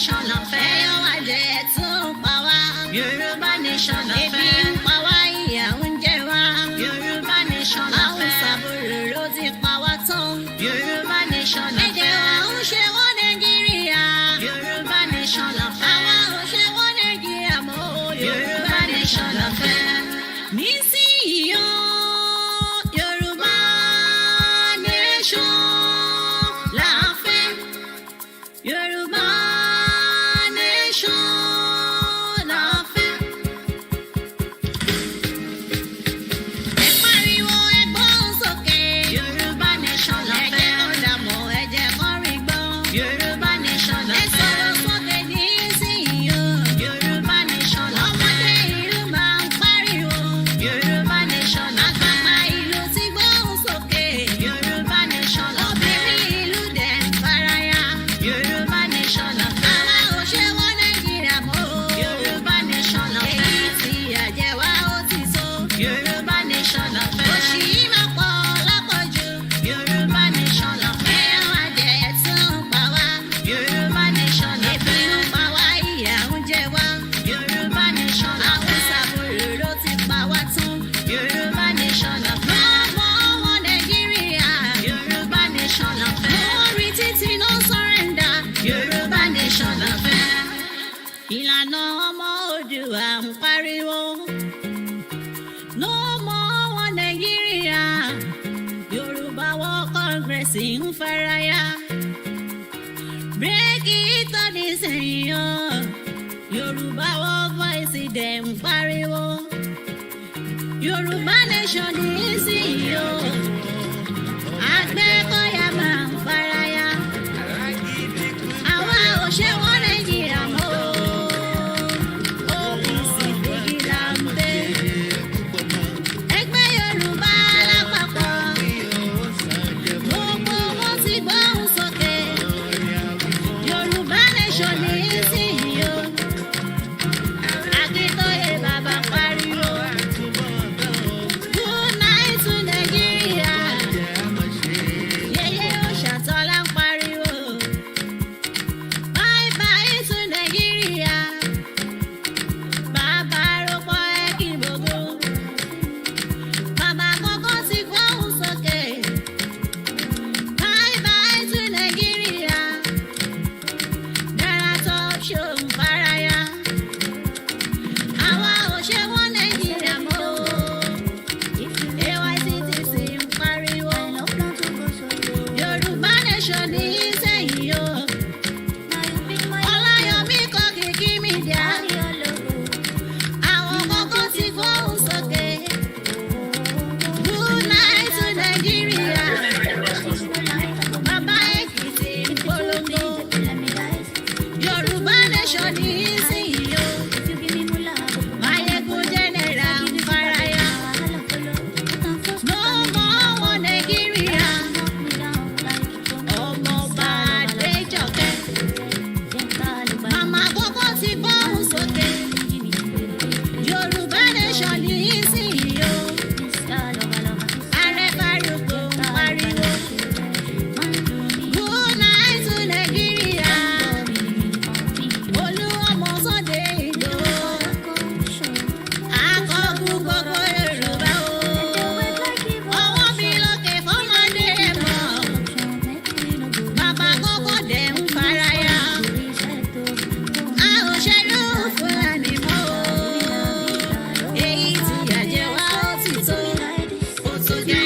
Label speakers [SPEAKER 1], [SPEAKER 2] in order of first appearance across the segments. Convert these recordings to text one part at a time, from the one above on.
[SPEAKER 1] nation la fẹ́. Ẹyọ wa jẹ tún pa wá. Yorùbá nation la fẹ́. Ebi ń pa wá, ìyà ń jẹ wá. Yorùbá nation la fẹ́. Haúsá bòròrò ti pa wá tán. Yorùbá nation la fẹ́. Èdè wa ń ṣe wọ́n Nàìjíríà. Yorùbá nation la fẹ́. Àwa ò ṣe wọ́n Nàìjíríà mọ́. Yorùbá nation la fẹ́. Nísìnyí o, Yorùbá nation la fẹ́. Yorùbá nation la fẹ́. Ẹ pariwo, ẹ gbóhùn sókè. Yorùbá nation la fẹ́. Ẹ jẹ́ kó dàmọ̀, ẹ jẹ́ kó rí gbọ́. Yorùbá nation la fẹ́. Ẹ sọ̀rọ̀ sókè nísìnyí o. Yorùbá nation la fẹ́. Ọmọdé ìlú máa ń pariwo. Yorùbá nation la fẹ́. Àgbààgbà ìlú ti gbóhùn sókè. Yorùbá nation la fẹ́. Obìnrin ìlú dẹ̀ ń faraya. Yorùbá nation la fẹ́. Àwa ò ṣe wọ́n Nàìjíríà mọ́. Yorùbá nation la fẹ́. Èyí tí àjẹ́ wa ó ti tó. Yorùbá nation la fẹ́. Òṣì yìí máa pọ̀ lápọ̀jù. Yorùbá nation la fẹ́. Ẹ̀yàn àjẹ́ tún pa wá. Yorùbá nation la fẹ́. Ebi ń pa wá, ìyà ń jẹ wá. Yorùbá nation la fẹ́. Haúsá bòròrò ti pa wá tán. Yorùbá nation la fẹ́. Ọmọ wọn Nàìjíríà. Yorùbá nation la fẹ́. Lórí títí no surrender. Yorùbá nation la fẹ́. Ìlànà ọmọ Oòduà ń pariwo. No more wọn Nàìjíríà. Yorùbá World Congress ń faraya. Break it all nísìnyí o. Yorùbá World Voice dẹ̀ ń pariwo. Yorùbá nation nísìnyí o. Àgbẹ̀kọ̀yà máa ń faraya. Àwa ò ṣe wọ́n Nàìjíríà mọ́. OPC fìgìlà ń gbé. Ẹgbẹ́ Yorùbá lápapọ̀. Gbogbo wọn ti gbóhùn sókè. Yorùbá nation nísìnyí o. Akíntóyè bàbá pariwo. Good night to Nigeria. Yèyé Òṣàtọ́lá ń pariwo. Bye bye to Nigeria. Bàbá rọpò ẹ̀kí gbogbo. Bàbá kọ́kọ́ ti gbóhùn sókè. Bye bye to Nigeria. Dára top show ń faraya. Àwa ò ṣe wọ́n Nàìjíríà mọ́. AYCTC ń pariwo. Yorùbá nation ní sẹ́yìn o. Ọláyọmí koikimedia. Àwọn kọ́kọ́ ti gbóhùn sókè. Good night to Nigeria. Bàbá Èkìtì ń polongo. Yorùbá nation ní sẹ́yìn o. Mayegun general ń faraya. No more wọn Nàìjíríà. Ọmọọba Adéjọkẹ́. Màmá kọ́kọ́ ti gbóhùn sókè. Yorùbá nation ní sẹ́yìn o. Ààrẹ Kárùkù ń pariwo. Good night to Nigeria. Olúọmọ Sunday Ìgbòho. Akọgun gbogbo Yorùbá o. Ọwọ́ mi lókè fọ́mọdé mọ̀. Bàbá kọ́kọ́ dẹ̀ ń faraya. A ò ṣẹlú Fúlàní mọ́ o. Èyí tí àjẹ́ wa ó ti tó. Ó tó gẹ́.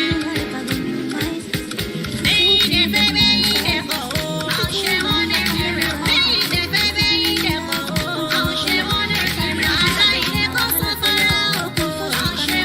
[SPEAKER 1] Bẹ́yìn dẹ̀ fẹ́ bẹ́yìn dẹ̀ kọ̀ o. A ò ṣe wọ́n Nàìjíríà. Bẹ́yìn dẹ̀ fẹ́ bẹ́yìn dẹ̀ kọ̀ o. A ò ṣe wọ́n Nàìjíríà. Ará ilé kọ́ sọ fara oko. A ò ṣe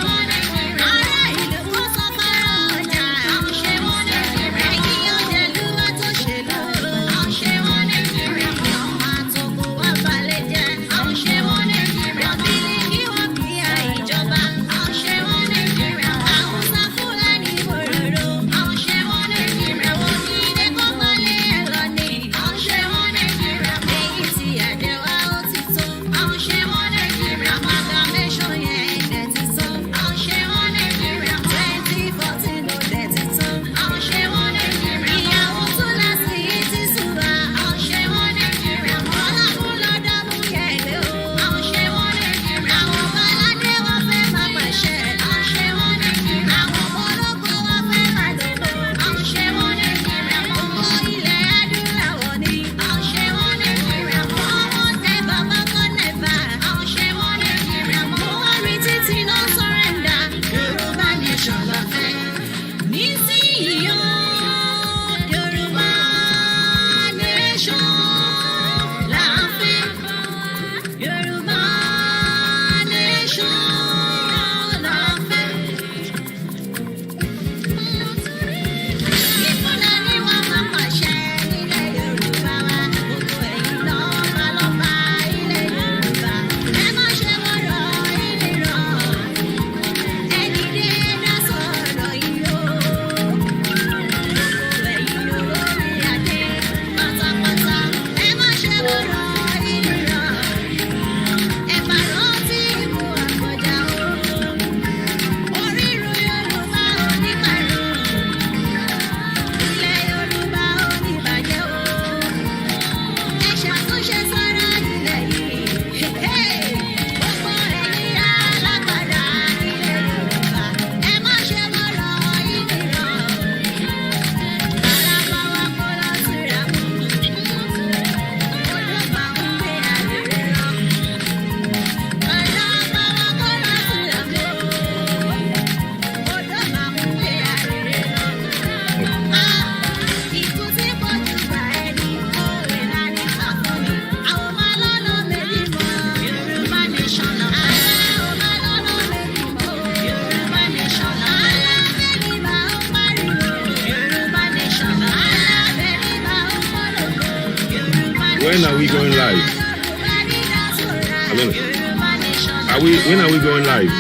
[SPEAKER 2] When are we going live?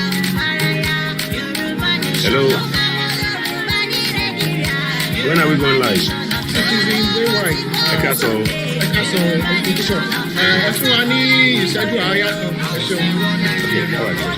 [SPEAKER 2] Hello? When are we going live? Okay, all right.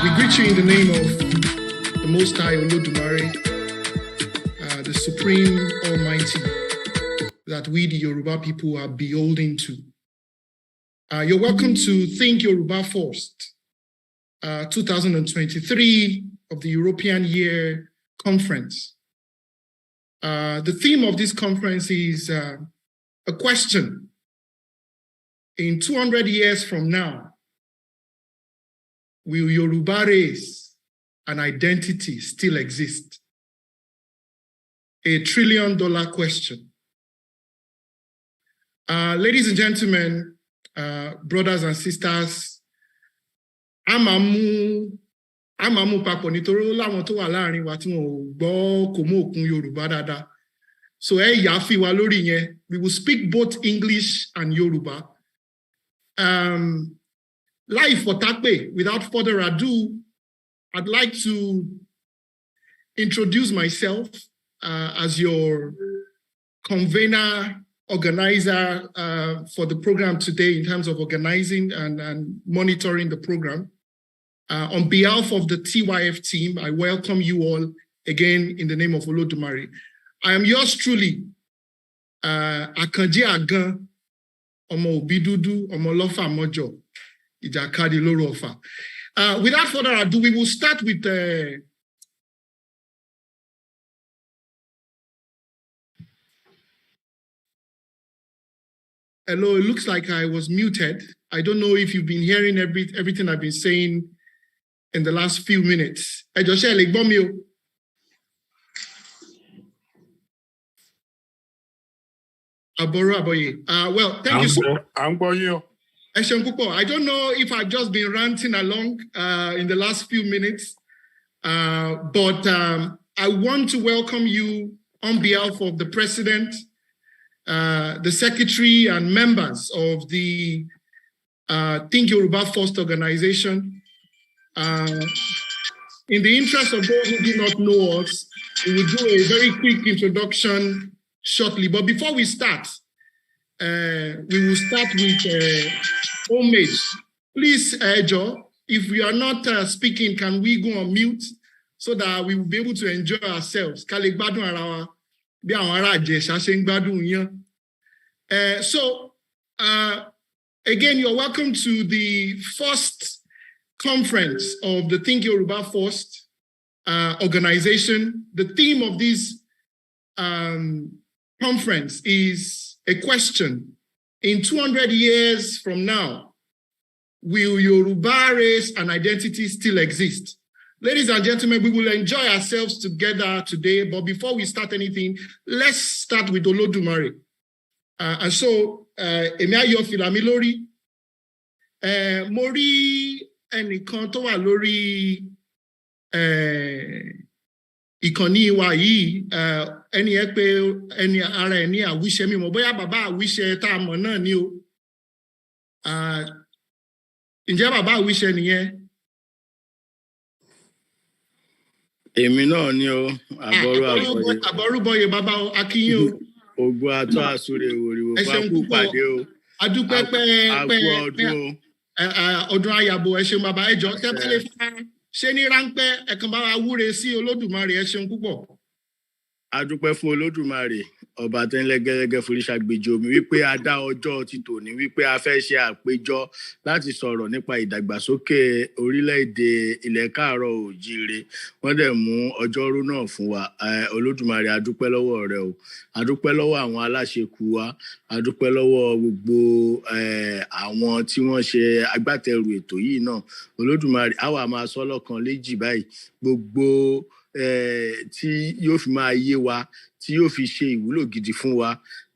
[SPEAKER 3] We greet you in the name of the Most High Olodumare, the Supreme Almighty, that we, the Yoruba people, are beholden to. You're welcome to Think Yoruba First, 2023 of the European Year Conference. The theme of this conference is a question. In 200 years from now, will Yoruba race and identity still exist? $1 trillion question. Ladies and gentlemen, brothers and sisters, amamu papọ̀ nítorí láwọn tó wà láàrin wa tí wọn ò gbọ́ kò mọ òkun Yorùbá dáadáa. So yà fi wa lórí yẹn. We will speak both English and Yoruba. Live for Takpe, without further ado, I'd like to introduce myself as your convener, organizer for the program today in terms of organizing and monitoring the program. On behalf of the TYF team, I welcome you all again in the name of Olodumare. I am yours truly, Akanji Agan, Omo Obidudu, Omo Lofa Mojo, Ijakadi Loro Ofa. Without further ado, we will start with hello, it looks like I was muted. I don't know if you've been hearing everything I've been saying in the last few minutes. Well, thank you so much. I don't know if I've just been ranting along in the last few minutes, but I want to welcome you on behalf of the President, the Secretary and members of the Think Yoruba First organization. In the interest of those who do not know us, we will do a very quick introduction shortly. But before we start, we will start with homage. Please, Joe, if we are not speaking, can we go on mute so that we will be able to enjoy ourselves? So, again, you're welcome to the first conference of the Think Yoruba First organization. The theme of this conference is a question. In 200 years from now, will Yoruba race and identity still exist? Ladies and gentlemen, we will enjoy ourselves together today. But before we start anything, let's start with Olodumare. And so, Èmi á yọ fìlà mi lórí. Mo rí ẹnìkan tó wà lórí ìkànnì wa yìí. Ẹni ẹ pé ẹni ara ẹ ní àwíṣẹ mi mọ̀ bóyá bàbá àwíṣẹ tá a mọ̀ náà ni o. Ǹjẹ́ bàbá àwíṣẹ nìyẹn?
[SPEAKER 4] Èmi náà ni o,
[SPEAKER 3] àbọrúbọyè bàbá akínyìn o.
[SPEAKER 4] Ògo àtọ́ àsúre ìwòrìwò bá kú pàdé o.
[SPEAKER 3] Adúpẹ́
[SPEAKER 4] pẹ́
[SPEAKER 3] ọdún àyàbò ẹ ṣeun bàbá ẹjọ́ tẹ́bálẹ̀ fún ṣé ní ráńpẹ́ ẹ̀kan bá wa wúre sí Olódùmarè ẹ ṣeun púpọ̀.
[SPEAKER 4] Adúpẹ́ fún Olódùmarè ọba tẹ́lẹ̀ gẹ́gẹ́ foríṣà gbèjò mi wípé a dá ọjọ́ ti tòní wípé a fẹ́ ṣe àpéjọ láti sọ̀rọ̀ nípa ìdàgbàsókè orílẹ̀-èdè ilẹ̀ káàárọ̀ òjíire. Wọ́n dẹ̀ mú ọjọ́rú náà fún wa. Olódùmarè adúpẹ́ lọ́wọ́ rẹ o. Adúpẹ́ lọ́wọ́ àwọn aláṣekú wa. Adúpẹ́ lọ́wọ́ gbogbo àwọn tí wọ́n ṣe agbátẹrù ètò yìí náà. Olódùmarè á wá máa sọ lọ́kan léjì báyìí gbogbo tí yóò fi máa yé wa tí yóò fi ṣe ìwúlò gidi fún wa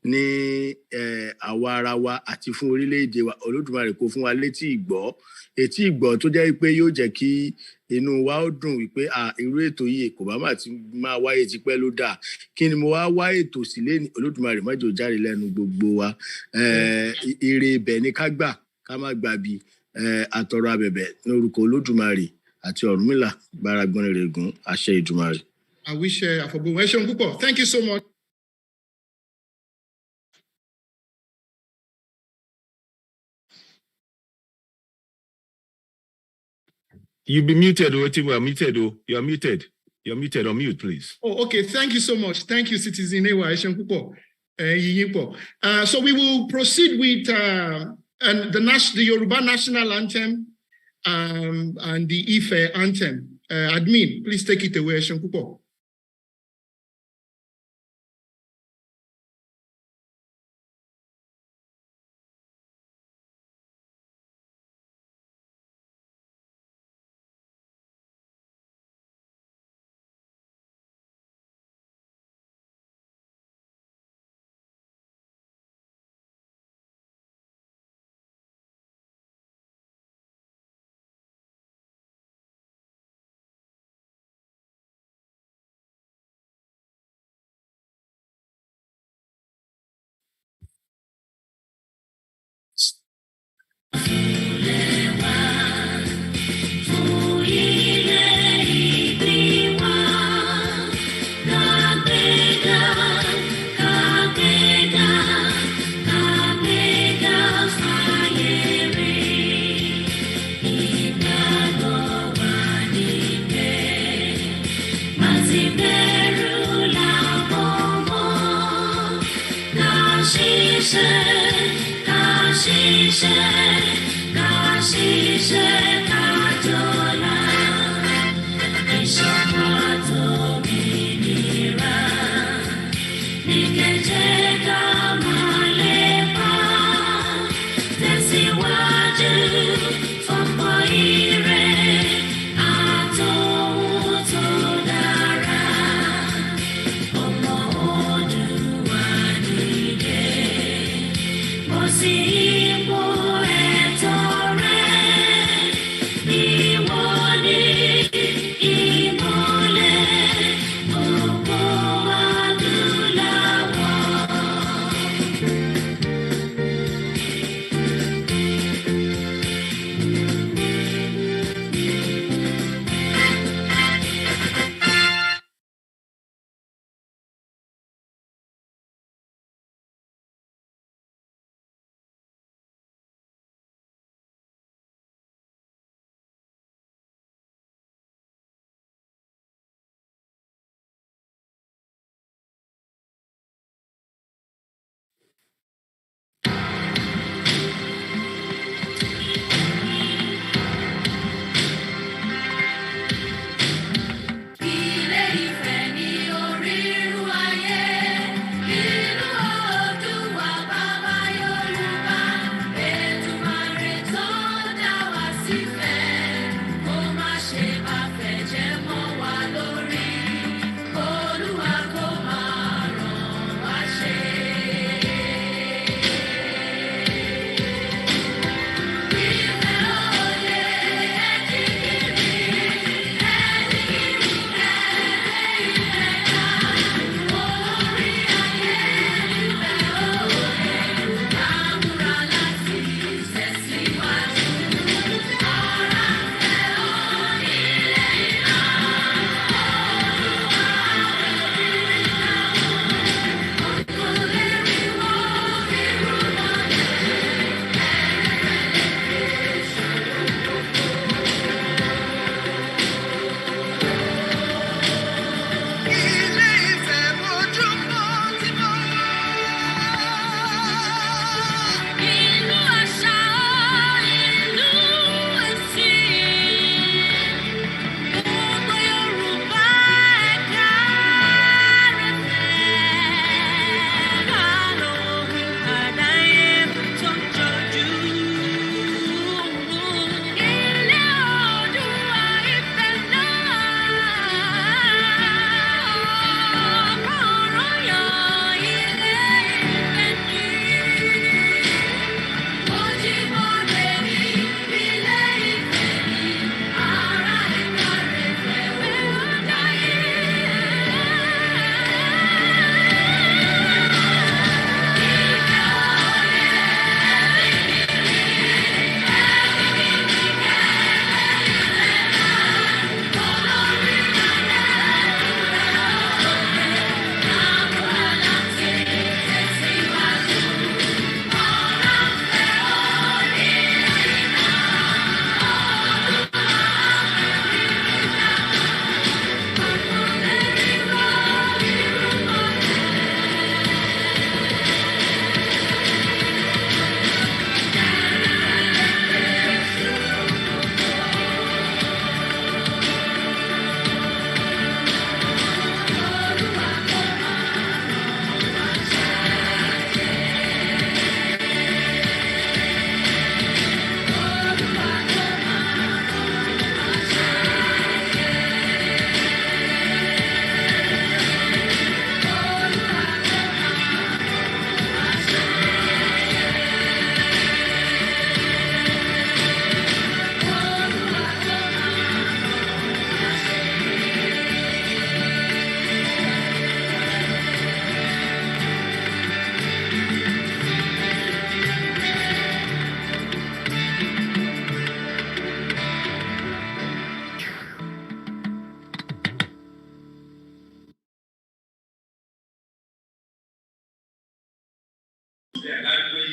[SPEAKER 4] ní àwa ara wa àti fún orílẹ̀-èdè wa. Olódùmarè kó fún wa etí ìgbọ́ tó jẹ́ pé yóò jẹ́ kí inú wa ó dùn wípé irú ètò yìí kò bá má ti máa wáyé tipẹ́ ló dáa. Kí ni mo wá ètò sílé ní Olódùmarè má jẹ́ ó járe lẹ́nu gbogbo wa. Ire ibẹ̀ ni ká gbà ká má gbàbí. Àtọrọ abẹ̀bẹ̀ lórúkọ Olódùmarè àti Ọ̀rúnmìlà gbáragbọ́n rẹ̀ gùn àṣẹ Ìdùmarè.
[SPEAKER 3] I wish àfọ̀gbọ̀n ẹ ṣeun púpọ̀. Thank you so much.
[SPEAKER 2] You be muted, Otiwa, muted. You're muted. You're muted. On mute, please.
[SPEAKER 3] Oh, okay. Thank you so much. Thank you, Citizen Ewa. So we will proceed with the Yoruba national anthem and the Ife anthem. Admin, please take it away.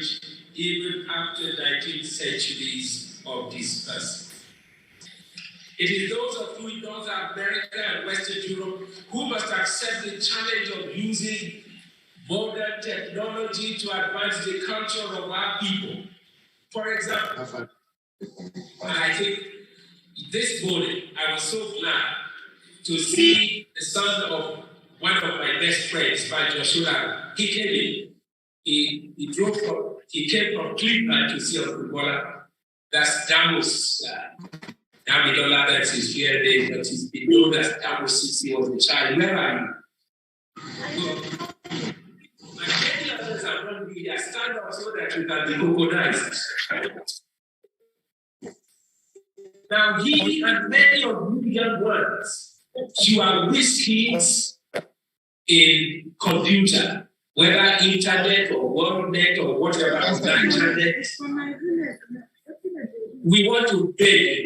[SPEAKER 5] language even after 19 centuries of dispersal. It is those of you in North America and Western Europe who must accept the challenge of using modern technology to advance the culture of our people. For example, I think this morning I was so glad to see the son of one of my best friends, by Joshua. He came in. He came from Cleveland to see Uncle Bola. That's Damos. Damilola, that's his real name, but he's been known as Damos since he was a child. Where are you? And many others are not really. Stand up so that you can be coconized. Now, he and many of you young ones, you are whiz kids in computer, whether internet or WorldNet or whatever, internet. We want to beg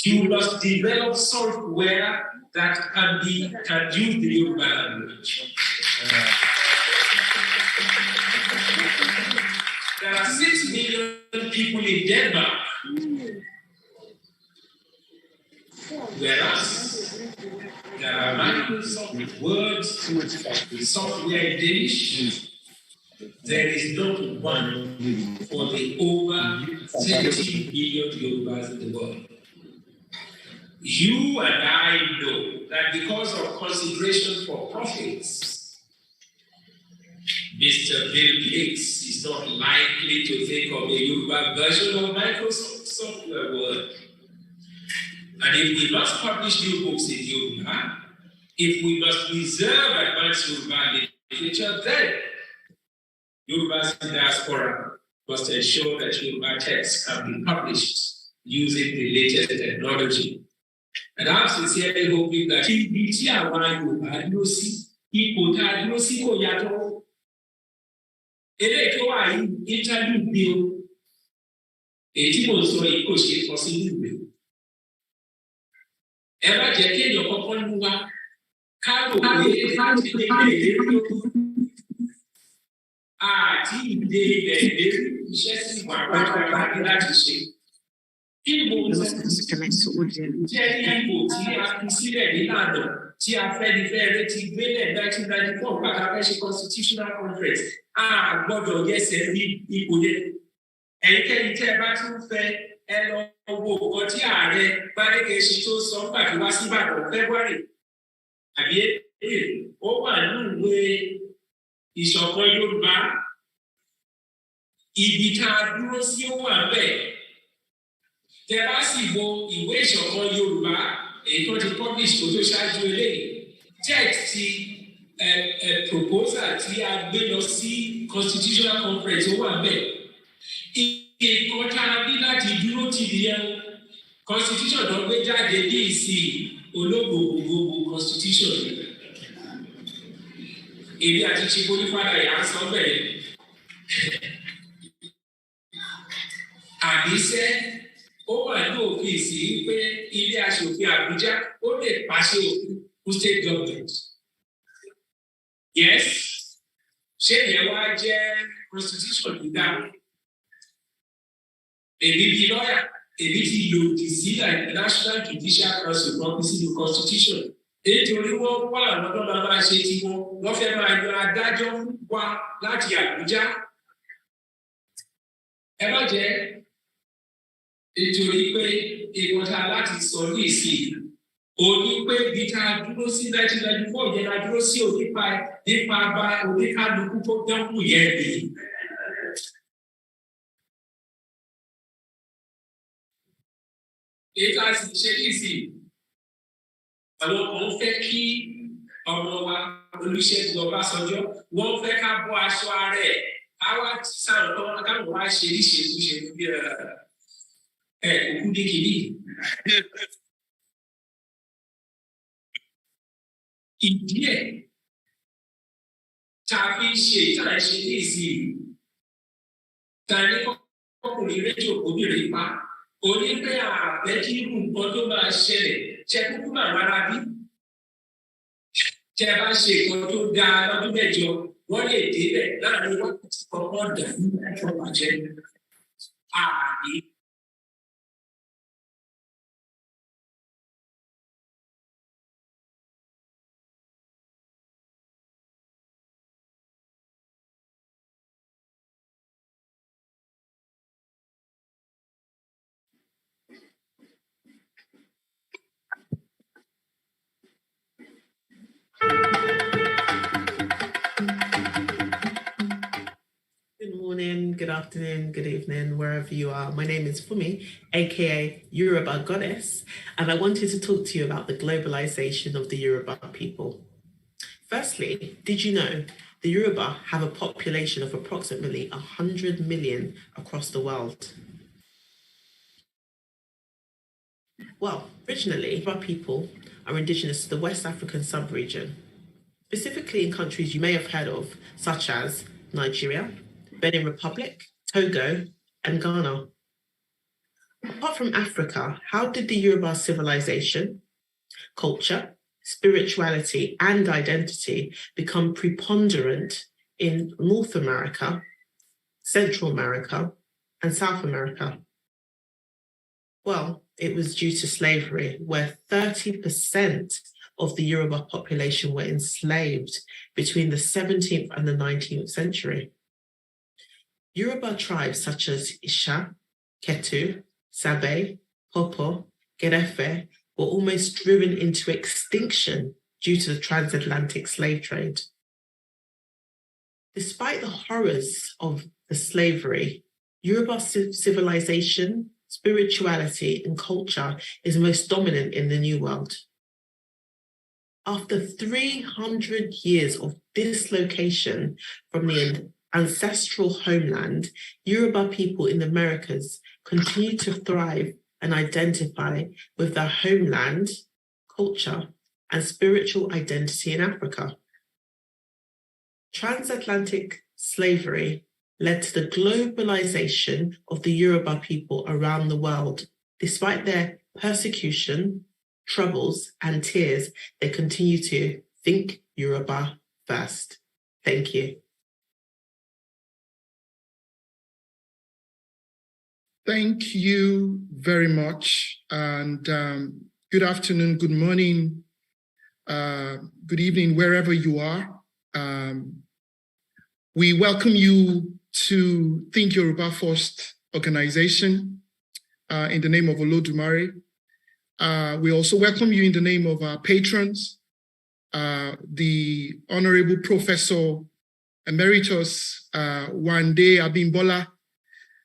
[SPEAKER 5] you must develop software that can use the Yoruba language. There are 6 million people in Denmark. Whereas there are Microsoft Words, software in Danish, there is not one for the over 30 million Yorubas in the world. You and I know that because of consideration for profits, Mr. Bill Gates is not likely to think of a Yoruba version of Microsoft Software Word. And if we must publish new books in Yoruba, if we must preserve advanced Yoruba literature, then Yorubas in diaspora must ensure that Yoruba texts can be published using the latest technology. And I'm sincerely hoping that constitutional conference. Ìṣọ̀kan Yorùbá, ibi tá a dúró sí ó wà bẹ́ẹ̀. Tẹ́ bá sì wo ìwé ìṣọ̀kan Yorùbá, èyí tó ti publish kó tó ṣáájú eléyìí, text ti proposal tí a gbé lọ sí constitutional conference ó wà bẹ́ẹ̀. Ìkọ́ tá a ní láti dúró ti di ẹ̀ constitution tó gbé jáde ní ìsìn olóògbògbògbò constitution. Èmi àti Chibolifada yà á sọ bẹ́ẹ̀. Àníṣe ó wà ní òfin sí pé ilé aṣòfin Àbújá ó lè pàṣẹ òfin fún state government. Yes, ṣé ìyẹn wá jẹ́ constitution tó dáa? Èmi bíi lọ́yà, èmi ti lòdì sí National Judicial Council kan sínú constitution. Nítorí wọ́n wá àwọn tó máa ṣe tí wọ́n fẹ́ máa yọ adájọ́ wá láti Àbújá. Ẹ má jẹ́ nítorí pé ìkọ̀tà láti sọ ní ìsìn òní pé ibi tá a dúró sí 1994 yẹn la dúró sí nípa bá oníkálukú tó dẹ́kun yẹn ni. Èyí tá a sì ṣe kí sí àwọn kan fẹ́ kí ọmọ wa Olúṣẹ́gun Ọbásanjọ́ wọ́n fẹ́ ká bọ́ aṣọ ara ẹ̀ àwa sáà kan káwọn wá ṣe níṣekúṣe bí òkú ní kìíní. Ìdí ẹ̀ tá a fi ṣe ìtànṣe ní ìsìn ta ní ọkùnrin rédíò obìnrin pa oní pé àbẹ́ kí nǹkan tó máa ṣẹlẹ̀ ṣe kúkú máa rárá bí. Tẹ́ bá ṣe nǹkan tó dáa lọ́dún mẹ́jọ wọ́n lè débẹ̀ láàrin wákàtí kọ̀ọ̀kan dàbí ẹ̀fọ́ bàjẹ́ ààyè.
[SPEAKER 6] Good morning, good afternoon, good evening, wherever you are. My name is Fumi, aka Yoruba Goddess, and I wanted to talk to you about the globalization of the Yoruba people. Firstly, did you know the Yoruba have a population of approximately 100 million across the world? Well, originally, Yoruba people are indigenous to the West African sub-region, specifically in countries you may have heard of, such as Nigeria, Benin Republic, Togo, and Ghana. Apart from Africa, how did the Yoruba civilization, culture, spirituality, and identity become preponderant in North America, Central America, and South America? Well, it was due to slavery, where 30% of the Yoruba population were enslaved between the 17th and the 19th century. Yoruba tribes such as Isha, Ketu, Sabe, Popo, Gerefe were almost driven into extinction due to the transatlantic slave trade. Despite the horrors of the slavery, Yoruba civilization, spirituality, and culture is most dominant in the New World. After 300 years of dislocation from the ancestral homeland, Yoruba people in the Americas continue to thrive and identify with their homeland, culture, and spiritual identity in Africa. Transatlantic slavery led to the globalization of the Yoruba people around the world. Despite their persecution, troubles, and tears, they continue to think Yoruba first. Thank you.
[SPEAKER 3] Thank you very much. And good afternoon, good morning, good evening, wherever you are. We welcome you to Think Yoruba First organization in the name of Olodumare. We also welcome you in the name of our patrons, the Honorable Professor Emeritus Wande Abimbola,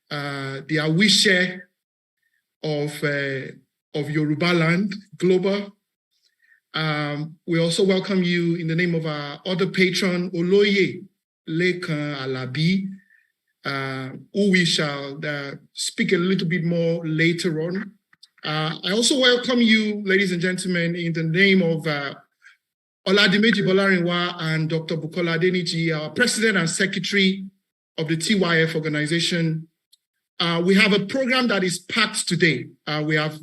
[SPEAKER 3] the Awishe of Yoruba land, global. We also welcome you in the name of our other patron, Oloye Lekan Alabi, who we shall speak a little bit more later on. I also welcome you, ladies and gentlemen, in the name of Oladimeji Bolarinwa and Dr. Bukola Adeniji, our President and Secretary of the TYF organization. We have a program that is packed today. We have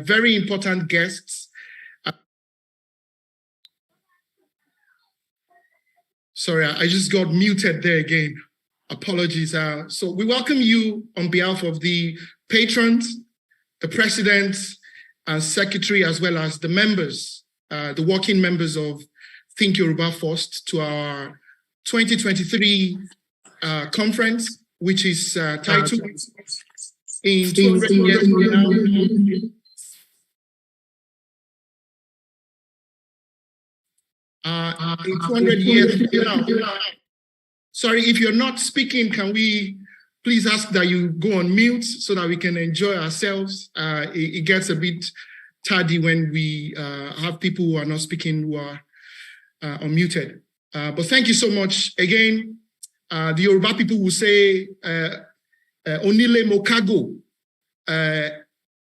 [SPEAKER 3] very important guests. Sorry, I just got muted there again. Apologies. So we welcome you on behalf of the patrons, the president and secretary, as well as the members, the working members of Think Yoruba First, to our 2023 conference, which is titled In 200 Years From Now. In 200 years from now. Sorry, if you're not speaking, can we please ask that you go on mute so that we can enjoy ourselves? It gets a bit tardy when we have people who are not speaking who are unmuted. But thank you so much. Again, the Yoruba people will say, Onile Mokago,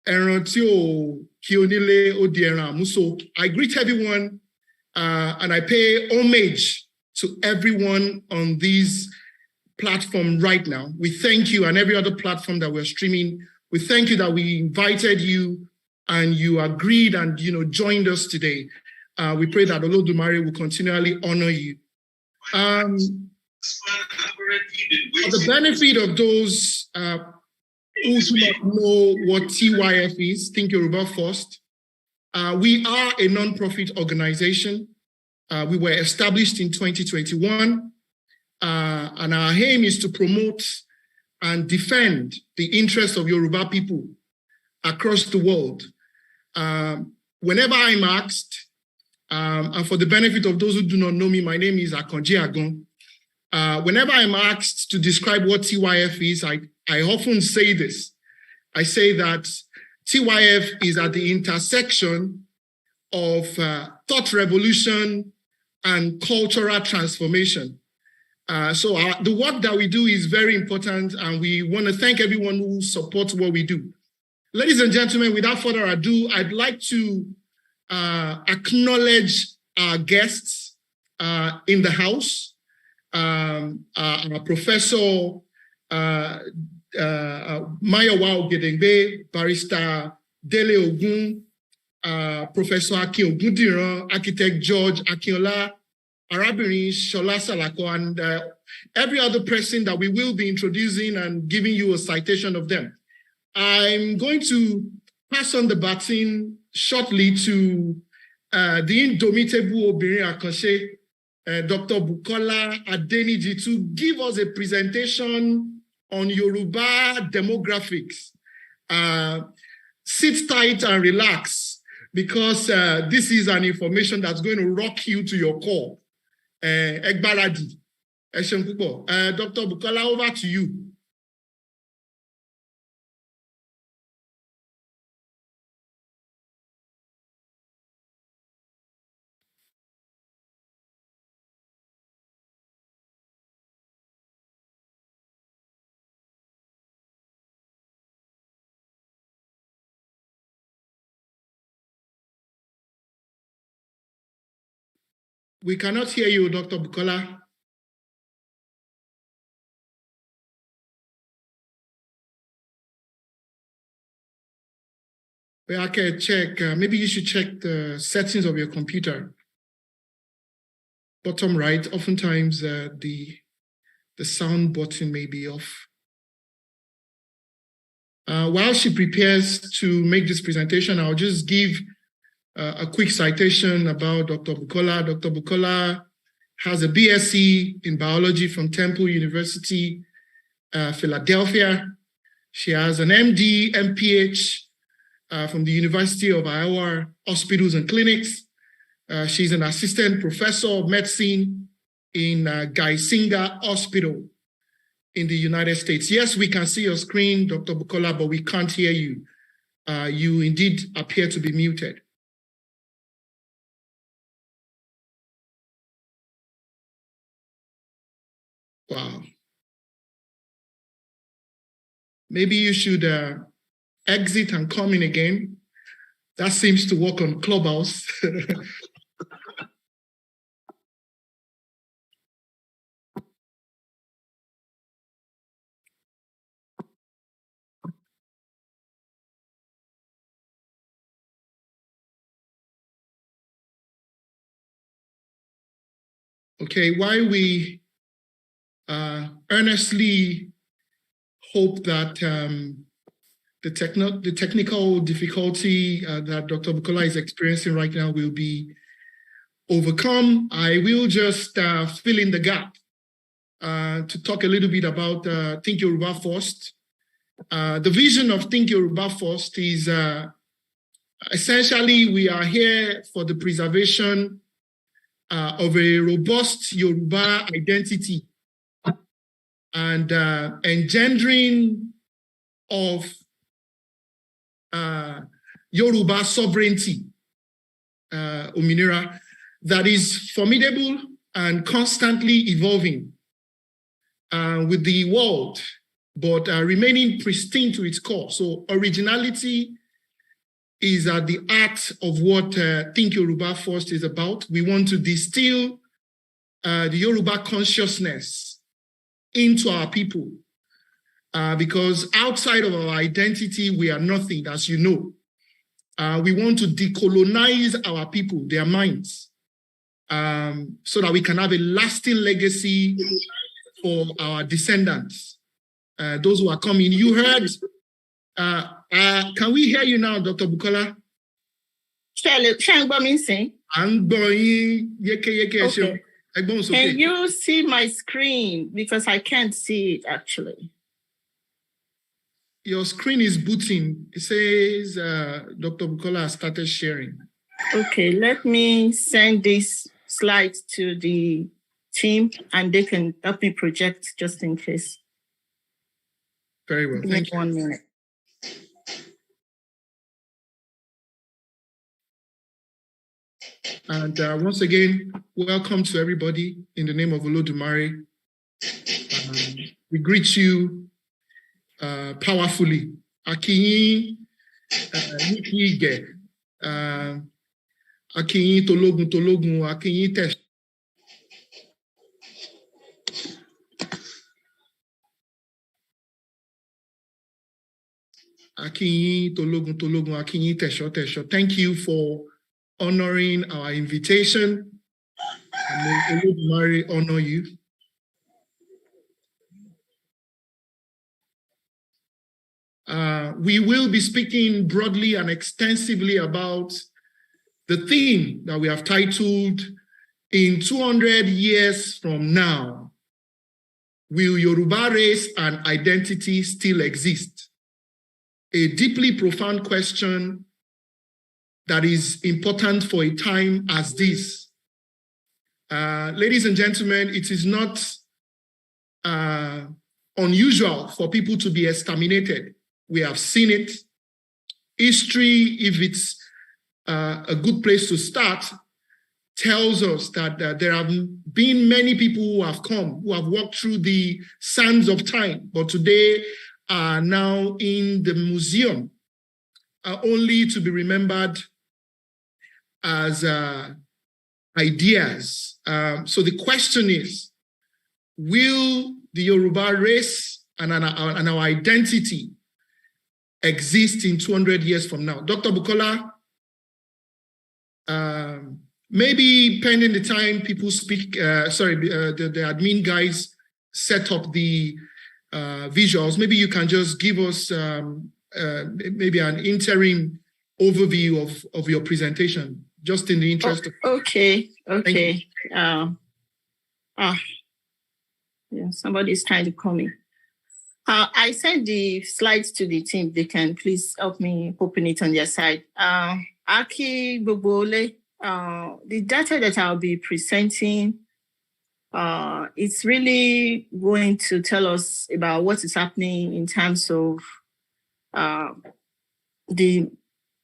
[SPEAKER 3] Erantio Kionile Odiera Muso. I greet everyone and I pay homage to everyone on this platform right now. We thank you, and every other platform that we're streaming. We thank you that we invited you and you agreed and joined us today. We pray that Olodumare will continually honor you. For the benefit of those who do not know what TYF is, Think Yoruba First, we are a non-profit organization. We were established in 2021, and our aim is to promote and defend the interests of Yoruba people across the world. Whenever I'm asked, and for the benefit of those who do not know me, my name is Akonji Agon. Whenever I'm asked to describe what TYF is, I often say this. I say that TYF is at the intersection of thought revolution and cultural transformation. So the work that we do is very important, and we want to thank everyone who supports what we do. Ladies and gentlemen, without further ado, I'd like to acknowledge our guests in the house. Professor Mayowa Ogedengbe, Barrister Dele Ogun, Professor Akin Ogundiran, Architect George Akinola, Arabirin Shola Salako, and every other person that we will be introducing and giving you a citation of them. I'm going to pass on the baton shortly to the indomitable Obirin Akoshe, Dr. Bukola Adeniji, to give us a presentation on Yoruba demographics. Sit tight and relax, because this is an information that's going to rock you to your core. Egbaradi. Dr. Bukola, over to you. We cannot hear you, Dr. Bukola. Well, I can check. Maybe you should check the settings of your computer. Bottom right, oftentimes the sound button may be off. While she prepares to make this presentation, I'll just give a quick citation about Dr. Bukola. Dr. Bukola has a BSc in biology from Temple University, Philadelphia. She has an MD, MPH from the University of Iowa Hospitals and Clinics. She's an assistant professor of medicine in Geisinger Hospital in the United States. Yes, we can see your screen, Dr. Bukola, but we can't hear you. You indeed appear to be muted. Wow. Maybe you should exit and come in again. That seems to work on Clubhouse. Okay, while we earnestly hope that the technical difficulty that Dr. Bukola is experiencing right now will be overcome, I will just fill in the gap to talk a little bit about Think Yoruba First. The vision of Think Yoruba First is essentially we are here for the preservation of a robust Yoruba identity and engendering of Yoruba sovereignty, Ominira, that is formidable and constantly evolving with the world, but remaining pristine to its core. So originality is at the heart of what Think Yoruba First is about. We want to distill the Yoruba consciousness into our people, because outside of our identity, we are nothing, as you know. We want to decolonize our people, their minds, so that we can have a lasting legacy for our descendants, those who are coming. You heard, can we hear you now, Dr. Bukola?
[SPEAKER 7] Okay. Can you see my screen? Because I can't see it actually.
[SPEAKER 3] Your screen is booting. It says Dr. Bukola has started sharing.
[SPEAKER 7] Okay, let me send these slides to the team and they can help me project just in case.
[SPEAKER 3] Very well. Thank you.
[SPEAKER 7] 1 minute.
[SPEAKER 3] And once again, welcome to everybody in the name of Olodumare. We greet you powerfully. Akinyi Nikige, Akinyi Tologun, Akinyi Tesh. Akinyi Tologun, Akinyi Tesho. Thank you for honoring our invitation. And may Olodumare honor you. We will be speaking broadly and extensively about the theme that we have titled, In 200 Years From Now, Will Yoruba Race and Identity Still Exist? A deeply profound question that is important for a time as this. Ladies and gentlemen, it is not unusual for people to be exterminated. We have seen it. History, if it's a good place to start, tells us that there have been many people who have come, who have walked through the sands of time, but today are now in the museum, only to be remembered as ideas. So the question is, will the Yoruba race and our identity exist in 200 years from now? Dr. Bukola, maybe pending the time people speak, the admin guys set up the visuals, maybe you can just give us maybe an interim overview of your presentation, just in the interest of...
[SPEAKER 7] Okay. Yeah, somebody's trying to call me. I sent the slides to the team. They can please help me open it on their side. Aki Bobole, the data that I'll be presenting, it's really going to tell us about what is happening in terms of the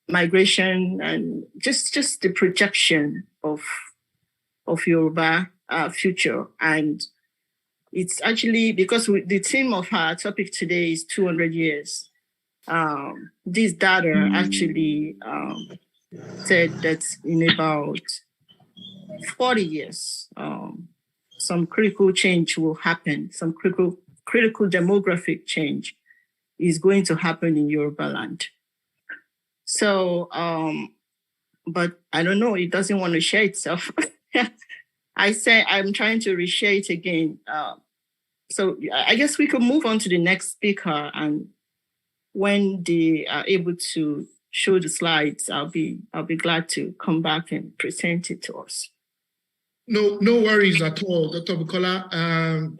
[SPEAKER 7] migration and just the projection of Yoruba future. And it's actually because the theme of our topic today is 200 years. This data actually said that in about 40 years, some critical change will happen. Some critical demographic change is going to happen in Yoruba land. So, but I don't know, it doesn't want to share itself. I say I'm trying to reshare it again. So I guess we could move on to the next speaker, and when they are able to show the slides, I'll be glad to come back and present it to us.
[SPEAKER 3] No worries at all, Dr. Bukola.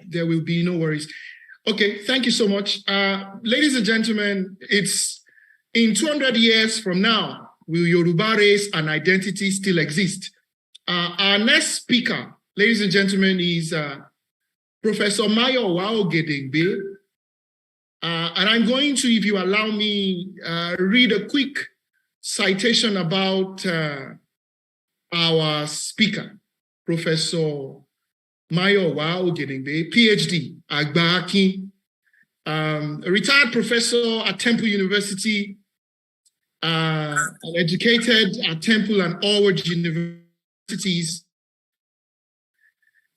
[SPEAKER 3] There will be no worries. Okay, thank you so much. Ladies and gentlemen, it's in 200 years from now, will Yoruba race and identity still exist? Our next speaker, ladies and gentlemen, is Professor Mayowa Ogedengbe. And I'm going to, if you allow me, read a quick citation about our speaker, Professor Mayowa Ogedengbe, PhD, Agba-Akin, a retired professor at Temple University, and educated at Temple and Howard universities.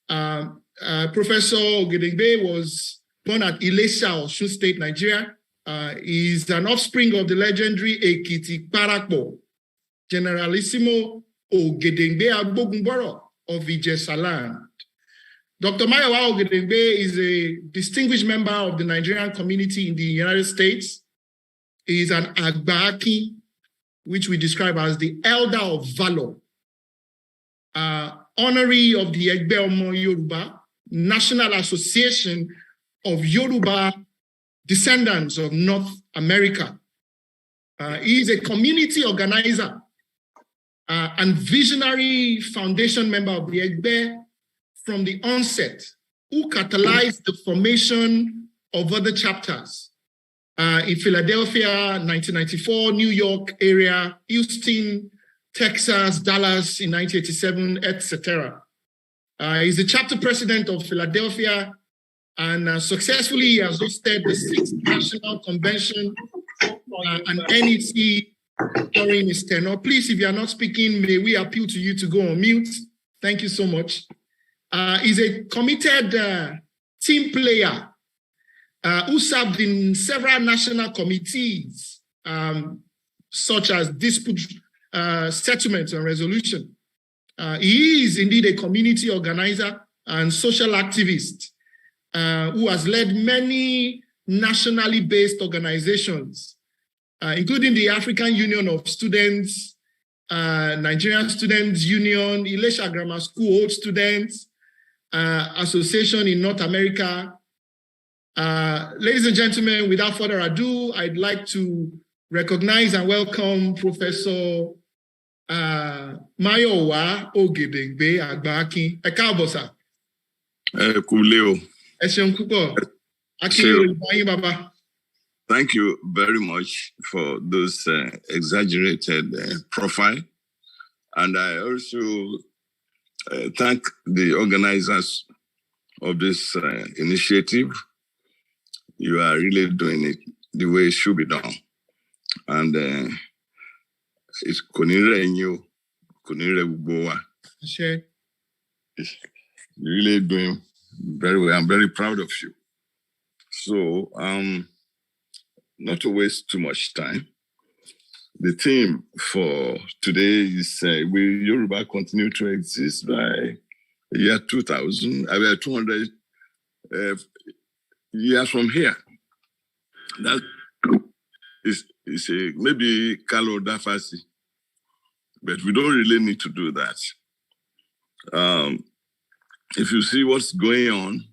[SPEAKER 3] Professor Ogedengbe was born at Ilesha, Osun State, Nigeria. Is an offspring of the legendary Ekiti Parakbo, Generalissimo Ogedengbe Agbogunboro, of Ijesaland. Dr. Mayowa Ogedengbe is a distinguished member of the Nigerian community in the United States. He is an Agbaki, which we describe as the elder of valor, honoree of the Egbe Omo Yoruba, National Association of Yoruba Descendants of North America. He is a community organizer and visionary foundation member of the Egbe from the onset, who catalyzed the formation of other chapters in Philadelphia, 1994, New York area, Houston, Texas, Dallas in 1987, etc. He's the chapter president of Philadelphia and successfully has hosted the 6th National Convention and NEC during his tenure. Please, if you are not speaking, may we appeal to you to go on mute. Thank you so much. He's a committed team player who served in several national committees, such as dispute settlement and resolution. He is indeed a community organizer and social activist who has led many nationally based organizations, including the African Union of Students, Nigerian Students Union, Ilesha Grammar School Old Students, Association in North America. Ladies and gentlemen, without further ado, I'd like to recognize and welcome Professor Mayowa Ogedengbe Agbakin. Ẹ káàbọ̀ sà.
[SPEAKER 8] Ẹ kúlé o.
[SPEAKER 3] Ẹ ṣeun púpọ̀. Akínyẹ̀wò bàbá.
[SPEAKER 8] Thank you very much for those exaggerated profile. And I also thank the organizers of this initiative. You are really doing it the way it should be done. And it's You're really doing very well. I'm very proud of you. So, not to waste too much time, the theme for today is will Yoruba continue to exist by the year 2000? I mean, 200 years from here. That is a maybe Kalo Dafasi, but we don't really need to do that. If you see what's going on,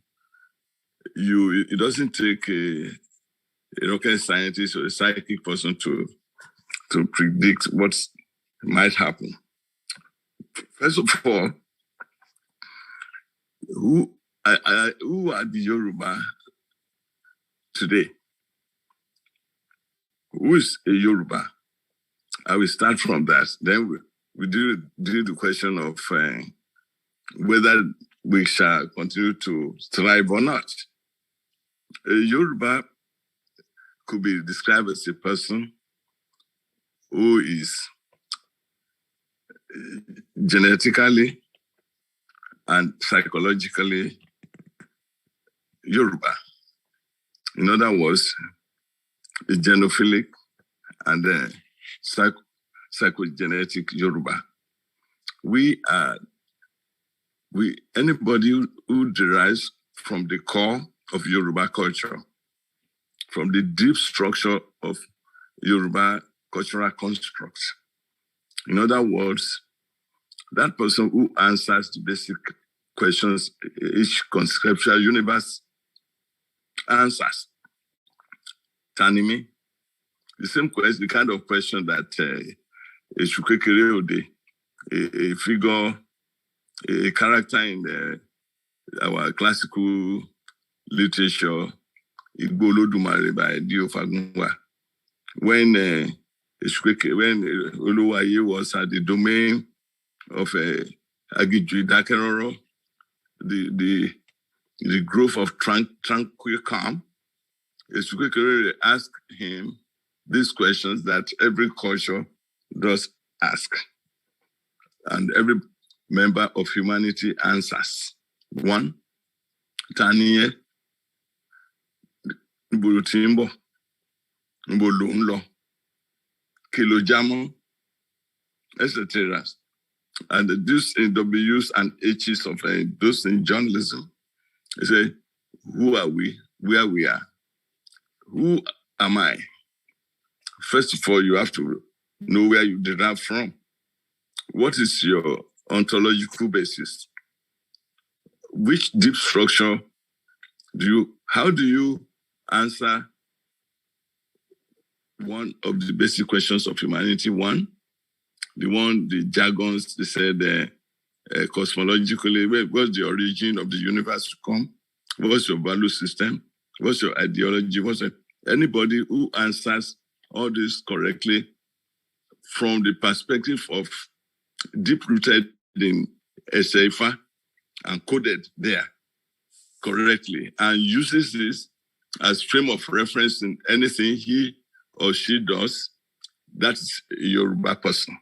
[SPEAKER 8] it doesn't take a rocket scientist or a psychic person to predict what might happen. First of all, who are the Yoruba today? Who is a Yoruba? I will start from that. Then we do the question of whether we shall continue to thrive or not. A Yoruba could be described as a person who is genetically and psychologically Yoruba. In other words, a genophilic and psychogenetic Yoruba. Anybody who derives from the core of Yoruba culture, from the deep structure of Yoruba cultural constructs. In other words, that person who answers the basic questions each conceptual universe answers. Tanimi, the same question, the kind of question that a figure, a character in our classical literature, IGBOHO by Dio Fagungwa, when Oluwaye was at the domain of Agiju Dakeroro, the growth of tranquil calm, Eshukwekere asked him these questions that every culture does ask, and every member of humanity answers. One, Taniye, Mbulutimbo, Mbulunlo, Kilojamo, etc. And this in W's and H's of those in journalism, they say, who are we? Where we are? Who am I? First of all, you have to know where you derive from. What is your ontological basis? Which deep structure how do you answer one of the basic questions of humanity? One, the jargons, they said cosmologically, what's the origin of the universe to come? What's your value system? What's your ideology? Anybody who answers all this correctly from the perspective of deep-rooted in Eseifa and coded there correctly and uses this as frame of reference in anything he or she does, that's a Yoruba person.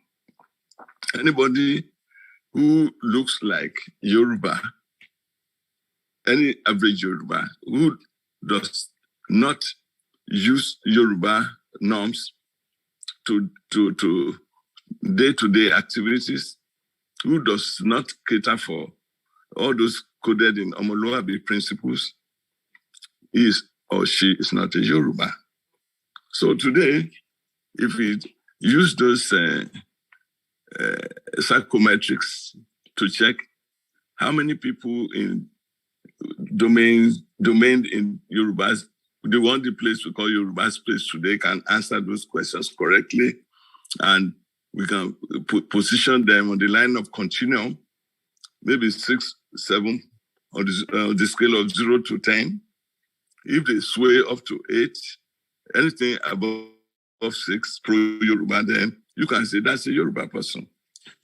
[SPEAKER 8] Anybody who looks like Yoruba, any average Yoruba, who does not use Yoruba norms to day-to-day activities, who does not cater for all those coded in Omoluabi principles, is or she is not a Yoruba. So today, if we use those psychometrics to check how many people in domain in Yorubas, the place we call Yoruba's place today, can answer those questions correctly, and we can position them on the line of continuum, maybe 6, 7, on the scale of 0 to 10. If they sway up to 8, anything above 6, pro-Yoruba, then you can say that's a Yoruba person.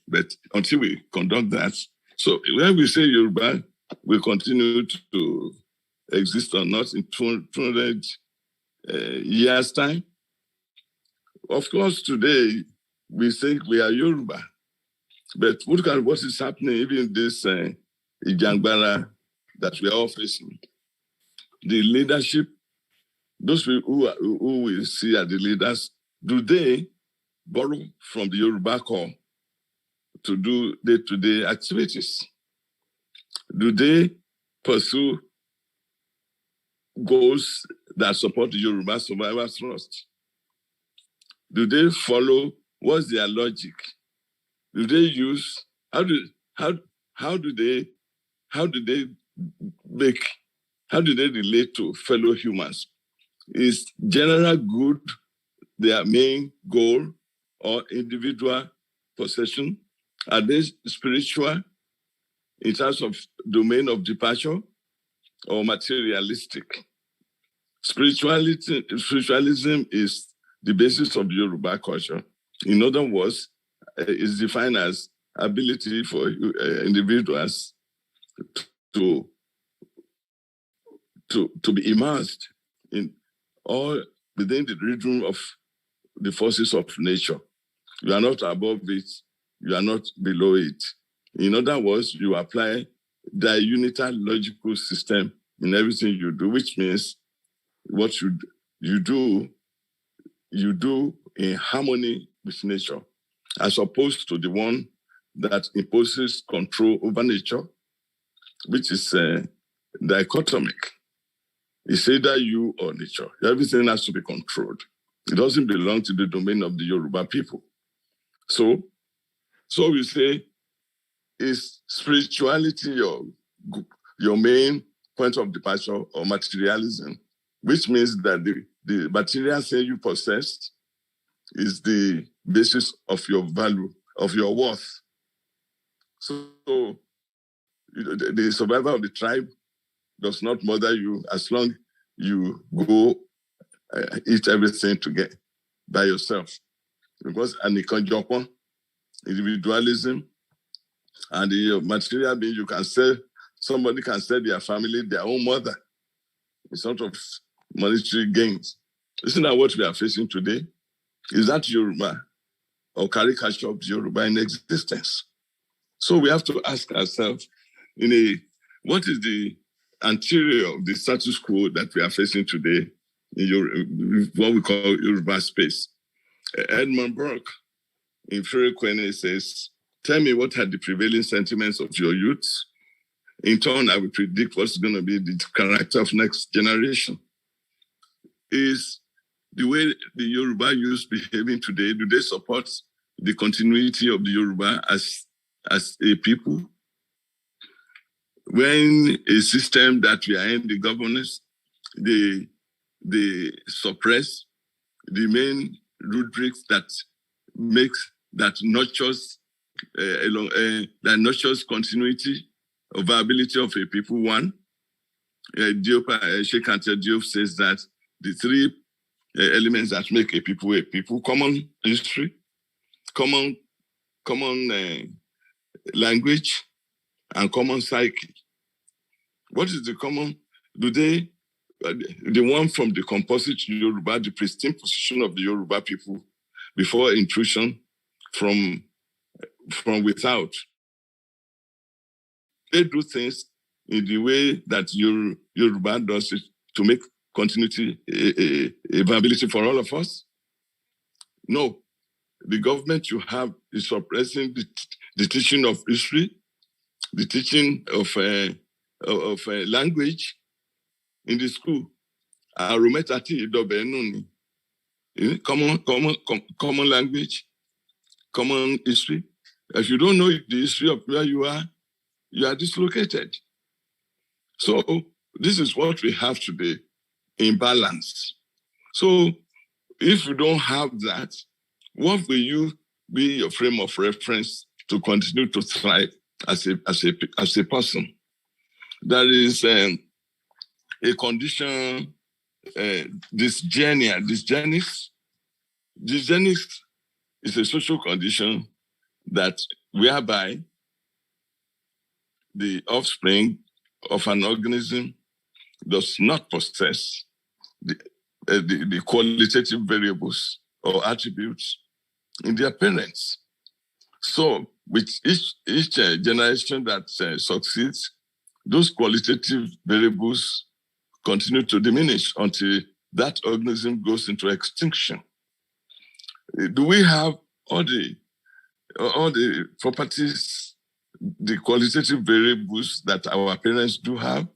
[SPEAKER 8] But until we conduct that, so when we say Yoruba will continue to exist or not in 200 years' time, of course, today we think we are Yoruba. But look at what is happening even in this Ijangbara that we are all facing. The leadership, those people who we see as the leaders, do they borrow from the Yoruba core to do day-to-day activities? Do they pursue goals that support the Yoruba survival thrust? Do they follow? What's their logic? Do they use? How do they relate to fellow humans? Is general good their main goal or individual possession? Are they spiritual in terms of domain of departure or materialistic? Spiritualism is the basis of Yoruba culture. In other words, is defined as ability for individuals to be immersed in all within the rhythm of the forces of nature. You are not above it, you are not below it. In other words, you apply the unitar logical system in everything you do, which means what you do in harmony with nature, as opposed to the one that imposes control over nature, which is dichotomic. It's either you or nature. Everything has to be controlled. It doesn't belong to the domain of the Yoruba people. So we say, is spirituality your main point of departure or materialism, which means that the material thing you possess is the basis of your value, of your worth. So the survival of the tribe does not bother you as long you go eat everything to get by yourself. Because individualism and the material being, somebody can sell their family, their own mother, in sort of monetary gains. Isn't that what we are facing today? Is that Yoruba or caricature of Yoruba in existence? So we have to ask ourselves, what is the anterior of the status quo that we are facing today in what we call Yoruba space? Edmund Burke in Fury Quene says, tell me what are the prevailing sentiments of your youth. In turn, I will predict what's going to be the character of next generation. Is the way the Yoruba youth behaving today, do they support the continuity of the Yoruba as a people? When a system that we are in, the governance, they suppress the main rubrics that nurtures continuity or viability of a people. One, Sheikh Anta Diop says that the three elements that make a people: common history, common language, and common psyche. What is the common? The one from the composite Yoruba, the pristine position of the Yoruba people before intrusion from without. They do things in the way that Yoruba does it to make continuity a viability for all of us. No, the government you have is suppressing the teaching of history, the teaching of language in the school. Common language, common history. If you don't know the history of where you are dislocated. So this is what we have today, imbalance. So if you don't have that, what will you be your frame of reference to continue to thrive as a person? There is a condition, dysgenics. Dysgenics is a social condition that whereby the offspring of an organism does not possess the qualitative variables or attributes in their parents. So with each generation that succeeds, those qualitative variables continue to diminish until that organism goes into extinction. Do we have all the properties, the qualitative variables that our parents do have?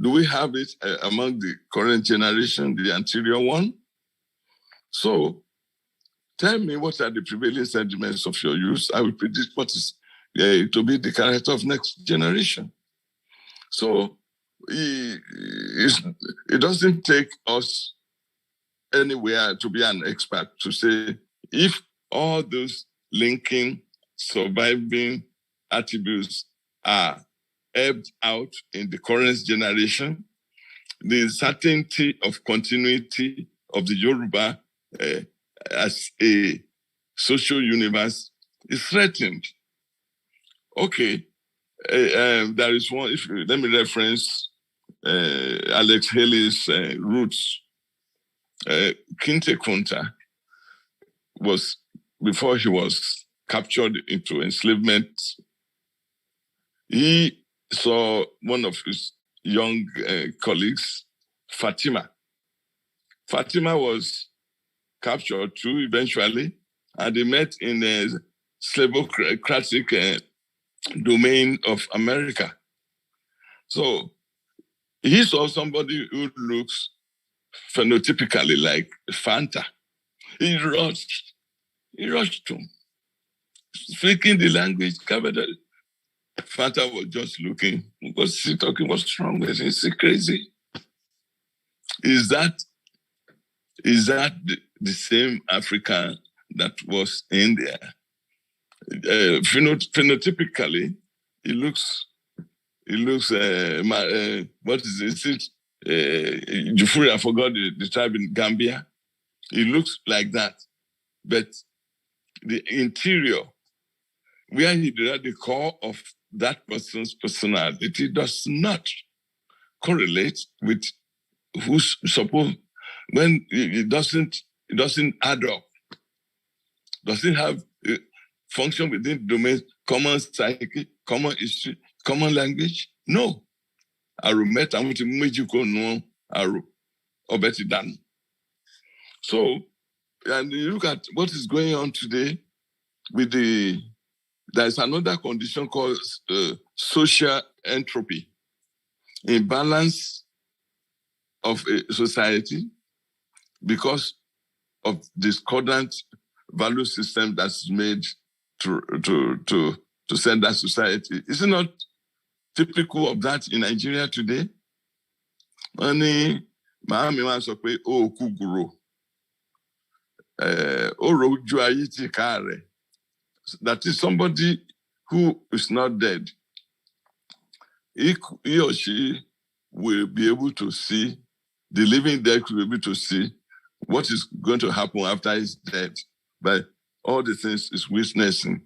[SPEAKER 8] Do we have it among the current generation, the anterior one? So tell me what are the prevailing sentiments of your youth. I will predict what is to be the character of next generation. So it doesn't take us anywhere to be an expert to say if all those linking, surviving attributes are ebbed out in the current generation, the certainty of continuity of the Yoruba as a social universe is threatened. Okay, there is one, let me reference Alex Haley's roots. Kinte Kunta was, before he was captured into enslavement, he saw one of his young colleagues, Fatima. Fatima was captured too eventually, and they met in a slavocratic domain of America. So he saw somebody who looks phenotypically like Fanta. He rushed to him, speaking the language. Fanta was just looking. Was he talking? What's wrong with him? Is he crazy? Is that the same African that was in there? Phenotypically, he looks. What is it? Jufuri, I forgot the tribe in Gambia. He looks like that, but the interior, where he derived the core of that person's personality, does not correlate with who's supposed. When it doesn't add up, does it have a function within the domain, common psyche, common history, common language? No. Arumet, I want to make you go no, Aru, or better than. So, and you look at what is going on today with the there's another condition called social entropy, imbalance of a society because of discordant value system that's made to send that society. Is it not typical of that in Nigeria today? Money, Mahami wants to pay kuguro. That is somebody who is not dead. He or she will be able to see, the living dead will be able to see what is going to happen after he's dead by all the things he's witnessing.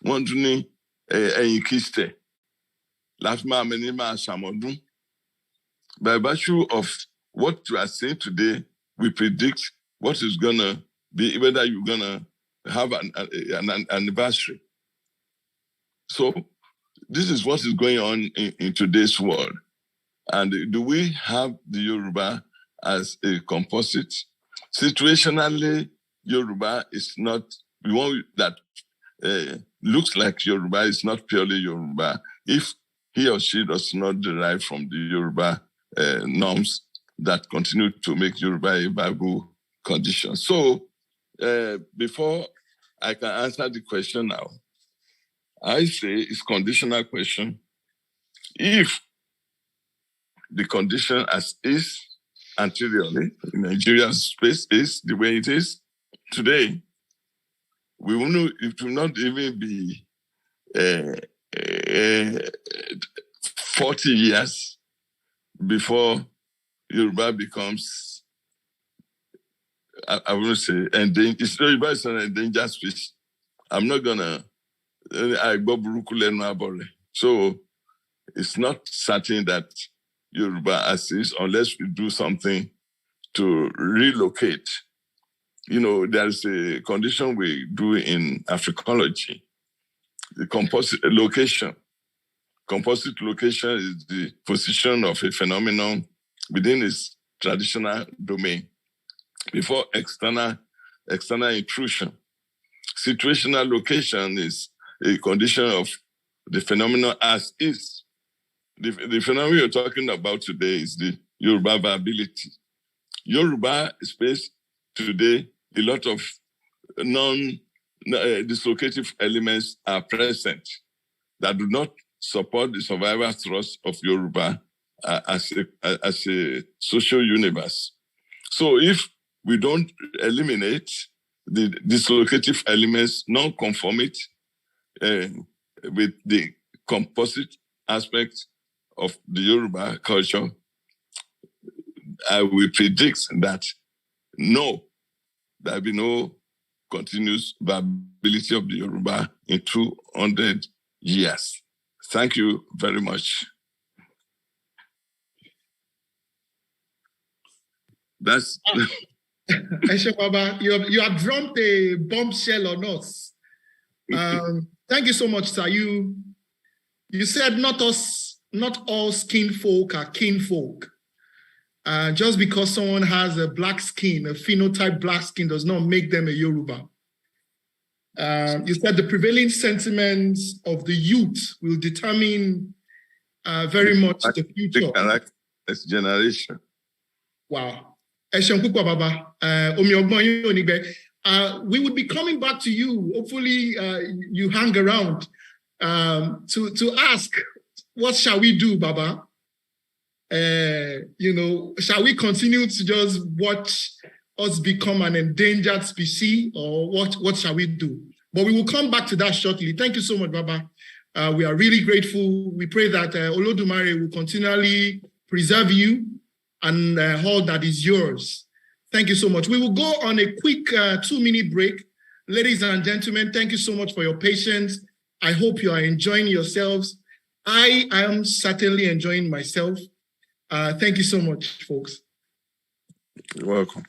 [SPEAKER 8] Wondering, kiste, lafma menima samodun. By virtue of what you are saying today, we predict what is going to be, whether you're going to have an anniversary. So this is what is going on in today's world. And do we have the Yoruba as a composite? Situationally, Yoruba is not, the one that looks like Yoruba is not purely Yoruba. If he or she does not derive from the Yoruba norms that continue to make Yoruba a viable condition. So before I can answer the question now, I say it's conditional question. If the condition as is anteriorly in Nigeria's space is the way it is today, it will not even be 40 years before Yoruba becomes, I won't say endangered. Yoruba is an endangered species. I'm not gonna. So it's not certain that Yoruba assists unless we do something to relocate. You know, there's a condition we do in Africology, the composite location. Composite location is the position of a phenomenon within its traditional domain before external intrusion. Situational location is a condition of the phenomenon as is. The phenomenon you're talking about today is the Yoruba viability. Yoruba space today, a lot of non-dislocative elements are present that do not support the survival thrust of Yoruba as a social universe. So if we don't eliminate the dislocative elements, non-conformity with the composite aspect of the Yoruba culture, I will predict that there will be no continuous viability of the Yoruba in 200 years. Thank you very much. That's...
[SPEAKER 3] Eshe Baba, you have dropped a bombshell on us. Thank you so much, sir. You said not all skin folk are kinfolk. Just because someone has a black skin, a phenotype black skin, does not make them a Yoruba. You said the prevailing sentiments of the youth will determine very much the future.
[SPEAKER 8] Next generation.
[SPEAKER 3] Wow. We would be coming back to you. Hopefully, you hang around to ask, what shall we do, Baba? Shall we continue to just watch us become an endangered species, or what shall we do? But we will come back to that shortly. Thank you so much, Baba. We are really grateful. We pray that Olodumare will continually preserve you and all that is yours. Thank you so much. We will go on a quick 2-minute break. Ladies and gentlemen, thank you so much for your patience. I hope you are enjoying yourselves. I am certainly enjoying myself. Thank you so much, folks.
[SPEAKER 8] You're welcome.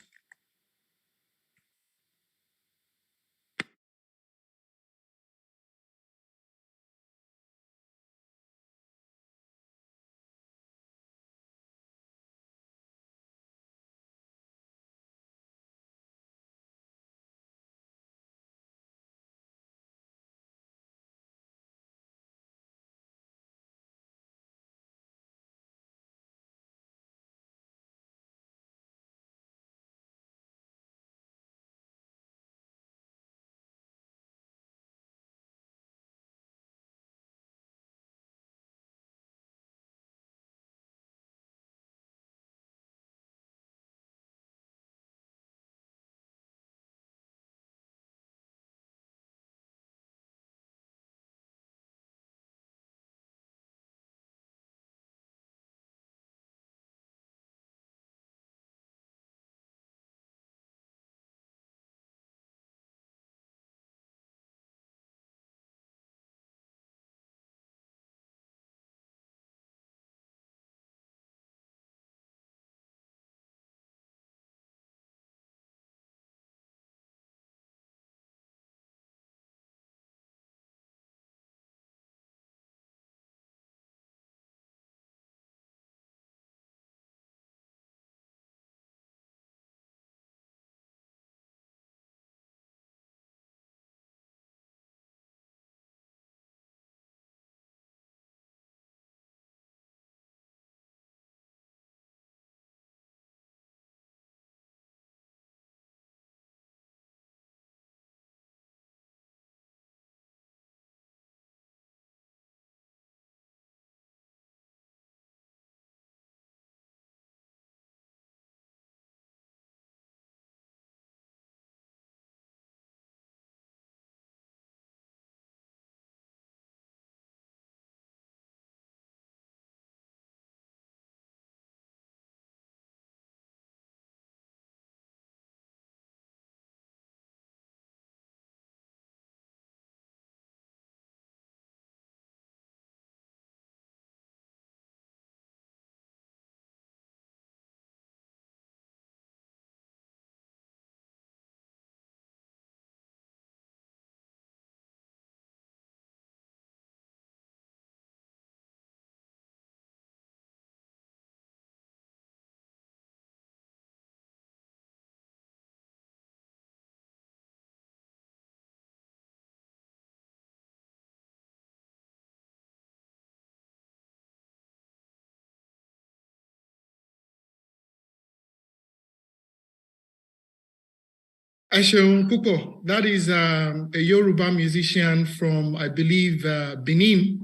[SPEAKER 3] Esheun Pupo, that is a Yoruba musician from, I believe, Benin.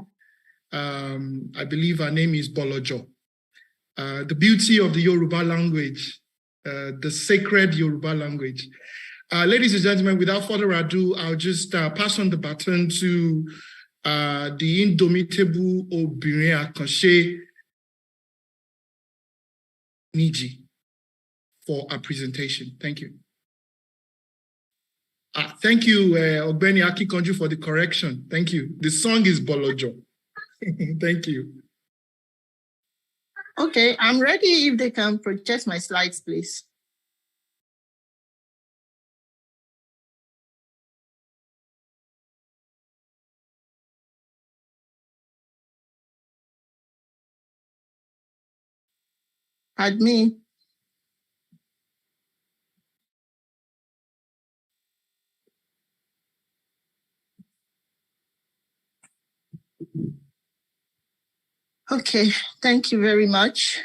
[SPEAKER 3] I believe her name is Bolojo. The beauty of the Yoruba language, the sacred Yoruba language. Ladies and gentlemen, without further ado, I'll just pass on the baton to the indomitable Obìnrin Àkànṣe Niji for our presentation. Thank you. Thank you, Ogbeni Akikonju, for the correction. Thank you. The song is Bolojo. Thank you.
[SPEAKER 7] Okay, I'm ready if they can project my slides, please. Admin. Okay, thank you very much.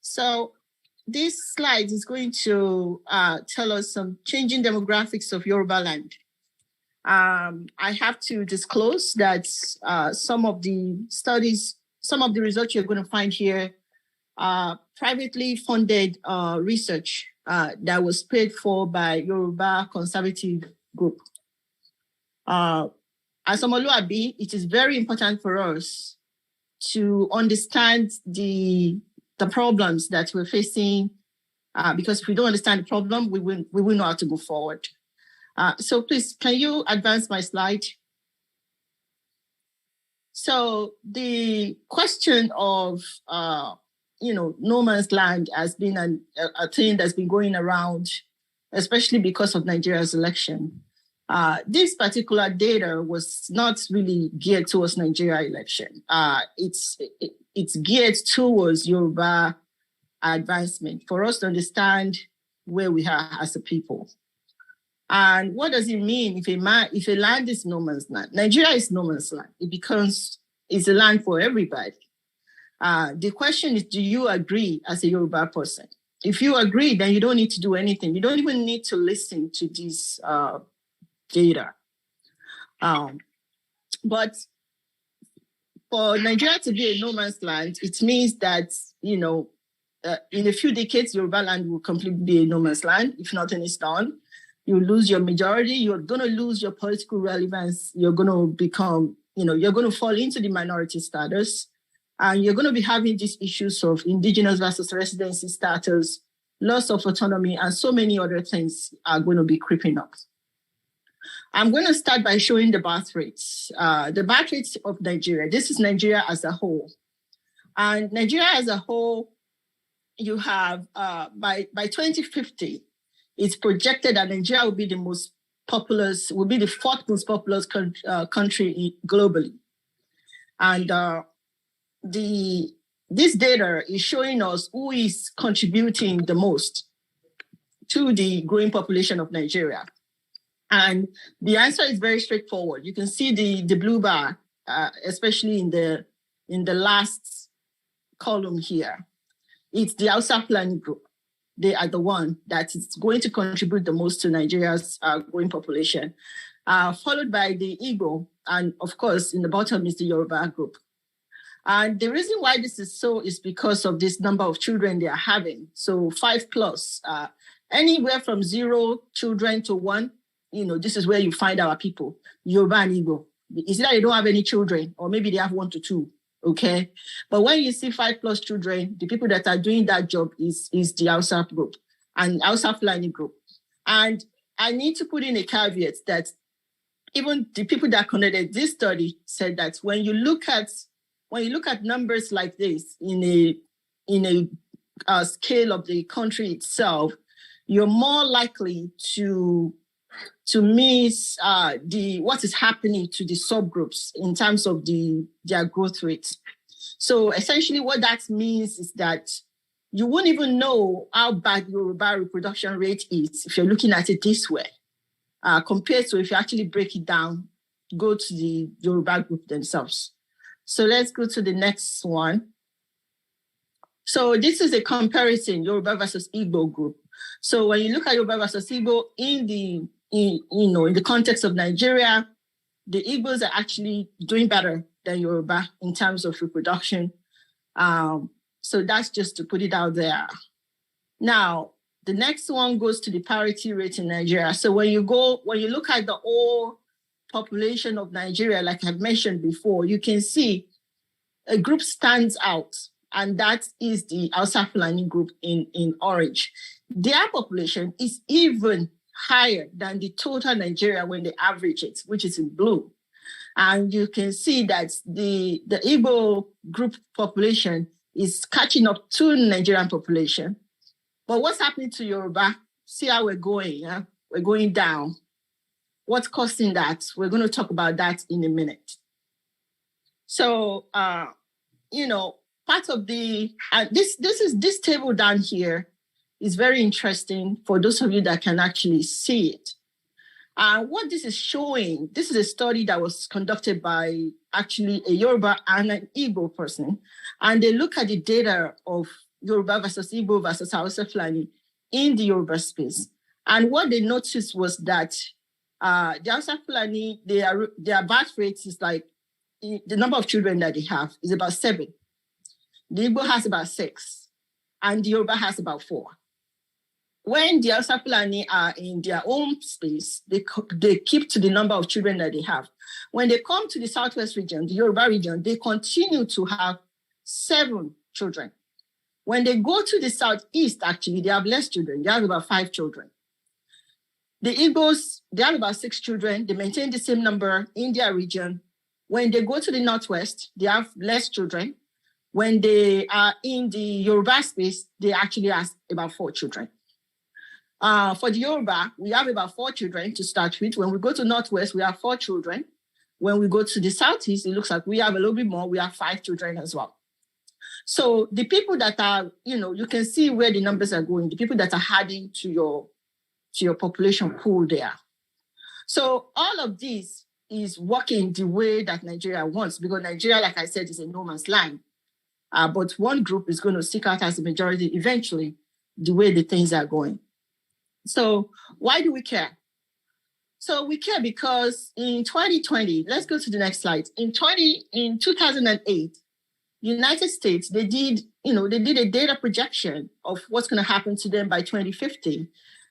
[SPEAKER 7] So this slide is going to tell us some changing demographics of Yoruba land. I have to disclose that some of the studies, some of the results you're going to find here are privately funded research that was paid for by Yoruba Conservative Group. As Omoluabi, it is very important for us to understand the problems that we're facing, because if we don't understand the problem, we will know how to move forward. So please, can you advance my slide? So the question of, no man's land has been a thing that's been going around, especially because of Nigeria's election. This particular data was not really geared towards Nigeria election. It's geared towards Yoruba advancement for us to understand where we are as a people. And what does it mean if a land is no man's land? Nigeria is no man's land. It's a land for everybody. The question is, do you agree as a Yoruba person? If you agree, then you don't need to do anything. You don't even need to listen to this data. But for Nigeria to be a no man's land, it means that, in a few decades, Yoruba land will completely be a no man's land if nothing is done. You lose your majority, you're going to lose your political relevance, you're going to become, you're going to fall into the minority status, and you're going to be having these issues of indigenous versus residency status, loss of autonomy, and so many other things are going to be creeping up. I'm going to start by showing the birth rates. The birth rates of Nigeria. This is Nigeria as a whole. And Nigeria as a whole, you have, by 2050, it's projected that Nigeria will be the most populous, will be the fourth most populous country globally. And this data is showing us who is contributing the most to the growing population of Nigeria. And the answer is very straightforward. You can see the blue bar, especially in the last column here. It's the Hausa Fulani group. They are the one that is going to contribute the most to Nigeria's growing population, followed by the Igbo, and of course, in the bottom is the Yoruba group. And the reason why this is so is because of this number of children they are having. So 5+, anywhere from 0 children to 1. This is where you find our people, Yoruba and Igbo. It's that they don't have any children, or maybe they have 1 to 2, okay? But when you see 5+ children, the people that are doing that job is the Hausa group and Hausa Fulani group. And I need to put in a caveat that even the people that conducted this study said that when you look at numbers like this in a scale of the country itself, you're more likely to miss what is happening to the subgroups in terms of their growth rates. So essentially what that means is that you won't even know how bad Yoruba reproduction rate is if you're looking at it this way, compared to if you actually break it down, go to the Yoruba group themselves. So let's go to the next one. So this is a comparison, Yoruba versus Igbo group. So when you look at Yoruba versus Igbo in the context of Nigeria, the Igbos are actually doing better than Yoruba in terms of reproduction. So that's just to put it out there. Now, the next one goes to the parity rate in Nigeria. So when you look at the whole population of Nigeria, like I mentioned before, you can see a group stands out, and that is the Hausa Fulani group in orange. Their population is even higher than the total Nigeria when they average it, which is in blue. And you can see that the Igbo group population is catching up to the Nigerian population. But what's happening to Yoruba? See how we're going. Huh? We're going down. What's causing that? We're going to talk about that in a minute. So, part of the this table down here is very interesting for those of you that can actually see it. What this is showing, this is a study that was conducted by actually a Yoruba and an Igbo person. And they look at the data of Yoruba versus Igbo versus Hausa Fulani in the Yoruba space. And what they noticed was that the Hausa Fulani, their birth rate is like, the number of children that they have is about 7. The Igbo has about 6. And the Yoruba has about 4. When the Hausa Fulani are in their own space, they keep to the number of children that they have. When they come to the Southwest region, the Yoruba region, they continue to have 7 children. When they go to the Southeast, actually, they have less children. They have about 5 children. The Igbos, they have about 6 children. They maintain the same number in their region. When they go to the Northwest, they have less children. When they are in the Yoruba space, they actually have about 4 children. For the Yoruba, we have about 4 children to start with. When we go to Northwest, we have 4 children. When we go to the Southeast, it looks like we have a little bit more. We have 5 children as well. So the people that are, you can see where the numbers are going, the people that are adding to your population pool there. So all of this is working the way that Nigeria wants, because Nigeria, like I said, is a no man's land. But one group is going to stick out as the majority eventually, the way the things are going. So why do we care? So we care because in 2020, let's go to the next slide. In 2008, United States, they did a data projection of what's going to happen to them by 2050.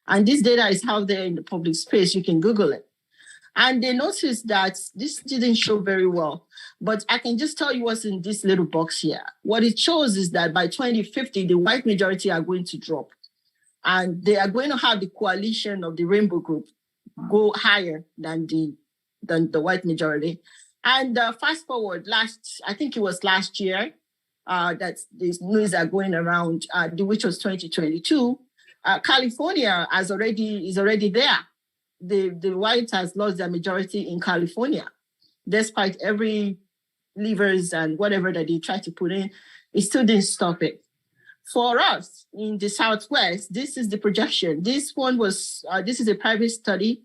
[SPEAKER 7] And this data is out there in the public space. You can Google it. And they noticed that this didn't show very well. But I can just tell you what's in this little box here. What it shows is that by 2050, the white majority are going to drop. And they are going to have the coalition of the rainbow group go higher than the white majority. And fast forward, I think it was last year that these news are going around, which was 2022. California is already there. The whites has lost their majority in California, despite every levers and whatever that they try to put in, it still didn't stop it. For us in the Southwest, this is the projection. This one was, this is a private study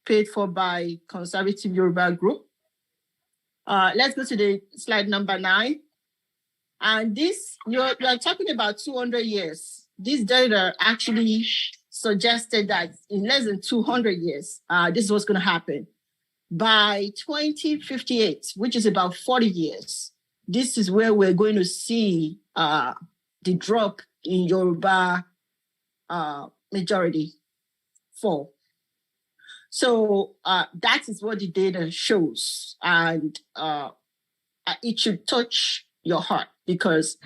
[SPEAKER 7] paid for by Conservative Yoruba Group. Let's go to the slide number 9. And this, you're talking about 200 years. This data actually suggested that in less than 200 years, this is what's going to happen. By 2058, which is about 40 years, this is where we're going to see the drop in Yoruba majority fall. So that is what the data shows. And it should touch your heart, because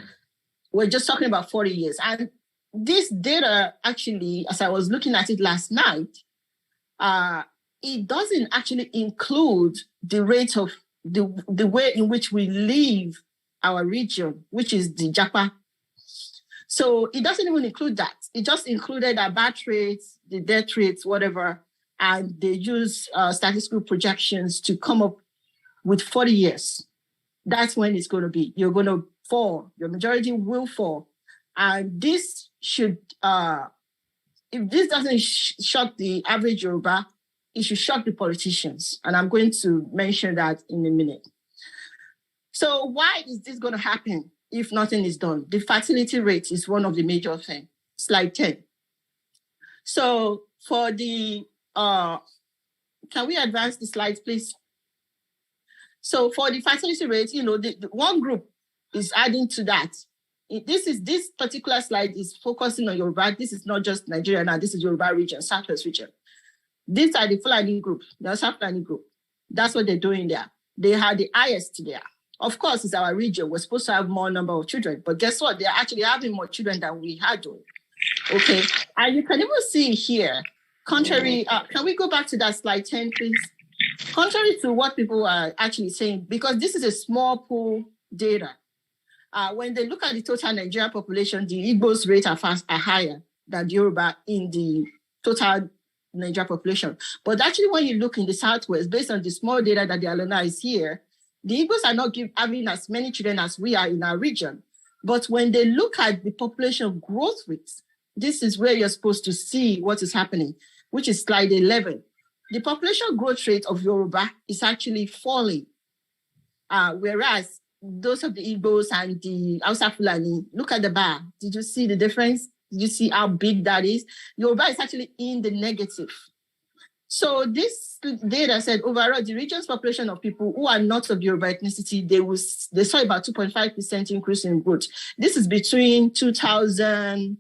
[SPEAKER 7] we're just talking about 40 years. And this data actually, as I was looking at it last night, it doesn't actually include the rate of the way in which we leave our region, which is the Japa. So it doesn't even include that. It just included our birth rates, the death rates, whatever, and they use statistical projections to come up with 40 years. That's when it's going to be. You're going to fall. Your majority will fall. And this should, if this doesn't shock the average Yoruba, it should shock the politicians. And I'm going to mention that in a minute. So why is this going to happen if nothing is done? The fertility rate is one of the major things. Slide 10. So for the, can we advance the slides, please? So for the fertility rate, the one group is adding to that. This particular slide is focusing on Yoruba. This is not just Nigeria now. This is Yoruba region, Southwest region. These are the Fulani group, the South Fulani group. That's what they're doing there. They had the highest there. Of course, it's our region. We're supposed to have more number of children, but guess what? They're actually having more children than we had doing. Okay, and you can even see here, contrary, can we go back to that slide 10, please? Contrary to what people are actually saying, because this is a small pool data, when they look at the total Nigerian population, the Igbos rate are higher than the Yoruba in the total Nigerian population. But actually, when you look in the Southwest, based on the small data that the alumni is here, the Igbos are not having as many children as we are in our region. But when they look at the population growth rates, this is where you're supposed to see what is happening, which is slide 11. The population growth rate of Yoruba is actually falling, whereas those of the Igbos and the Hausa Fulani, look at the bar. Did you see the difference? Did you see how big that is? Yoruba is actually in the negative. So this data said overall, the region's population of people who are not of Yoruba ethnicity, they saw about 2.5% increase in growth. This is between 2000,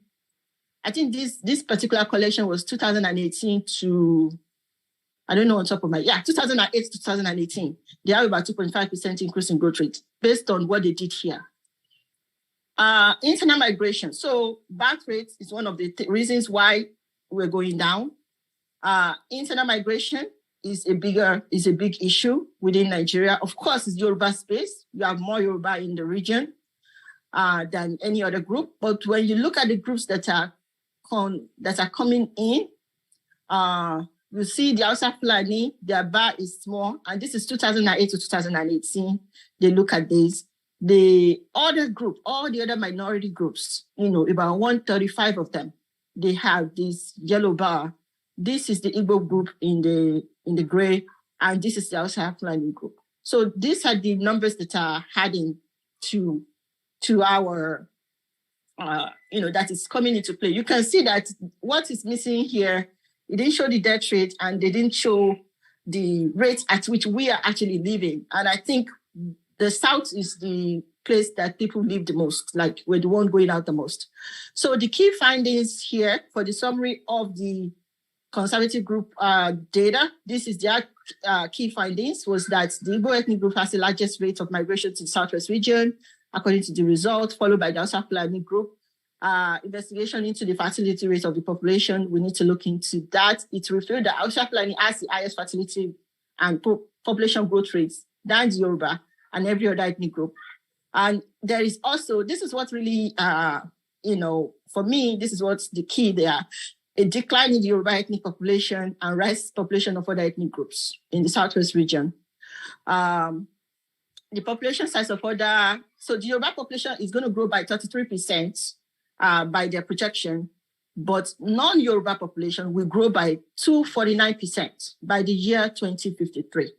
[SPEAKER 7] I think this particular collection was 2018 to, I don't know on top of my, 2008 to 2018. They have about 2.5% increase in growth rate based on what they did here. Internal migration. So birth rate is one of the reasons why we're going down. Internal migration is a big issue within Nigeria. Of course, it's Yoruba space. You have more Yoruba in the region than any other group. But when you look at the groups that are coming in, you see the Hausa Fulani, their bar is small, and this is 2008 to 2018. They look at this. The other group, all the other minority groups, about 135 of them, they have this yellow bar. This is the Igbo group in the gray, and this is the Hausa Fulani group. So these are the numbers that are adding to our, that is coming into play. You can see that what is missing here, it didn't show the death rate, and they didn't show the rate at which we are actually living. And I think the South is the place that people live the most, like we're the one going out the most. So the key findings here for the summary of the conservative group data, this is their key findings, was that the Igbo ethnic group has the largest rate of migration to the Southwest region, according to the result, followed by the Hausa Fulani group. Investigation into the fertility rate of the population, we need to look into that. It revealed that Hausa Fulani has the highest fertility and population growth rates than the Yoruba and every other ethnic group. And there is also, this is what really, for me, this is what's the key there, a decline in the Yoruba ethnic population and rise population of other ethnic groups in the Southwest region. The population size of so the Yoruba population is going to grow by 33% by their projection, but non-Yoruba population will grow by 249% by the year 2053.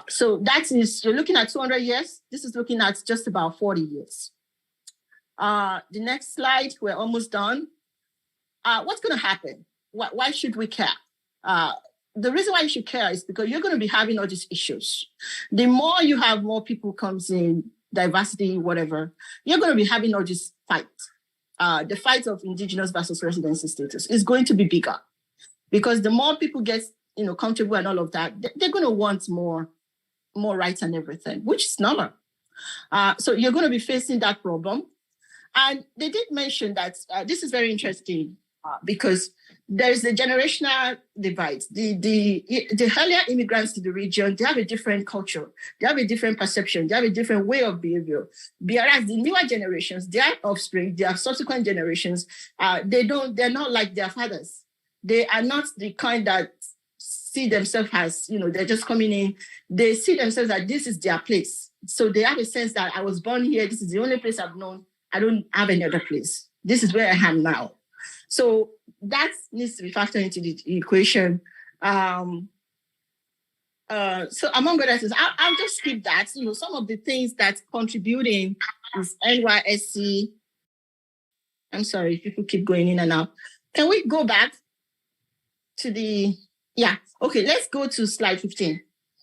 [SPEAKER 7] So that is, you're looking at 200 years. This is looking at just about 40 years. The next slide, we're almost done. What's going to happen? Why should we care? The reason why you should care is because you're going to be having all these issues. The more you have more people comes in, diversity, whatever, you're going to be having all this fight. The fight of indigenous versus residency status is going to be bigger because the more people get comfortable and all of that, they're going to want more rights and everything, which is normal. So you're going to be facing that problem. And they did mention that this is very interesting because there's a generational divide. The earlier immigrants to the region, they have a different culture. They have a different perception. They have a different way of behavior. Whereas the newer generations, their offspring, their subsequent generations, they're not like their fathers. They are not the kind that see themselves as, they're just coming in. They see themselves that this is their place. So they have a sense that I was born here. This is the only place I've known. I don't have any other place. This is where I am now. So that needs to be factored into the equation. So among other things, I'll just skip that. Some of the things that's contributing is NYSC. I'm sorry, people keep going in and out. Can we go back to the, yeah, okay, let's go to slide 15.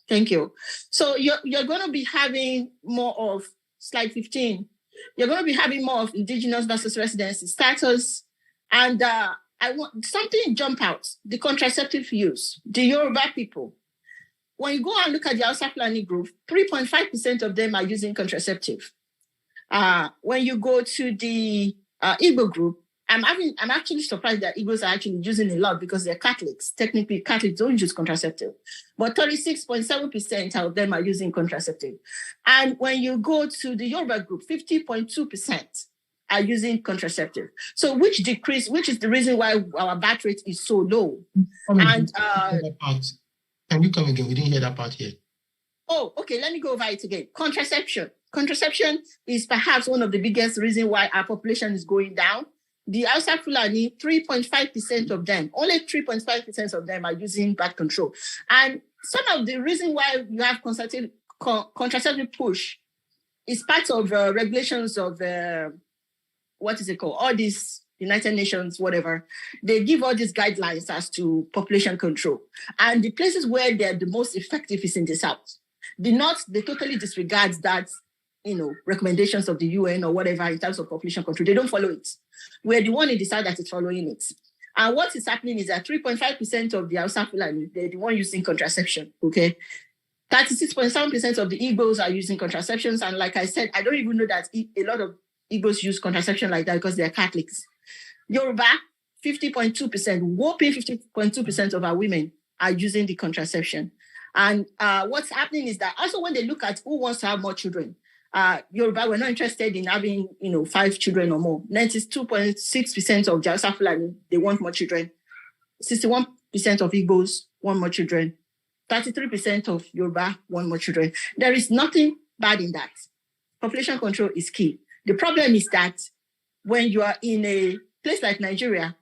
[SPEAKER 7] Thank you. So you're going to be having more of slide 15. You're going to be having more of indigenous versus residency status. And I want something jump out, the contraceptive use, the Yoruba people. When you go and look at the Hausa Fulani group, 3.5% of them are using contraceptive. When you go to the Igbo group, I'm actually surprised that Igbos are actually using a lot because they're Catholics. Technically, Catholics don't use contraceptive, but 36.7% of them are using contraceptive. And when you go to the Yoruba group, 50.2% are using contraceptive. So which is the reason why our birth rate is so low. And
[SPEAKER 9] can you come again? We didn't hear that part yet.
[SPEAKER 7] Oh, okay. Let me go over it again. Contraception. Contraception is perhaps one of the biggest reasons why our population is going down. The Hausa Fulani, 3.5% of them, only 3.5% of them are using birth control. And some of the reason why you have contraceptive push is part of regulations of, what is it called? All these United Nations, whatever. They give all these guidelines as to population control. And the places where they're the most effective is in the South. The North, they totally disregard that, recommendations of the UN or whatever in terms of population control. They don't follow it. We're the one in the South that is following it. And what is happening is that 3.5% of the Hausa Fulani, they're the one using contraception, okay? 36.7% of the Igbos are using contraceptions. And like I said, I don't even know that a lot of Igbos use contraception like that because they're Catholics. Yoruba, 50.2%, whopping 50.2% of our women are using the contraception. And what's happening is that also when they look at who wants to have more children, Yoruba, we're not interested in having, 5 children or more. 92.6% of Hausa Fulani, they want more children. 61% of Igbos want more children. 33% of Yoruba want more children. There is nothing bad in that. Population control is key. The problem is that when you are in a place like Nigeria,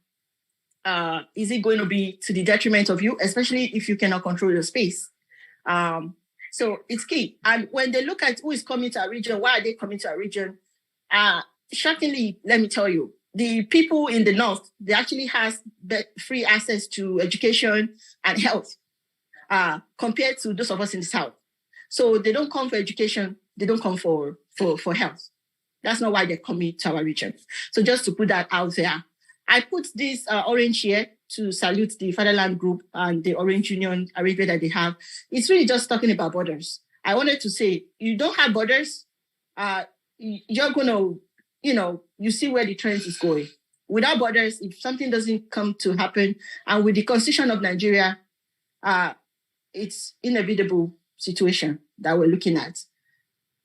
[SPEAKER 7] is it going to be to the detriment of you, especially if you cannot control your space? So it's key. And when they look at who is coming to our region, why are they coming to our region? Shockingly, let me tell you, the people in the North, they actually have free access to education and health compared to those of us in the South. So they don't come for education. They don't come for health. That's not why they're coming to our region. So just to put that out there, I put this orange here to salute the Fatherland Group and the Orange Union arrangement that they have. It's really just talking about borders. I wanted to say, you don't have borders, you're going to, you see where the trend is going. Without borders, if something doesn't come to happen, and with the constitution of Nigeria, it's inevitable situation that we're looking at.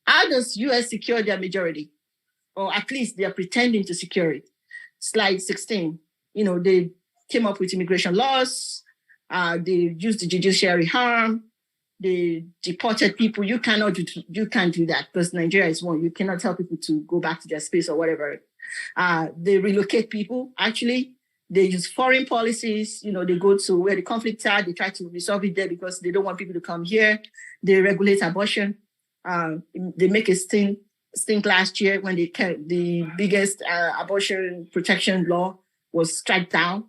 [SPEAKER 7] How does US secure their majority? Or at least they are pretending to secure it. Slide 16, they came up with immigration laws. They used the judiciary harm. They deported people. You can't do that because Nigeria is one. You cannot tell people to go back to their space or whatever. They relocate people. Actually, they use foreign policies. They go to where the conflicts are. They try to resolve it there because they don't want people to come here. They regulate abortion. They make a stink last year when the biggest abortion protection law was struck down.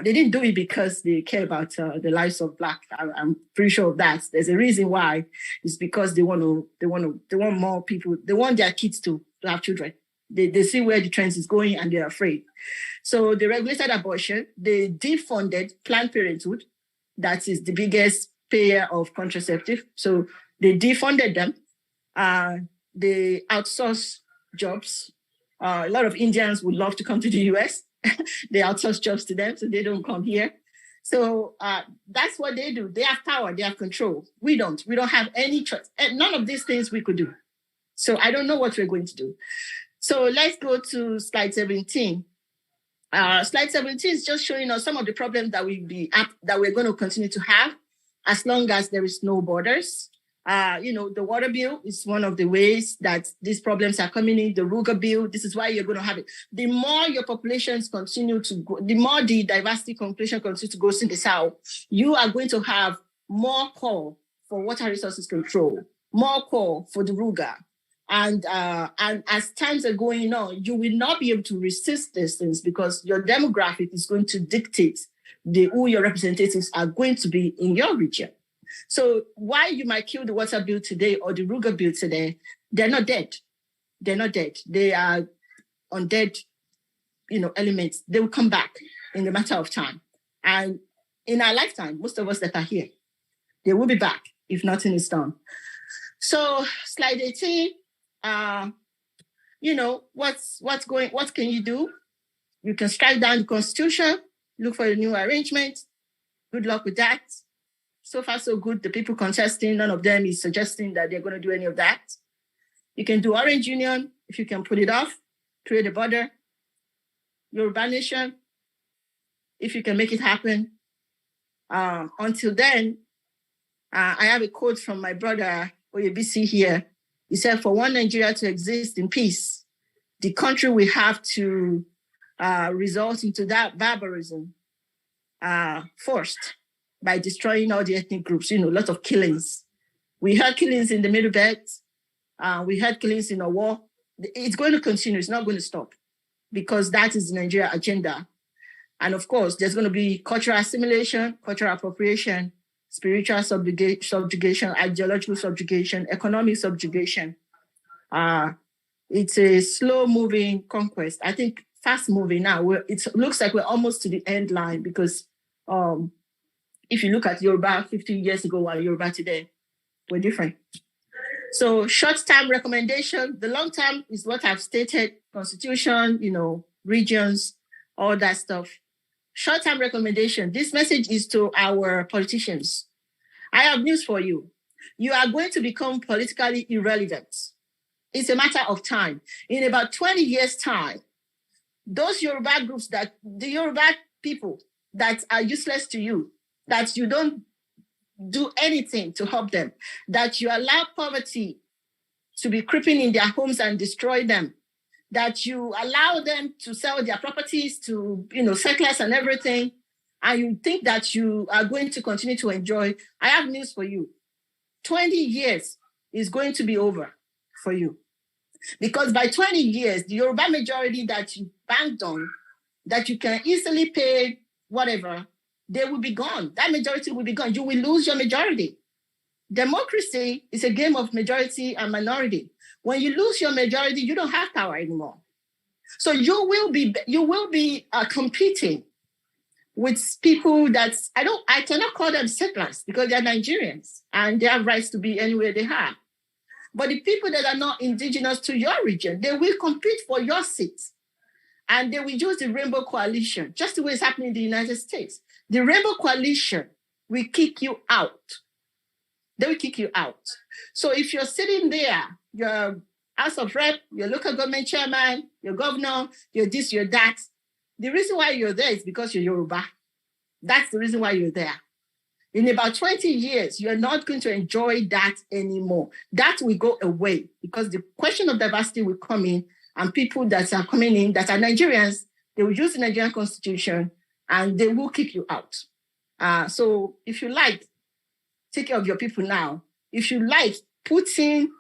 [SPEAKER 7] They didn't do it because they care about the lives of Black. I'm pretty sure of that. There's a reason why. It's because they want more people. They want their kids to have children. They see where the trend is going and they're afraid. So they regulated abortion. They defunded Planned Parenthood. That is the biggest payer of contraceptive. So they defunded them. They outsource jobs. A lot of Indians would love to come to the US. They outsource jobs to them, so they don't come here. So that's what they do. They have power. They have control. We don't. We don't have any choice. And none of these things we could do. So I don't know what we're going to do. So let's go to slide 17. Slide 17 is just showing us some of the problems that we're going to continue to have as long as there is no borders. The water bill is one of the ways that these problems are coming in. The Ruga bill, this is why you're going to have it. The more your populations continue to go, the more the diversity population continues to go in the South, you are going to have more call for water resources control, more call for the Ruga. And as times are going on, you will not be able to resist these things because your demographic is going to dictate who your representatives are going to be in your region. So while you might kill the water bill today or the Ruga bill today, they're not dead. They're not dead. They are undead, elements. They will come back in a matter of time. And in our lifetime, most of us that are here, they will be back if nothing is done. So slide 18, what can you do? You can strike down the Constitution, look for a new arrangement. Good luck with that. So far, so good. The people contesting, none of them is suggesting that they're going to do any of that. You can do Orange Union if you can put it off, create a border. Yoruba Nation, if you can make it happen. Until then, I have a quote from my brother, Oyebisi here. He said, for one Nigeria to exist in peace, the country will have to result into that barbarism first by destroying all the ethnic groups, a lot of killings. We had killings in the Middle Belt. We had killings in a war. It's going to continue. It's not going to stop because that is the Nigeria agenda. And of course, there's going to be cultural assimilation, cultural appropriation, spiritual subjugation, ideological subjugation, economic subjugation. It's a slow-moving conquest. I think fast-moving now. It looks like we're almost to the end line because if you look at Yoruba 50 years ago and Yoruba today, we're different. So short-term recommendation, the long-term is what I've stated, constitution, regions, all that stuff. Short-term recommendation, this message is to our politicians. I have news for you. You are going to become politically irrelevant. It's a matter of time. In about 20 years' time, those Yoruba groups the Yoruba people that are useless to you, that you don't do anything to help them, that you allow poverty to be creeping in their homes and destroy them, that you allow them to sell their properties to, settlers and everything, and you think that you are going to continue to enjoy, I have news for you. 20 years is going to be over for you. Because by 20 years, the Yoruba majority that you banked on, that you can easily pay whatever, they will be gone. That majority will be gone. You will lose your majority. Democracy is a game of majority and minority. When you lose your majority, you don't have power anymore. So you will be competing with people that I cannot call them settlers because they're Nigerians and they have rights to be anywhere they have. But the people that are not indigenous to your region, they will compete for your seats. And they will use the Rainbow Coalition, just the way it's happening in the United States. The Rainbow Coalition will kick you out. They will kick you out. So if you're sitting there, your House of Rep, your local government chairman, your governor, you're this, you're that, the reason why you're there is because you're Yoruba. That's the reason why you're there. In about 20 years, you're not going to enjoy that anymore. That will go away because the question of diversity will come in and people that are coming in that are Nigerians, they will use the Nigerian constitution and they will kick you out. So if you like, take care of your people now. If you like, put in,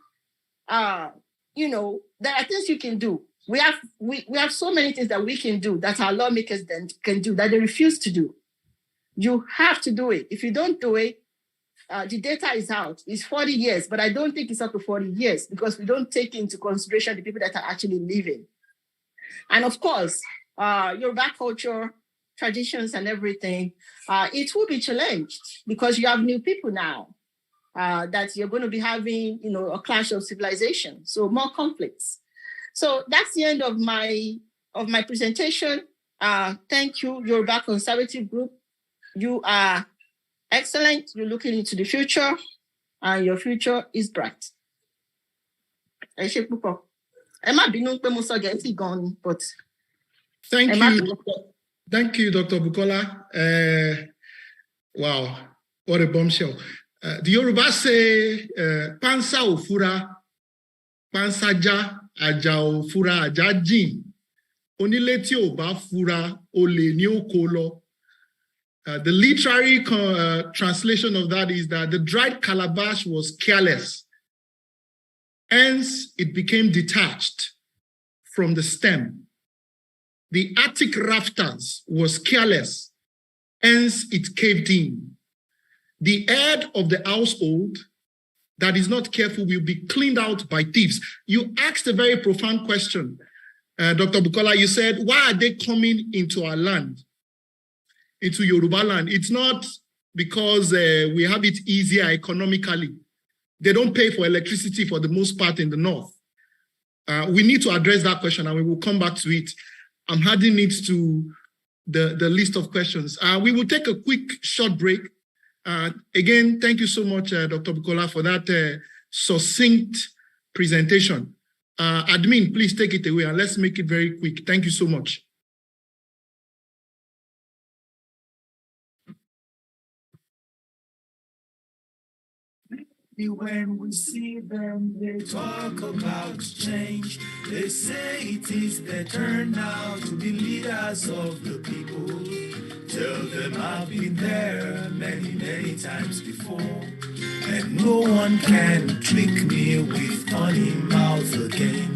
[SPEAKER 7] there are things you can do. We have so many things that we can do that our lawmakers then can do that they refuse to do. You have to do it. If you don't do it, the data is out. It's 40 years, but I don't think it's up to 40 years because we don't take into consideration the people that are actually living. And of course, Yoruba culture, traditions and everything, it will be challenged because you have new people now that you're going to be having, a clash of civilization. So more conflicts. So that's the end of my presentation. Thank you, Yoruba Conservative Group. You are excellent. You're looking into the future, and your future is bright. But
[SPEAKER 3] Thank you, Dr. Bukola. Wow, what a bombshell. The Yoruba say, "Pansa ofura, pansaja, aja ofura, aja jin. Onile ti o ba fura, ole ni okolo." The literary translation of that is that the dried calabash was careless Hence, it became detached from the stem. The attic rafters was careless, hence it caved in. The head of the household that is not careful will be cleaned out by thieves. You asked a very profound question, Dr. Bukola. You said, why are they coming into our land, into Yoruba land? It's not because we have it easier economically. They don't pay for electricity for the most part in the north. We need to address that question, and we will come back to it. I'm adding it to the list of questions. We will take a quick short break. Again, thank you so much, Dr. Bukola, for that succinct presentation. Admin, please take it away, and let's make it very quick. Thank you so much.
[SPEAKER 10] When we see them, they talk about change. They say it is their turn now to be leaders of the people. Tell them I've been there many, many times before, and no one can trick me with funny mouth again.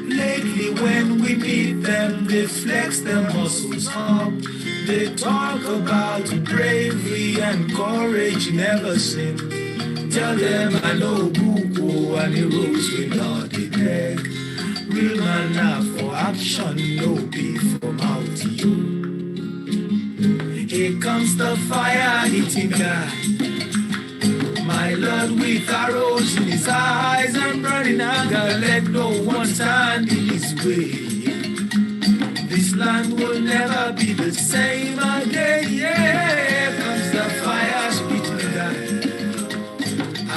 [SPEAKER 10] Lately when we meet them, they flex their muscles up. They talk about bravery and courage never sin. Tell them I know Buko and the rules we not the neck. Real man laugh for action, no beef from out to you. Here comes the fire hitting guy. My Lord with arrows in his eyes and burning anger, let no one stand in his way. This land will never be the same again. Yeah, here comes the fire spitting guy.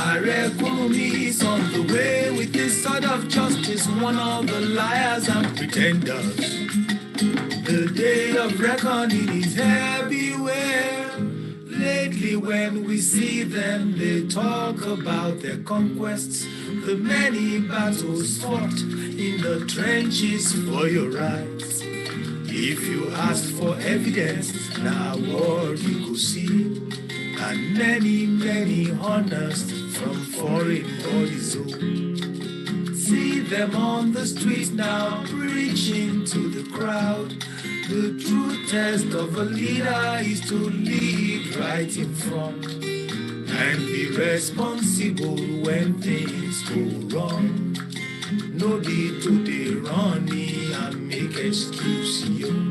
[SPEAKER 10] Arekunmi is on the way with this sort of justice, one of the liars and pretenders. The day of reckoning is everywhere. Lately when we see them, they talk about their conquests, the many battles fought in the trenches for your rights. If you ask for evidence, now what you could see, and many, many honors from foreign bodies. See them on the streets now, preaching to the crowd. The true test of a leader is to lead right in front and be responsible when things go wrong. No need to dey run and make excuse you.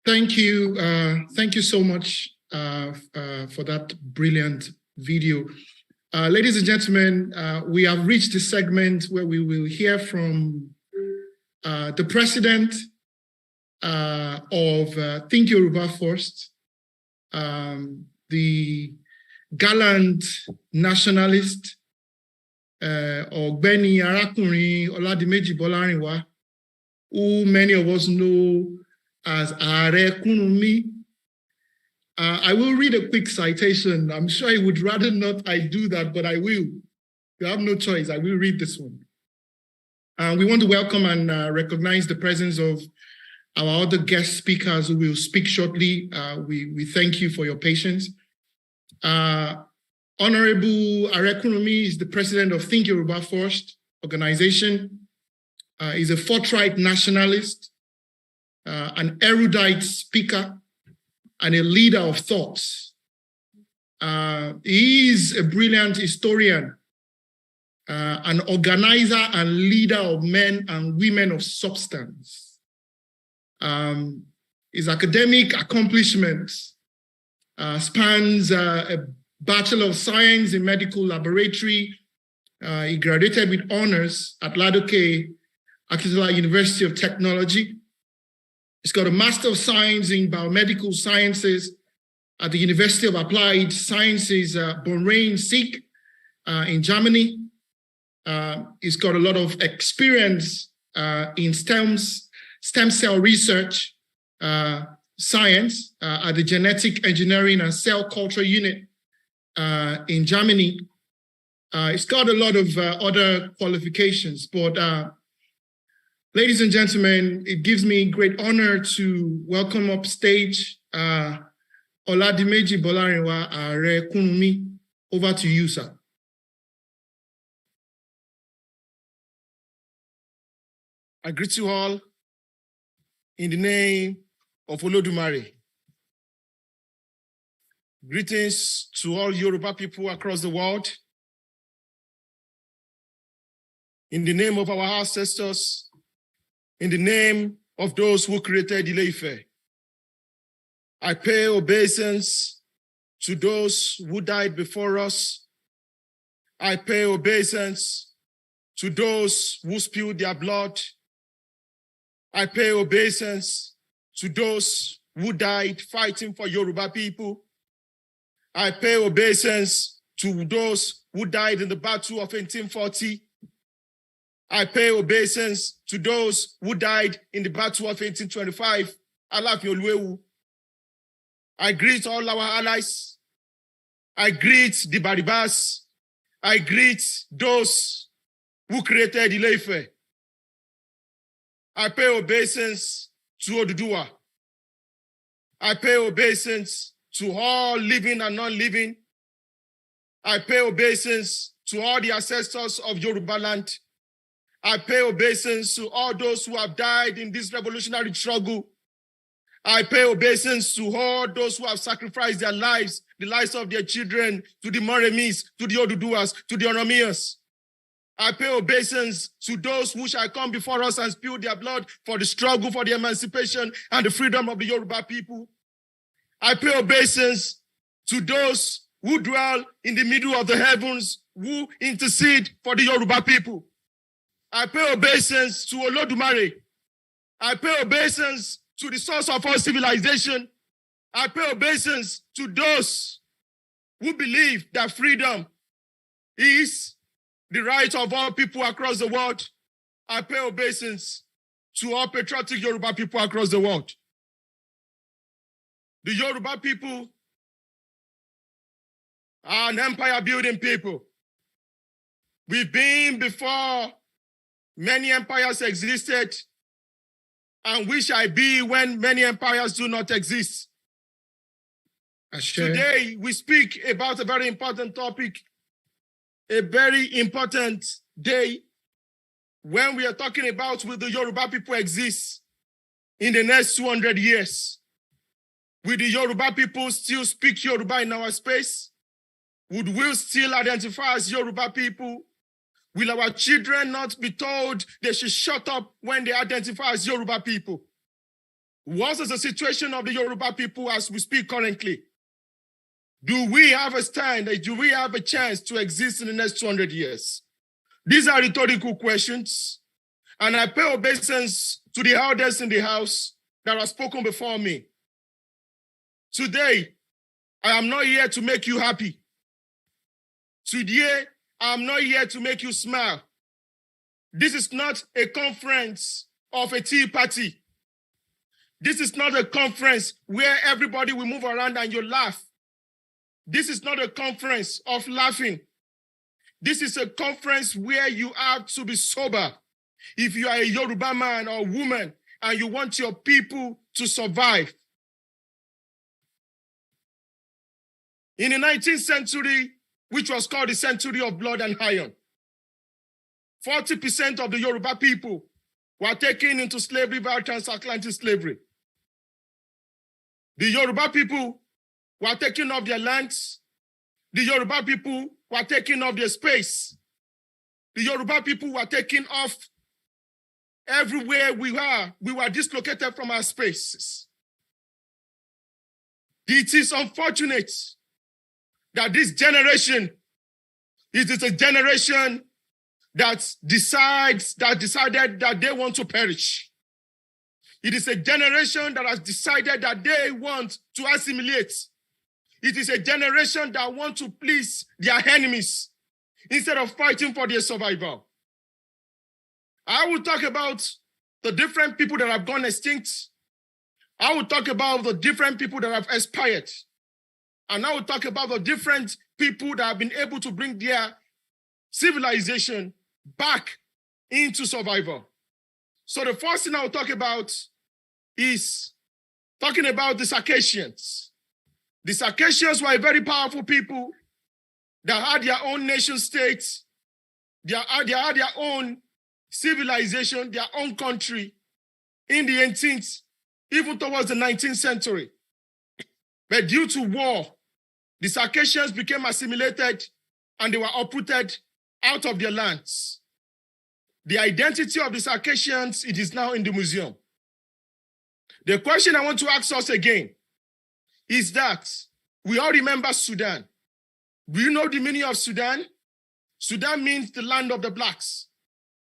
[SPEAKER 3] Thank you so much for that brilliant video. Ladies and gentlemen, we have reached the segment where we will hear from the president of Think Yoruba First, the gallant nationalist, Ọ̀gbẹ́ni Arákùnrin Ọládìméjì Bọ́lárìnwá, who many of us know as Ààrẹ Kúrúnmí. I will read a quick citation. I'm sure he would rather not I do that, but I will. You have no choice. I will read this one. We want to welcome and recognize the presence of our other guest speakers who will speak shortly. We thank you for your patience. Honorable Ààrẹ Kúrúnmí is the president of Think Yoruba First organization. He's a forthright nationalist, an erudite speaker, and a leader of thoughts. He is a brilliant historian, an organizer and leader of men and women of substance. His academic accomplishments spans a Bachelor of Science in Medical Laboratory. He graduated with honors at Ladoke Akitola University of Technology. He's got a Master of Science in Biomedical Sciences at the University of Applied Sciences, Bonn-Rhein-Sieg in Germany. He's got a lot of experience in stem cell research science at the Genetic Engineering and Cell Culture Unit in Germany. He's got a lot of other qualifications, but Ladies and gentlemen, it gives me great honor to welcome up stage Oladimeji Bolarinwa Ààrẹ Kunmi. Over to you, sir.
[SPEAKER 11] I greet you all in the name of Olodumare. Greetings to all Yoruba people across the world. In the name of our ancestors, in the name of those who created Ile-Ife, I pay obeisance to those who died before us. I pay obeisance to those who spilled their blood. I pay obeisance to those who died fighting for Yoruba people. I pay obeisance to those who died in the Battle of 1840. I pay obeisance to those who died in the Battle of 1825. I greet all our allies. I greet the Baribas. I greet those who created Ile-Ife. I pay obeisance to Oduduwa. I pay obeisance to all living and non-living. I pay obeisance to all the ancestors of Yoruba land. I pay obeisance to all those who have died in this revolutionary struggle. I pay obeisance to all those who have sacrificed their lives, the lives of their children, to the Moremis, to the Oduduwas, to the Oromias. I pay obeisance to those who shall come before us and spill their blood for the struggle for the emancipation and the freedom of the Yoruba people. I pay obeisance to those who dwell in the middle of the heavens, who intercede for the Yoruba people. I pay obeisance to Olodumare. I pay obeisance to the source of all civilization. I pay obeisance to those who believe that freedom is the right of all people across the world. I pay obeisance to all patriotic Yoruba people across the world. The Yoruba people are an empire-building people. We've been before many empires existed, and we shall be when many empires do not exist. Today, we speak about a very important topic, a very important day, when we are talking about will the Yoruba people exist in the next 200 years. Will the Yoruba people still speak Yoruba in our space? Would we still identify as Yoruba people? Will our children not be told they should shut up when they identify as Yoruba people? What is the situation of the Yoruba people as we speak currently? Do we have a stand? Do we have a chance to exist in the next 200 years? These are rhetorical questions, and I pay obeisance to the elders in the house that have spoken before me. Today, I am not here to make you happy. Today, I am not here to make you smile. This is not a conference of a tea party. This is not a conference where everybody will move around and you laugh. This is not a conference of laughing. This is a conference where you have to be sober. If you are a Yoruba man or woman and you want your people to survive. In the 19th century, which was called the century of blood and iron, 40% of the Yoruba people were taken into slavery via transatlantic slavery. The Yoruba people were taken off their lands. The Yoruba people were taken off their space. The Yoruba people were taken off everywhere we were. We were dislocated from our spaces. It is unfortunate that this generation, it is a generation that decided that they want to perish. It is a generation that has decided that they want to assimilate. It is a generation that wants to please their enemies instead of fighting for their survival. I will talk about the different people that have gone extinct. I will talk about the different people that have expired. And I will talk about the different people that have been able to bring their civilization back into survival. So the first thing I'll talk about is talking about the Circassians. The Circassians were a very powerful people that had their own nation states. They had their own civilization, their own country in the 18th, even towards the 19th century. But due to war, the Circassians became assimilated and they were uprooted out of their lands. The identity of the Circassians, it is now in the museum. The question I want to ask us again is that we all remember Sudan. Do you know the meaning of Sudan? Sudan means the land of the blacks.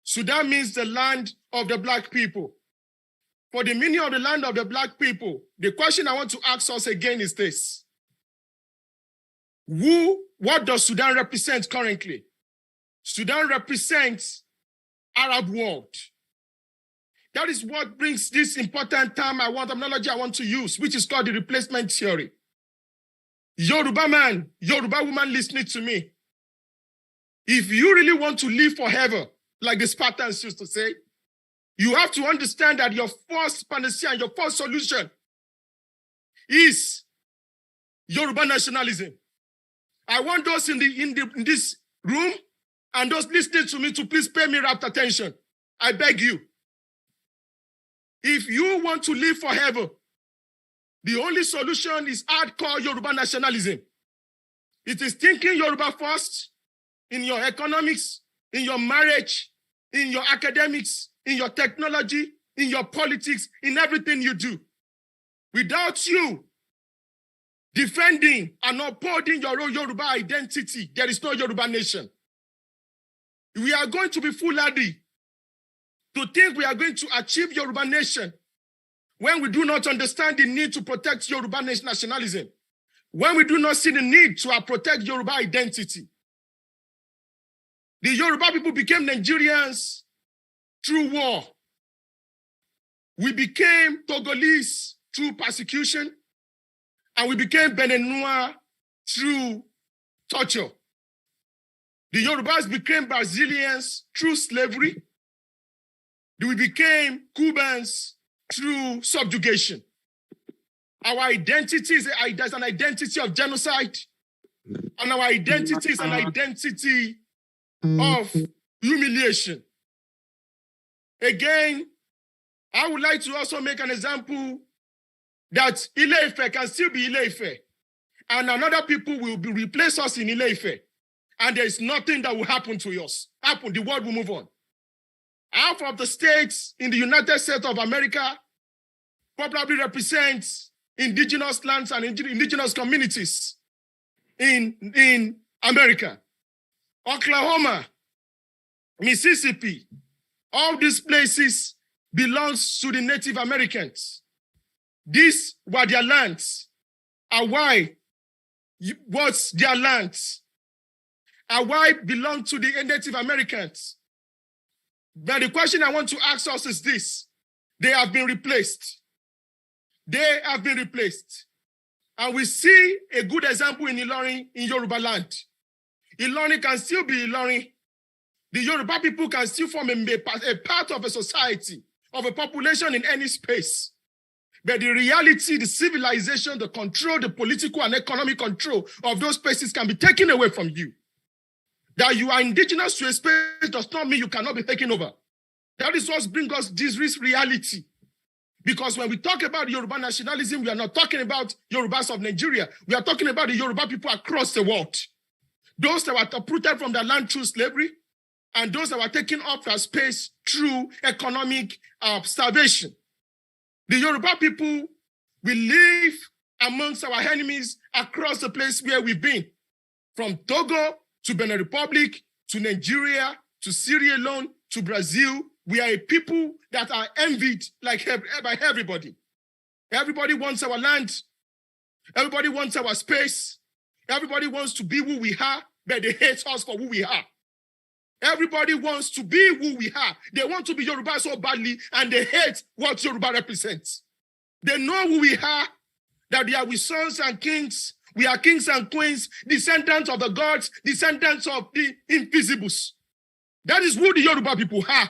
[SPEAKER 11] Sudan means the land of the black people. For the meaning of the land of the black people, the question I want to ask us again is this. What does Sudan represent currently? Sudan represents Arab world. That is what brings this important terminology I want to use, which is called the replacement theory. Yoruba man, Yoruba woman listening to me. If you really want to live forever, like the Spartans used to say, you have to understand that your first panacea and your first solution is Yoruba nationalism. I want those in this room and those listening to me to please pay me rapt attention. I beg you. If you want to live forever, the only solution is hardcore Yoruba nationalism. It is thinking Yoruba first in your economics, in your marriage, in your academics, in your technology, in your politics, in everything you do. Without you defending and upholding your own Yoruba identity, there is no Yoruba nation. We are going to be foolhardy to think we are going to achieve Yoruba nation when we do not understand the need to protect Yoruba nationalism, when we do not see the need to protect Yoruba identity. The Yoruba people became Nigerians through war. We became Togolese through persecution, and we became Beninois through torture. The Yorubas became Brazilians through slavery. We became Cubans through subjugation. Our identity is an identity of genocide, and our identity is an identity of humiliation. Again, I would like to also make an example that Ile-Ife can still be Ile-Ife, and another people will replace us in Ile-Ife, and there is nothing that will happen to us. The world will move on. Half of the states in the United States of America probably represents indigenous lands and indigenous communities in America. Oklahoma, Mississippi, all these places belongs to the Native Americans. These were their lands. And why was their lands? And why belong to the Native Americans? But the question I want to ask us is this. They have been replaced. They have been replaced. And we see a good example in Ilorin, in Yoruba land. Ilorin can still be Ilorin. The Yoruba people can still form a part of a society, of a population in any space. But the reality, the civilization, the control, the political and economic control of those spaces can be taken away from you. That you are indigenous to a space does not mean you cannot be taken over. That is what brings us this reality. Because when we talk about Yoruba nationalism, we are not talking about Yorubas of Nigeria. We are talking about the Yoruba people across the world. Those that were uprooted from their land through slavery, and those that were taken up their space through economic starvation. The Yoruba people will live amongst our enemies across the place where we've been. From Togo to Benin Republic, to Nigeria, to Sierra Leone, to Brazil, we are a people that are envied by everybody. Everybody wants our land. Everybody wants our space. Everybody wants to be who we are, but they hate us for who we are. Everybody wants to be who we are. They want to be Yoruba so badly, and they hate what Yoruba represents. They know who we are, that we are sons and kings. We are kings and queens, descendants of the gods, descendants of the invisibles. That is who the Yoruba people are.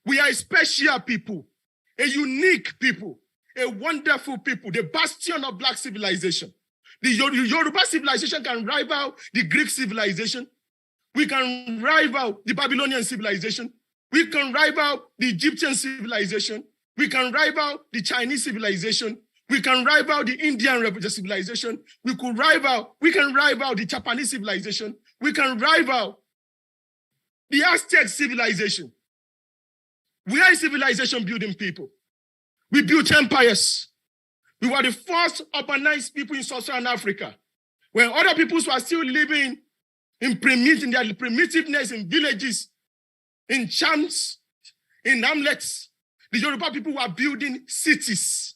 [SPEAKER 11] We are a special people, a unique people, a wonderful people, the bastion of Black civilization. The Yoruba civilization can rival the Greek civilization. We can rival the Babylonian civilization. We can rival the Egyptian civilization. We can rival the Chinese civilization. We can rival the Indian civilization. We can rival the Japanese civilization. We can rival the Aztec civilization. We are a civilization building people. We built empires. We were the first urbanized people in Sub-Saharan Africa. When other peoples were still living in their primitiveness in villages, in champs, in hamlets, the Yoruba people were building cities.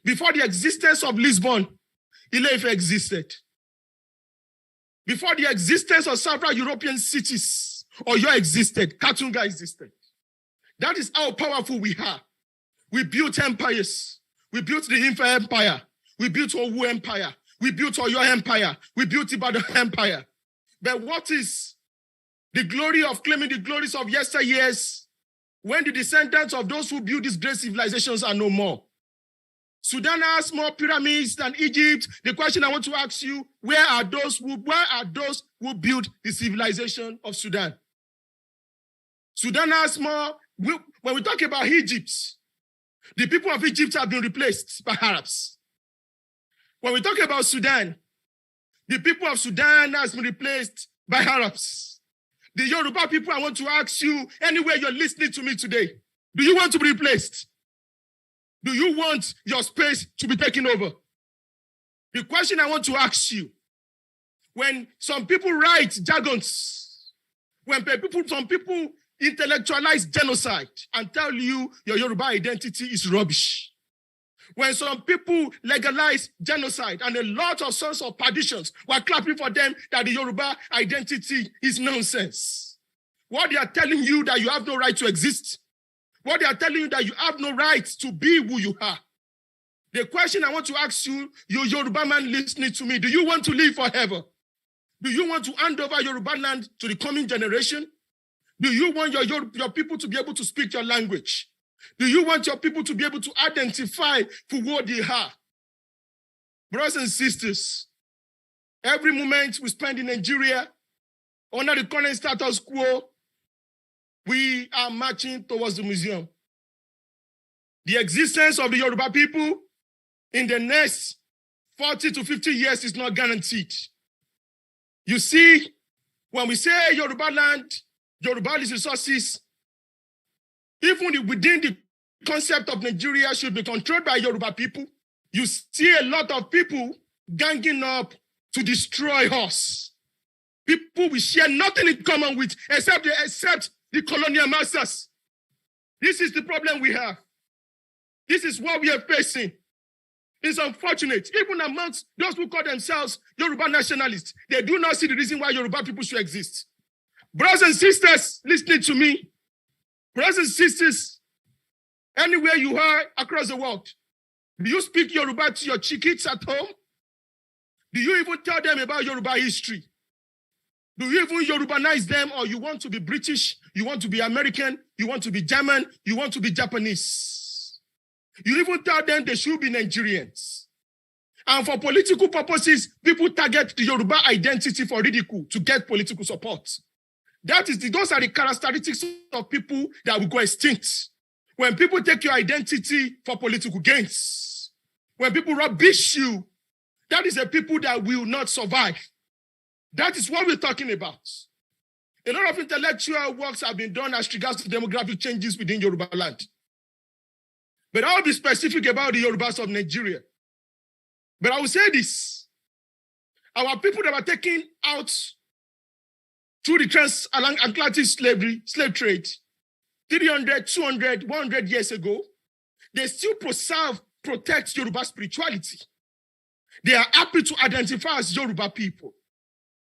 [SPEAKER 11] Before the existence of Lisbon, Ile-Ife existed. Before the existence of several European cities, Oyo existed, Katunga existed. That is how powerful we are. We built empires. We built the Ife Empire. We built Owu Empire. We built Oyo Empire. We built Ibadan Empire. But what is the glory of claiming the glories of yesteryears when the descendants of those who built these great civilizations are no more? Sudan has more pyramids than Egypt. The question I want to ask you, where are those who built the civilization of Sudan? Sudan has more. When we talk about Egypt, the people of Egypt have been replaced by Arabs. When we talk about Sudan, the people of Sudan has been replaced by Arabs. The Yoruba people, I want to ask you, anywhere you're listening to me today, do you want to be replaced? Do you want your space to be taken over? The question I want to ask you, when some people write jargons, when some people intellectualize genocide and tell you your Yoruba identity is rubbish, when some people legalize genocide and a lot of sons of perditions were clapping for them that the Yoruba identity is nonsense, what they are telling you that you have no right to exist, what they are telling you that you have no right to be who you are. The question I want to ask you, you Yoruba man listening to me, do you want to live forever? Do you want to hand over Yoruba land to the coming generation? Do you want your people to be able to speak your language? Do you want your people to be able to identify for what they are? Brothers and sisters, every moment we spend in Nigeria, under the current status quo, we are marching towards the museum. The existence of the Yoruba people in the next 40 to 50 years is not guaranteed. You see, when we say Yoruba land, Yoruba resources, even within the concept of Nigeria should be controlled by Yoruba people, you see a lot of people ganging up to destroy us. People we share nothing in common with except the colonial masters. This is the problem we have. This is what we are facing. It's unfortunate. Even amongst those who call themselves Yoruba nationalists, they do not see the reason why Yoruba people should exist. Brothers and sisters, listening to me, brothers and sisters, anywhere you are across the world, do you speak Yoruba to your kids at home? Do you even tell them about Yoruba history? Do you even Yorubanize them, or you want to be British, you want to be American, you want to be German, you want to be Japanese? You even tell them they should be Nigerians. And for political purposes, people target the Yoruba identity for ridicule to get political support. Those are the characteristics of people that will go extinct. When people take your identity for political gains, when people rubbish you, that is a people that will not survive. That is what we're talking about. A lot of intellectual works have been done as regards to demographic changes within Yoruba land. But I'll be specific about the Yorubas of Nigeria. But I will say this. Our people that were taken out through the transatlantic slave trade, 300, 200, 100 years ago, they still protect Yoruba spirituality. They are happy to identify as Yoruba people.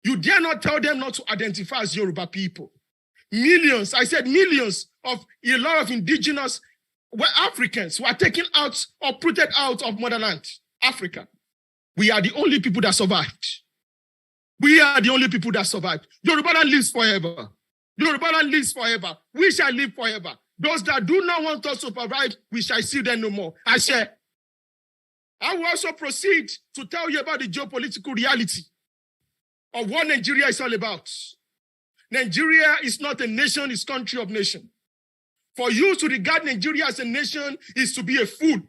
[SPEAKER 11] You dare not tell them not to identify as Yoruba people. Millions, I said millions of a lot of indigenous Africans were taken out or put out of motherland, Africa. We are the only people that survived. We are the only people that survived. Yoruba land lives forever. Yoruba land lives forever. We shall live forever. Those that do not want us to survive, we shall see them no more. I will also proceed to tell you about the geopolitical reality of what Nigeria is all about. Nigeria is not a nation, it's a country of nations. For you to regard Nigeria as a nation is to be a fool.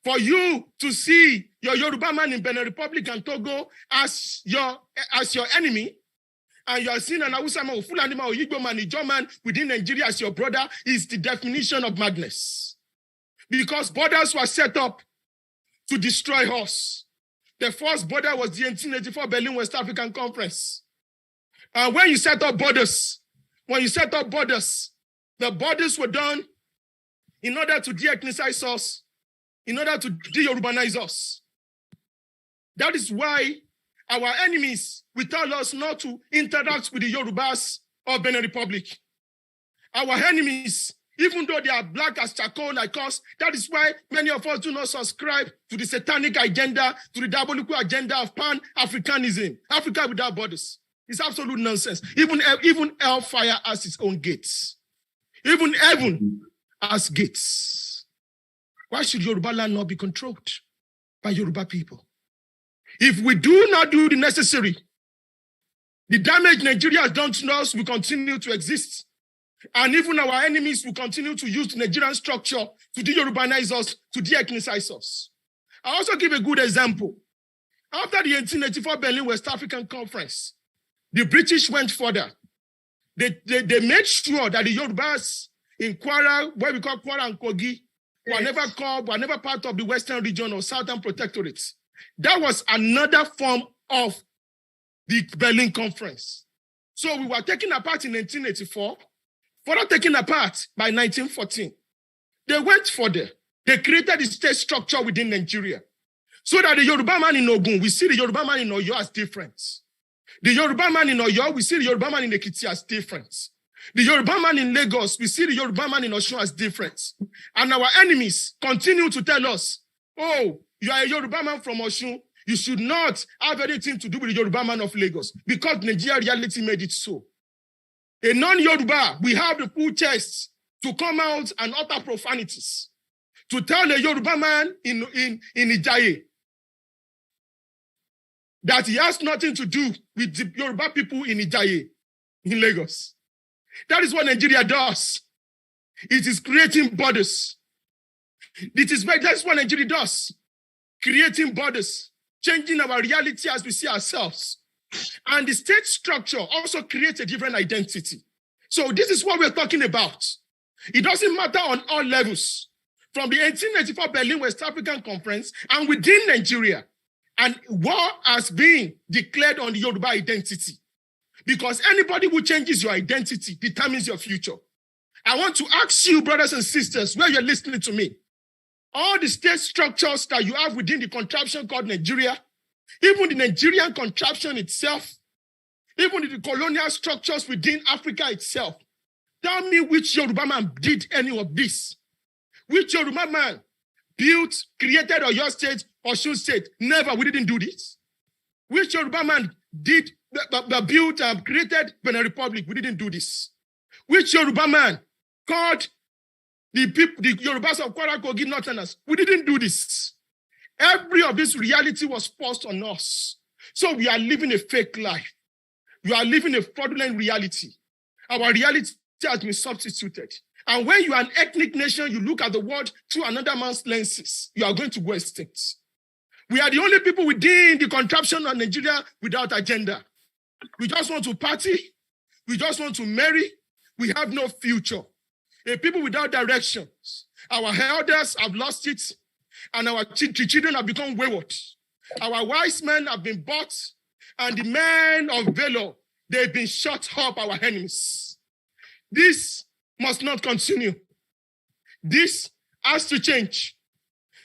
[SPEAKER 11] For you to see your Yoruba man in Benin Republic and Togo as your enemy, and you are seeing an Hausa man, Fulani man, or Igbo man, Ijaw man within Nigeria as your brother, is the definition of madness. Because borders were set up to destroy us. The first border was the 1884 Berlin West African Conference. And when you set up borders, the borders were done in order to de-ethnicize us, in order to de-Yorubanize us. That is why our enemies will tell us not to interact with the Yorubas of Benin Republic. Our enemies, even though they are black as charcoal like us, that is why many of us do not subscribe to the satanic agenda, to the diabolical agenda of Pan-Africanism, Africa without borders. It's absolute nonsense. Even hellfire has its own gates. Even heaven has gates. Why should Yoruba land not be controlled by Yoruba people? If we do not do the necessary, the damage Nigeria has done to us will continue to exist. And even our enemies will continue to use the Nigerian structure to de-Yorubanize us, to de-ethnicize us. I'll also give a good example. After the 1884 Berlin West African Conference, the British went further. They made sure that the Yorubas in Kwara, where we call Kwara and Kogi, were never part of the Western region or Southern Protectorate. That was another form of the Berlin Conference. So we were taken apart in 1984, further taken apart by 1914. They went further. They created the state structure within Nigeria. So that the Yoruba man in Ogun, we see the Yoruba man in Oyo as different. The Yoruba man in Oyo, we see the Yoruba man in Ekiti as different. The Yoruba man in Lagos, we see the Yoruba man in Osun as different. And our enemies continue to tell us, oh, you are a Yoruba man from Osun, you should not have anything to do with the Yoruba man of Lagos, because Nigeria reality made it so. A non-Yoruba, we have the full chest to come out and utter profanities, to tell a Yoruba man in Ijaye that he has nothing to do with the Yoruba people in Ijaye, in Lagos. That is what Nigeria does. It is creating borders. That's what Nigeria does. Creating borders, changing our reality as we see ourselves. And the state structure also creates a different identity. So this is what we're talking about. It doesn't matter on all levels. From the 1884 Berlin West African Conference and within Nigeria, and war has been declared on the Yoruba identity. Because anybody who changes your identity determines your future. I want to ask you, brothers and sisters, where you're listening to me, all the state structures that you have within the contraption called Nigeria, even the Nigerian contraption itself, even the colonial structures within Africa itself, tell me which Yoruba man did any of this. Which Yoruba man built, created Oyo State, Osun State? Never, we didn't do this. Which Yoruba man did built and created Benin Republic? We didn't do this. Which Yoruba man called the Yorubas of Kwara, Kogi, Northerners? We didn't do this. Every of this reality was forced on us. So we are living a fake life. We are living a fraudulent reality. Our reality has been substituted. And when you are an ethnic nation, you look at the world through another man's lenses, you are going to go extinct. We are the only people within the contraption of Nigeria without agenda. We just want to party. We just want to marry. We have no future. A people without directions. Our elders have lost it, and our children have become wayward. Our wise men have been bought, and the men of valor, they've been shut up, our enemies. This must not continue. This has to change.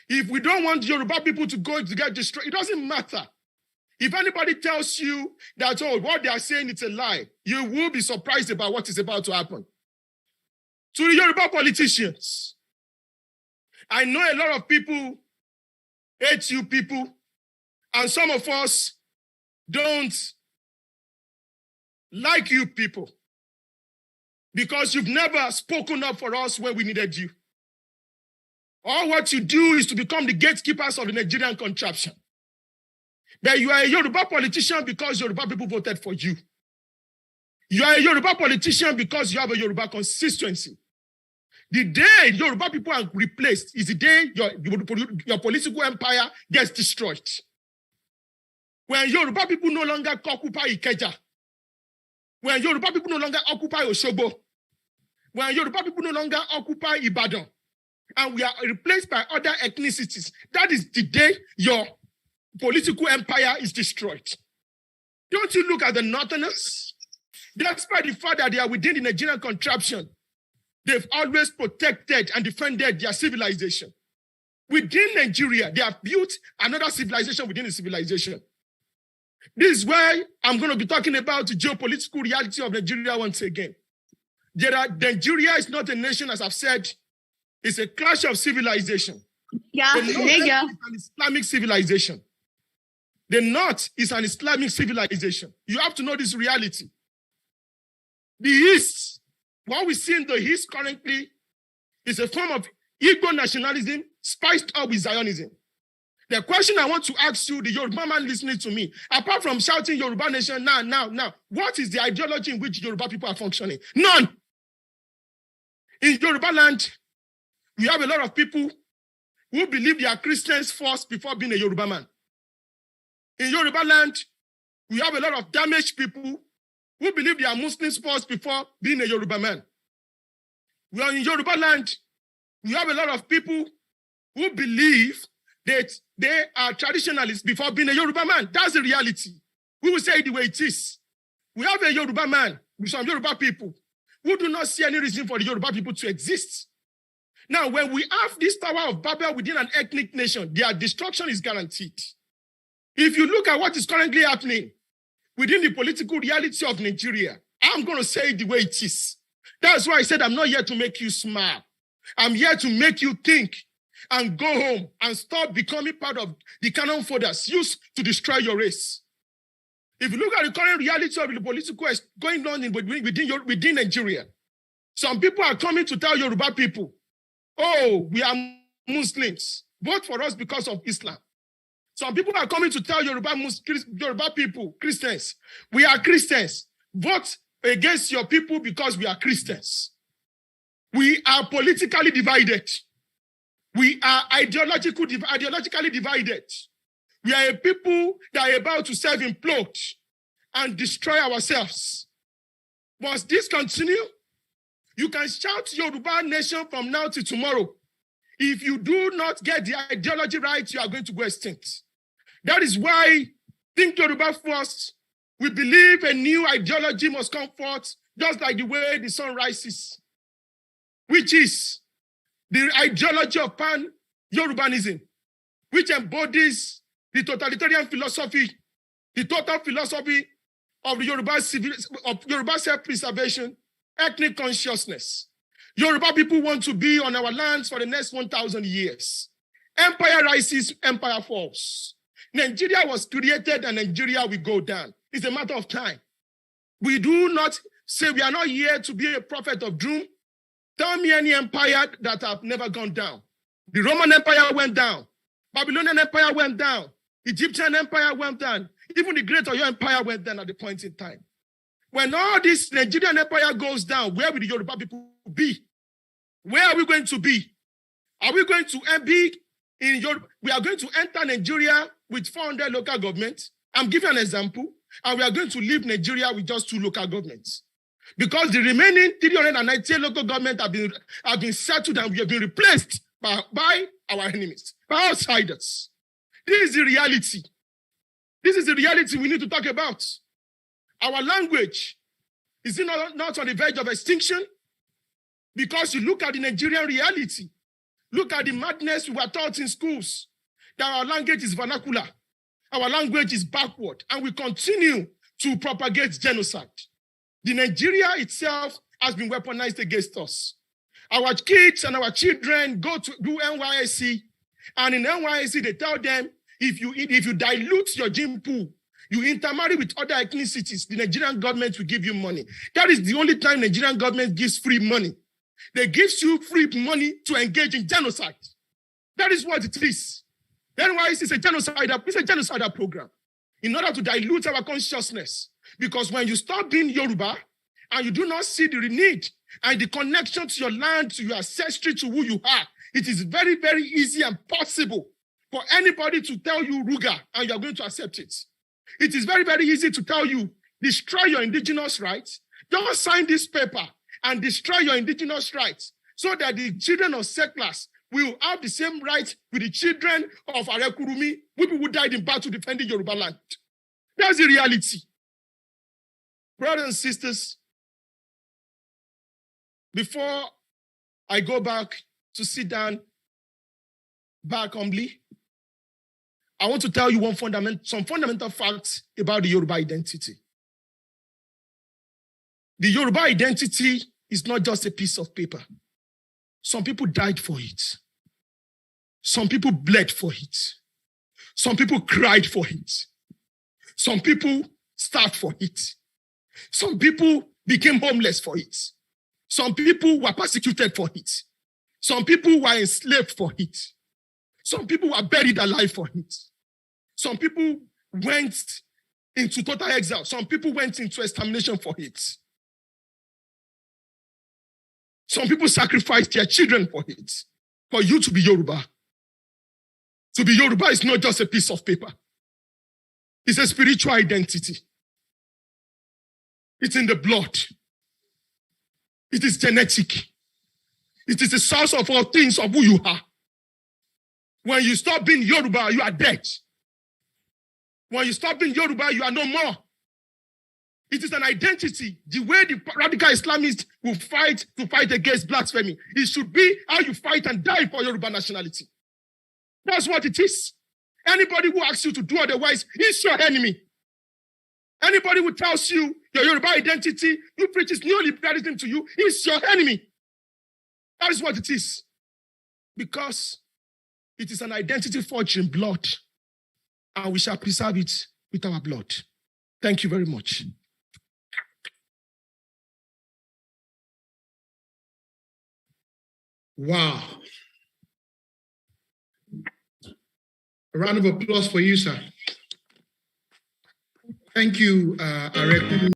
[SPEAKER 11] If we don't want Yoruba people to get destroyed, it doesn't matter. If anybody tells you that, oh, what they are saying is a lie, you will be surprised about what is about to happen. To the Yoruba politicians, I know a lot of people hate you people, and some of us don't like you people. because you've never spoken up for us when we needed you. All what you do is to become the gatekeepers of the Nigerian contraption. But you are a Yoruba politician because Yoruba people voted for you. You are a Yoruba politician because you have a Yoruba constituency. The day Yoruba people are replaced is the day your political empire gets destroyed. When Yoruba people no longer occupy Ikeja, when Yoruba people no longer occupy Osogbo, when Yoruba people no longer occupy Ibadan, and we are replaced by other ethnicities, that is the day your political empire is destroyed. Don't you look at the Northerners? Despite the fact that they are within the Nigerian contraption, they've always protected and defended their civilization. Within Nigeria, they have built another civilization within the civilization. This is why I'm going to be talking about the geopolitical reality of Nigeria once again. Nigeria is not a nation, as I've said. It's a clash of civilization.
[SPEAKER 1] Yeah,
[SPEAKER 11] the North is an Islamic civilization. The North is an Islamic civilization. You have to know this reality. The East, what we see in the East currently is a form of Igbo nationalism spiced up with Zionism. The question I want to ask you, the Yoruba man listening to me, apart from shouting Yoruba nation now, what is the ideology in which Yoruba people are functioning? None. In Yoruba land, we have a lot of people who believe they are Christians first before being a Yoruba man. In Yoruba land, we have a lot of damaged people who believe they are Muslims first before being a Yoruba man. We are in Yoruba land, we have a lot of people who believe that they are traditionalists before being a Yoruba man. That's the reality. We will say it the way it is. We have a Yoruba man with some Yoruba people who do not see any reason for the Yoruba people to exist. Now, when we have this Tower of Babel within an ethnic nation, their destruction is guaranteed. If you look at what is currently happening within the political reality of Nigeria, I'm going to say it the way it is. That's why I said I'm not here to make you smile. I'm here to make you think and go home and stop becoming part of the cannon fodders used to destroy your race. If you look at the current reality of the political going on within Nigeria, some people are coming to tell Yoruba people, oh, we are Muslims. Vote for us because of Islam. Some people are coming to tell Yoruba people, Christians, we are Christians. Vote against your people because we are Christians. We are politically divided. We are ideologically divided. We are a people that are about to self-implode and destroy ourselves. Must this continue? You can shout Yoruba nation from now to tomorrow. If you do not get the ideology right, you are going to go extinct. That is why Think Yoruba First, we believe a new ideology must come forth, just like the way the sun rises, which is the ideology of pan-Yorubanism, which embodies the totalitarian philosophy, the total philosophy of the Yoruba self-preservation, ethnic consciousness. Yoruba people want to be on our lands for the next 1,000 years. Empire rises, empire falls. Nigeria was created and Nigeria will go down. It's a matter of time. We do not say we are not here to be a prophet of doom. Tell me any empire that have never gone down. The Roman Empire went down. Babylonian Empire went down. Egyptian Empire went down. Even the Great Oyo Empire went down at the point in time. When all this Nigerian Empire goes down, where will the Yoruba people be? Where are we going to be? Are we going to be in Europe? We are going to enter Nigeria with 400 local governments. I'm giving an example. And we are going to leave Nigeria with just 2 local governments. Because the remaining 398 local governments have been settled and we have been replaced by our enemies, by outsiders. This is the reality. This is the reality we need to talk about. Our language is not on the verge of extinction because you look at the Nigerian reality. Look at the madness we were taught in schools, that our language is vernacular. Our language is backward, and we continue to propagate genocide. The Nigeria itself has been weaponized against us. Our kids and our children go to do NYSC, and in NYSC they tell them, if you dilute your gene pool, You intermarry with other ethnicities, the Nigerian government will give you money. That is the only time Nigerian government gives free money. They give you free money to engage in genocide. That is what it is. That's why it's a genocidal program. In order to dilute our consciousness. Because when you stop being Yoruba and you do not see the need and the connection to your land, to your ancestry, to who you are, it is very, very easy and possible for anybody to tell you Ruga and you are going to accept it. It is very, very easy to tell you, destroy your indigenous rights. Don't sign this paper and destroy your indigenous rights so that the children of settlers will have the same rights with the children of Arekurumi, people who died in battle defending Yoruba land. That's the reality. Brothers and sisters, before I go back to sit down back humbly, I want to tell you some fundamental facts about the Yoruba identity. The Yoruba identity is not just a piece of paper. Some people died for it. Some people bled for it. Some people cried for it. Some people starved for it. Some people became homeless for it. Some people were persecuted for it. Some people were enslaved for it. Some people were buried alive for it. Some people went into total exile. Some people went into extermination for it. Some people sacrificed their children for it. For you to be Yoruba. To be Yoruba is not just a piece of paper. It's a spiritual identity. It's in the blood. It is genetic. It is the source of all things of who you are. When you stop being Yoruba, you are dead. When you stop being Yoruba, you are no more. It is an identity. The way the radical Islamists will fight to fight against blasphemy, it should be how you fight and die for Yoruba nationality. That's what it is. Anybody who asks you to do otherwise is your enemy. Anybody who tells you your Yoruba identity, who preaches neoliberalism to you, is your enemy. That is what it is. Because it is an identity forged in blood. And we shall preserve it with our blood. Thank you very much.
[SPEAKER 3] Wow. A round of applause for you, sir. Thank you, Areku.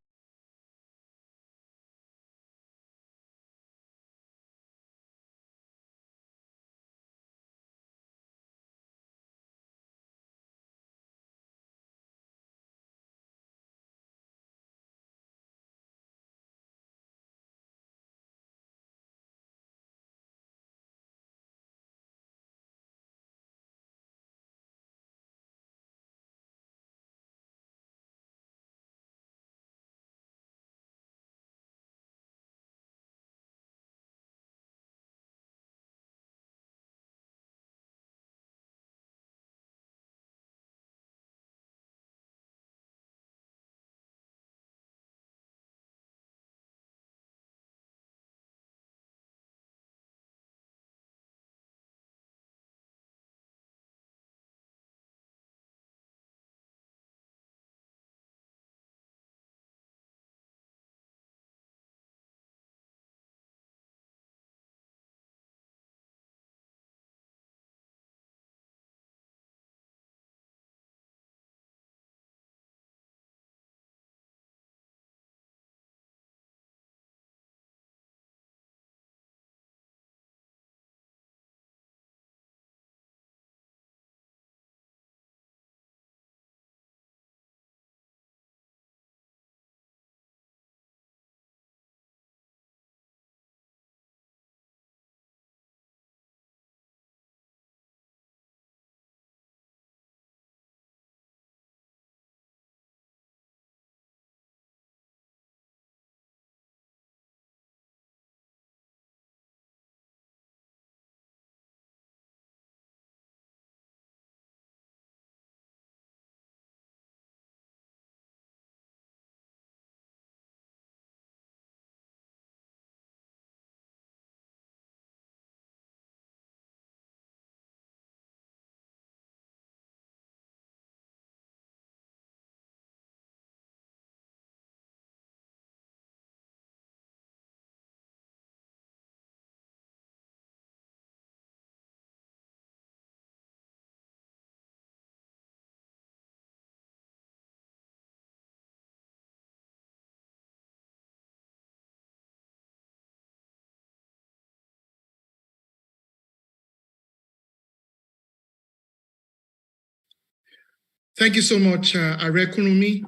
[SPEAKER 3] Thank you so much, Arekunumi,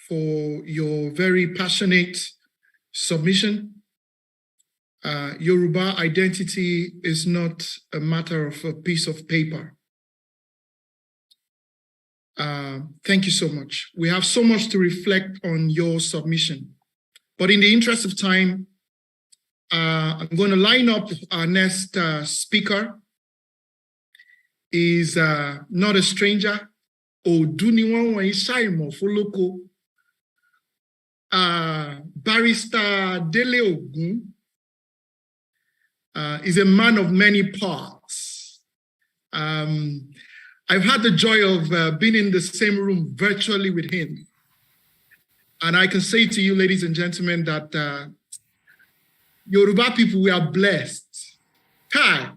[SPEAKER 3] for your very passionate submission. Yoruba identity is not a matter of a piece of paper. Thank you so much. We have so much to reflect on your submission. But in the interest of time, I'm going to line up our next speaker. Is not a stranger. Barrister Dele Ogun is a man of many parts. I've had the joy of being in the same room virtually with him. And I can say to you, ladies and gentlemen, that Yoruba people, we are blessed. Hi.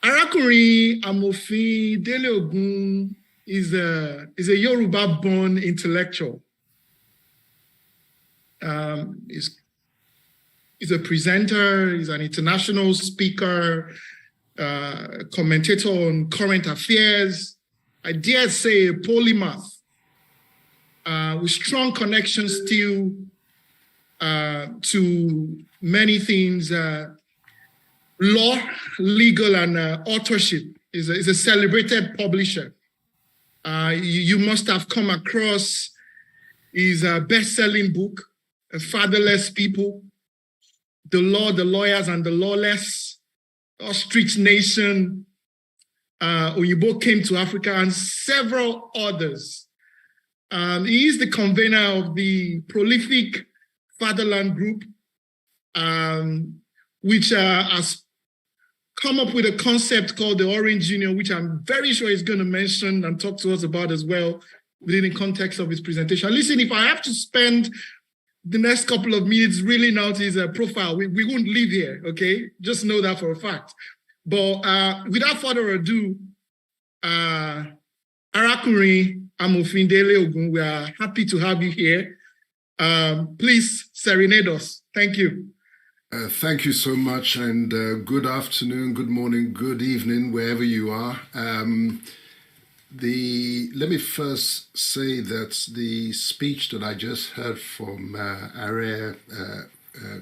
[SPEAKER 3] Arakuri Amofin Dele Ogun is a Yoruba-born intellectual. He's a presenter, he's an international speaker, commentator on current affairs. I dare say a polymath with strong connections still to many things. Law, legal, and authorship is a celebrated publisher. You must have come across his best-selling book, A Fatherless People, The Law, the Lawyers, and the Lawless, Ostrich Nation, Oyibo Came to Africa, and several others. He is the convener of the prolific Fatherland Group, which has come up with a concept called the Orange Union, which I'm very sure he's going to mention and talk to us about as well within the context of his presentation. Listen, if I have to spend the next couple of minutes really now to his profile, we won't leave here, okay? Just know that for a fact. But without further ado, Arakuri Amofin Dele Ogun, we are happy to have you here. Please serenade us. Thank you.
[SPEAKER 12] Thank you so much, and good afternoon, good morning, good evening, wherever you are. Let me first say that the speech that I just heard from Are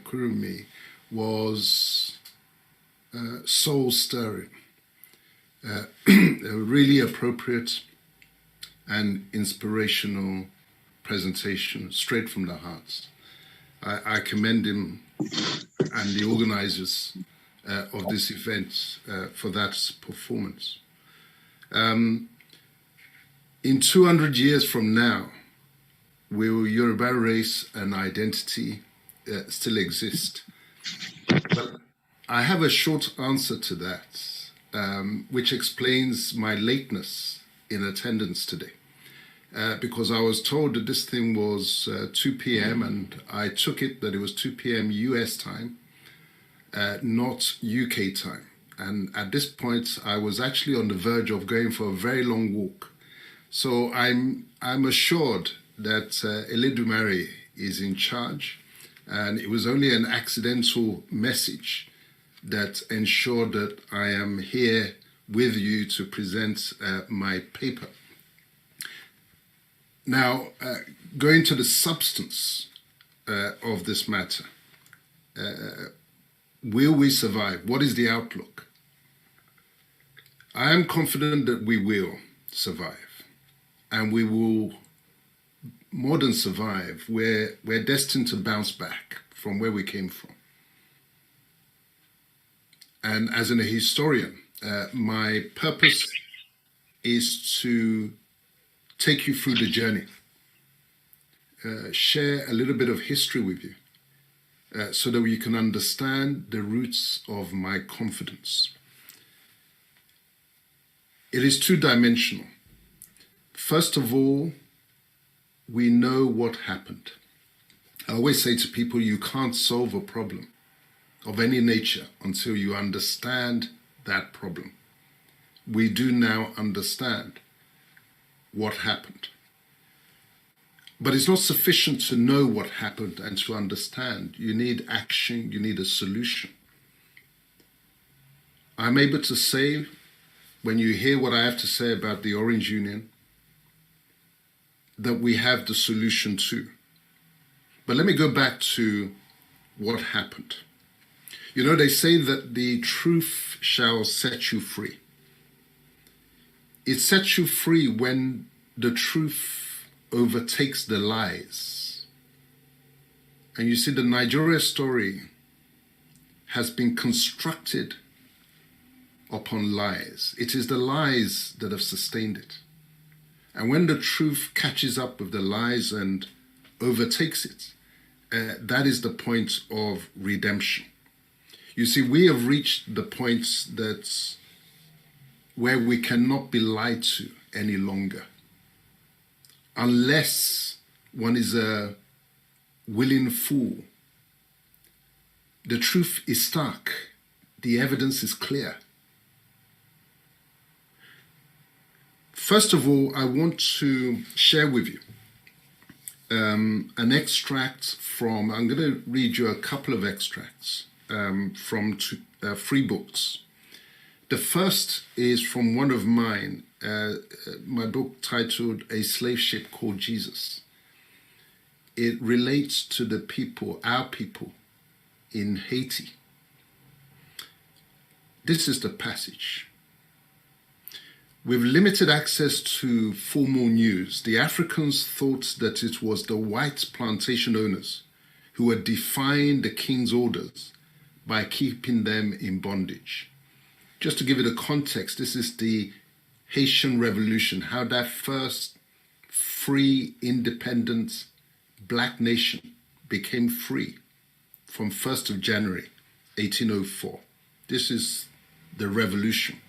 [SPEAKER 12] Kurumi was soul-stirring, a really appropriate and inspirational presentation, straight from the heart. I commend him and the organizers of this event for that performance. In 200 years from now, will Yoruba race and identity still exist? Well, I have a short answer to that, which explains my lateness in attendance today. Because I was told that this thing was 2 p.m. and I took it that it was 2 p.m. US time, not UK time. And at this point, I was actually on the verge of going for a very long walk. So I'm assured that Eledumare is in charge, and it was only an accidental message that ensured that I am here with you to present my paper. Now, going to the substance of this matter, will we survive? What is the outlook? I am confident that we will survive, and we will more than survive. We're destined to bounce back from where we came from. And as a historian, my purpose is to take you through the journey, share a little bit of history with you, so that you can understand the roots of my confidence. It is two-dimensional. First of all, we know what happened. I always say to people, you can't solve a problem of any nature until you understand that problem. We do now understand what happened. But it's not sufficient to know what happened and to understand. You need action, you need a solution. I'm able to say when you hear what I have to say about the Orange Union, that we have the solution too. But let me go back to what happened. You know, they say that the truth shall set you free. It sets you free when the truth overtakes the lies. And you see, the Nigeria story has been constructed upon lies. It is the lies that have sustained it. And when the truth catches up with the lies and overtakes it, that is the point of redemption. You see, we have reached the point that's where we cannot be lied to any longer. Unless one is a willing fool. The truth is stark. The evidence is clear. First of all, I want to share with you an extract from, I'm going to read you a couple of extracts from 3 books. The first is from one of mine, my book titled A Slave Ship Called Jesus. It relates to the people, our people in Haiti. This is the passage. With limited access to formal news, the Africans thought that it was the white plantation owners who were defying the king's orders by keeping them in bondage. Just to give it a context, this is the Haitian Revolution, how that first free, independent black nation became free from 1st of January, 1804. This is the revolution.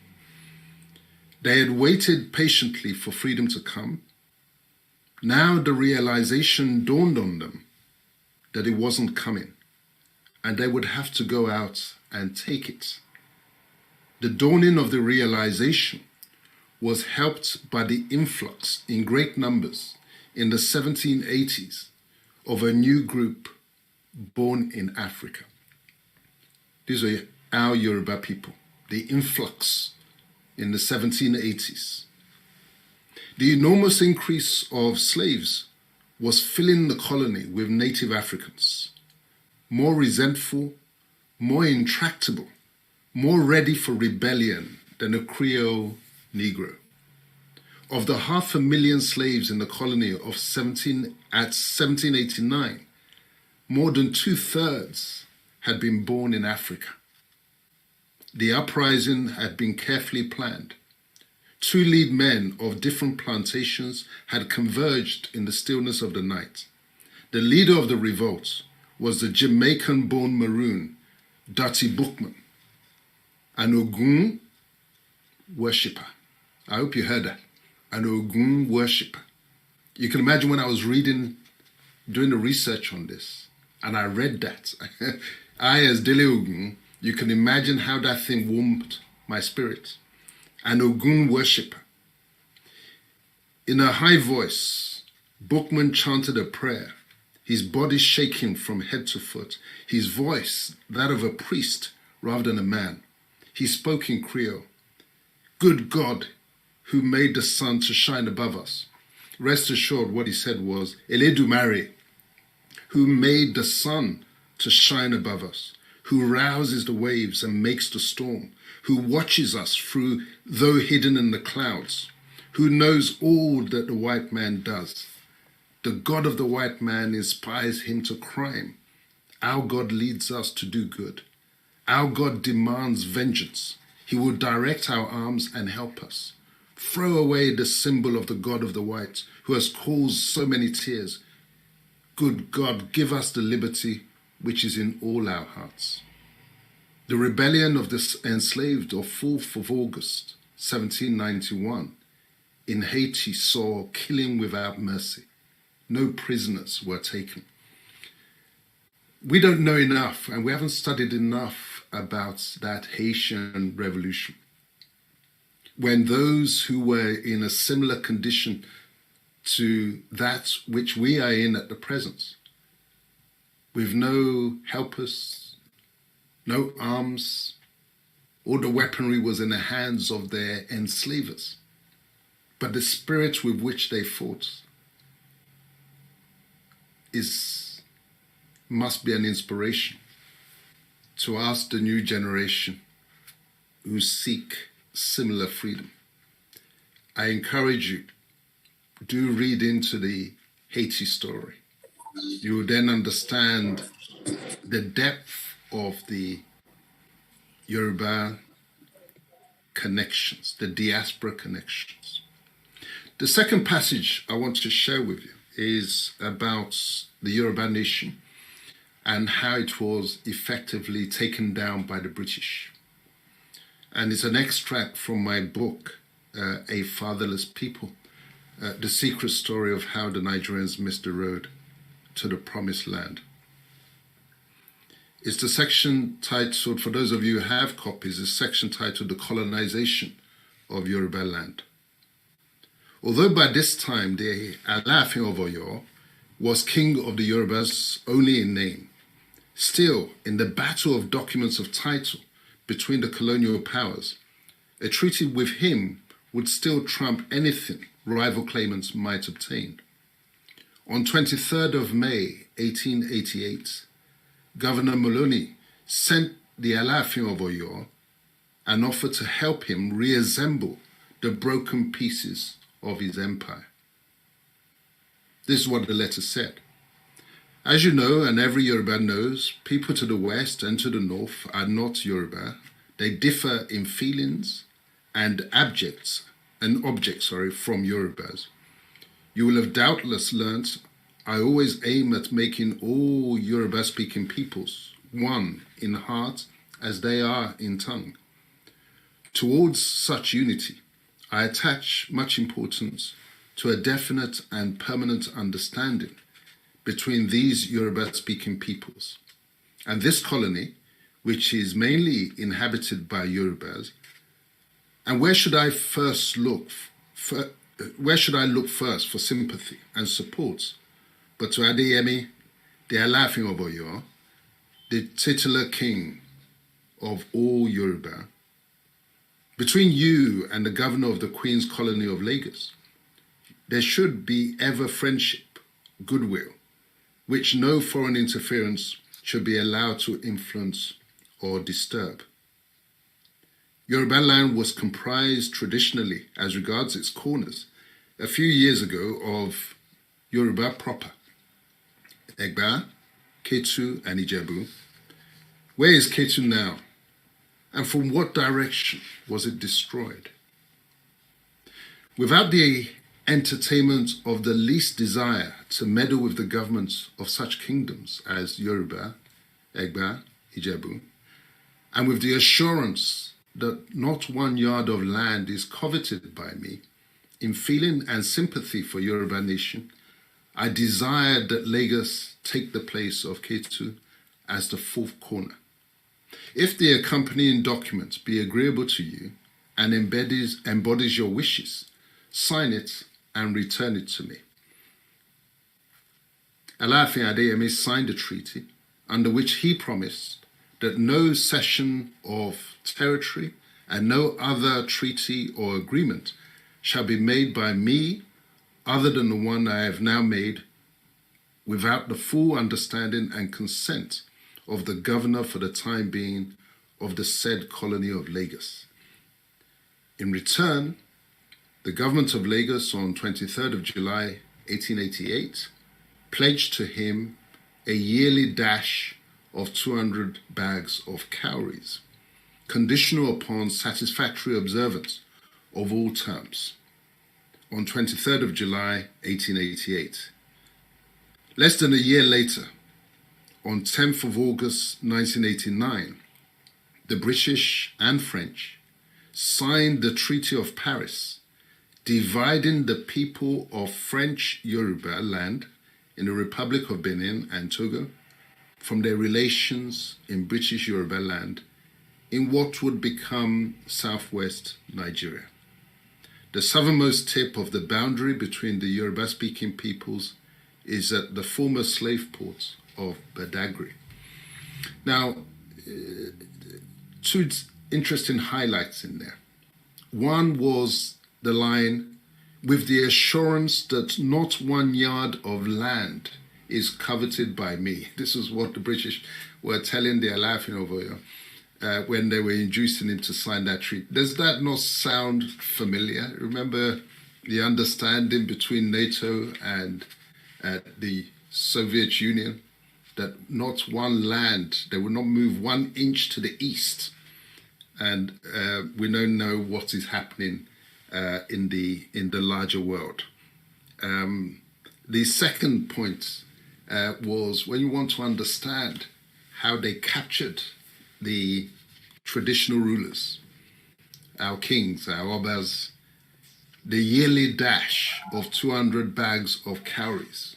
[SPEAKER 12] They had waited patiently for freedom to come. Now the realization dawned on them that it wasn't coming, and they would have to go out and take it. The dawning of the realization was helped by the influx in great numbers in the 1780s of a new group born in Africa. These are our Yoruba people, the influx in the 1780s. The enormous increase of slaves was filling the colony with native Africans, more resentful, more intractable, more ready for rebellion than a Creole Negro. Of the 500,000 slaves in the colony of 1789, more than 2/3 had been born in Africa. The uprising had been carefully planned. 2 lead men of different plantations had converged in the stillness of the night. The leader of the revolt was the Jamaican-born Maroon, Dutty Bookman, an Ogun worshipper. I hope you heard that. An Ogun worshipper. You can imagine when I was doing the research on this, and I read that. I, as Dele Ogun, you can imagine how that thing warmed my spirit. An Ogun worshipper. In a high voice, Bookman chanted a prayer, his body shaking from head to foot, his voice that of a priest rather than a man. He spoke in Creole. Good God, who made the sun to shine above us. Rest assured, what he said was, Eledumare, who made the sun to shine above us, who rouses the waves and makes the storm, who watches us through, though hidden in the clouds, who knows all that the white man does. The God of the white man inspires him to crime. Our God leads us to do good. Our God demands vengeance. He will direct our arms and help us. Throw away the symbol of the God of the whites, who has caused so many tears. Good God, give us the liberty which is in all our hearts. The rebellion of the enslaved of 4th of August, 1791, in Haiti saw killing without mercy. No prisoners were taken. We don't know enough, and we haven't studied enough about that Haitian revolution. When those who were in a similar condition to that which we are in at the present, with no helpers, no arms, All the weaponry was in the hands of their enslavers. But the spirit with which they fought must be an inspiration to us, the new generation who seek similar freedom. I encourage you, do read into the Haiti story. You will then understand the depth of the Yoruba connections, the diaspora connections. The second passage I want to share with you is about the Yoruba nation and how it was effectively taken down by the British. And it's an extract from my book, A Fatherless People, the secret story of how the Nigerians missed the road to the promised land. It's the section titled, for those of you who have copies, a section titled The Colonization of Yoruba Land. Although by this time the Alaafin of Oyo was king of the Yorubas only in name, still in the battle of documents of title between the colonial powers, a treaty with him would still trump anything rival claimants might obtain. On 23rd of May, 1888, Governor Moloney sent the Alaafin of Oyo an offer to help him reassemble the broken pieces of his empire. This is what the letter said. As you know, and every Yoruba knows, people to the west and to the north are not Yoruba. They differ in feelings and objects from Yorubas. You will have doubtless learnt I always aim at making all Yoruba-speaking peoples one in heart as they are in tongue. Towards such unity, I attach much importance to a definite and permanent understanding between these Yoruba-speaking peoples. And this colony, which is mainly inhabited by Yorubas, and where should I look first for sympathy and support? But to Adeyemi, the Alaafin of Oyo, the titular king of all Yoruba, between you and the governor of the Queen's Colony of Lagos, there should be ever friendship, goodwill, which no foreign interference should be allowed to influence or disturb. Yoruba land was comprised traditionally, as regards its corners, a few years ago of Yoruba proper, Egba, Ketu, and Ijebu. Where is Ketu now? And from what direction was it destroyed? Without the entertainment of the least desire to meddle with the governments of such kingdoms as Yoruba, Egba, Ijebu, and with the assurance that not 1 yard of land is coveted by me, in feeling and sympathy for Yoruba nation, I desired that Lagos take the place of Ketu as the fourth corner. If the accompanying document be agreeable to you and embodies your wishes, sign it and return it to me. Alaafin Adeyemi signed a treaty under which he promised that no cession of territory and no other treaty or agreement shall be made by me other than the one I have now made, without the full understanding and consent of the governor for the time being of the said colony of Lagos. In return, the government of Lagos on 23rd of July 1888 pledged to him a yearly dash of 200 bags of cowries, conditional upon satisfactory observance of all terms. On 23rd of July 1888. Less than a year later, on 10th of August 1989, the British and French signed the Treaty of Paris, dividing the people of French Yoruba land in the Republic of Benin and Togo from their relations in British Yoruba land in what would become southwest Nigeria. The southernmost tip of the boundary between the Yoruba-speaking peoples is at the former slave port of Badagry. Now, in interesting highlights in there. One was the line, with the assurance that not 1 yard of land is coveted by me. This is what the British were telling the Alaafin of Oyo when they were inducing him to sign that treaty. Does that not sound familiar? Remember the understanding between NATO and the Soviet Union, that not one land, they would not move 1 inch to the east. And we don't know what is happening in the larger world. The second point was when you want to understand how they captured the traditional rulers, our kings, our obas, the yearly dash of 200 bags of cowries.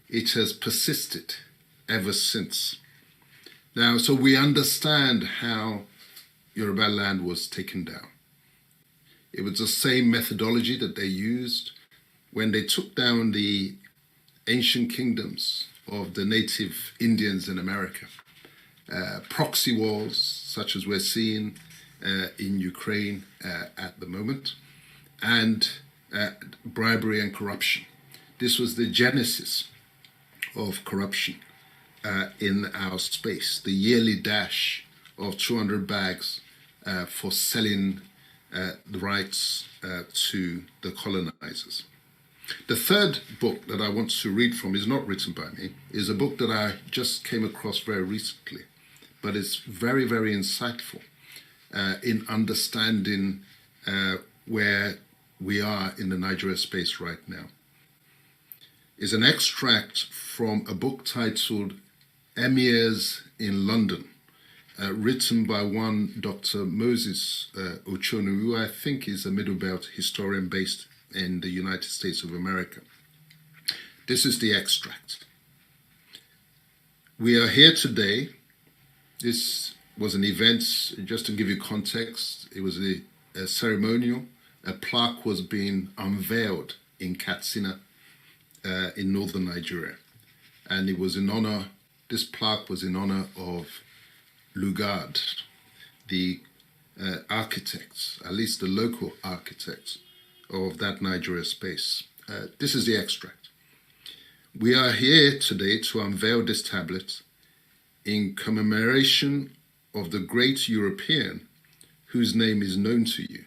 [SPEAKER 12] It has persisted ever since. Now, so we understand how Yoruba land was taken down. It was the same methodology that they used when they took down the ancient kingdoms of the native Indians in America. Proxy wars, such as we're seeing in Ukraine at the moment, and bribery and corruption. This was the genesis of corruption in our space, the yearly dash of 200 bags for selling the rights to the colonizers. The third book that I want to read from is not written by me, is a book that I just came across very recently, but it's very, very insightful in understanding where we are in the Nigeria space right now. It's an extract from a book titled Emirs in London, written by one Dr. Moses Ochonu, who I think is a Middle Belt historian based in the United States of America. This is the extract. We are here today. This was an event, just to give you context, it was a ceremonial. A plaque was being unveiled in Katsina in northern Nigeria. And it was in honor, this plaque was in honor of Lugard, the architects, at least the local architects of that Nigeria space. This is the extract. We are here today to unveil this tablet in commemoration of the great European whose name is known to you,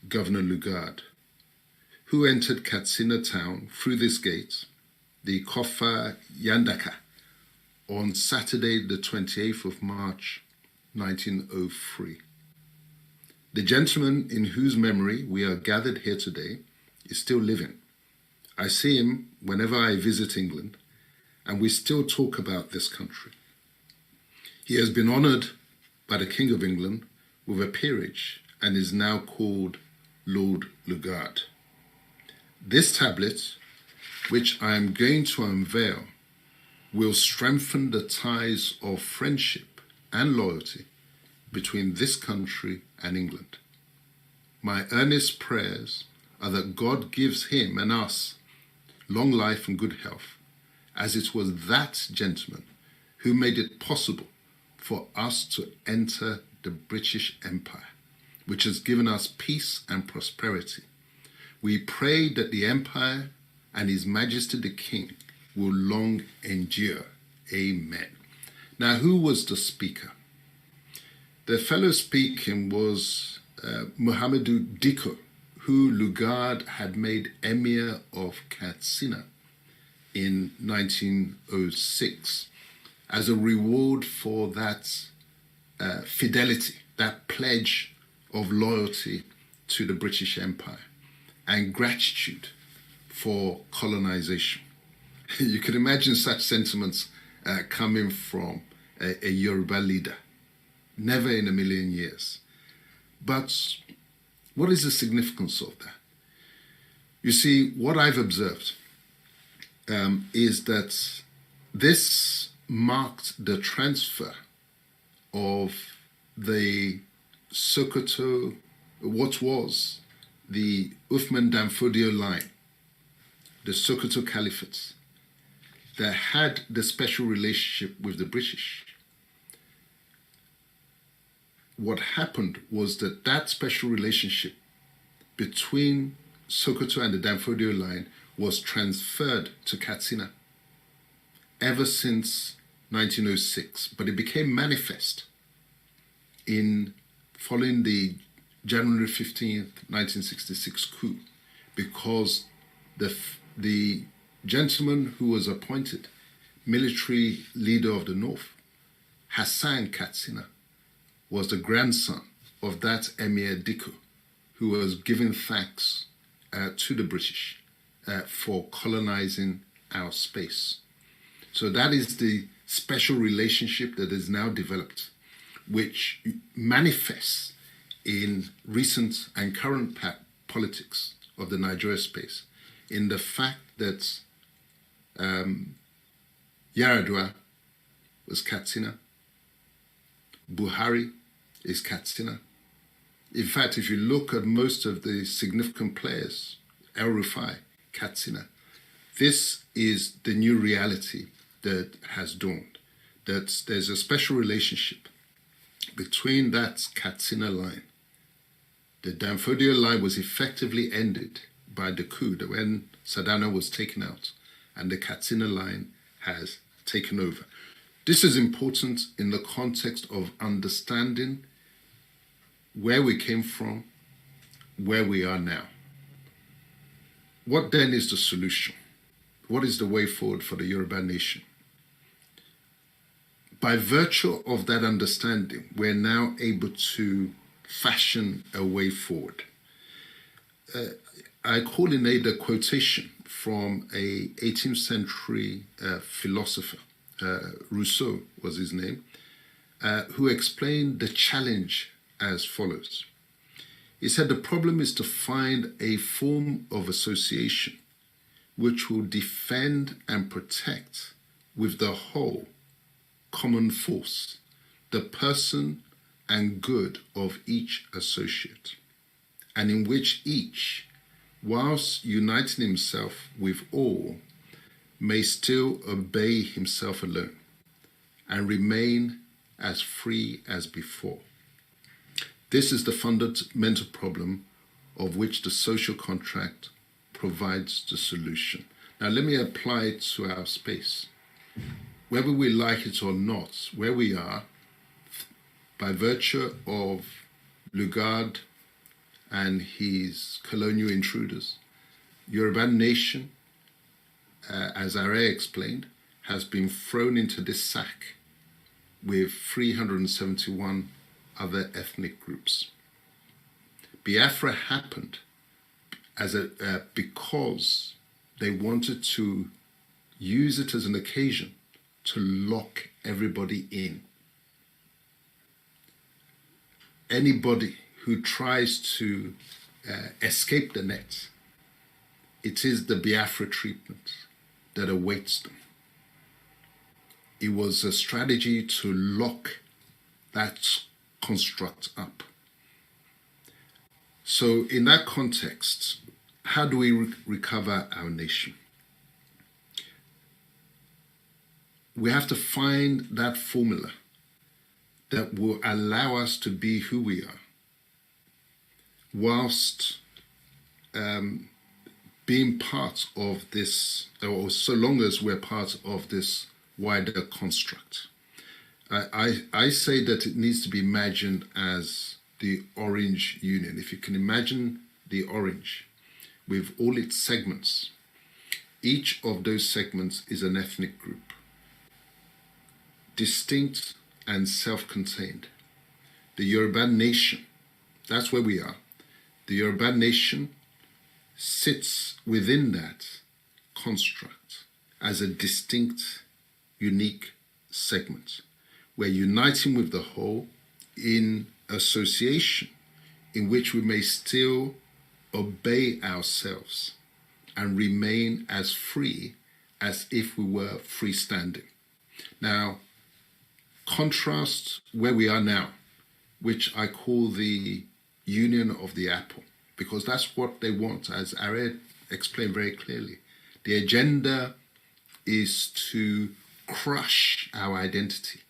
[SPEAKER 12] Governor Lugard, who entered Katsina town through this gate, the Kofa Yandaka, on Saturday, the 28th of March, 1903. The gentleman in whose memory we are gathered here today is still living. I see him whenever I visit England, and we still talk about this country. He has been honoured by the King of England with a peerage and is now called Lord Lugard. This tablet, which I am going to unveil, will strengthen the ties of friendship and loyalty between this country and England. My earnest prayers are that God gives him and us long life and good health, as it was that gentleman who made it possible for us to enter the British Empire, which has given us peace and prosperity. We pray that the Empire and His Majesty the King will long endure. Amen. Now, who was the speaker? The fellow speaking was Muhammadu Dikko, who Lugard had made Emir of Katsina in 1906 as a reward for that fidelity, that pledge of loyalty to the British Empire and gratitude for colonization. You can imagine such sentiments coming from a Yoruba leader. Never in a million years. But what is the significance of that? You see, what I've observed is that this marked the transfer of the Sokoto, what was the Uthman Danfodio line, the Sokoto Caliphate, that had the special relationship with the British. what happened was that that special relationship between Sokoto and the Danfodio line was transferred to Katsina ever since 1906, but it became manifest in following the January 15th, 1966 coup, because the gentleman who was appointed military leader of the North, Hassan Katsina, was the grandson of that Emir Diko, who was giving thanks to the British for colonizing our space. So that is the special relationship that is now developed, which manifests in recent and current politics of the Nigeria space, in the fact that Yaradua was Katsina, Buhari is Katsina. In fact, if you look at most of the significant players, El Rufai, Katsina, this is the new reality that has dawned, that there's a special relationship between that Katsina line. The Danfodio line was effectively ended by the coup when Sadana was taken out, and the Katsina line has taken over. This is important in the context of understanding where we came from, where we are now. What then is the solution? What is the way forward for the Yoruba nation? By virtue of that understanding, we're now able to fashion a way forward. I call in aid a quotation from a 18th century philosopher, Rousseau was his name, who explained the challenge as follows. He said the problem is to find a form of association which will defend and protect with the whole common force the person and good of each associate, and in which each, whilst uniting himself with all, may still obey himself alone and remain as free as before. This is the fundamental problem of which the social contract provides the solution. Now let me apply it to our space. Whether we like it or not, where we are, by virtue of Lugard and his colonial intruders, Yoruba nation, as Are explained, has been thrown into this sack with 371 other ethnic groups. Biafra happened because they wanted to use it as an occasion to lock everybody in. Anybody who tries to escape the net, it is the Biafra treatment that awaits them. It was a strategy to lock that construct up. So in that context, how do we recover our nation? We have to find that formula that will allow us to be who we are, whilst being part of this, or so long as we're part of this wider construct. I say that it needs to be imagined as the Orange Union. If you can imagine the orange with all its segments, each of those segments is an ethnic group, distinct and self-contained. The Yoruba nation, that's where we are. The Yoruba nation sits within that construct as a distinct, unique segment. We're uniting with the whole in association in which we may still obey ourselves and remain as free as if we were freestanding. Now, contrast where we are now, which I call the union of the apple, because that's what they want, as Are explained very clearly. The agenda is to crush our identity,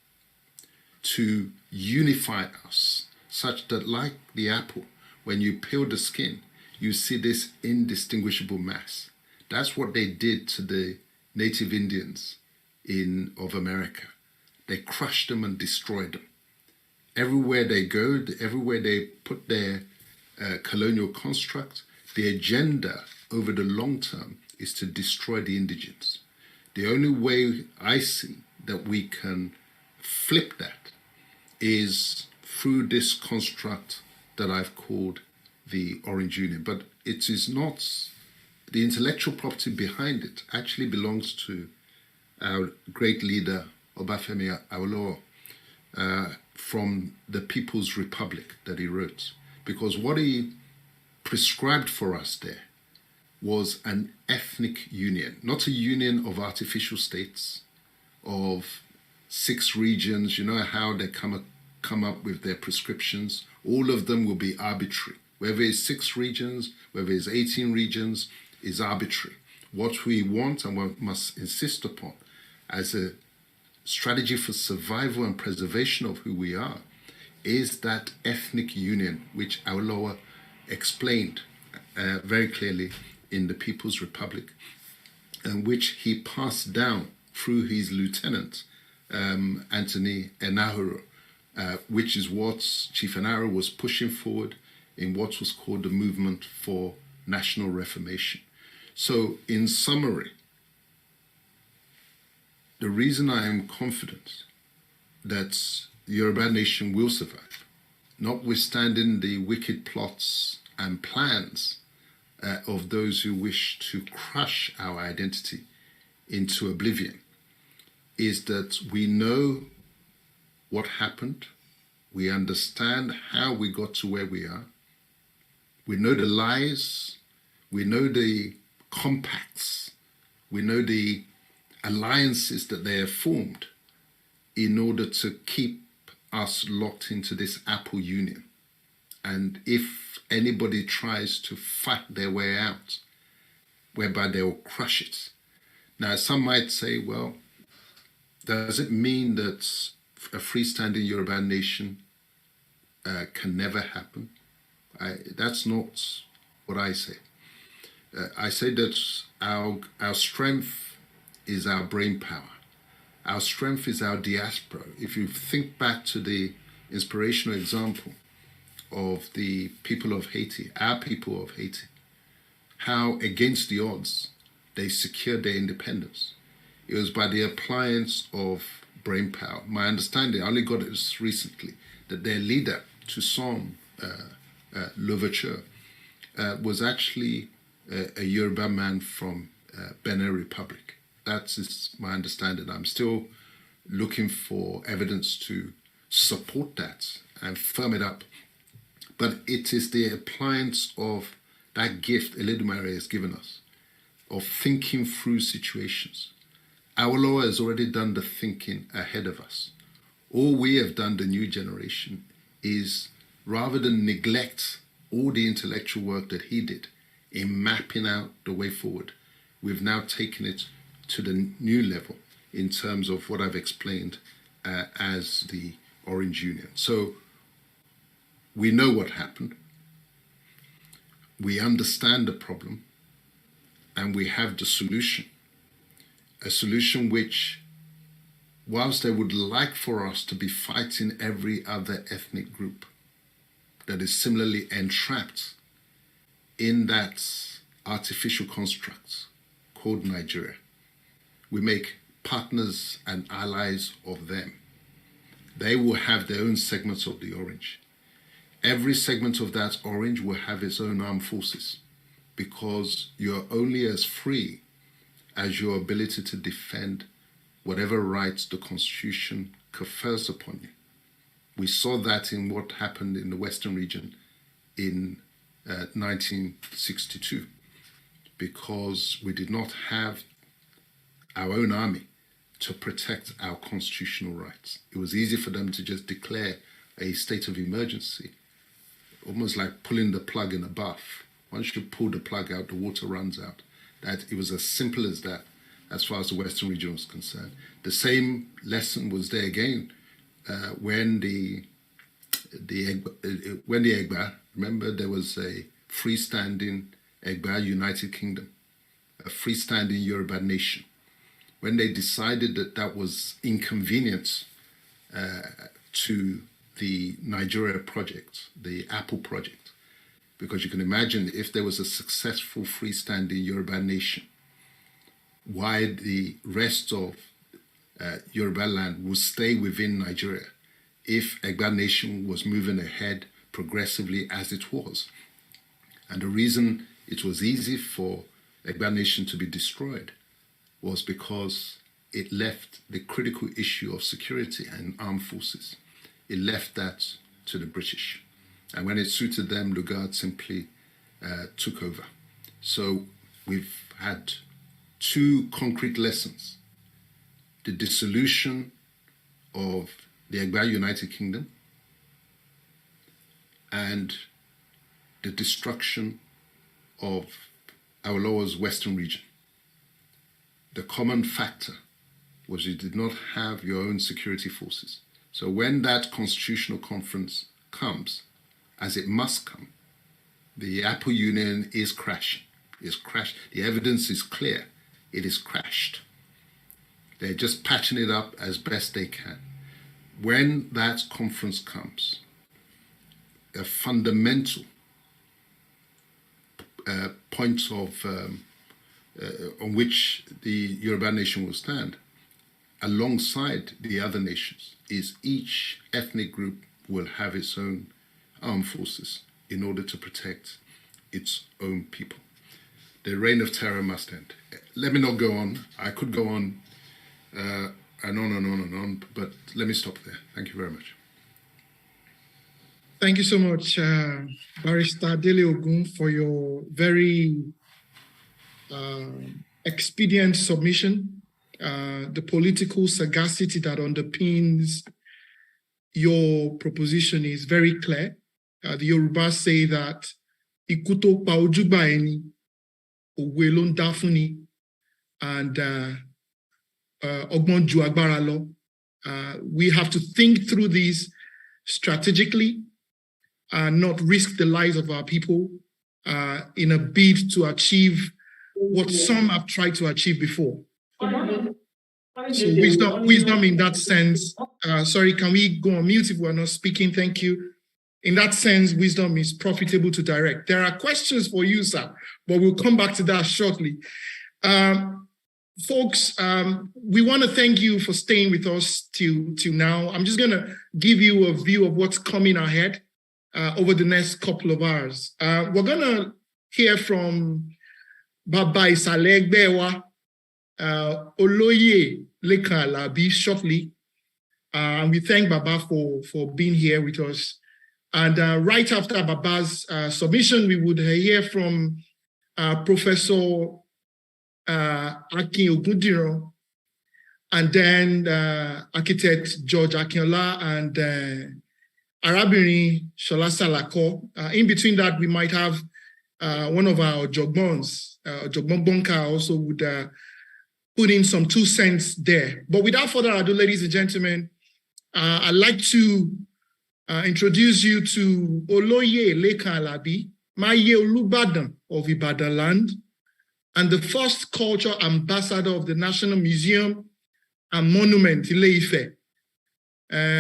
[SPEAKER 12] to unify us, such that, like the apple, when you peel the skin, you see this indistinguishable mass. That's what they did to the native Indians of America. They crushed them and destroyed them. Everywhere they go, everywhere they put their colonial construct, the agenda over the long term is to destroy the indigents. The only way I see that we can flip that is through this construct that I've called the Orange Union. But it is not, the intellectual property behind it actually belongs to our great leader, Obafemi Awolowo, from the People's Republic that he wrote. Because what he prescribed for us there was an ethnic union, not a union of artificial states, of 6 regions. You know how they come up with their prescriptions. All of them will be arbitrary. Whether it's 6 regions, whether it's 18 regions, is arbitrary. What we want and what we must insist upon as a strategy for survival and preservation of who we are is that ethnic union, which Awolowo explained very clearly in the People's Republic, and which he passed down through his lieutenant, Anthony Enahoro, which is what Chief Enahoro was pushing forward in what was called the Movement for National Reformation. So, in summary, the reason I am confident that the Yoruba nation will survive, notwithstanding the wicked plots and plans of those who wish to crush our identity into oblivion, is that we know what happened, we understand how we got to where we are, we know the lies, we know the compacts, we know the alliances that they have formed in order to keep us locked into this Apple Union. And if anybody tries to fight their way out, whereby they will crush it. Now, some might say, well, does it mean that a freestanding Yoruba nation can never happen? That's not what I say. I say that our strength is our brain power. Our strength is our diaspora. If you think back to the inspirational example of the people of Haiti, our people of Haiti, how against the odds they secured their independence. It was by the appliance of brain power. My understanding, I only got it recently, that their leader, Toussaint Louverture, was actually a Yoruba man from Benin Republic. That's my understanding. I'm still looking for evidence to support that and firm it up. But it is the appliance of that gift Eledumare has given us, of thinking through situations. Awolowo has already done the thinking ahead of us. All we have done, the new generation, is rather than neglect all the intellectual work that he did in mapping out the way forward, we've now taken it to the new level in terms of what I've explained as the Orange Union. So we know what happened, we understand the problem, and we have the solution. A solution which, whilst they would like for us to be fighting every other ethnic group that is similarly entrapped in that artificial construct called Nigeria, we make partners and allies of them. They will have their own segments of the orange. Every segment of that orange will have its own armed forces, because you're only as free as your ability to defend whatever rights the Constitution confers upon you. We saw that in what happened in the Western region in 1962, because we did not have our own army to protect our constitutional rights. It was easy for them to just declare a state of emergency, almost like pulling the plug in a bath. Once you pull the plug out, the water runs out. That it was as simple as that, as far as the Western region was concerned. The same lesson was there again when the when the Egba, remember there was a freestanding Egba United Kingdom, a freestanding Yoruba nation. When they decided that that was inconvenient to the Nigeria project, the Apple project, because you can imagine if there was a successful freestanding Yoruba nation, why the rest of Yoruba land would stay within Nigeria if Egba nation was moving ahead progressively as it was. And the reason it was easy for Egba nation to be destroyed was because it left the critical issue of security and armed forces. It left that to the British. And when it suited them, Lugard simply took over. So we've had two concrete lessons: the dissolution of the Egba United Kingdom and the destruction of Awolowo's Western region. The common factor was you did not have your own security forces. So when that constitutional conference comes, as it must come, the Apple Union is crashing. It's crashed. The evidence is clear. It is crashed. They're just patching it up as best they can. When that conference comes, a fundamental point of on which the Yoruba nation will stand, alongside the other nations, is each ethnic group will have its own armed forces in order to protect its own people. The reign of terror must end. Let me not go on. I could go on and on and on and on, but let me stop there. Thank you very much.
[SPEAKER 3] Thank you so much, Barrister Dele Ogun, for your very expedient submission. The political sagacity that underpins your proposition is very clear. The Yoruba say that ikuto pa ojugba eni, òwe ló ń dá fún ni, and ọgbọ́n ju agbára lọ. We have to think through this strategically and not risk the lives of our people in a bid to achieve what some have tried to achieve before. So wisdom in that sense. Sorry, can we go on mute if we're not speaking? Thank you. In that sense, wisdom is profitable to direct. There are questions for you, sir, but we'll come back to that shortly. Folks, we want to thank you for staying with us till now. I'm just going to give you a view of what's coming ahead over the next couple of hours. We're going to hear from Baba Isale Egbewa, Olamilekan Alabi shortly. And we thank Baba for being here with us. And right after Baba's submission, we would hear from Professor Akin Ogundiro, and then architect George Akinola and Arabini Shola Salako. In between that, we might have one of our Jogbons, Jogbon Bonka also would put in some 2 cents there. But without further ado, ladies and gentlemen, I'd like to introduce you to Olamilekan Alabi, Maye Olubadan of Ibadan land, and the first culture ambassador of the National Museum and Monument, Ile-Ife.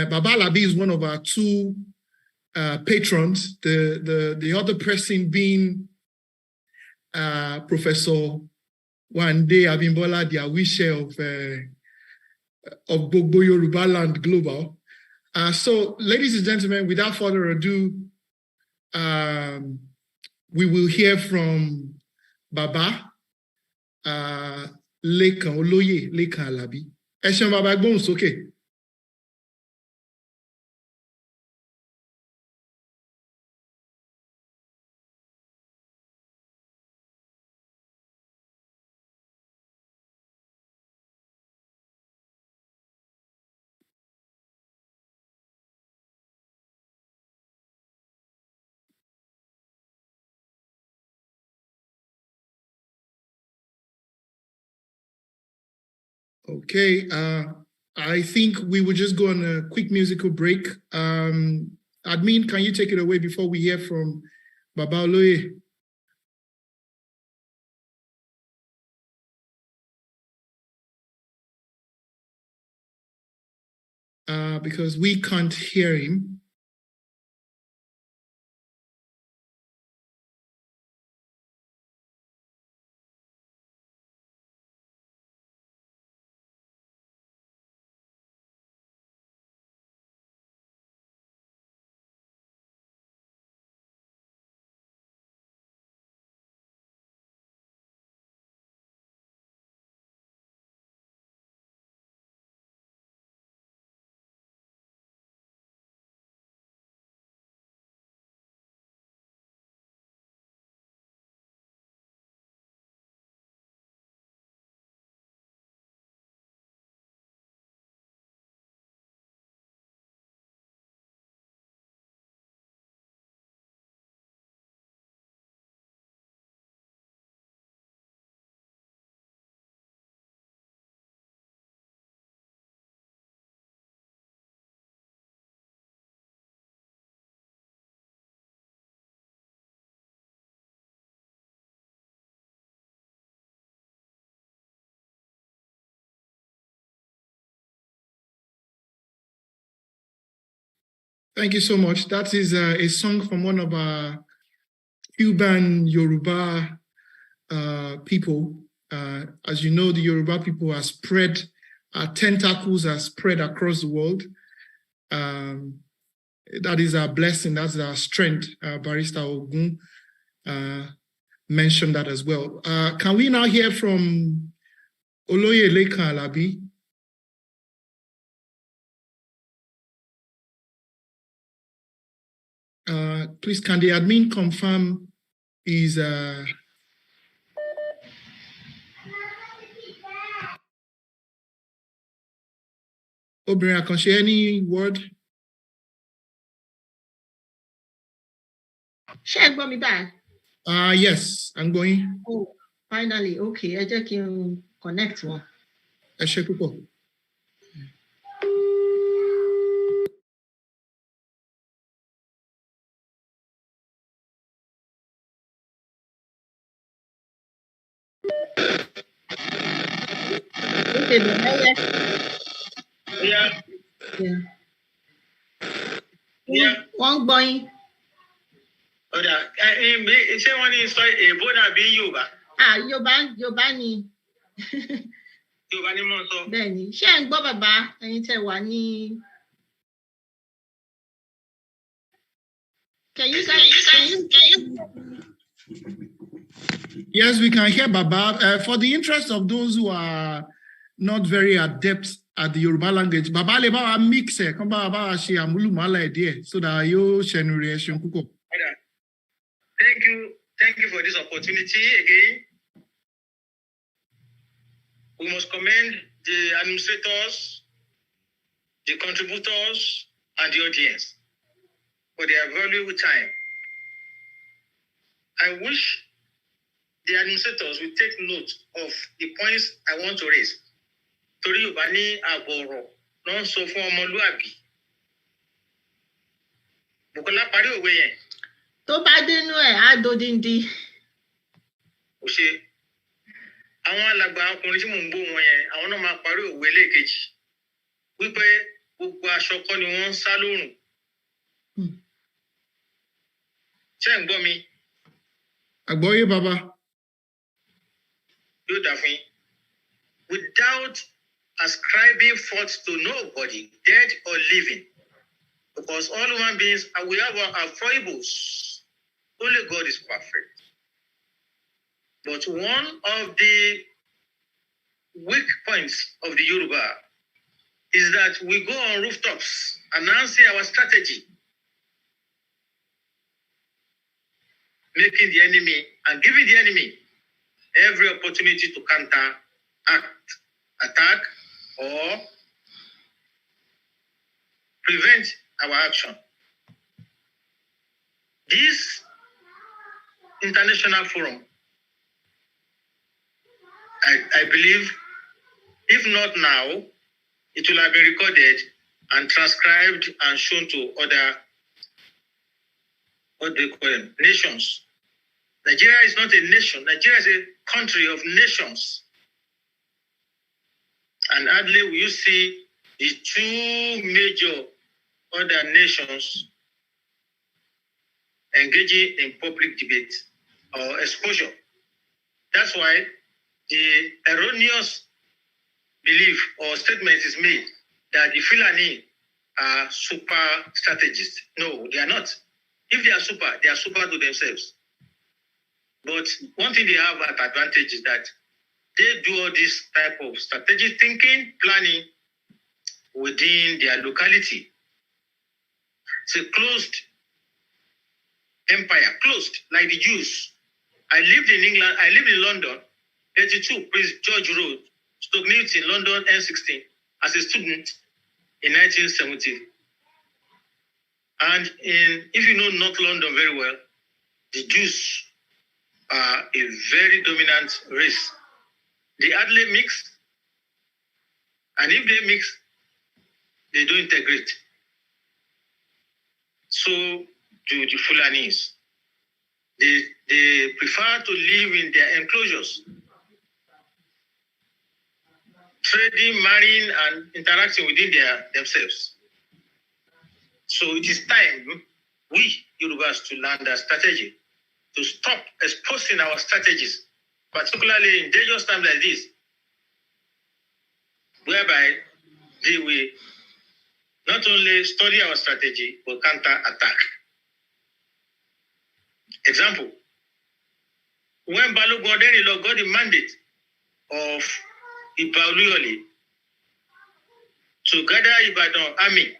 [SPEAKER 3] Baba Alabi is one of our 2 patrons, the other person being Professor Wande Abimbola, the Awishe of Gbogbo Yoruba Land Global. So, ladies and gentlemen, without further ado, we will hear from Baba Olamilekan Alabi. Ẹ ṣeun bàbá, gbóhùn sókè. Okay, I think we will just go on a quick musical break. Admin, can you take it away before we hear from Baba Oloye? Because we can't hear him. Thank you so much. That is a song from one of our Cuban Yoruba people. As you know, the Yoruba people are spread, our tentacles are spread across the world. That is our blessing, that's our strength. Barrister Ogun mentioned that as well. Can we now hear from Olamilekan Alabi? Please, can the admin confirm is Obìnrin Àkànṣe, any word?
[SPEAKER 7] Ṣé ẹ gbọ́ mi báyìí?
[SPEAKER 3] Yes, I'm going.
[SPEAKER 7] Oh, finally, okay. Ẹ jẹ́ kí n connect wọn.
[SPEAKER 3] Ẹ ṣé púpọ̀.
[SPEAKER 7] Okay, wọ́n ń gbọ́ yín.
[SPEAKER 13] Ọ̀dà ṣé wọ́n ní sọ èèbó dàbí Yorùbá?
[SPEAKER 7] Yorùbá ni.
[SPEAKER 13] Yorùbá ni mo sọ.
[SPEAKER 7] Bẹ́ẹ̀ni, ṣé ẹ̀ ń gbọ́ bàbá ẹ̀yin tẹ́ wà ní. Can you?
[SPEAKER 3] Yes, we can hear Baba. For the interest of those who are not very adept at the Yoruba language, Baba le ba mix e kan Baba ṣe àmúlùmálà ẹ díẹ̀ so that yóò ṣẹnu rẹ̀ ṣeun púpọ̀.
[SPEAKER 13] Thank you for this opportunity again. We must commend the administrators, the contributors, and the audience for their valuable time. I wish the administrators will take note of the points I want to raise. Torí Yorùbá ní àbọ̀rọ̀ ló ń sọ fún ọmọlúàbí. Bùkọ́lá parí òwe yẹn.
[SPEAKER 7] Tó bá dénú ẹ̀ á dodindi.
[SPEAKER 13] Ó ṣe àwọn alàgbà ọkùnrin tí mò ń gbọ́ wọn yẹn, àwọn náà máa parí òwe lẹ́ẹ̀kejì. Wípé gbogbo aṣọ kọ́ ni wọ́n ń sá lórùn. Ṣé ń gbọ́ mi?
[SPEAKER 3] Àgbọ́yé bàbá.
[SPEAKER 13] Yóò dà fún yín. Without ascribing fault to nobody, dead or living, because all human beings we have our foibles. Only God is perfect. But one of the weak points of the Yoruba is that we go on rooftops announcing our strategy, making the enemy and giving the enemy every opportunity to attack, or prevent our action. This international forum, I believe, if not now, it will have been recorded and transcribed and shown to other what do they call them? Nations. Nigeria is not a nation. Nigeria is a country of nations. And hardly will you see the two major other nations engaging in public debate or exposure. That's why the erroneous belief or statement is made that the Fulani are super strategists. No, they are not. If they are super to themselves. But one thing they have at advantage is that they do all this type of strategic thinking, planning within their locality. It's a closed empire, closed, like the Jews. I lived in England, I lived in London, 82, Prince George Road, Stoke in London, N16, as a student in 1970. And if you know North London very well, the Jews are a very dominant race. They hardly mix, and if they mix, they don't integrate. So do the Fulanis. They prefer to live in their enclosures, trading, marrying, and interacting within themselves. So it is time we Yorubas to learn that strategy, to stop exposing our strategies, particularly in dangerous times like this, whereby they will not only study our strategy, but counter-attack. Example, when Balogun Odenilo got the mandate of Ibaoluyole to gather Ibadan army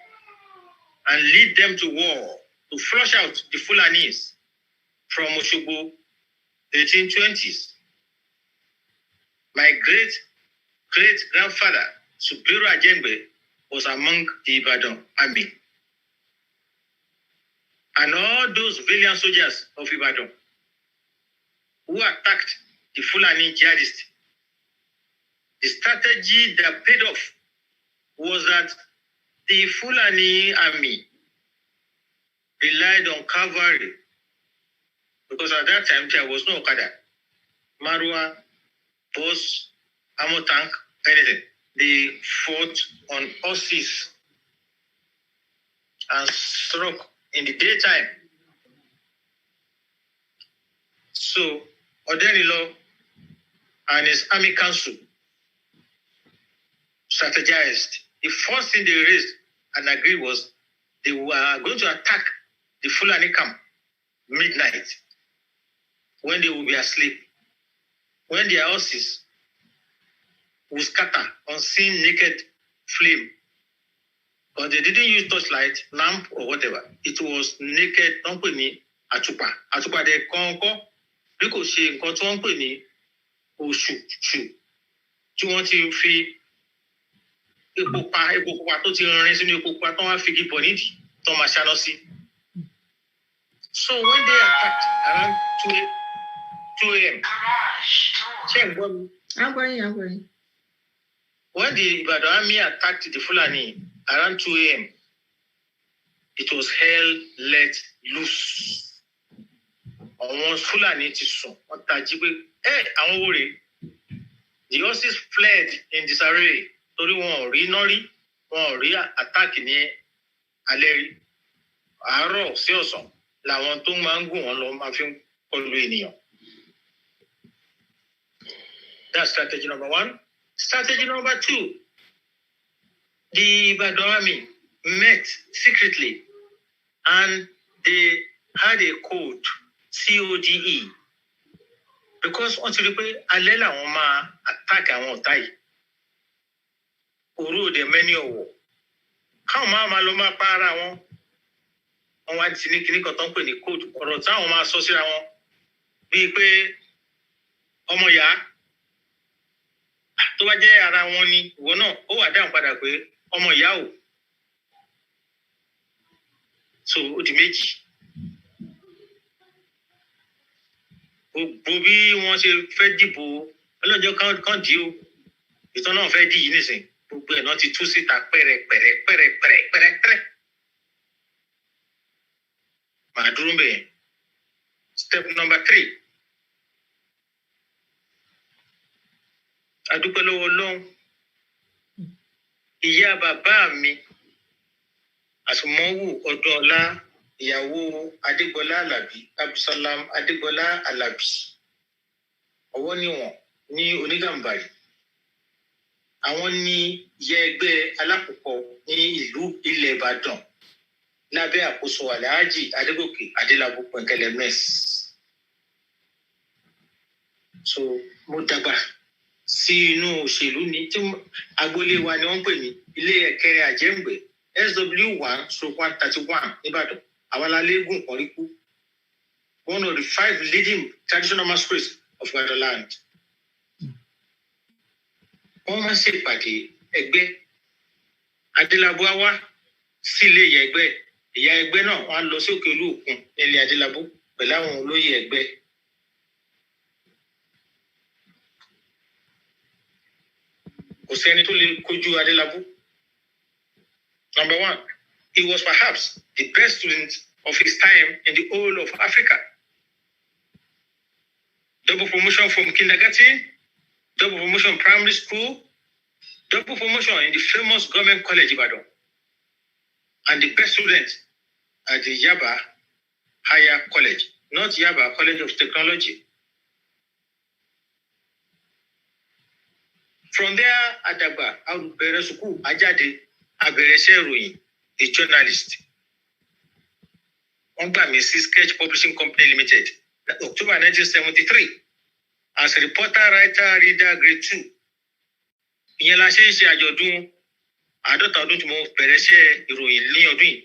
[SPEAKER 13] and lead them to war, to flush out the Fulanis from Osogbo, 1820s. My great-grandfather, Subiru Ajengbe, was among the Ibadan army. And all those valiant soldiers of Ibadan who attacked the Fulani jihadists, the strategy that paid off was that the Fulani army relied on cavalry, because at that time there was no Okada, Marwa, bus, ammo tank, anything. They fought on horses and struck in the daytime. So Odenilo and his army council strategized. The first thing they raised and agreed was they were going to attack the Fulani camp midnight when they will be asleep, when their horses will scatter on seeing naked flame. But they didn't use torchlight, lamp, or whatever. It was naked, don't put any atupa. Atupa de konko, because she don't put any oshu. Do you want to feel epo to ti rin sínú epo pa ton wa fi gi boniti ton ma ṣáná sí. So when they attacked around 2 a.m.
[SPEAKER 7] I'm going.
[SPEAKER 13] When the Ibadan army attacked the Fulani around 2 a.m., it was hell let loose. Àwọn Fulani ti sùn, wọ́n tají pé, àwọn wo rèé? The horses fled in disarray. Torí wọn ò rí nọ́rí, wọn ò rí attack ní alẹ́ rí. Àárọ̀ sí ọ̀sán làwọn tó máa ń gùn wọn lọ máa fi ń kọlu ènìyàn. That's strategy number 1. Strategy number 2. The Ibadan army met secretly and they had a code, CODE, because wọ́n ti rí pé alẹ́ làwọn máa attack àwọn ọ̀tá yìí. Òru òde mẹ́ni ọ̀wọ̀. Káwọn máa lọ máa pa ara wọn. Wọ́n wá ti ní kíní kan tó ń pè ní code. Ọ̀rọ̀ táwọn máa sọ síra wọn bíi pé ọmọ ìyá tó bá jẹ́ ara wọn ni ìwọ náà ó wà dáhùn padà pé ọmọ ìyá ò. So ó di méjì. Gbogbo bí wọ́n ṣe fẹ́ dìbò ọlọ́jọ́ kan dì ó. Ìtàn náà fẹ́ dì yìí nìsín. Gbogbo ẹ̀ náà ti tú síta pẹ́rẹ́pẹ́rẹ́. Madrumbe. Step number 3. Adúpẹ́ lọ́wọ́ Ọlọ́run. Ìyá bàbá mi, Àsùnmọ́wù Ọdúnọlá, ìyàwó Adégbọlá Àlàbí, Abdulsalam Adégbọlá Àlàbí. Ọwọ́ níwọ̀n ní Onígàmbàrí. Àwọn ní ìyá ẹgbẹ́ alákòókò ní ìlú Ilẹ̀ Ìbàdàn lábẹ́ àkóso Alhaji Adégòkè Adélabú Pẹ̀kẹ́lẹ́ Mess. So mo dàgbà sí inú òṣèlú ní tí agboolé wa ni wọ́n pè ní ilé ẹ̀kẹ́ Àjẹ́ǹgbè SW1/131 nìbàdàn. Àwọn alálégún kan rí kú. One of the 5 leading traditional masquerades of Ireland. Wọ́n máa ń ṣèpàdé ẹgbẹ́. Adélabú á wá sí ilé ìyá ẹgbẹ́. Ìyá ẹgbẹ́ náà wá lọ sí òkè olú òkun nílé Adélabú pẹ̀lú àwọn olóyè ẹgbẹ́. Kò sẹ́ni tó lè kojú Adélabú. Number 1, he was perhaps the best student of his time in the whole of Africa. Double promotion from kindergarten, double promotion primary school, double promotion in the famous government college Ibadan, and the best student at the Yaba Higher College, not Yaba College of Technology. From there, Adagba, Beresuku, Ajade, Abereseruin, a journalist. On Mrs. Sketch Publishing Company Limited, October 1973, as a reporter, writer, reader, grade 2. Ìyẹn la ṣe ń ṣe àjọ̀dún àádọ́ta ọdún tí mo bẹ̀rẹ̀ ṣe ìròyìn ní ọdún yìí.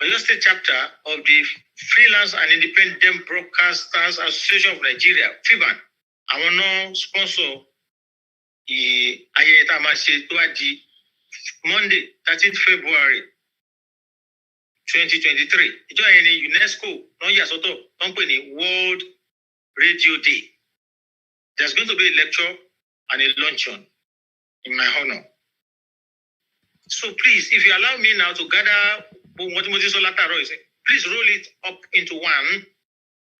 [SPEAKER 13] Oyo State chapter of the Freelance and Independent Broadcasters Association of Nigeria, FIBAN, àwọn náà sponsor ayẹyẹ tá a máa ṣe tó wá di Monday 13th February 2023. Ìjọ yẹn ni UNESCO náà yà sọ́tọ̀ tó ń pè ní World Radio Day. There's going to be a lecture and a luncheon in my honor. So please, if you allow me now to gather what please roll it up into one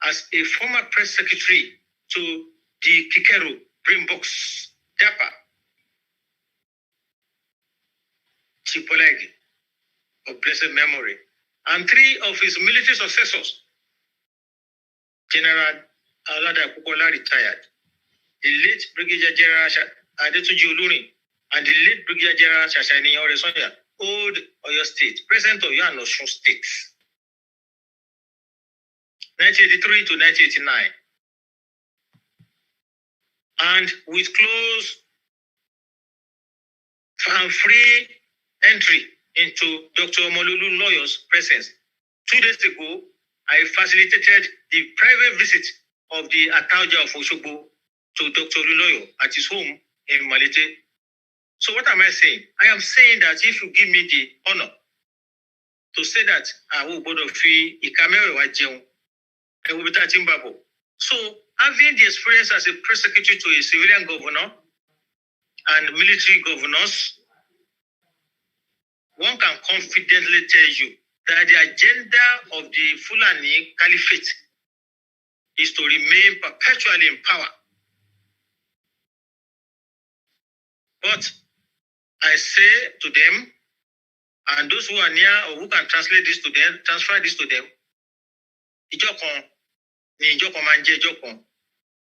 [SPEAKER 13] as a former press secretary to the Kikero Brain Box, Dapa, Chipolegi of blessed memory, and 3 of his military successors, General Alada Kukola retired, the late Brigadier General Adetunji Olurin, and the late Brigadier General Shashani Oresonya, old Oyo State, present Oyo and Osun States, 1983 to 1989. And with close and free entry into Dr. Omololu Lawyer's presence, 2 days ago, I facilitated the private visit of the Atauja of Oshogbo to Dr. Oluloyo at his home in Malete. So what am I saying? I am saying that if you give me the honor to say that I will board of fee, I will be touching Babo. So having the experience as a press secretary to a civilian governor and military governors, one can confidently tell you that the agenda of the Fulani Caliphate is to remain perpetually in power. But I say to them, and those who are near or who can translate this to them, transfer this to them, Ijokon, ni Ijokon manje Ijokon.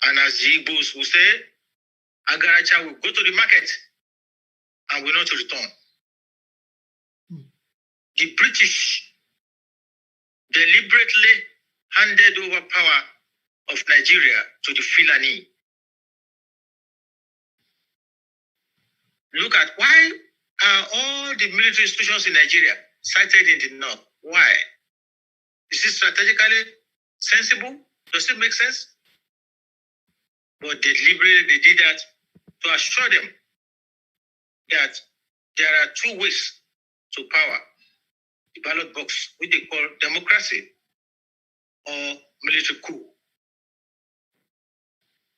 [SPEAKER 13] And as the Igbos will say, Agaracha will go to the market and will not return. The British deliberately handed over power of Nigeria to the Fulani. Look at why are all the military institutions in Nigeria sited in the north? Why? Is it strategically sensible? Does it make sense? But deliberately they did that to assure them that there are 2 ways to power. The ballot box, which they call democracy, or military coup.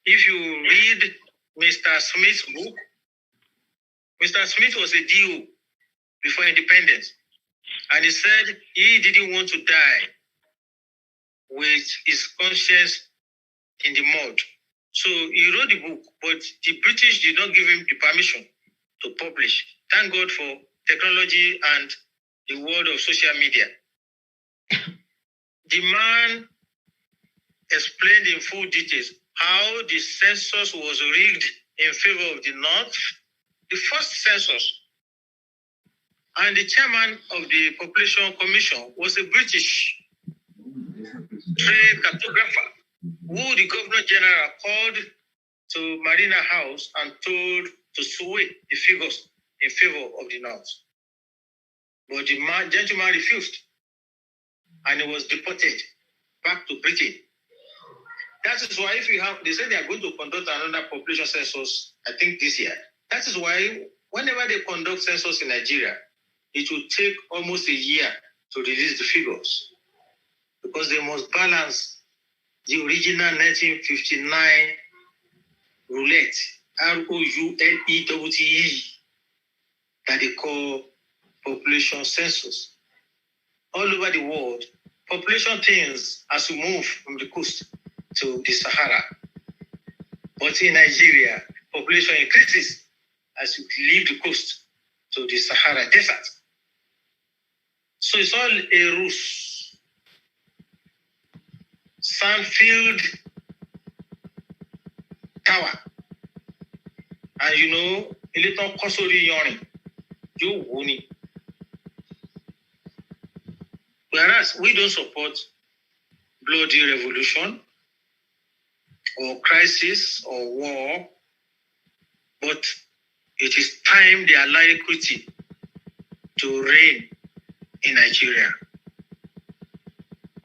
[SPEAKER 13] If you read Mr. Smith's book, Mr. Smith was a DO before independence. And he said he didn't want to die with his conscience in the mud. So he wrote the book, but the British did not give him the permission to publish. Thank God for technology and the world of social media. The man explained in full details how the census was rigged in favor of the North, the first census. And the chairman of the Population Commission was a British trained cartographer who the Governor General called to Marina House and told to sway the figures in favor of the North. But the gentleman refused, and he was deported back to Britain. That is why they say they are going to conduct another population census, I think this year. That is why whenever they conduct census in Nigeria, it will take almost a year to release the figures, because they must balance the original 1959 roulette, ROULETTE, that they call population census. All over the world, population thins as we move from the coast to the Sahara. But in Nigeria, population increases as you leave the coast to the Sahara Desert. So it's all a ruse. Sandfield Tower. And you know, a little Kosori Yoni. You woni. Whereas we don't support bloody revolution or crisis or war, but it is time they allow equity to reign in Nigeria.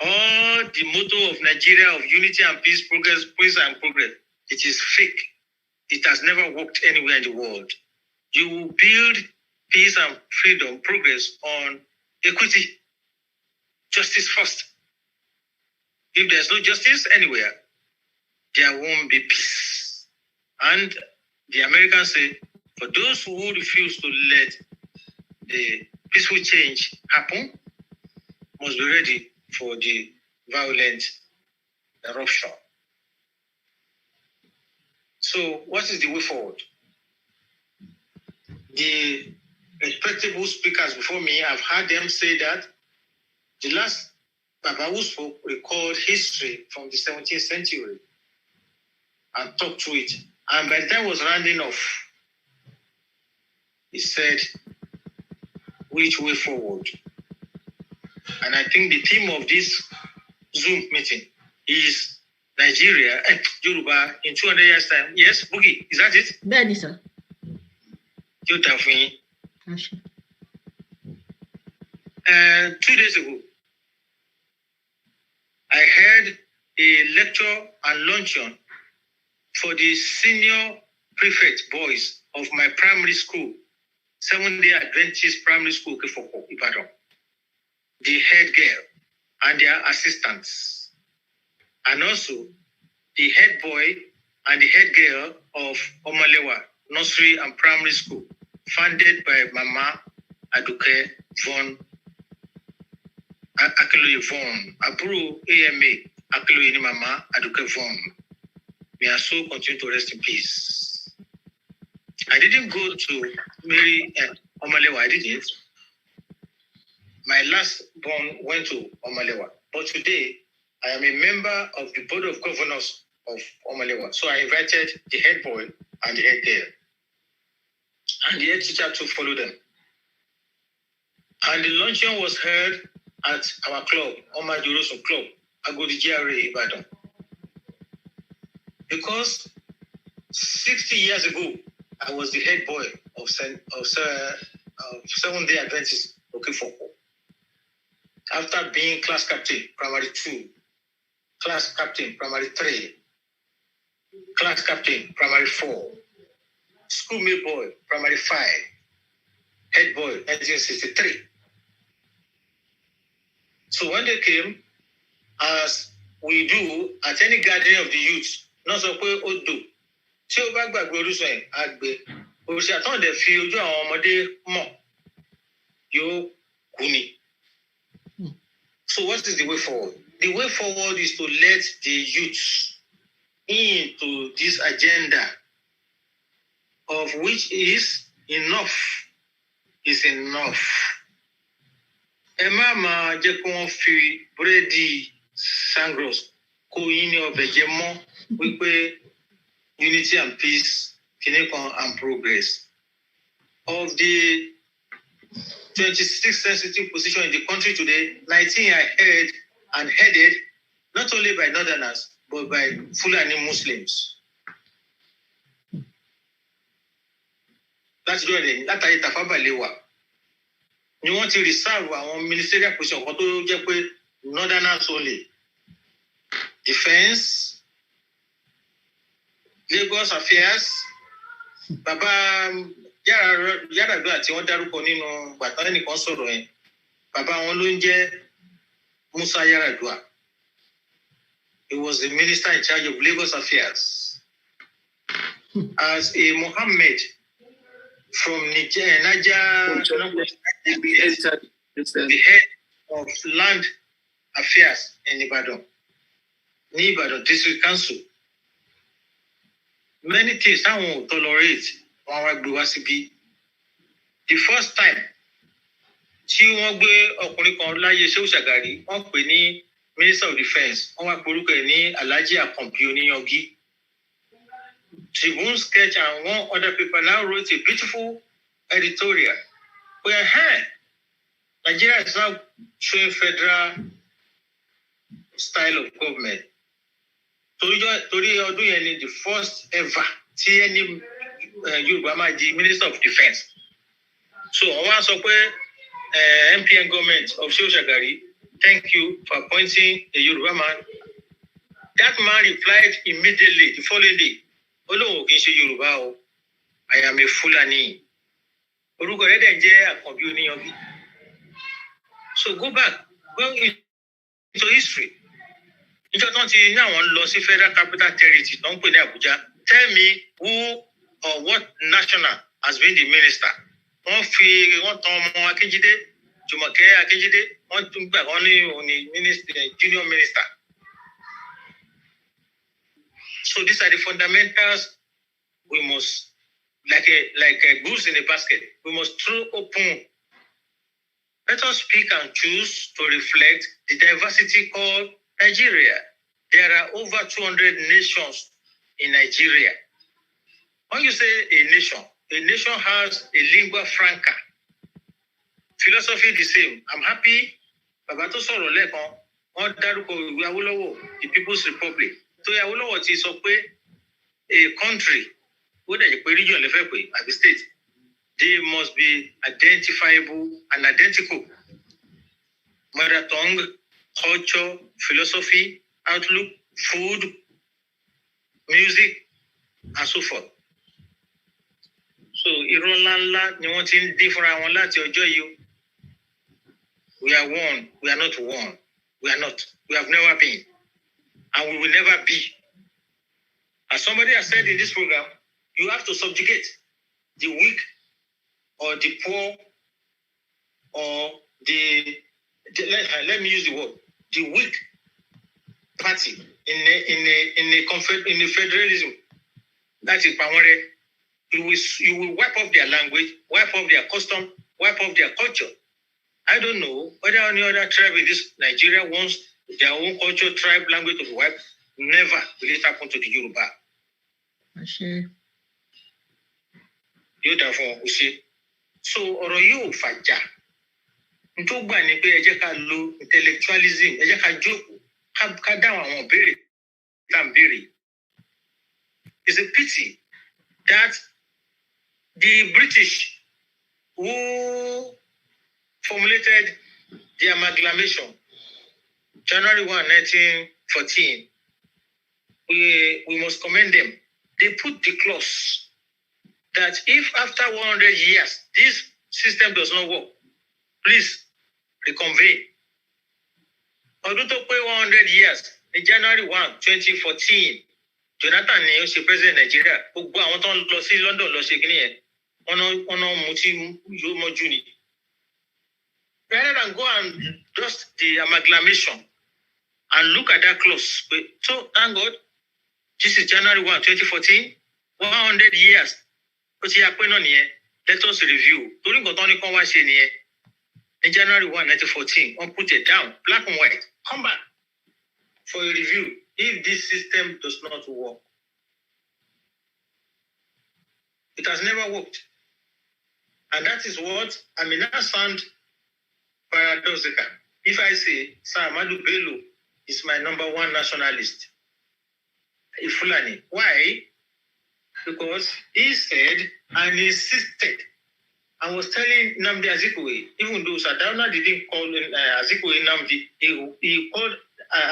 [SPEAKER 13] All the motto of Nigeria of unity and peace, progress, peace and progress, it is fake. It has never worked anywhere in the world. You will build peace and freedom, progress on equity, justice first. If there's no justice anywhere, there won't be peace. And the Americans say, for those who refuse to let the peaceful change happen, must be ready for the violent eruption. So what is the way forward? The respectable speakers before me, I've heard them say that the last Baba who spoke recalled history from the 17th century and talked through it. And by the time I was rounding off, he said, which way forward? And I think the theme of this Zoom meeting is Nigeria and Yoruba in 200 years' time. Yes, Boogie, is that it?
[SPEAKER 7] Benny, sir.
[SPEAKER 13] 2 days ago, I heard a lecture and luncheon for the senior prefect boys of my primary school, 7-day Adventist primary school, Kefoko, Ibadan. The head girl and their assistants, and also the head boy and the head girl of Omalewa Nursery and Primary School, funded by Mama Aduke Von Akiloye Von, Aburu AMA Akiloye Mama Aduke Von. May her soul continue to rest in peace. I didn't go to Mary Omalewa, I didn't. My last born went to Omalewa, but today I am a member of the Board of Governors of Omalewa. So I invited the head boy and the head girl, and the head teacher to follow them. And the luncheon was held at our club, Omar Jerusalem Club, Agodi GRA, Ibadan. Because 60 years ago, I was the head boy of 7-day Adventist, Okefoko. After being class captain, primary 2, class captain, primary 3, class captain, primary 4, schoolmate boy, primary 5, head boy, 1963. So when they came, as we do at any gathering of the youth, not so pé ó do. Tí ó bá gbàgbé orísun ẹ̀, á gbé. Òrìṣà tán dẹ̀ fi ojú àwọn ọmọdé mọ̀, yóò kú ni. So what is the way forward? The way forward is to let the youth into this agenda, of which is enough is enough. Ẹ má máa jẹ́ kí wọ́n fi búrẹ́dì sangros kó yín ní ọbẹ̀ jẹ mọ́ wípé unity and peace, and progress. Of the 26 sensitive positions in the country today, 19 are held and headed not only by Northerners, but by Fulani Muslims. That's good. That's why Tafa Balewa. You want to reserve our ministerial position, what do you say? Northerners only. Defense, Lagos affairs, Baba Yaradua tí wọ́n dárúkọ nínú gbàtà ẹnìkan sọ̀rọ̀ yẹn. Baba wọn ló ń jẹ́ Musa Yaradua. He was the minister in charge of Lagos affairs. As a Mohammed from Niger, the head of land affairs in Ibadan District Council. Many things I won't tolerate when we go to the first time tí wọ́n gbé ọkùnrin kan láyé Shehu Shagari, wọ́n pè ní Minister of Defense, wọ́n wá porúkọ ẹ̀ ní Alhaji Akombi Oniyangi. Tribune Sketch and one other paper now wrote a beautiful editorial where Nigeria is now showing federal style of government. Torí ọdún yẹn ni the first ever tí ẹni Yorùbá máa di Minister of Defense. So I want to say, MPN government of Shehu Shagari, thank you for appointing a Yoruba man. That man replied immediately the following day, Olo kì í ṣe Yorùbá o, I am a Fulani. Orúkọ rẹ̀ dẹ̀ jẹ́ Àkànbí Oníyangi. So go into history. Ìjọ tán ti ní àwọn lọ sí Federal Capital Territory tó ń pè ní Abuja. Tell me who or what national has been the minister. Wọ́n tan ọmọ Akínjídé, Jùmọ̀kẹ́ Akínjídé, wọ́n tún gbà wọ́n ní minister, junior minister. So these are the fundamentals we must, like a goose in a basket, we must throw open. Let us speak and choose to reflect the diversity called Nigeria. There are over 200 nations in Nigeria. When you say a nation has a lingua franca. Philosophy the same. I'm happy. Bàbá tó sọ̀rọ̀ lẹ́ẹ̀kan, wọ́n dárúkọ ìwé Awólọ́wọ̀, the People's Republic. So Awólọ́wọ̀ ti sọ pé a country, ó dẹ̀ jẹ́ pé region lè fẹ́ pé àbí state, they must be identifiable and identical. Mother tongue, culture, philosophy, outlook, food, music, and so forth. So irọ́ ńláńlá ni wọ́n ti ń dín fúnra wọn láti ọjọ́ yìí o. We are one. We are not one. We are not. We have never been. And we will never be. As somebody has said in this program, you have to subjugate the weak or the poor or let me use the word, the weak party in a federalism. That is Pamore. You will wipe off their language, wipe off their custom, wipe off their culture. I don't know whether any other tribe in this Nigeria wants their own culture, tribe, language to be wiped. Never will it happen to the Yoruba. So ọ̀rọ̀ yóò fàjà. Nítorí gbà ní pé ẹ jẹ́ ká lo intellectualism, ẹ jẹ́ ká jókòó, ká dáhùn àwọn ìbéèrè tá à ń béèrè. It's a pity that the British who formulated the amalgamation January 1, 1914, we must commend them. They put the clause that if after 100 years this system does not work, please reconvene. Ọdún tó pé 100 years in January 1, 2014, Jonathan ni ó ṣe president Nigeria. Gbogbo àwọn tó ń lọ sí London lọ ṣe kíní yẹn, wọ́n náà mú tí yóò mọ́jú ni. rather than go and just the amalgamation and look at that clause. So, thank God, this is January 1, 2014, 100 years. Let us review. During in January 1, 1914, one put it down, black and white. Come back for a review if this system does not work. It has never worked. And that is what I may not sound paradoxical. If I say Ahmadu Bello is my number one nationalist, a Fulani. Why? Because he said and insisted and was telling Nnamdi Azikiwe, even though Sardauna didn't call Azikiwe Nnamdi, he called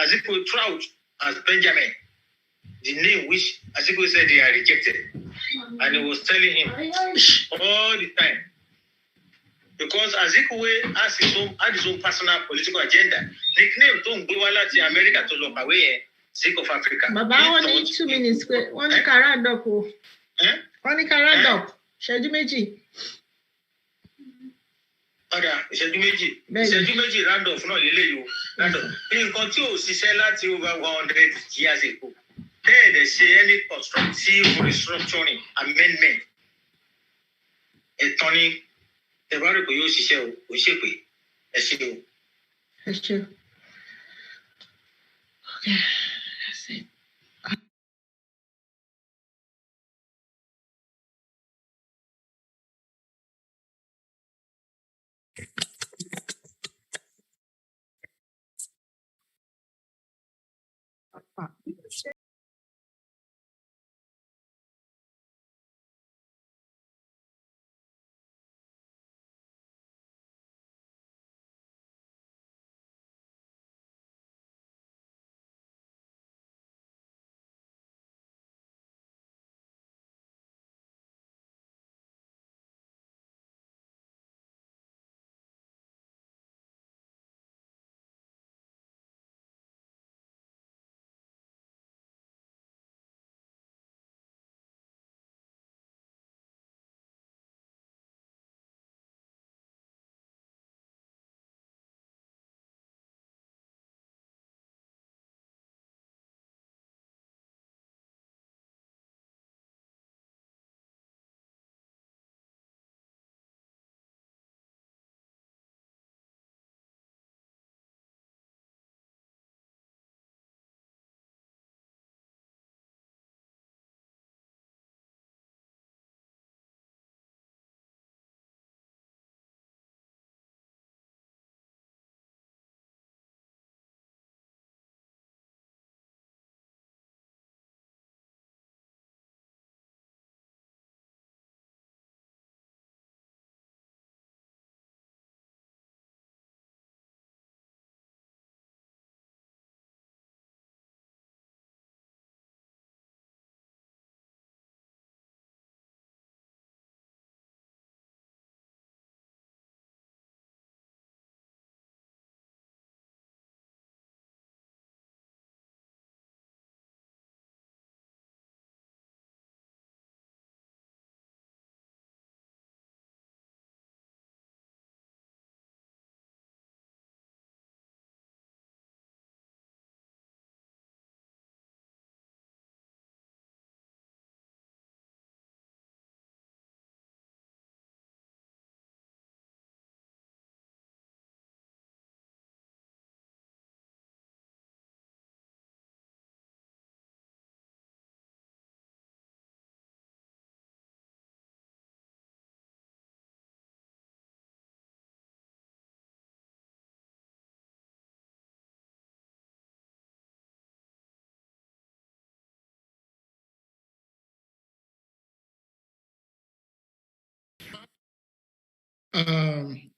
[SPEAKER 13] Azikiwe Trout as Benjamin, the name which Azikiwe said they are rejected. And he was telling him all the time. Because Azikiwe had his own personal political agenda. Nickname to Ngwala to America to look away, sake of Africa.
[SPEAKER 6] Baba, only 2 minutes. Only Karadok. Only Karadok. Ṣẹ́jú méjì.
[SPEAKER 13] Ìṣẹ́jú méjì round off náà lélẹ́yìí o. Nǹkan tí ò ṣiṣẹ́ láti over 100 years ago. There say any constructive restructuring amendment. Ẹ̀tọ́ni ẹ̀bá rẹ̀ pé yóò ṣiṣẹ́ o, kò ṣe pé ẹ ṣe o.
[SPEAKER 6] Ẹ ṣe. Okay, that's it.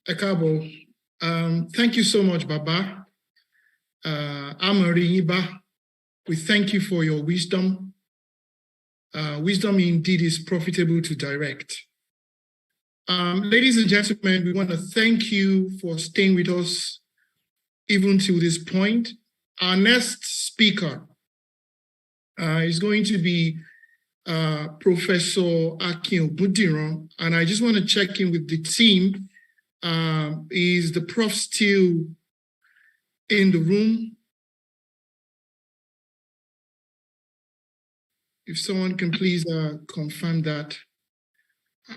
[SPEAKER 3] Ekabo, thank you so much, Baba. Amariba, we thank you for your wisdom. Wisdom indeed is profitable to direct. Ladies and gentlemen, we want to thank you for staying with us even to this point. Our next speaker is going to be Professor Akin Ogundiran, and I just want to check in with the team Is the prof still in the room? If someone can please confirm that.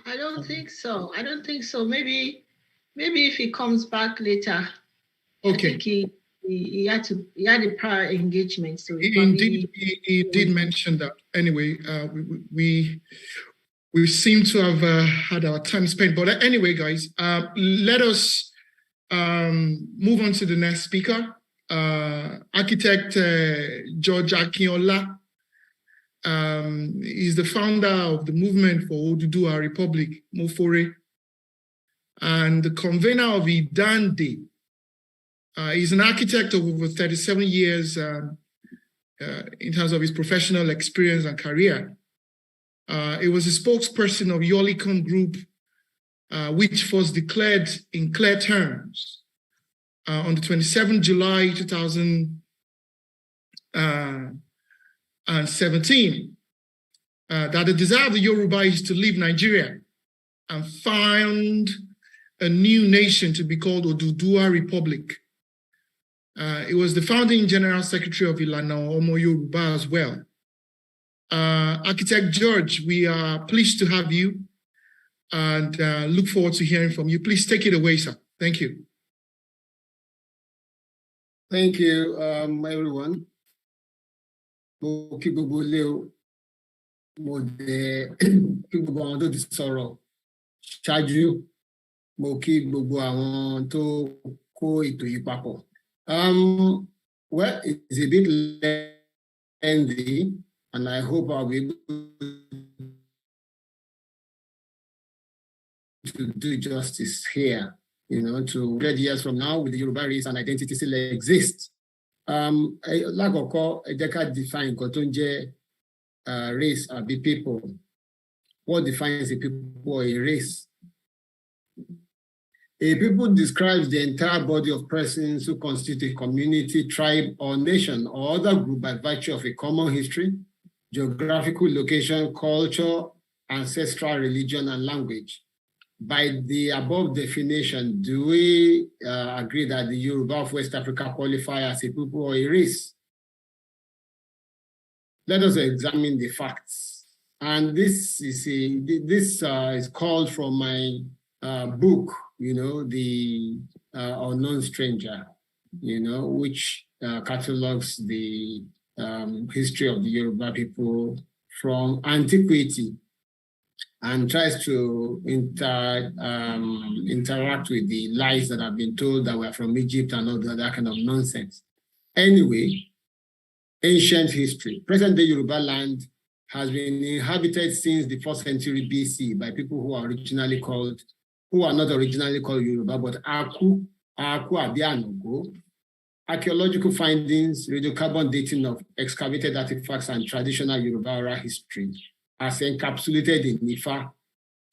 [SPEAKER 7] I don't think so. Maybe if he comes back later.
[SPEAKER 3] Okay.
[SPEAKER 7] I think he had a prior engagement, so
[SPEAKER 3] he did mention that. Anyway, we seem to have had our time spent. But anyway, guys, let us move on to the next speaker. Architect George Akinola is the founder of the movement for Oduduwa Republic, Mofore, and the convener of Idande. He's an architect of over 37 years in terms of his professional experience and career. He was a spokesperson of Yorùbá Group, which was declared in clear terms on the 27th July 2017 that the desire of the Yoruba is to leave Nigeria and found a new nation to be called Oduduwa Republic. It was the founding general secretary of Ilana Omo Yoruba as well. Architect George, we are pleased to have you and look forward to hearing from you. Please take it away, sir. Thank you.
[SPEAKER 14] Thank you, everyone. Mo kí gbogbo ilé o, mo dẹ̀ kí gbogbo àwọn tó ti sọ̀rọ̀ ṣáájú, mo kí gbogbo àwọn tó kó ètò yìí papọ̀. Well, it's a bit lengthy, and I hope I'll be able to do justice here, to 100 years from now, with the Yoruba race and identity still exists. Lákọ̀ọ́kọ́, ẹ jẹ́ ká define nǹkan tó ń jẹ́ race àbí people. What defines a people or a race? A people describes the entire body of persons who constitute a community, tribe, or nation, or other group by virtue of a common history, geographical location, culture, ancestral religion, and language. By the above definition, do we agree that the Yoruba of West Africa qualify as a people or a race? Let us examine the facts. And this is called from my book, The Unknown Stranger, which catalogs the history of the Yoruba people from antiquity and tries to interact with the lies that have been told that we're from Egypt and all that kind of nonsense. Anyway, ancient history. Present-day Yoruba land has been inhabited since the 4th century BC by people who are not originally called Yoruba, but Aku Abianogo. Archaeological findings, radiocarbon dating of excavated artifacts and traditional Yoruba oral history as encapsulated in Ifa,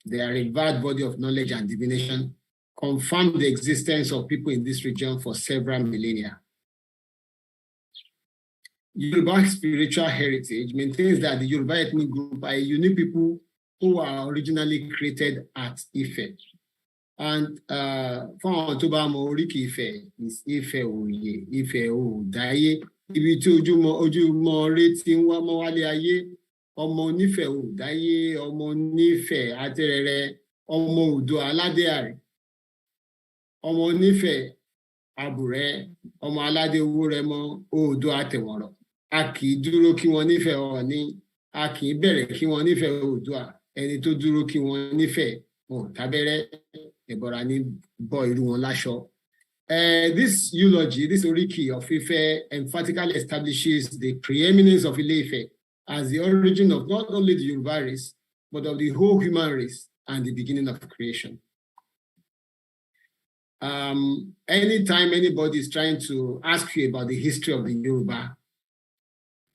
[SPEAKER 14] their revered body of knowledge and divination, confirm the existence of people in this region for several millennia. Yoruba spiritual heritage maintains that the Yoruba ethnic group are a unique people who were originally created at Ife. And fún tó bá mọ oríkì Ifẹ̀ is Ifẹ̀ òye, Ifẹ̀ òdáyé, ibi tí ojúmọ́ ire tí ń wá mọ́ wálé ayé, ọmọ onífẹ̀ òdáyé, ọmọ onífẹ̀ atẹ́rẹrẹ, ọmọ Oòduà aládé àrè, ọmọ onífẹ̀ àbùrẹ́, ọmọ aládé owórẹmọ, Oòduà àtẹ̀wọ̀nrọ̀. A kì í dúró kí wọ́n nífẹ̀ẹ́ Ọọ̀ni, a kì í bẹ̀rẹ̀ kí wọ́n nífẹ̀ẹ́ Oòduà, ẹni tó dúró kí wọ́n nífẹ̀ẹ́ tábẹ́rẹ́. This eulogy, this oriki of Ife emphatically establishes the preeminence of Ile-Ife as the origin of not only the Yoruba race, but of the whole human race and the beginning of creation. Anytime anybody is trying to ask you about the history of the Yoruba,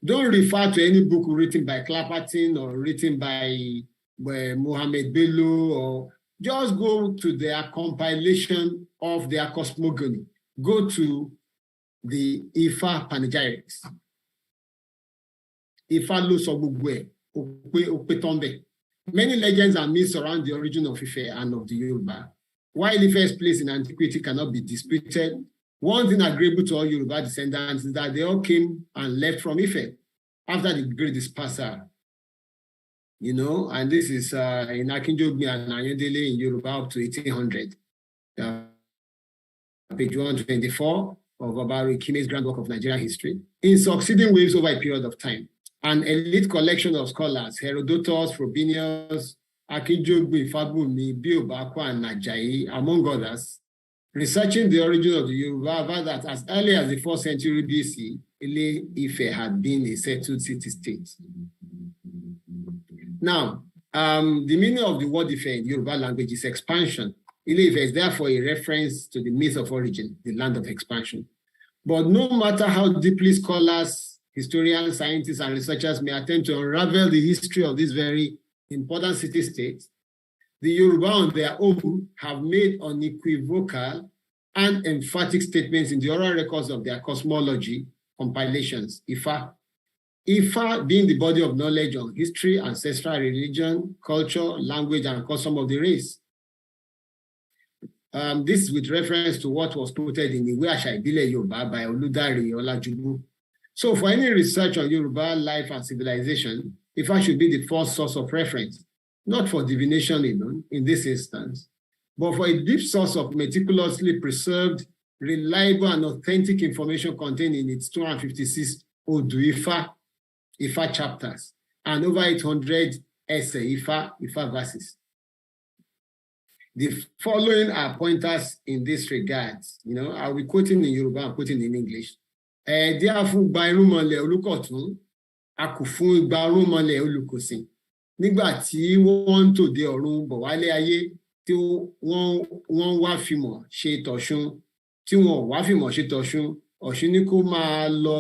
[SPEAKER 14] don't refer to any book written by Clapperton or written by Mohammed Bello, or just go to their compilation of their cosmogony. Go to the Ifa panegyrics. Ifa lo sọ gbogbo ẹ̀, ó pé tán bẹ̀. Many legends and myths surround the origin of Ife and of the Yoruba. While Ife's place in antiquity cannot be disputed, one thing agreeable to all Yoruba descendants is that they all came and left from Ife after the great dispersal. You know, and this is in Akinjogbi and Ayodele in Yoruba up to 1800. Page 124 of Obari Kime's Grand Work of Nigerian History. In succeeding waves over a period of time, an elite collection of scholars, Herodotus, Frobenius, Akinjogbi, Fabumi, Biobakwa, and Najayi, among others, researching the origin of the Yoruba, found that as early as the 4th century BC, Ile-Ife had been a settled city-state. Now, the meaning of the word Ife in Yoruba language is expansion. Ile-Ife is therefore a reference to the myth of origin, the land of expansion. But no matter how deeply scholars, historians, scientists, and researchers may attempt to unravel the history of this very important city-state, the Yoruba on their own have made unequivocal and emphatic statements in the oral records of their cosmology compilations, Ifa. Ifa being the body of knowledge on history, ancestral religion, culture, language, and custom of the race. This with reference to what was quoted in Iwe Àṣà Ìbílẹ̀ Yorùbá by Oludari Olajubu. So for any research on Yoruba life and civilization, Ifa should be the first source of reference, not for divination alone in this instance, but for a deep source of meticulously preserved, reliable, and authentic information contained in its 256 Odu Ifa chapters, and over 800 essay Ifa verses. The following are pointers in this regard. You know, I'll be quoting in Yoruba and quoting in English. Díàfún gba irúnmọlẹ̀ olùkọ̀tún, a kò fún igba irúnmọlẹ̀ olùkòsìn. Nígbà tí wọ́n ń tòde ọ̀run bọ̀ wálé ayé, tí wọ́n wá fìmọ̀ ṣe tọ̀ṣun, tí wọ́n wá fìmọ̀ ṣe tọ̀ṣun, Ọ̀ṣun ní kó máa lọ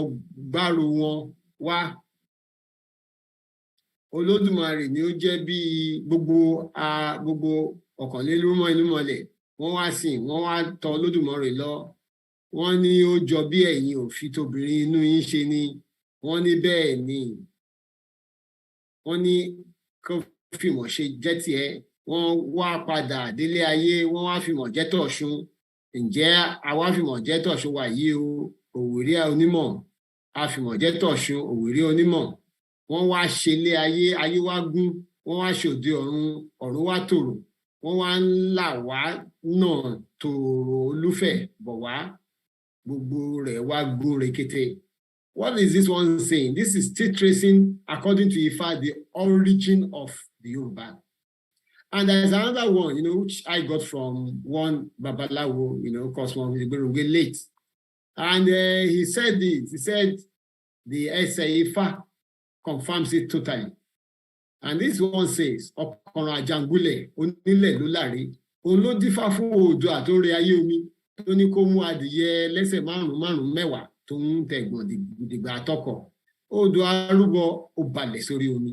[SPEAKER 14] gbárù wọn wá. Olódùmarè ni ó jẹ́ bí gbogbo ọ̀kànlélúmọ̀ inú mọ̀lẹ̀, wọ́n wá sìn, wọ́n wá tọ̀ Olódùmarè lọ. Wọ́n ní ó jọ bí ẹ̀yin òfin tóbìnrin inú yín ṣe ni, wọ́n ní bẹ́ẹ̀ ni. Wọ́n ní kó fìmọ̀ ṣe jẹ́ tiẹ̀, wọ́n wá padà délé ayé, wọ́n wá fìmọ̀ jẹ́ tọ̀ṣun. Ǹjẹ́ àwa fìmọ̀ jẹ́ tọ̀ṣun wà yìí o, òwìrí onímọ̀, a fìmọ̀ jẹ́ tọ̀ṣun, òwìrí onímọ̀. Wọ́n wá ṣe ilé ayé, ayé wá gún, wọ́n wá ṣòde ọ̀run, ọ̀run wá tòrò, wọ́n wá ń là wá náà tòrò olúfẹ̀ bọ̀ wá, gbogbo rẹ̀ wá gún rekete. What is this one saying? This is still tracing, according to Ifa, the origin of the Yoruba. And there's another one, you know, which I got from one Babalawo, you know, of course, one was going to get late. And he said this, he said, the essay Ifa confirms it totally. And this one says, Ọ̀kànràn àjàngúlẹ̀ onílẹ̀ ló láre, òun ló dífá fún Oòduà tó rẹ ayé omi, tó ní kó mú adìyẹ lẹ́sẹ̀ márùn-ún mẹ́wàá tó ń tẹ̀gbọ̀n dìgbà àtọkọ̀. Oòduà arúbọ ó balẹ̀ sórí omi.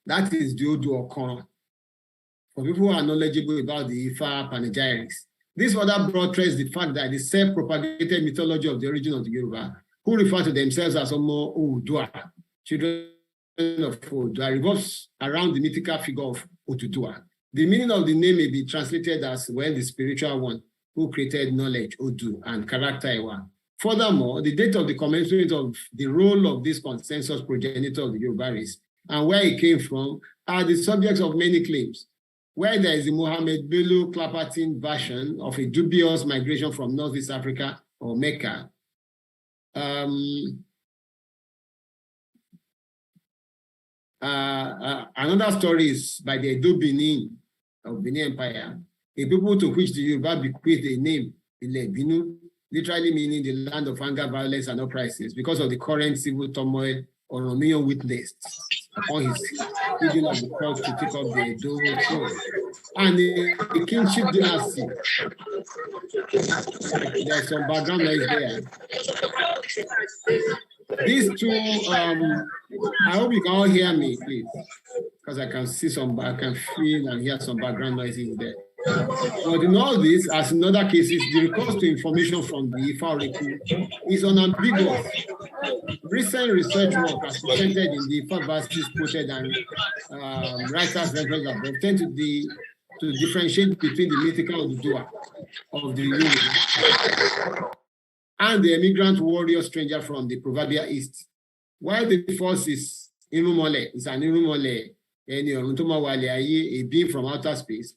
[SPEAKER 14] That is the Odu Ọ̀kànràn. For people who are knowledgeable about the Ifa panegyrics, this further buttress the fact that the self-propagated mythology of the origin of the Yoruba, who refer to themselves as Omo Oòduà, children of Oòduà, revolves around the mythical figure of Oduduwa. The meaning of the name may be translated as, well, the spiritual one who created knowledge, Odu, and character, Ewa. Furthermore, the date of the commencement of the role of this consensus progenitor of the Yoruba race and where it came from are the subjects of many claims. Where there is a Mohammed Bello Clapperton version of a dubious migration from Northeast Africa or Mecca. Another story is by the Edo Benin of Benin Empire, a people to which the Yoruba bequeathed a name, Ile Binu, literally meaning the land of anger, violence, and uprisings, because of the current civil turmoil Oromiyan witnessed on his leading of the crowd to take up the Edo throne. And the kingship dynasty, there's some background noise there. These two, I hope you can all hear me, please, because I can see I can feel and hear some background noises there. But in all this, as in other cases, the recourse to information from the Ifa oracle is unambiguous. Recent research work as presented in the Ifa verses quoted and writers' reference above tend to the to differentiate between the mythical Oduduwa of the Yoruba and the emigrant warrior stranger from the proverbial East. While the first is Irumole, is an Irumole, a being from outer space,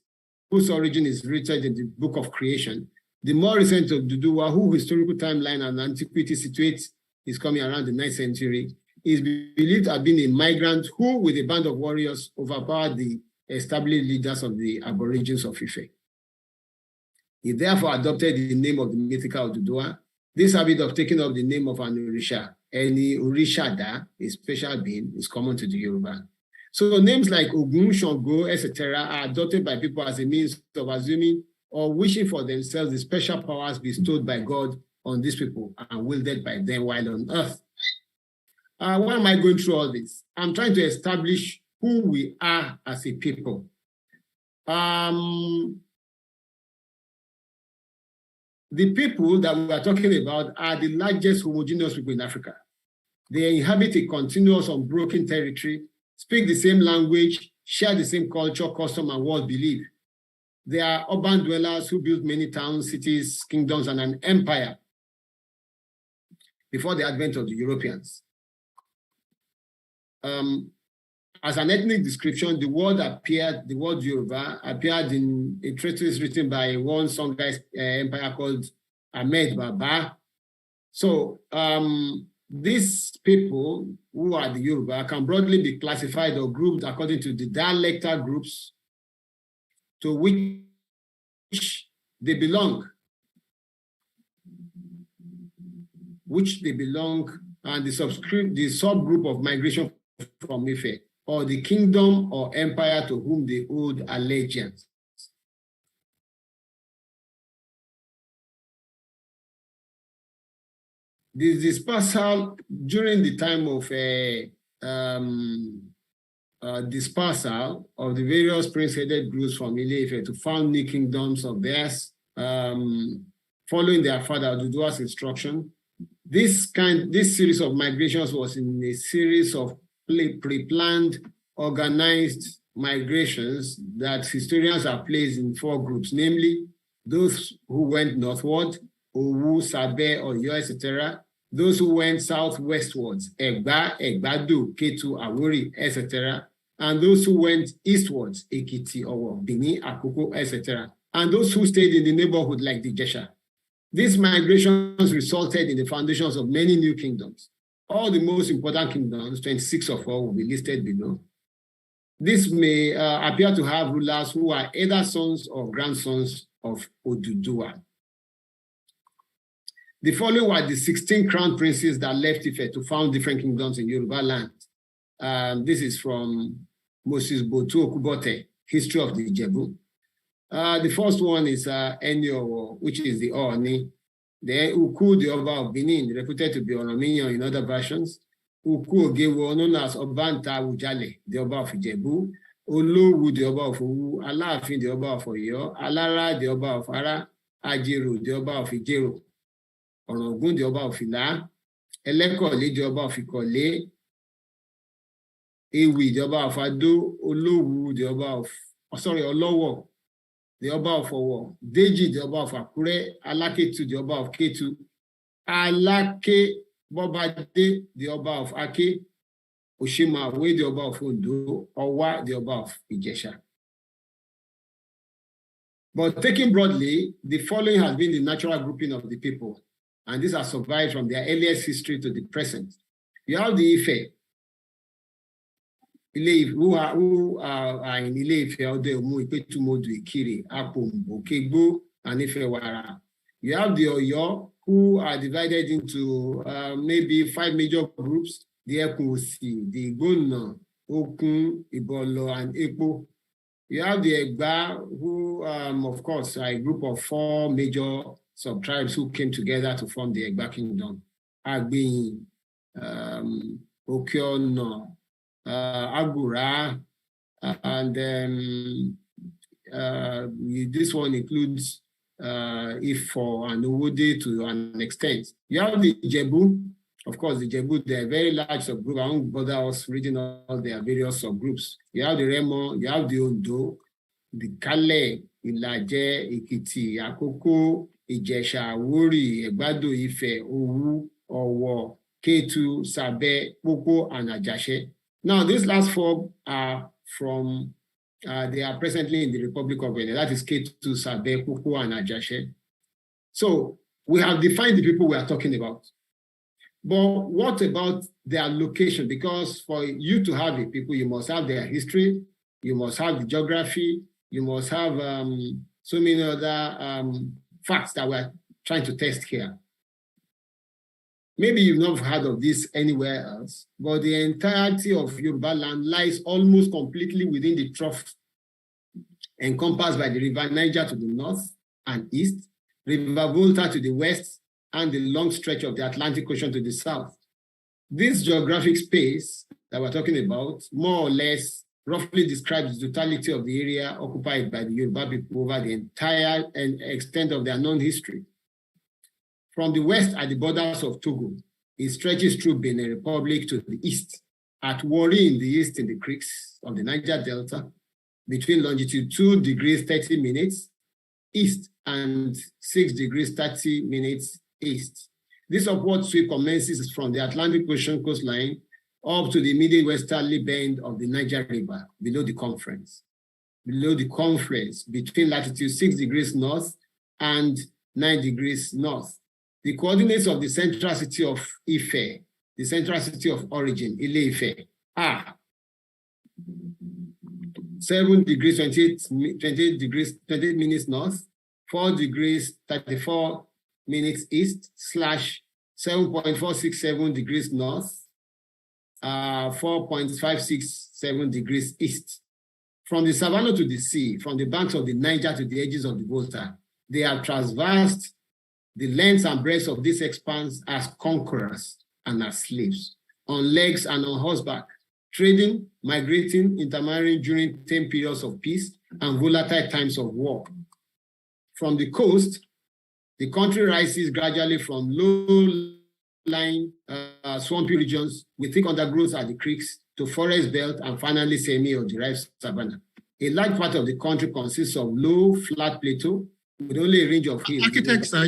[SPEAKER 14] whose origin is rooted in the book of creation. The more recent of Oduduwa, whose historical timeline and antiquity situates is coming around the 9th century, is believed to have been a migrant who, with a band of warriors, overpowered the established leaders of the aborigines of Ife. He therefore adopted the name of the mythical Oduduwa. This habit of taking up the name of an Orisha, any Orishada, a special being, is common to the Yoruba. So names like Ogun, Shango, etc. are adopted by people as a means of assuming or wishing for themselves the special powers bestowed by God on these people and wielded by them while on earth. Why am I going through all this? I'm trying to establish who we are as a people. The people that we are talking about are the largest homogeneous people in Africa. They inhabit a continuous, unbroken territory, speak the same language, share the same culture, custom, and world belief. They are urban dwellers who built many towns, cities, kingdoms, and an empire before the advent of the Europeans. As an ethnic description, the word Yoruba appeared in a treatise written by one Songhai empire called Ahmed Baba. So these people who are the Yoruba can broadly be classified or grouped according to the dialectal groups to which they belong. And the subgroup of migration from Ife, or the kingdom or empire to whom they owed allegiance. The dispersal during the time of dispersal of the various prince-headed groups from Ile-Ife to found new kingdoms of theirs, following their father Oduduwa's instruction. This series of migrations was in a series of pre-planned, organized migrations that historians have placed in 4 groups, namely those who went northward, Owu, Sabe, Oyo, etc., those who went southwestwards, Egba, Egbado, Ketu, Awori, etc., and those who went eastwards, Ekiti, Owo, Bini, Akoko, etc., and those who stayed in the neighborhood like the Jesha. These migrations resulted in the foundations of many new kingdoms. All the most important kingdoms, 26 of all, will be listed below. This may appear to have rulers who are either sons or grandsons of Oduduwa. The following were the 16 crown princes that left Ife to found different kingdoms in Yoruba land. This is from Moses Botu Okubote, History of the Ijebu. The first one is Eniowo, which is the Ooni. Then Uku, the Oba of Benin, reputed to be Oromiyan in other versions. Uku Ogewo, known as Obanta Ujale, the Oba of Ijebu. Olowu, the Oba of Owu. Alaafin, the Oba of Oyo. Alara, the Oba of Ara. Ajiru, the Oba of Ijero. Orogun, the Oba of Ila. Elekole, the Oba of Ikole. Ewi, the Oba of Ado. Olowu, the Oba of, Olowo, the Oba of Owo, Deji, the Oba of Akure, Alaketu, the Oba of Ketu, Alake Bobade, the Oba of Ake, Oshimawe, the Oba of Ondo, Owa, the Oba of Ijesha. But taken broadly, the following has been the natural grouping of the people, and this has survived from their earliest history to the present. You have the Ife, who are in Ile-Ife, Ode-Omu, Ipetumodu, Ikire, Apom, Okegbo, and Ifewara. You have the Oyo, who are divided into maybe 5 major groups: the Ekusi, the Igbono, Okun, Ibolo, and Ekpo. You have the Egba, who, of course, are a group of 4 major sub-tribes who came together to form the Egba Kingdom: Agbin, Okiono, Agura, and then this one includes Ifo and Owode to an extent. You have the Jebu, of course, the Jebu, they're a very large subgroup. I won't bother us reading all their various subgroups. You have the Remo, you have the Ondo, Ìkálẹ̀, Ìlàjẹ, Èkìtì, Àkókó, Ìjẹ̀ṣà, Àwórì, Ẹ̀gbádò, Ifẹ̀, Òwu, Ọ̀wọ̀, Kétu, Sàbẹ̀, Pópó, and Àjàṣẹ́. Now, these last four are from, they are presently in the Republic of Benin. That is Kétu, Sàbẹ̀, Pópó, and Àjàṣẹ́. So we have defined the people we are talking about. But what about their location? Because for you to have a people, you must have their history, you must have the geography, you must have so many other facts that we're trying to test here. Maybe you've not heard of this anywhere else, but the entirety of Yoruba land lies almost completely within the trough encompassed by the River Niger to the north and east, River Volta to the west, and the long stretch of the Atlantic Ocean to the south. This geographic space that we're talking about more or less roughly describes the totality of the area occupied by the Yoruba people over the entire extent of their known history. From the west at the borders of Togo, it stretches through Benin Republic to the east, at Warri in the east in the creeks of the Niger Delta, between longitude 2 degrees 30 minutes east and 6 degrees 30 minutes east. This upward sweep commences from the Atlantic Ocean coastline up to the immediate westerly bend of the Niger River, below the confluence between latitude 6 degrees north and 9 degrees north. The coordinates of the central city of Ife, the central city of origin, Ile-Ife, are 7 degrees 28 degrees 28 minutes north, 4 degrees 34 minutes east, / 7.467 degrees north, 4.567 degrees east. From the savannah to the sea, from the banks of the Niger to the edges of the Volta, they have traversed the length and breadth of this expanse as conquerors and as slaves, on legs and on horseback, trading, migrating, intermarrying during tame periods of peace and volatile times of war. From the coast, the country rises gradually from low-lying swampy regions with thick undergrowth at the creeks to forest belt and finally semi or derived savanna. A large part of the country consists of low, flat plateau with only a range of hills.
[SPEAKER 3] Architects, we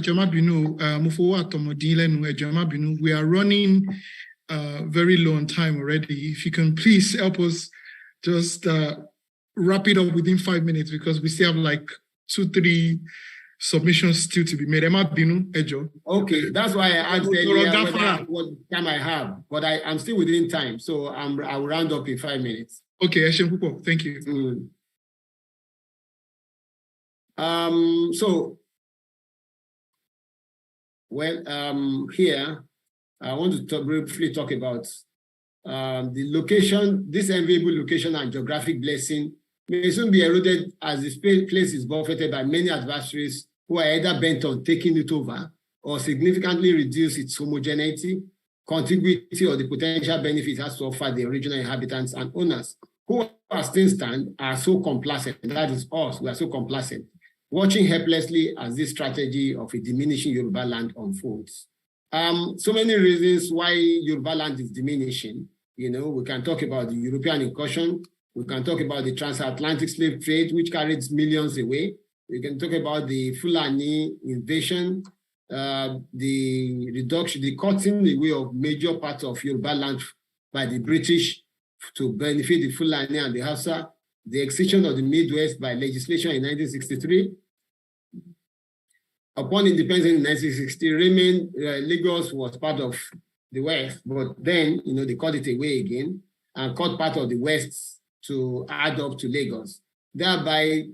[SPEAKER 3] are running very low on time already. If you can please help us just wrap it up within 5 minutes, because we still have like 2-3 submissions still to be made.
[SPEAKER 14] Okay, that's why I asked earlier what time I have, but I'm still within time, so I'll round up in 5 minutes.
[SPEAKER 3] Okay, thank you.
[SPEAKER 14] Here, I want to briefly talk about the location. This enviable location and geographic blessing may soon be eroded as the place is buffeted by many adversaries who are either bent on taking it over or significantly reduce its homogeneity, contiguity, or the potential benefit it has to offer the original inhabitants and owners, who, as things stand, are so complacent. That is us, we are so complacent, watching helplessly as this strategy of a diminishing Yoruba land unfolds. So many reasons why Yoruba land is diminishing. You know, we can talk about the European incursion. We can talk about the transatlantic slave trade, which carried millions away. We can talk about the Fulani invasion, the reduction, the cutting away of major parts of Yoruba land by the British to benefit the Fulani and the Hausa, the excision of the Midwest by legislation in 1963. Upon independence in 1960, Lagos was part of the West, but then, you know, they cut it away again and cut part of the West to add up to Lagos, thereby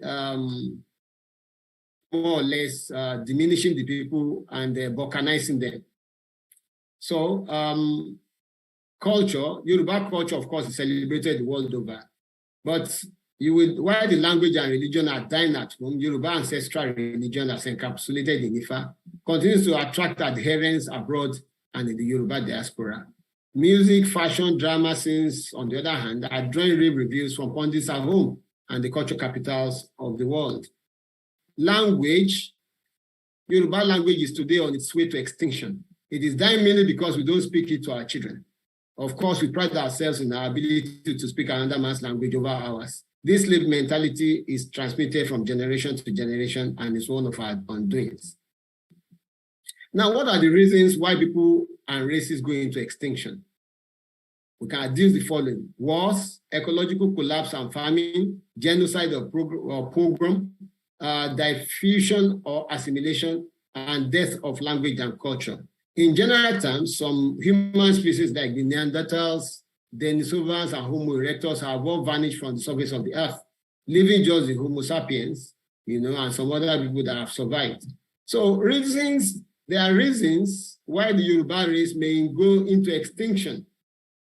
[SPEAKER 14] more or less diminishing the people and balkanizing them. So culture, Yoruba culture, of course, is celebrated the world over. But while the language and religion are dying at home, Yoruba ancestral religion, as encapsulated in Ifa, continues to attract adherents abroad and in the Yoruba diaspora. Music, fashion, drama scenes, on the other hand, are drawing rave reviews from pundits at home and the cultural capitals of the world. Language, Yoruba language is today on its way to extinction. It is dying mainly because we don't speak it to our children. Of course, we pride ourselves in our ability to speak another man's language over ours. This slave mentality is transmitted from generation to generation and is one of our undoings. Now, what are the reasons why people and races go into extinction? We can deal with the following: wars, ecological collapse and famine, genocide or pogrom, diffusion or assimilation, and death of language and culture. In general terms, some human species like the Neanderthals, Denisovans, and Homo erectus have all vanished from the surface of the earth, leaving just the Homo sapiens, and some other people that have survived. So there are reasons why the Yoruba race may go into extinction.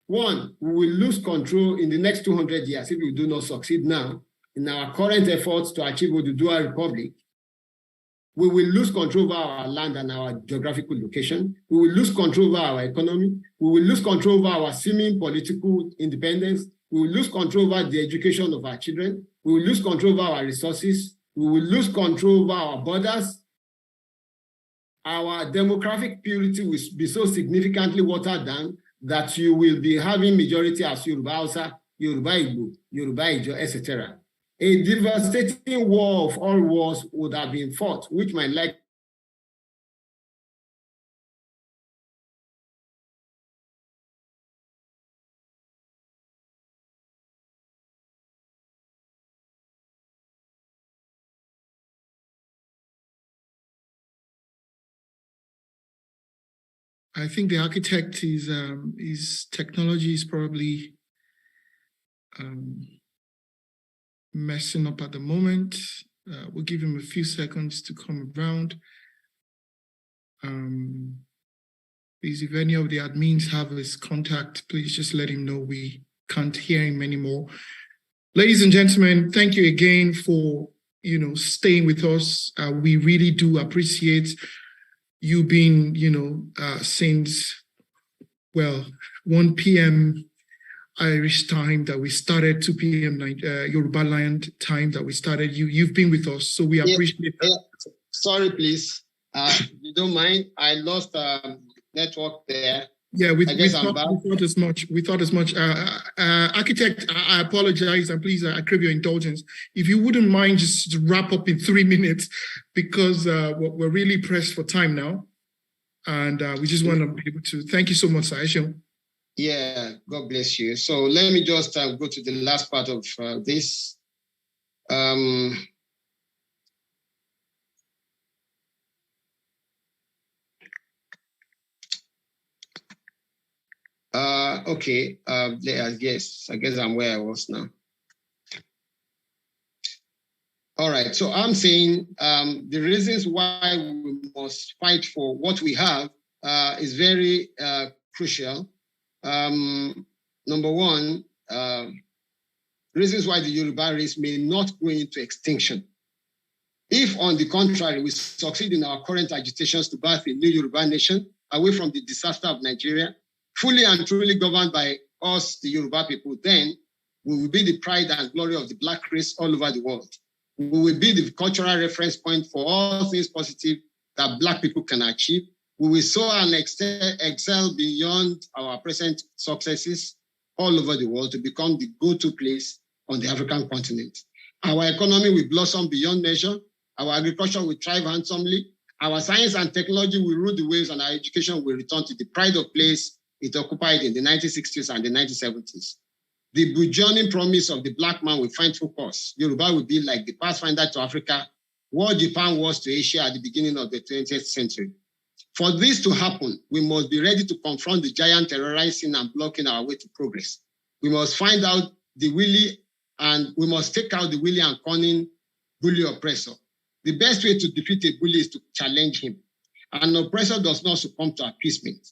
[SPEAKER 14] One, we will lose control in the next 200 years if we do not succeed now in our current efforts to achieve Oduduwa Republic. We will lose control over our land and our geographical location. We will lose control over our economy. We will lose control over our seeming political independence. We will lose control over the education of our children. We will lose control over our resources. We will lose control over our borders. Our demographic purity will be so significantly watered down that you will be having majority as Yoruba Hausa, Yoruba Igbo, Yoruba Ijo, etc. A devastating war of all wars would have been fought, which might like
[SPEAKER 3] I think the architect is technology is probably messing up at the moment. We'll give him a few seconds to come around. Please, if any of the admins have his contact, please just let him know we can't hear him anymore. Ladies and gentlemen, thank you again for staying with us. We really do appreciate you being, since 1 p.m. Irish time that we started, 2 p.m. Yoruba land time that we started. You've been with us, so we appreciate that.
[SPEAKER 14] Sorry, please. You don't mind? I lost network there.
[SPEAKER 3] Yeah, we thought as much. We thought as much. Architect, I apologize, and please, I crave your indulgence. If you wouldn't mind, just wrap up in 3 minutes, because we're really pressed for time now, and we just want to be able to. Thank you so much, Saisho.
[SPEAKER 14] Yeah, God bless you. So let me just go to the last part of this. Okay. I guess I'm where I was now. All right. So I'm saying the reasons why we must fight for what we have is very crucial. Number one, reasons why the Yoruba race may not go into extinction. If, on the contrary, we succeed in our current agitations to birth a new Yoruba nation away from the disaster of Nigeria, fully and truly governed by us, the Yoruba people, then we will be the pride and glory of the Black race all over the world. We will be the cultural reference point for all things positive that Black people can achieve. We will soar and excel beyond our present successes all over the world to become the go-to place on the African continent. Our economy will blossom beyond measure. Our agriculture will thrive handsomely. Our science and technology will rule the waves, and our education will return to the pride of place it occupied in the 1960s and the 1970s. The burgeoning promise of the Black man will find focus. Yoruba will be like the pathfinder to Africa, what Japan was to Asia at the beginning of the 20th century. For this to happen, we must be ready to confront the giant terrorizing and blocking our way to progress. We must find out the willy, and we must take out the willy and cunning bully oppressor. The best way to defeat a bully is to challenge him. An oppressor does not succumb to appeasement.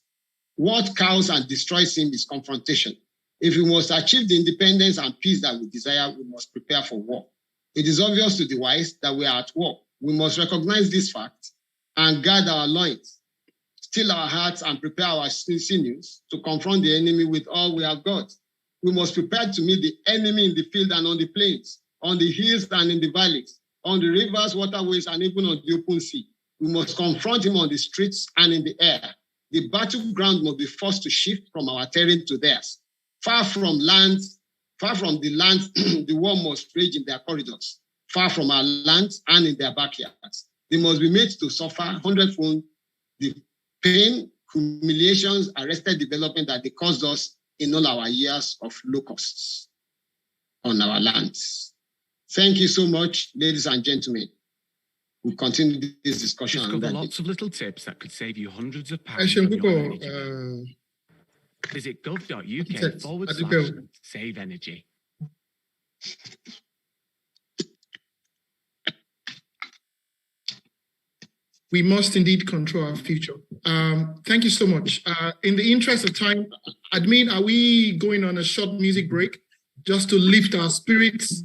[SPEAKER 14] What cows and destroys him is confrontation. If we must achieve the independence and peace that we desire, we must prepare for war. It is obvious to the wise that we are at war. We must recognize this fact and guard our loins, still our hearts, and prepare our sinews to confront the enemy with all we have got. We must prepare to meet the enemy in the field and on the plains, on the hills and in the valleys, on the rivers, waterways, and even on the open sea. We must confront him on the streets and in the air. The battleground must be forced to shift from our terrain to theirs. Far from lands Far from the land, the war must rage in their corridors. Far from our lands and in their backyards. They must be made to suffer hundredfold the pain, humiliations, arrested development that they caused us in all our years of locusts on our lands. Thank you so much, ladies and gentlemen. We'll continue this discussion.
[SPEAKER 15] Discover lots of little tips that could save you hundreds of pounds. Visit gov.uk/save energy.
[SPEAKER 3] We must indeed control our future. Thank you so much. In the interest of time, admin, are we going on a short music break just to lift our spirits?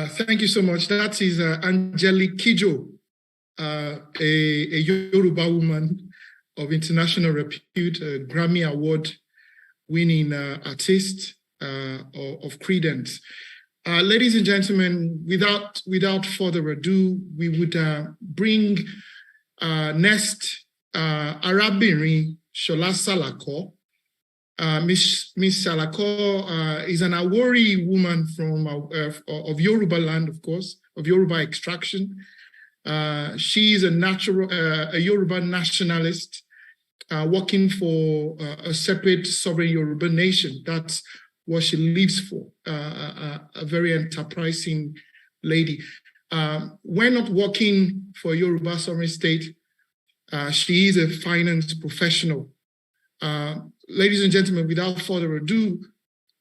[SPEAKER 3] Thank you so much. That is Angelique Kijo, a Yoruba woman of international repute, a Grammy Award winning artist of credence. Ladies and gentlemen, without further ado, we would bring next Arabinrin Shola Salako. Miss Salako is an Awori woman from of Yoruba land, of course, of Yoruba extraction. She is a Yoruba nationalist working for a separate sovereign Yoruba nation. That's what she lives for, a very enterprising lady. When not working for Yoruba sovereign state, she is a finance professional. Ladies and gentlemen, without further ado,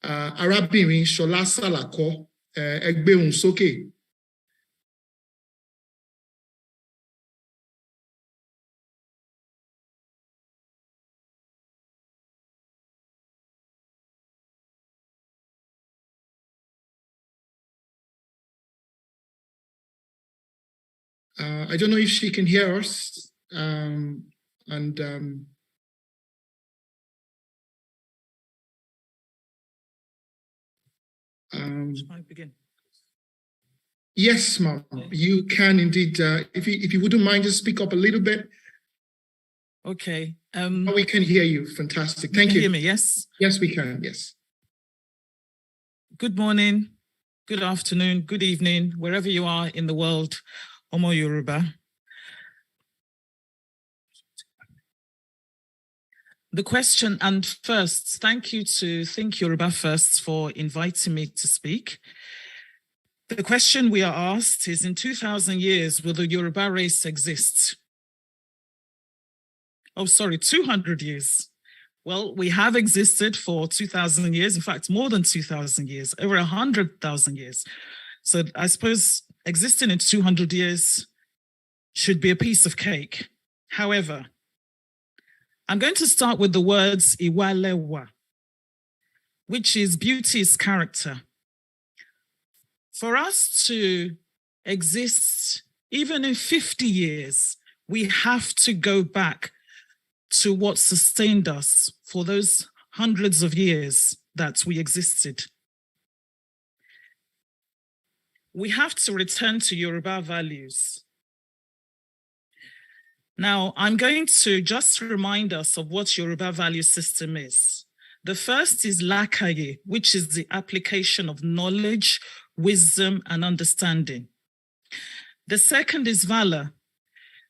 [SPEAKER 3] Arabinrin Shola Salako, Egbehun Soke. I don't know if she can hear us,
[SPEAKER 16] begin.
[SPEAKER 3] Yes, ma'am, you can indeed. If you wouldn't mind, just speak up a little bit.
[SPEAKER 16] Okay.
[SPEAKER 3] We can hear you. Fantastic. Thank you.
[SPEAKER 16] Can you hear me? Yes.
[SPEAKER 3] Yes, we can. Yes.
[SPEAKER 16] Good morning, good afternoon, good evening, wherever you are in the world, Omo Yoruba. The question, and first, thank you to Think Yoruba First for inviting me to speak. The question we are asked is, in 2,000 years, will the Yoruba race exist? Oh, sorry, 200 years. Well, we have existed for 2,000 years, in fact, more than 2,000 years, over 100,000 years. So I suppose existing in 200 years should be a piece of cake. However, I'm going to start with the words iwalewa, which is beauty is character. For us to exist, even in 50 years, we have to go back to what sustained us for those hundreds of years that we existed. We have to return to Yoruba values. Now, I'm going to just remind us of what Yoruba value system is. The first is lakaye, which is the application of knowledge, wisdom, and understanding. The second is valor,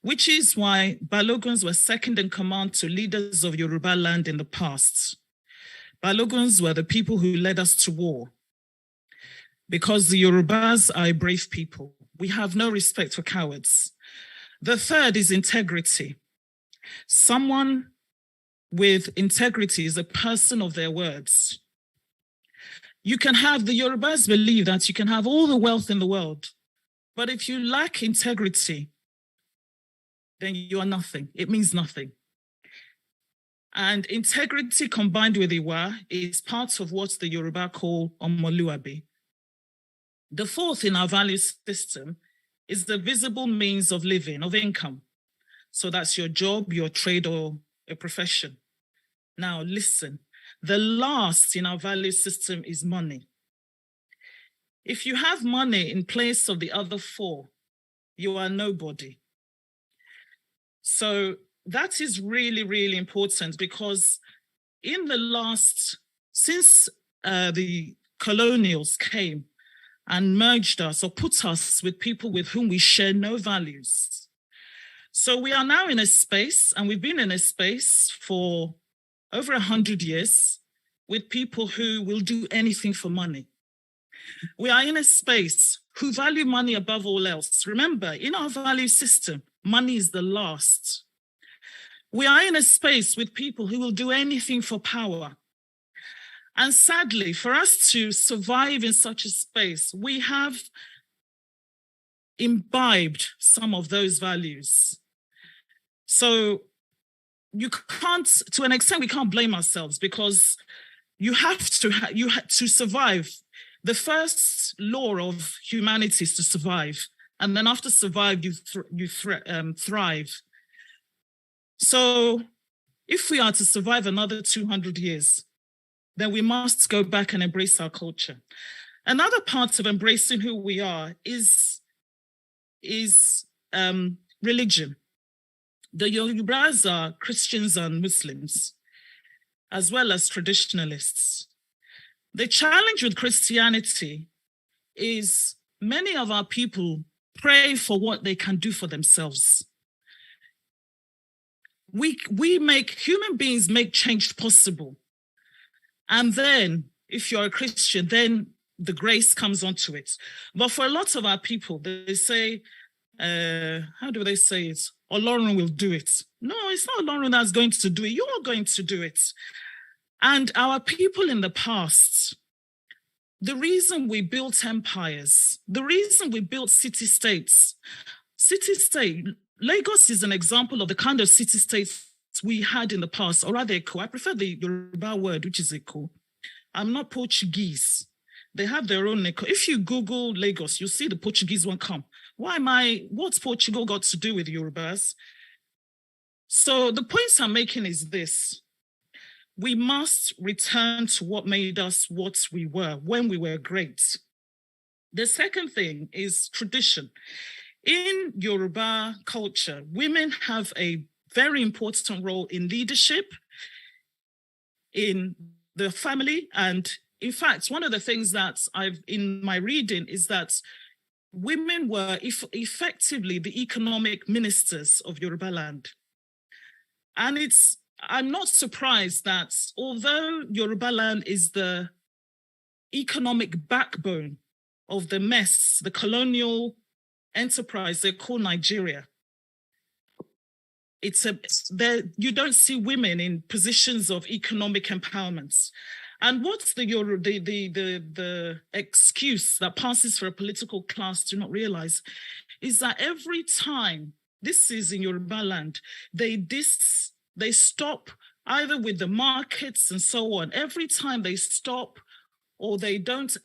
[SPEAKER 16] which is why Balogons were second in command to leaders of Yoruba land in the past. Balogons were the people who led us to war, because the Yorubas are a brave people. We have no respect for cowards. The third is integrity. Someone with integrity is a person of their words. You can have, the Yorubas believe that you can have all the wealth in the world, but if you lack integrity, then you are nothing. It means nothing. And integrity combined with Iwa is part of what the Yoruba call omoluabi. The fourth in our value system is the visible means of living, of income. So that's your job, your trade, or a profession. Now listen, the last in our value system is money. If you have money in place of the other four, you are nobody. So that is really, really important, because in the last, since the colonials came and merged us or put us with people with whom we share no values. So we are now in a space, and we've been in a space for over 100 years with people who will do anything for money. We are in a space who value money above all else. Remember, in our value system, money is the last. We are in a space with people who will do anything for power. And sadly, for us to survive in such a space, we have imbibed some of those values. So you can't, to an extent, we can't blame ourselves, because you have to survive. The first law of humanity is to survive. And then after survive, you thrive. So if we are to survive another 200 years, then we must go back and embrace our culture. Another part of embracing who we are is religion. The Yorubas are Christians and Muslims, as well as traditionalists. The challenge with Christianity is many of our people pray for what they can do for themselves. Human beings make change possible. And then, if you're a Christian, then the grace comes onto it. But for a lot of our people, they say, how do they say it? Olorun will do it. No, it's not Olorun that's going to do it. You're going to do it. And our people in the past, the reason we built empires, the reason we built city-states, Lagos is an example of the kind of city-states we had in the past, or rather Eko. I prefer the Yoruba word, which is Eko. I'm not Portuguese. They have their own Eko. If you Google Lagos, you'll see the Portuguese one come. What's Portugal got to do with Yorubas? So the points I'm making is this. We must return to what made us what we were when we were great. The second thing is tradition. In Yoruba culture, women have a very important role in leadership, in the family. And in fact, one of the things that in my reading is that women were effectively the economic ministers of Yoruba land. And I'm not surprised that although Yoruba land is the economic backbone of the mess, the colonial enterprise they call Nigeria, you don't see women in positions of economic empowerment. And what's the excuse that passes for a political class to not realize is that every time, this is in Yoruba land, they stop either with the markets and so on. Every time they stop or they don't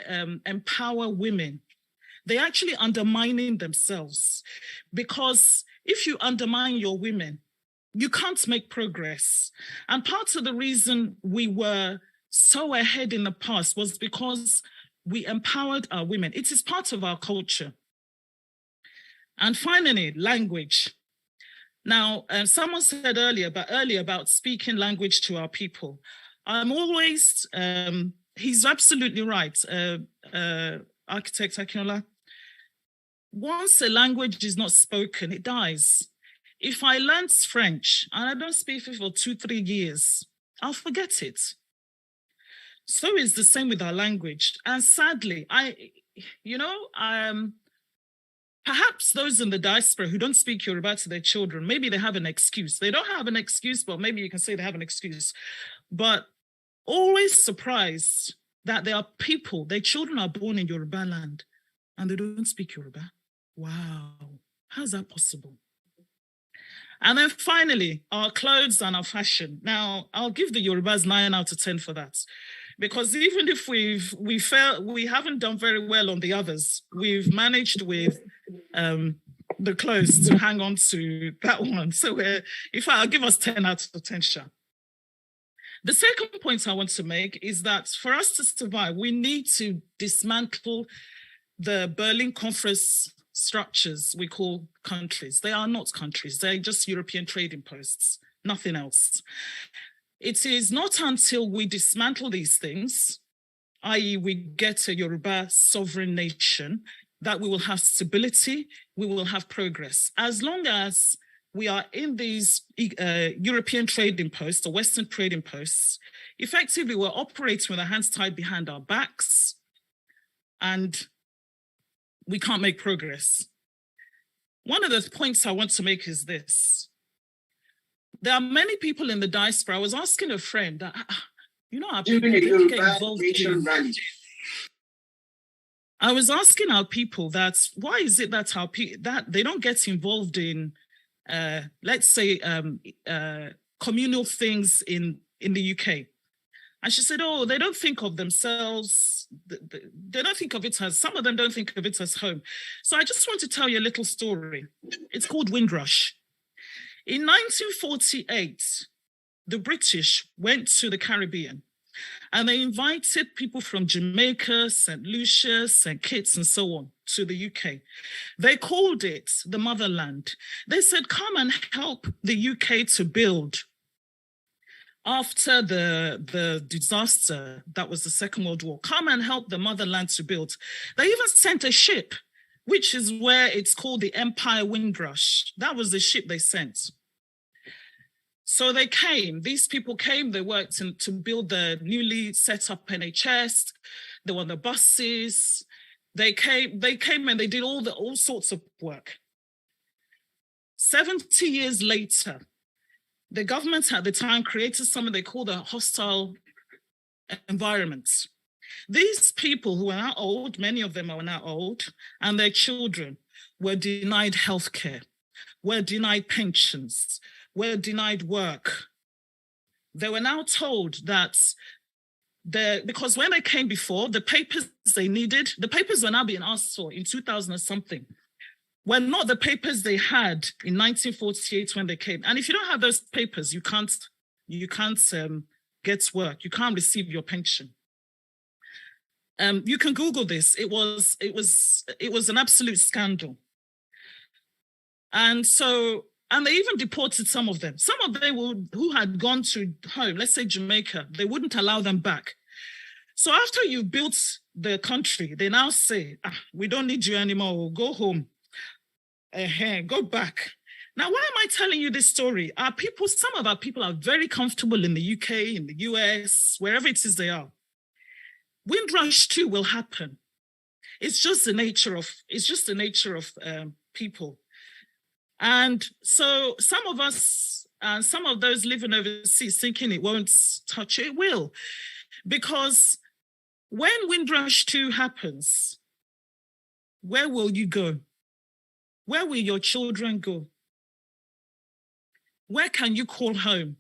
[SPEAKER 16] empower women, they're actually undermining themselves. Because if you undermine your women, you can't make progress. And part of the reason we were so ahead in the past was because we empowered our women. It is part of our culture. And finally, language. Now, someone said earlier about speaking language to our people. I'm always, he's absolutely right, Architect Akinola. Once a language is not spoken, it dies. If I learned French and I don't speak it for 2-3 years, I'll forget it. So is the same with our language. And sadly, perhaps those in the diaspora who don't speak Yoruba to their children, maybe they have an excuse. They don't have an excuse, but maybe you can say they have an excuse. But always surprised that there are people, their children are born in Yoruba land and they don't speak Yoruba. Wow, how's that possible? And then finally, our clothes and our fashion. Now, I'll give the Yorubas 9 out of 10 for that. Because even if we haven't done very well on the others, we've managed with the clothes to hang on to that one. So I'll give us 10 out of 10, sure. The second point I want to make is that for us to survive, we need to dismantle the Berlin Conference structures we call countries. They are not countries. They're just European trading posts, nothing else. It is not until we dismantle these things, i.e. we get a Yoruba sovereign nation, that we will have stability, we will have progress. As long as we are in these European trading posts or Western trading posts, effectively we're operating with our hands tied behind our backs and we can't make progress. One of the points I want to make is this. There are many people in the diaspora. I was asking a friend that, our people get involved in. I was asking our people that why is it that our people that they don't get involved in, let's say, communal things in the UK? And she said, oh, they don't think of themselves. They don't think of it as, some of them don't think of it as home. So I just want to tell you a little story. It's called Windrush. In 1948, the British went to the Caribbean and they invited people from Jamaica, St. Lucia, St. Kitts, and so on to the UK. They called it the motherland. They said, come and help the UK to build. After the disaster, that was the Second World War, come and help the motherland to build. They even sent a ship, which is where it's called the Empire Windrush. That was the ship they sent. So they came, these people came, they worked to build the newly set up NHS, they were on the buses, they came and they did all sorts of work. 70 years later, the government at the time created something they called a hostile environment. These people who are now old, many of them are now old, and their children were denied healthcare, were denied pensions, were denied work. They were now told that because when they came before, the papers they needed, the papers were now being asked for in 2000 or something, were not the papers they had in 1948 when they came. And if you don't have those papers, you can't get work. You can't receive your pension. You can Google this. It was an absolute scandal. And they even deported some of them. Some of them who had gone to home, let's say Jamaica, they wouldn't allow them back. So after you built the country, they now say, we don't need you anymore, go home. Go back. Now, why am I telling you this story? Some of our people are very comfortable in the UK, in the US, wherever it is they are. Windrush too will happen. It's just the nature of people. And so some of us, some of those living overseas thinking it won't touch you, it will. Because when Windrush 2 happens, where will you go? Where will your children go? Where can you call home?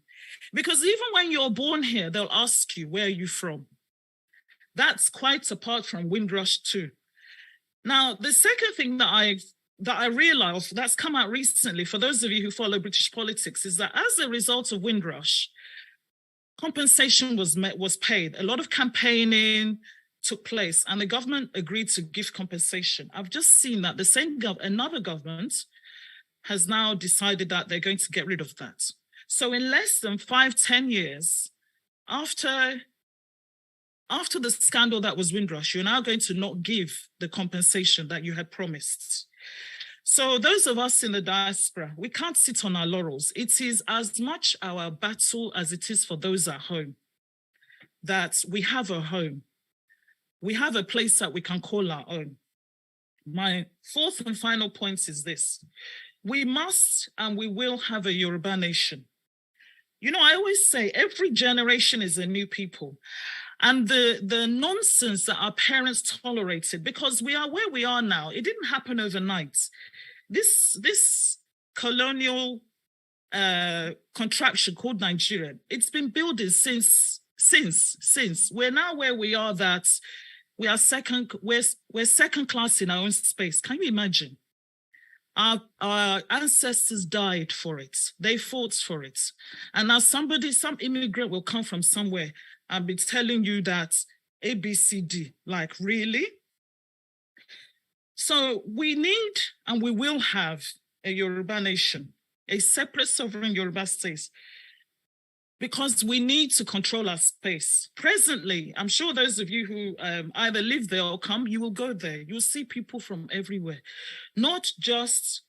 [SPEAKER 16] Because even when you're born here, they'll ask you, where are you from? That's quite apart from Windrush 2. Now, the second thing that I realized that's come out recently, for those of you who follow British politics, is that as a result of Windrush, compensation was paid. A lot of campaigning took place, and the government agreed to give compensation. I've just seen that another government has now decided that they're going to get rid of that. So in less than 5-10 years after the scandal that was Windrush, you're now going to not give the compensation that you had promised. So those of us in the diaspora, we can't sit on our laurels. It is as much our battle as it is for those at home, that we have a home. We have a place that we can call our own. My fourth and final point is this. We must and we will have a Yoruba nation. You know, I always say every generation is a new people. And the nonsense that our parents tolerated, because we are where we are now, it didn't happen overnight. This colonial contraption called Nigeria, it's been building since. We're now where we are, that we're second class in our own space. Can you imagine? Our ancestors died for it. They fought for it. And now some immigrant will come from somewhere and be telling you that ABCD, like, really? So we need and we will have a Yoruba nation, a separate sovereign Yoruba state, because we need to control our space. Presently, I'm sure those of you who either live there or come, you will go there. You'll see people from everywhere, not just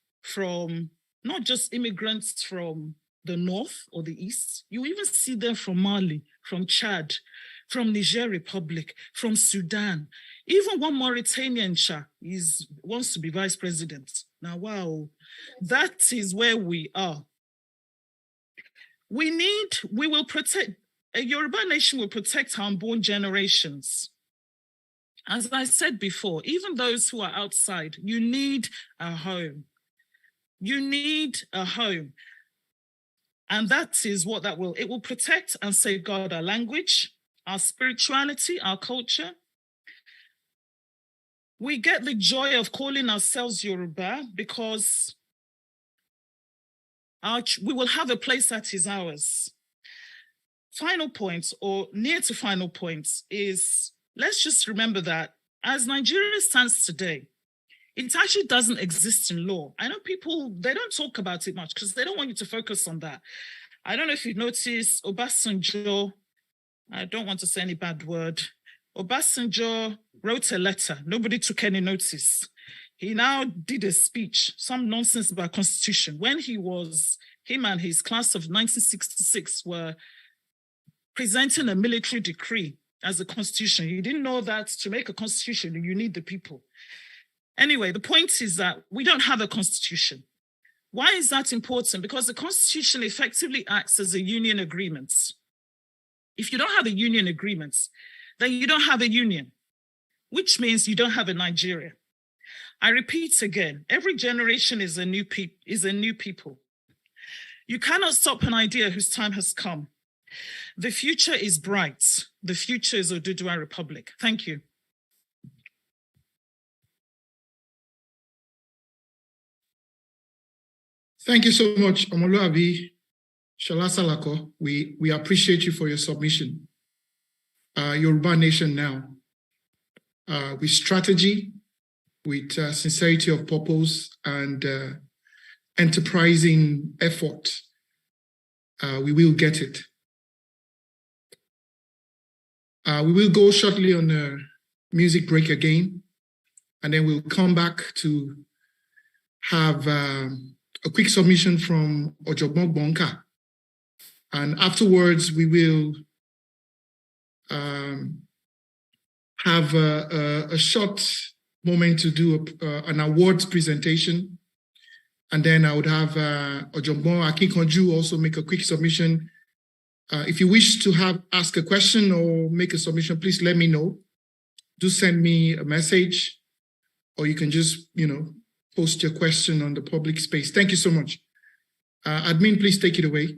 [SPEAKER 16] immigrants from the north or the east. You even see them from Mali, from Chad, from Niger Republic, from Sudan. Even one Mauritanian wants to be vice president. Now, wow, that is where we are. A Yoruba nation will protect our unborn generations. As I said before, even those who are outside, you need a home. You need a home. And that is what it will protect and safeguard our language, our spirituality, our culture. We get the joy of calling ourselves Yoruba because we will have a place that is ours. Final point, or near to final point, is let's just remember that as Nigeria stands today, it actually doesn't exist in law. I know people, they don't talk about it much because they don't want you to focus on that. I don't know if you've noticed, Obasanjo, I don't want to say any bad word, Obasanjo wrote a letter. Nobody took any notice. He now did a speech, some nonsense about constitution. When him and his class of 1966 were presenting a military decree as a constitution. He didn't know that to make a constitution, you need the people. Anyway, the point is that we don't have a constitution. Why is that important? Because the constitution effectively acts as a union agreement. If you don't have a union agreement, then you don't have a union, which means you don't have a Nigeria. I repeat again, every generation is a new people. You cannot stop an idea whose time has come. The future is bright. The future is Oduduwa Republic. Thank you.
[SPEAKER 3] Thank you so much, Omoluabi Shalasalako. We appreciate you for your submission. Yoruba Nation now, with strategy, with sincerity of purpose and enterprising effort, we will get it. We will go shortly on a music break again, and then we'll come back to have a quick submission from Ojogbon Bonka. And afterwards, we will have a short moment to do an awards presentation And then I would have Ojogbon Akinkanju also make a quick submission. If you wish to ask a question or make a submission, please let me know. Do send me a message, or you can just, post your question on the public space. Thank you so much. Admin, please take it away.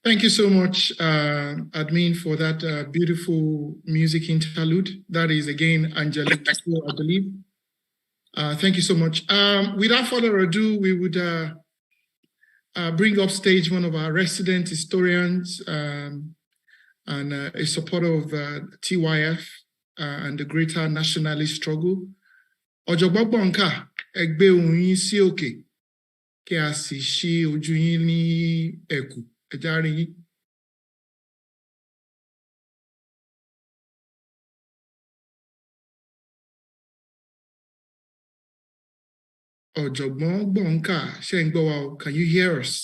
[SPEAKER 3] Thank you so much, Admin, for that beautiful music interlude. That is, again, Angelique, I believe. Thank you so much. Without further ado, we would bring up stage one of our resident historians and a supporter of TYF and the greater nationalist struggle. Ọ̀jọ̀gbọ́n Gbọ̀ǹkà, ẹ gbé ohùn yín sí òkè, kí a sì ṣí ojú yín ní ẹ̀kú. Ẹ já rí yín. Ọ̀jọ̀gbọ́n Gbọ̀ǹkà, ṣé ń gbọ́ wa o? Can you hear us?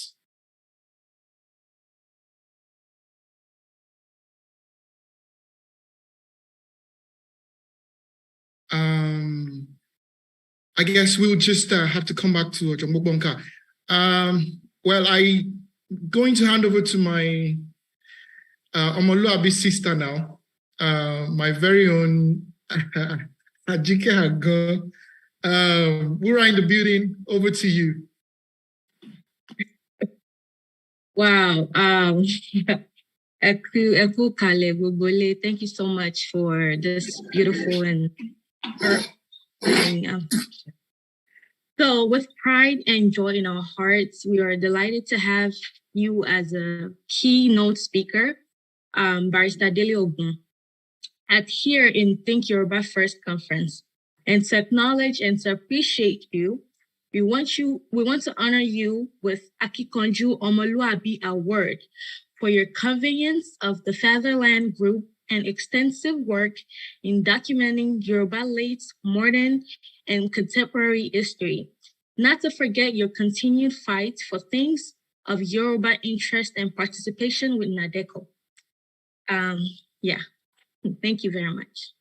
[SPEAKER 3] I guess we'll just have to come back to Ojombobonka. Well, I'm going to hand over to my Omoluabi sister now, my very own Ajike Hago. We're in the building. Over to you.
[SPEAKER 17] Wow. Thank you so much for this beautiful and so with pride and joy in our hearts, we are delighted to have you as a keynote speaker, Barrister Dele Ogun, at here in Think Yoruba First conference. And to acknowledge and to appreciate you, we want to honor you with Akikonju Omoluabi Award for your conveyance of the Fatherland Group and extensive work in documenting Yoruba late, modern, and contemporary history. Not to forget your continued fight for things of Yoruba interest and participation with NADECO. Yeah, thank you very much.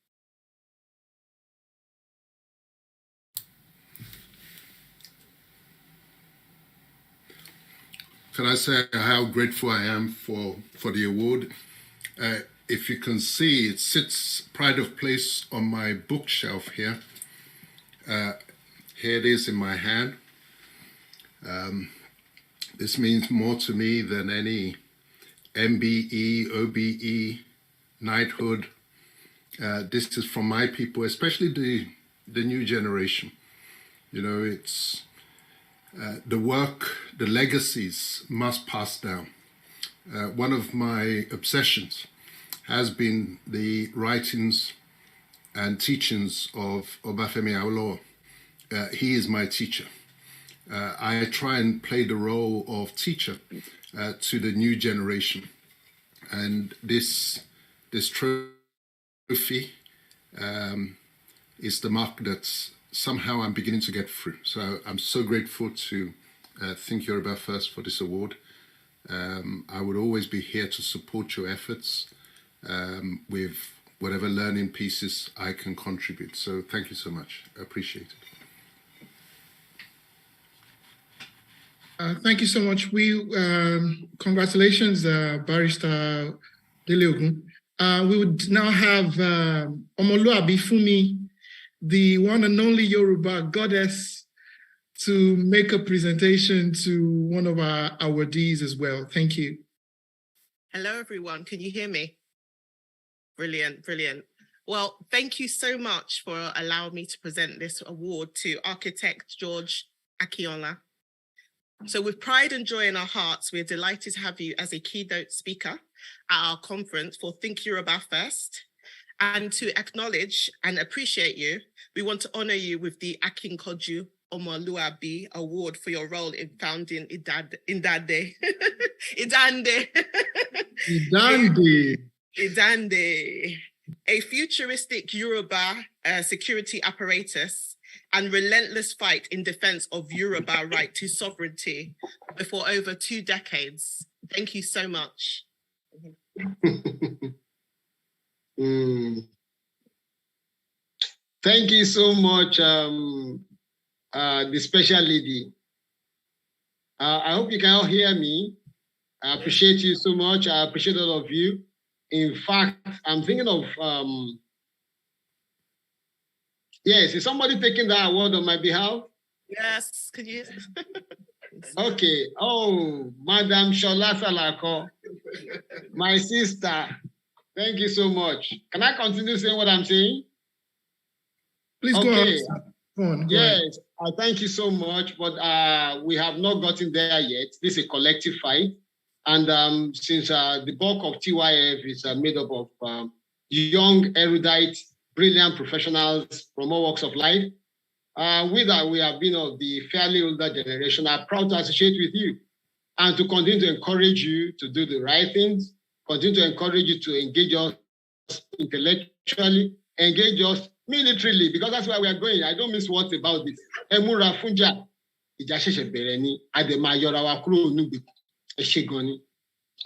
[SPEAKER 12] Can I say how grateful I am for the award? If you can see, it sits pride of place on my bookshelf here. Here it is in my hand. This means more to me than any MBE, OBE, knighthood. This is from my people, especially the new generation. You know, it's the work, the legacies must pass down. One of my obsessions has been the writings and teachings of Obafemi Awolowo. He is my teacher. I try and play the role of teacher to the new generation. And this trophy is the mark that somehow I'm beginning to get through. So I'm so grateful to Think Yoruba First for this award. I would always be here to support your efforts with whatever learning pieces I can contribute. So thank you so much. I appreciate it.
[SPEAKER 3] Thank you so much. Congratulations, Barrister Dele Ogun. We would now have Omoluabi Fumi, the one and only Yoruba goddess, to make a presentation to one of our awardees as well. Thank you.
[SPEAKER 6] Hello, everyone. Can you hear me? Brilliant, brilliant. Well, thank you so much for allowing me to present this award to Architect George Akinola. So with pride and joy in our hearts, we're delighted to have you as a keynote speaker at our conference for Think Yoruba First. And to acknowledge and appreciate you, we want to honor you with the Akinkoju Omoluabi Award for your role in founding Idande. Idande, a futuristic Yoruba security apparatus and relentless fight in defense of Yoruba right to sovereignty for over 2 decades. Thank you so much.
[SPEAKER 14] Thank you so much, the special lady. I hope you can all hear me. I appreciate you so much. I appreciate all of you. In fact, I'm thinking of, yes, is somebody taking that award on my behalf?
[SPEAKER 6] Yes, could you?
[SPEAKER 14] Okay. Oh, Madam Shola Salako, my sister. Thank you so much. Can I continue saying what I'm saying?
[SPEAKER 3] Please
[SPEAKER 14] okay.
[SPEAKER 3] Go on.
[SPEAKER 14] Yes, thank you so much, but we have not gotten there yet. This is a collective fight. And since the bulk of TYF is made up of young, erudite, brilliant professionals from all walks of life, we have been of the fairly older generation, are proud to associate with you and to continue to encourage you to do the right things, continue to encourage you to engage us intellectually, engage us militarily, because that's where we are going. I don't miss words about this. Emura Funja, Ijasheshe Bereni, Adema Yorawa Kuro Nubi, Eshegoni,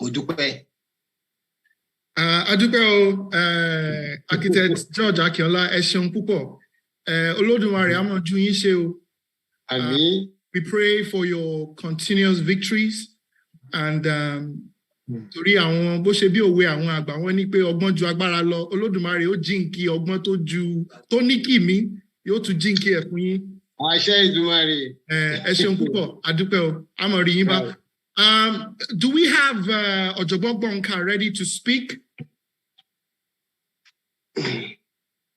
[SPEAKER 14] Odupe.
[SPEAKER 3] Adupe, Architect George Akinola, Eshon Pupo. Olódùmarè, á máa jú yín ṣe o.
[SPEAKER 14] Àmín.
[SPEAKER 3] We pray for your continuous victories and torí àwọn bó ṣe bí òwe àwọn àgbà wọn ní pé ọgbọ́n ju agbára lọ, Olódùmarè ó jíǹkí ọgbọ́n tó ní kì mí yóò tún jíǹkí ẹ̀ fún yín.
[SPEAKER 14] Àṣẹ Ìdùmarè.
[SPEAKER 3] Ẹ ṣeun púpọ̀, adúpẹ́ o, a máa rí yín bá. Do we have Ọ̀jọ̀gbọ́n Gbọ̀ǹkà ready to speak?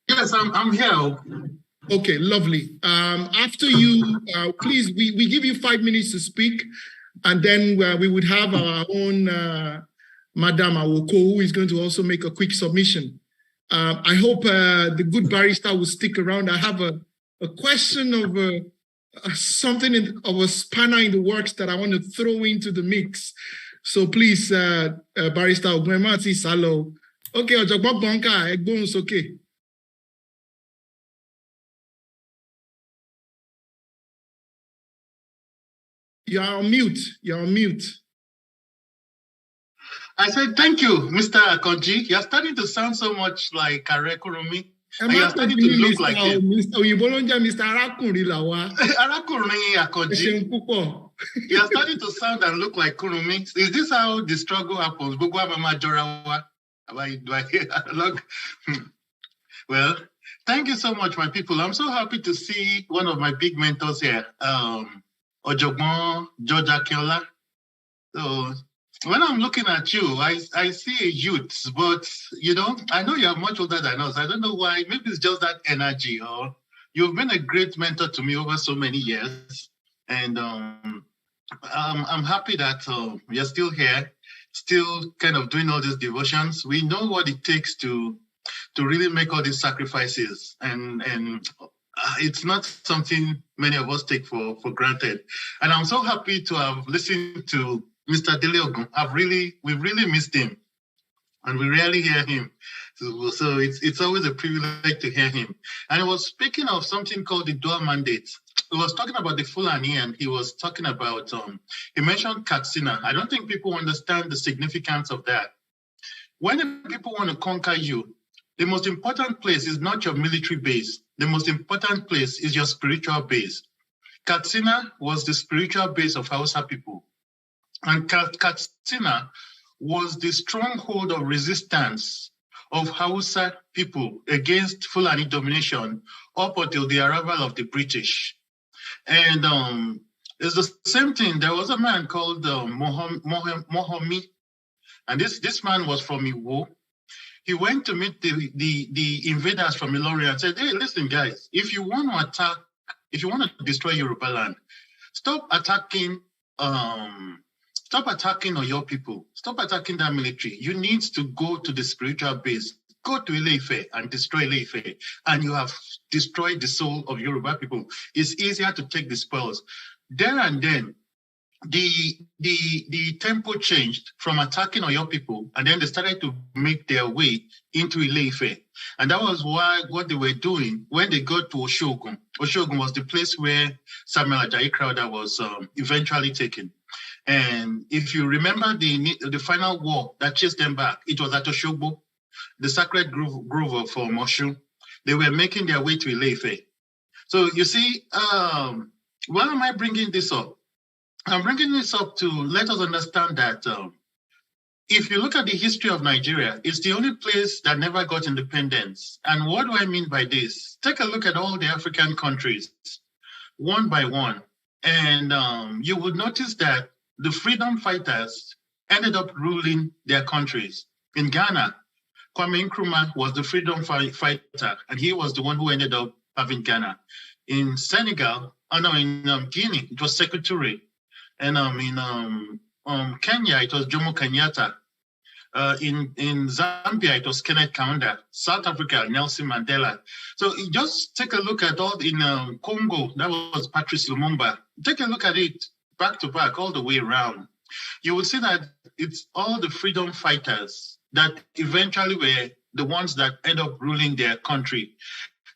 [SPEAKER 9] Yes, I'm here.
[SPEAKER 3] Okay, lovely. After you, please, we give you 5 minutes to speak, and then we would have our own Madam Awoko, who is going to also make a quick submission. I hope the good barrister will stick around. I have a question of something of a spanner in the works that I want to throw into the mix. So please, Barrister Ogwemati Salo. Okay, Ọ̀jọ̀gbọ́n Gbọ̀ǹkà, ẹ gbóhùn sókè. You're on mute. You're on mute.
[SPEAKER 9] I said, thank you, Mr. Akonji. You're starting to sound so much like Arekurumi. And you're starting to look like him.
[SPEAKER 3] Mr. Arakunrin lawa.
[SPEAKER 9] Arakunrin Akonji. You're starting to sound and look like Kurumi. Is this how the struggle happens? Well, thank you so much, my people. I'm so happy to see one of my big mentors here. Ojogbon George Akinola. So when I'm looking at you, I see a youth, but you know, I know you're much older than us. I don't know why. Maybe it's just that energy, or you've been a great mentor to me over so many years, and I'm happy that you're still here, still kind of doing all these devotions. We know what it takes to really make all these sacrifices, and it's not something many of us take for granted. And I'm so happy to have listened to Mr. Dele Ogun. We've really missed him, and we rarely hear him. So it's always a privilege to hear him. And he was speaking of something called the dual mandate. He was talking about the Fulani, and he was talking about, he mentioned Katsina. I don't think people understand the significance of that. When people want to conquer you, the most important place is not your military base. The most important place is your spiritual base. Katsina was the spiritual base of Hausa people. And Katsina was the stronghold of resistance of Hausa people against Fulani domination up until the arrival of the British. And it's the same thing. There was a man called Mohomi, and this man was from Iwo. He went to meet the invaders from Ilorin and said, hey, listen, guys, if you want to attack, if you want to destroy Yoruba land, stop attacking Oyo people. Stop attacking that military. You need to go to the spiritual base. Go to Ile-Ife and destroy Ile-Ife, and you have destroyed the soul of Yoruba people. It's easier to take the spoils. There and then, the tempo changed from attacking Oyo people, and then they started to make their way into Ile-Ife. And that was what they were doing when they got to Oshogun. Oshogun was the place where Samuel Ajayi Crowther was eventually taken. And if you remember the final war that chased them back, it was at Oshogbo, the sacred grove of Oshun. They were making their way to Ile-Ife. So you see, why am I bringing this up? I'm bringing this up to let us understand that if you look at the history of Nigeria, it's the only place that never got independence. And what do I mean by this? Take a look at all the African countries, one by one. And you would notice that the freedom fighters ended up ruling their countries. In Ghana, Kwame Nkrumah was the freedom fighter, and he was the one who ended up having Ghana. In Senegal, in Guinea, it was Sekou Touré. And in Kenya, it was Jomo Kenyatta. In Zambia, it was Kenneth Kaunda. South Africa, Nelson Mandela. So just take a look at all in Congo, that was Patrice Lumumba. Take a look at it back to back, all the way around. You will see that it's all the freedom fighters that eventually were the ones that end up ruling their country.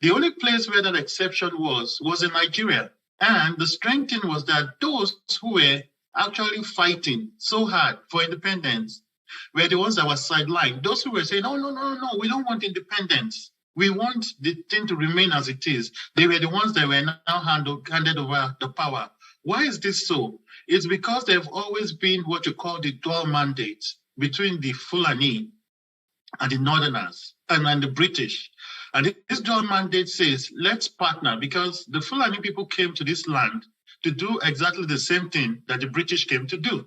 [SPEAKER 9] The only place where that exception was in Nigeria. And the strange thing was that those who were actually fighting so hard for independence were the ones that were sidelined. Those who were saying, no, we don't want independence. We want the thing to remain as it is. They were the ones that were now handed over the power. Why is this so? It's because they've always been what you call the dual mandate between the Fulani and the Northerners and the British. And this dual mandate says, let's partner, because the Fulani people came to this land to do exactly the same thing that the British came to do.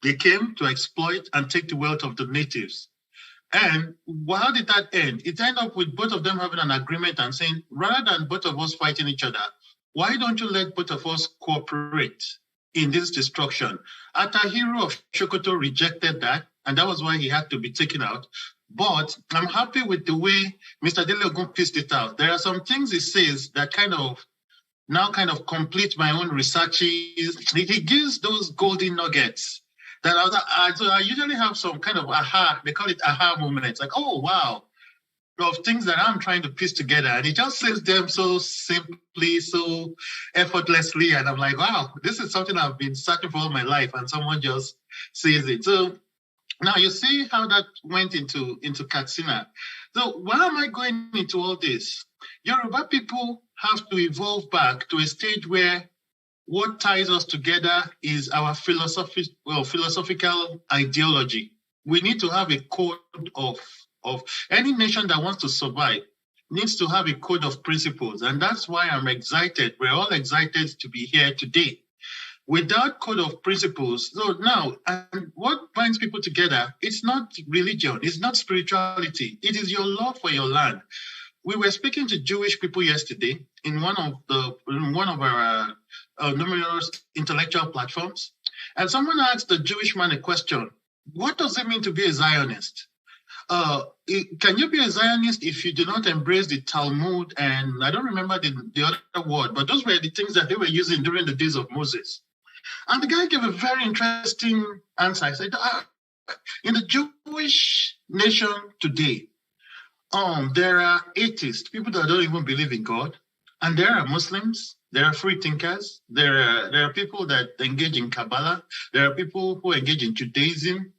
[SPEAKER 9] They came to exploit and take the wealth of the natives. And how did that end? It ended up with both of them having an agreement and saying, rather than both of us fighting each other, why don't you let both of us cooperate in this destruction? Atahiru of Sokoto rejected that, and that was why he had to be taken out. But I'm happy with the way Mr. Deleogun pieced it out. There are some things he says that kind of complete my own researches. He gives those golden nuggets that I usually have some kind of they call it aha moments, like, oh, wow, of things that I'm trying to piece together. And he just says them so simply, so effortlessly. And I'm like, wow, this is something I've been searching for all my life. And someone just says it. So now you see how that went into Katsina. So why am I going into all this? Yoruba people have to evolve back to a stage where what ties us together is our philosophical ideology. We need to have a code of any nation that wants to survive needs to have a code of principles. And that's why I'm excited. We're all excited to be here today. Without code of principles, so now, and what binds people together, it's not religion, it's not spirituality, it is your love for your land. We were speaking to Jewish people yesterday in one of our numerous intellectual platforms, and someone asked the Jewish man a question: what does it mean to be a Zionist? Can you be a Zionist if you do not embrace the Talmud? And I don't remember the other word, but those were the things that they were using during the days of Moses. And the guy gave a very interesting answer. He said, in the Jewish nation today, there are atheists, people that don't even believe in God, and there are Muslims, there are free thinkers, there are people that engage in Kabbalah, there are people who engage in Judaism.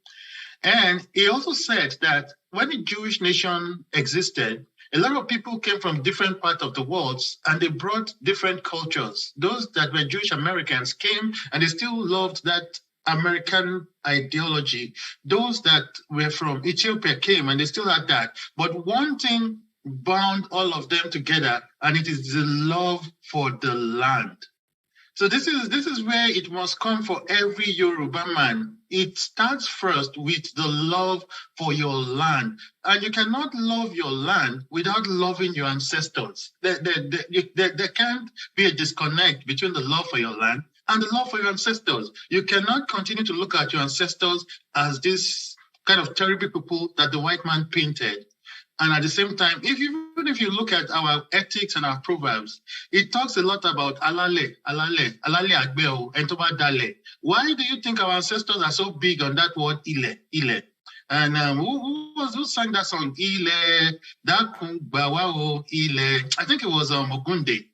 [SPEAKER 9] And he also said that when the Jewish nation existed, a lot of people came from different parts of the world and they brought different cultures. Those that were Jewish Americans came and they still loved that American ideology. Those that were from Ethiopia came and they still had that. But one thing bound all of them together, and it is the love for the land. So this is where it must come for every Yoruba man. It starts first with the love for your land. And you cannot love your land without loving your ancestors. There can't be a disconnect between the love for your land and the love for your ancestors. You cannot continue to look at your ancestors as this kind of terrible people that the white man painted. And at the same time, even if you look at our ethics and our proverbs, it talks a lot about alale agbeo, entoba dale. Why do you think our ancestors are so big on that word ile? And who sang that song? Ile, dakun bawao ile. I think it was Ogunde.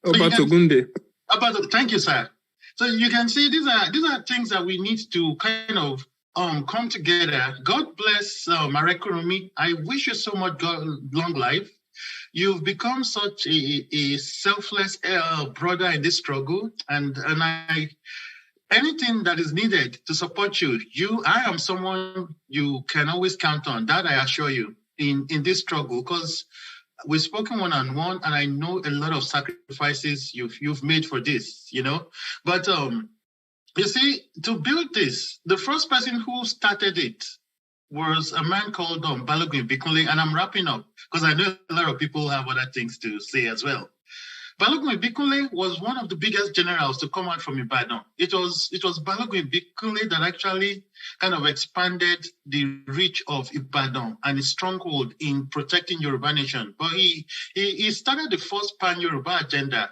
[SPEAKER 18] Ogunde.
[SPEAKER 9] Thank you, sir. So you can see these are things that we need to kind of come together. God bless Marekurumi. I wish you so much long life. You've become such a selfless brother in this struggle, and anything that is needed to support you, I am someone you can always count on. That I assure you in this struggle, because we've spoken one-on-one, and I know a lot of sacrifices you've made for this, But you see, to build this, the first person who started it was a man called Balogun Ibikunle, and I'm wrapping up because I know a lot of people have other things to say as well. Balogun Ibikunle was one of the biggest generals to come out from Ibadan. It was Balogun Ibikunle that actually kind of expanded the reach of Ibadan and its stronghold in protecting Yoruba nation. But he started the first pan-Yoruba agenda.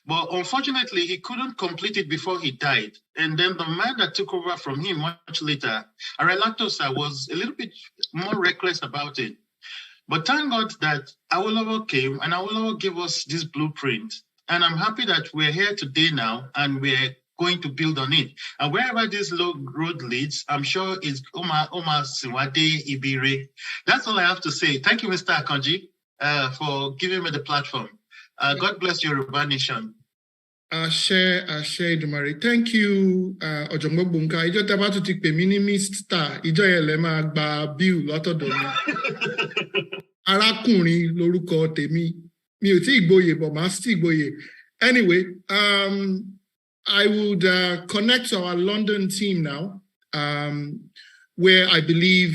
[SPEAKER 9] But unfortunately, he couldn't complete it before he died. And then the man that took over from him much later, Arelatosa, was a little bit more reckless about it. But thank God that Awolowo came and Awolowo gave us this blueprint. And I'm happy that we're here today now and we're going to build on it. And wherever this road leads, I'm sure it's Oma Siwade Ibire. That's all I have to say. Thank you, Mr. Akanji, for giving me the platform. God bless Yoruba Nation.
[SPEAKER 3] Ashe Dumari. Thank you, Ojomo Bunka. Ijo tabatu ti pe mini Mr. Ijo yele ma gba bill lọ́tọ̀dọ̀ mi. Arákùnrin lórúkọ tèmi. Mi ò tí ìgboyè, but màá sì ìgboyè. Anyway, I would connect to our London team now, where I believe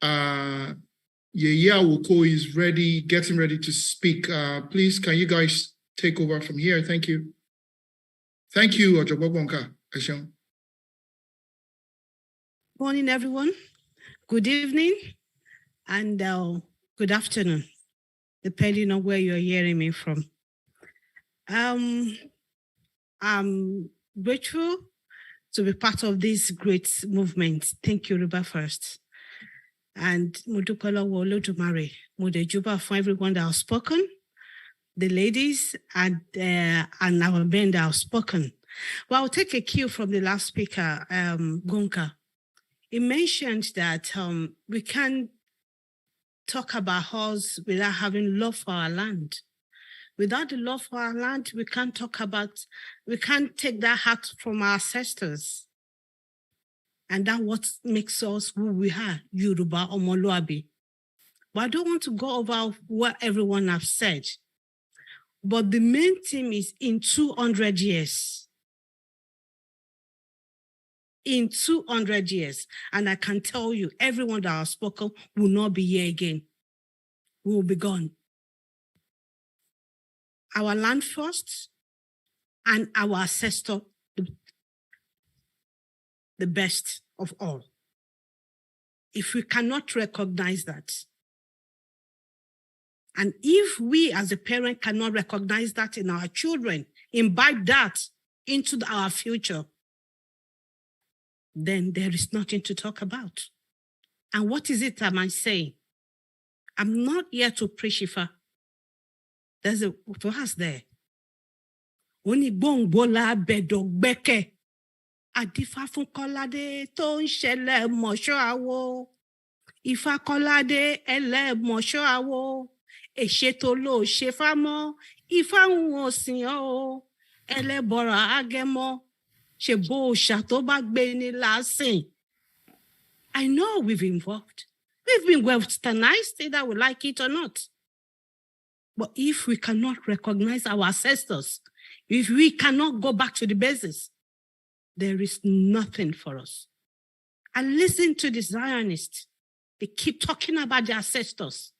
[SPEAKER 3] Yeye Awoko is ready, getting ready to speak. Please, can you guys take over from here? Thank you. Thank you, Ojogbonka.
[SPEAKER 19] Morning, everyone. Good evening and good afternoon, depending on where you're hearing me from. I'm grateful to be part of this great movement. Think Yoruba first. And Mudukala Wolodumare, Mudejuba for everyone that has spoken, the ladies and our men that have spoken. Well, I'll take a cue from the last speaker, Gonka. He mentioned that we can't talk about us without having love for our land. Without the love for our land, we can't take that heart from our ancestors. And that's what makes us who we are, Yoruba or Moluabi. But I don't want to go over what everyone has said. But the main theme is in 200 years. In 200 years. And I can tell you, everyone that has spoken will not be here again. We will be gone. Our land first and our ancestor, the best of all. If we cannot recognize that, and if we as a parent cannot recognize that in our children, imbibe that into our future, then there is nothing to talk about. And what is it am I saying? I'm not here to preach Ifa. There's a verse there. Oni bongola bedog beke. Adifa fun kolade to nṣẹlẹ̀ mọ̀ṣọ́ awo. Ifá kolade ele mọ̀ṣọ́ awo. Èṣètò ló ṣe fámọ́. Ifá ń wò sìn ọ́. Ẹlẹ́bọ̀rọ̀ agẹmọ́. Ṣe bó ṣà tó bá gbé ní lásìn. I know we've involved. We've been westernized, either we like it or not. But if we cannot recognize our ancestors, if we cannot go back to the basis, there is nothing for us. And listen to the Zionists. They keep talking about their ancestors.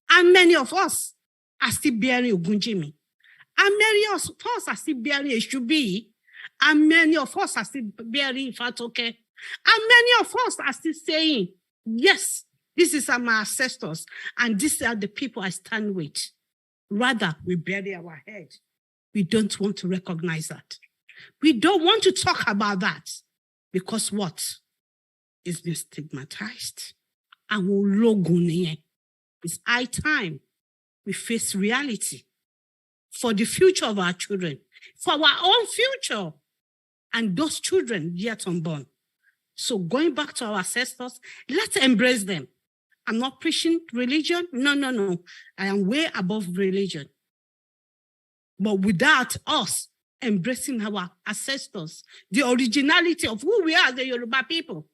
[SPEAKER 19] And many of us are still bearing Ogunjimi. And many of us are still bearing Eshubi. And many of us are still bearing Fatoke. And many of us are still saying, yes, this is my ancestors. And these are the people I stand with. Rather, we bury our head. We don't want to recognize that. We don't want to talk about that. Because what? It's been stigmatized. And it's high time we face reality for the future of our children, for our own future, and those children yet unborn. So going back to our ancestors, let's embrace them. I'm not preaching religion. No. I am way above religion. But without us embracing our ancestors, the originality of who we are, the Yoruba people,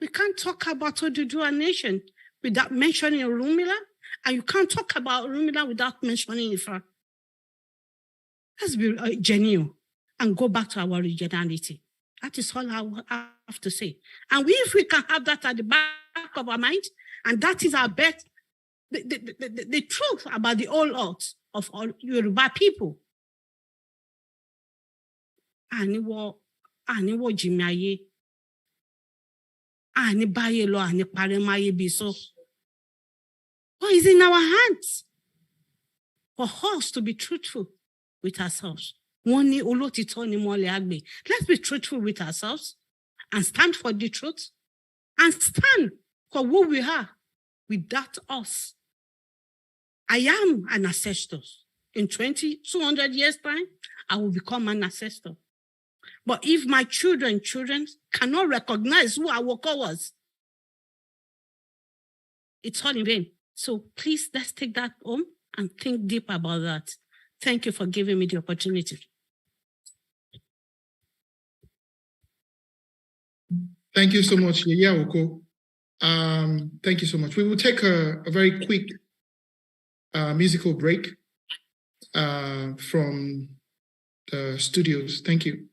[SPEAKER 19] we can't talk about Oduduwa nation without mentioning Orunmila, and you can't talk about Orunmila without mentioning Ifa. Let's be genuine and go back to our originality. That is all I have to say. And if we can have that at the back of our mind, and that is our best, the truth about the old earth of all Yoruba people. Aniwo jimaye. Ani baye lo ani paremaye biso. What is in our hands? For us to be truthful with ourselves. Let's be truthful with ourselves and stand for the truth and stand for who we are without us. I am an ancestor. In 200 years' time, I will become an ancestor. But if my children cannot recognize who Awoko was, it's all in vain. So please, let's take that home and think deep about that. Thank you for giving me the opportunity.
[SPEAKER 3] Thank you so much, Yeye Awoko. Thank you so much. We will take a very quick musical break from the studios. Thank you.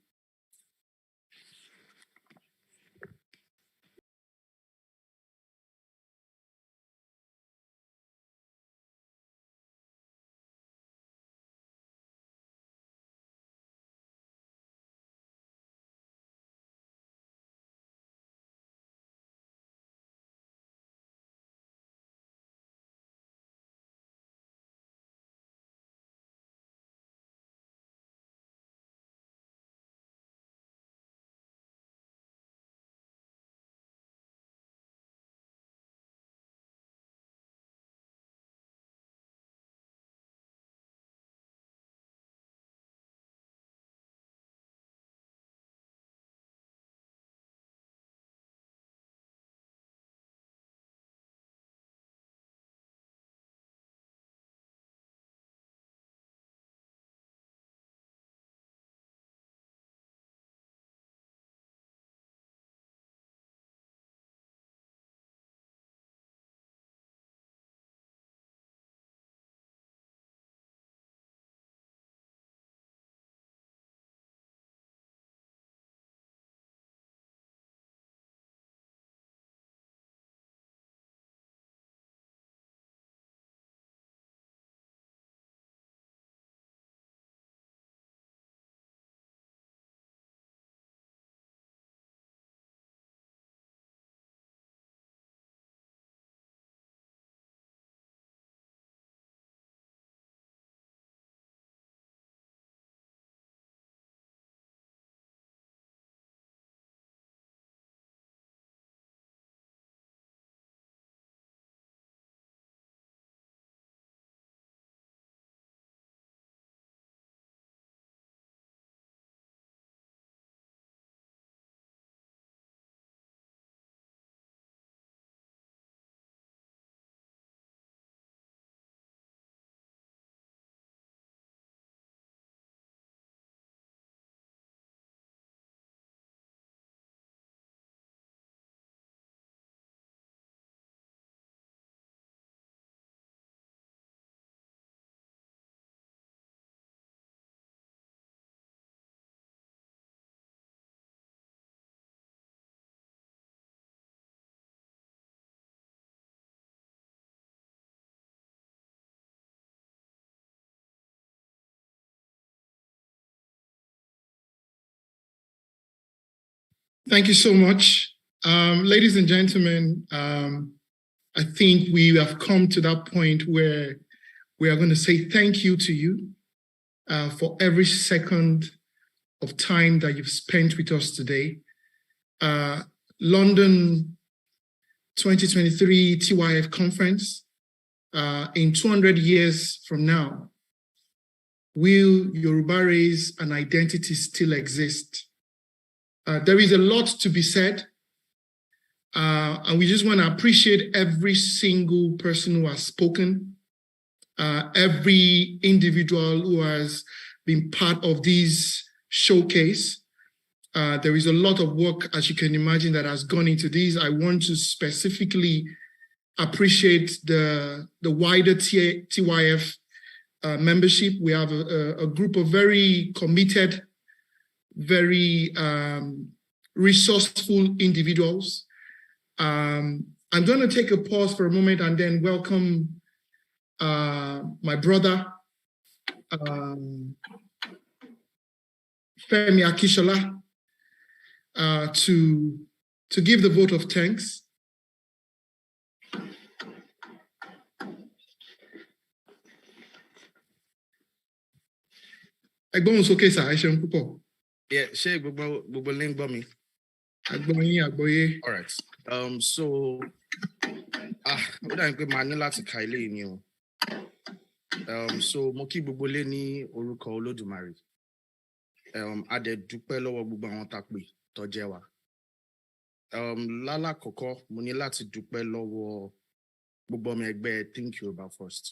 [SPEAKER 3] Thank you so much. Ladies and gentlemen, I think we have come to that point where we are going to say thank you to you for every second of time that you've spent with us today. London 2023 TYF conference, in 200 years from now, will Yoruba race and identity still exist? There is a lot to be said, and we just want to appreciate every single person who has spoken, every individual who has been part of this showcase. There is a lot of work, as you can imagine, that has gone into this. I want to specifically appreciate the wider TYF membership. We have a group of very committed, very resourceful individuals. I'm going to take a pause for a moment and then welcome my brother, Femi Akishola, to give the vote of thanks. Ẹ̀gbọ́n sókè sá, ẹ ṣeun púpọ̀.
[SPEAKER 4] Yeah, ṣé gbogbo lè ń gbọ́ mi?
[SPEAKER 3] Àgbọ́yé.
[SPEAKER 4] All right. So ó dàbí pé màá ní láti ka ilé yìí ni o. So mo kí gbogbo lé ní orúkọ Olódùmarè. A dẹ̀ dúpẹ́ lọ́wọ́ gbogbo àwọn tá pè tó jẹ́ wa. Lálàkọ́kọ́ mo ní láti dúpẹ́ lọ́wọ́ gbogbo ọmọ ẹgbẹ́ Think Yoruba First.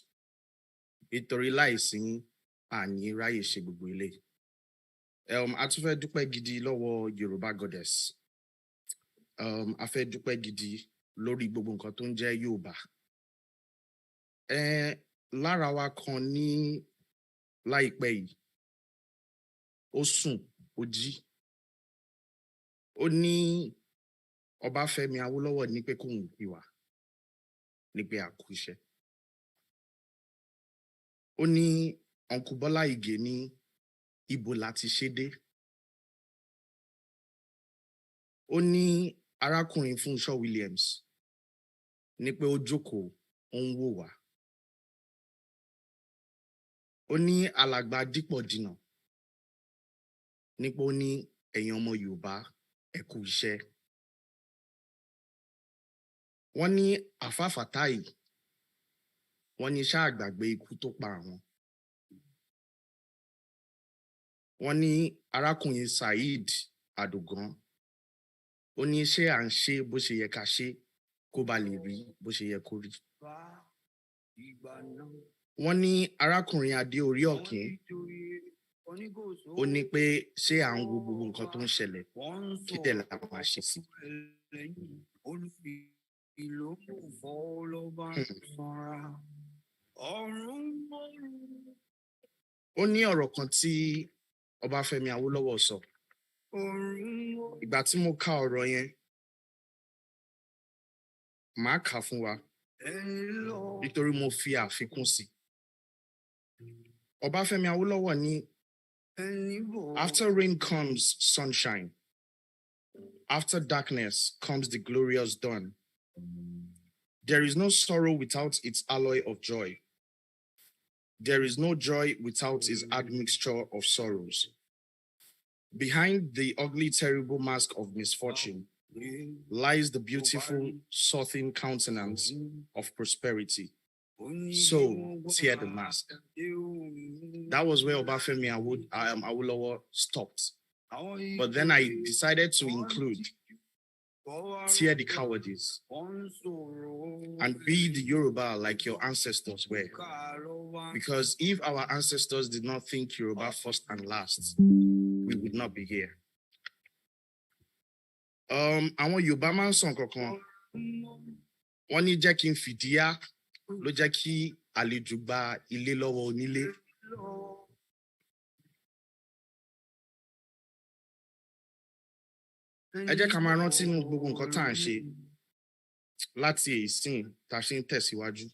[SPEAKER 4] Nítorí láìsí yín, àní ráyè ṣe gbogbo ilé. A tún fẹ́ dúpẹ́ gidi lọ́wọ́ Yorùbá Goddess. A fẹ́ dúpẹ́ gidi lórí gbogbo nǹkan tó ń jẹ́ Yorùbá. Lára wa kan ní láìpẹ́ yìí, ó sùn, ó jí. Ó ní Ọbáfẹ́mi Awólọ́wọ̀ ní pé kóhun kí wa, ní pé a kú iṣẹ́. Ó ní Uncle Bọ́lá Ìgè ní ibo láti ṣe dé. Ó ní arákùnrin Fúnṣọ́ Williams ní pé ó jókòó, ó ń wò wá. Ó ní alàgbà Dípọ̀ Jìnà ní pé ó ní ẹ̀yin ọmọ Yorùbá ẹ kú iṣẹ́. Wọ́n ní Àfáà Fàtáì, wọ́n ní ṣá àgbàgbé ikú tó pa àwọn. Wọ́n ní arákùnrin Saheed Adogan, ó ní ṣé à ń ṣe bó ṣe yẹ ká ṣe kó ba lè rí bó ṣe yẹ kó rí. Wọ́n ní arákùnrin Adé Orí Ọ̀kín, ó ní pé ṣé à ń wo gbogbo nǹkan tó ń ṣẹlẹ̀ kí tẹ̀lé àwọn máa ṣe sí. Ó ní ọ̀rọ̀ kan tí Ọbáfẹ́mi Awólọ́wọ̀ sọ. Ìgbà tí mo ka ọ̀rọ̀ yẹn, màá kà fún wa nítorí mo fi àfikún sí. Ọbáfẹ́mi Awólọ́wọ̀ ní after rain comes sunshine, after darkness comes the glorious dawn. There is no sorrow without its alloy of joy. There is no joy without its admixture of sorrows. Behind the ugly, terrible mask of misfortune lies the beautiful, soothing countenance of prosperity. So tear the mask. That was where Obafemi Awolowo stopped. But then I decided to include tear the cowardice and be the Yoruba like your ancestors were. Because if our ancestors did not think Yoruba first and last, we would not be here. Àwọn Yorùbá máa ń sọ nǹkan kan. Wọ́n ní jẹ́ kí n fìdíá ló jẹ́ kí àlejò gba ilé lọ́wọ́ onílé. Ẹ jẹ́ ká máa rántí nínú gbogbo nǹkan tá à ń ṣe láti ìsìn tá a ṣe ń tẹ̀síwájú.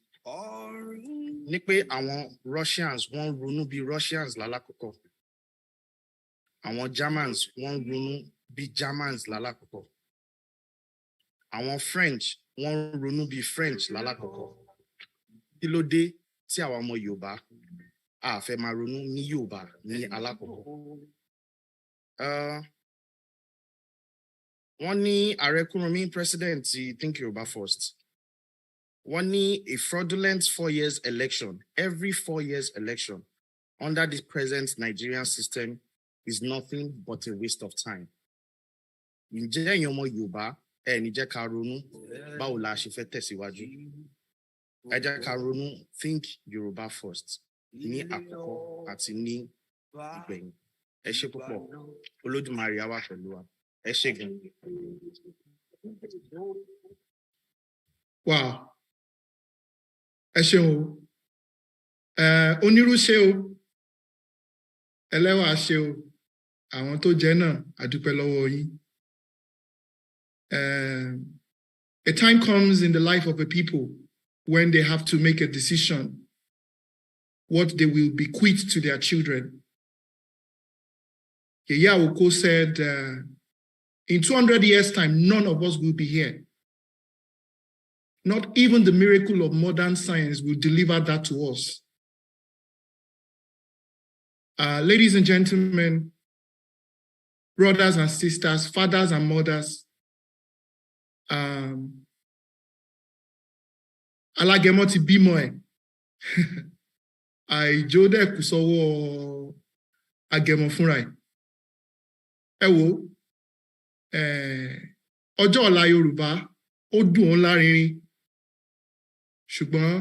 [SPEAKER 4] Ní pé àwọn Russians wọ́n ronú bí Russians lálákọ̀ọ́kọ́. Àwọn Germans wọ́n ronú bí Germans lálákọ̀ọ́kọ́. Àwọn French wọ́n ronú bí French lálákọ̀ọ́kọ́. Kí ló dé tí àwa ọmọ Yorùbá a fẹ́ máa ronú ní Yorùbá ní alákọ̀ọ́kọ́? Wọ́n ní Ààrẹ Kúrúnmí president ti Think Yoruba First. Wọ́n ní a fraudulent 4 years election, every 4 years election under the present Nigerian system is nothing but a waste of time. Ǹjẹ́ ẹ̀yin ọmọ Yorùbá ẹ ní jẹ́ ká ronú báwo la ṣe fẹ́ tẹ̀síwájú? Ẹ jẹ́ ká ronú Think Yoruba First ní àkọ́kọ́ àti ní ìgbẹ̀yìn. Ẹ ṣé púpọ̀. Olódùmarè á wà pẹ̀lú wa. Ẹ ṣé gan.
[SPEAKER 3] Wow. Ẹ ṣeun o. Onírú ṣe o. Ẹlẹ́wà ṣe o. Àwọn tó jẹ́ náà a dúpẹ́ lọ́wọ́ yín. A time comes in the life of a people when they have to make a decision what they will bequeath to their children. Yeye Awoko said, in 200 years' time, none of us will be here. Not even the miracle of modern science will deliver that to us. Ladies and gentlemen, brothers and sisters, fathers and mothers, Alagemo ti bímọ ẹ̀. Àìjó dẹ̀ kù sọ́wọ́ Agẹmọ fúnra ẹ̀. ẹ wo ọjọ́ ọ̀la Yorùbá ó dùn ó lárinrin ṣùgbọ́n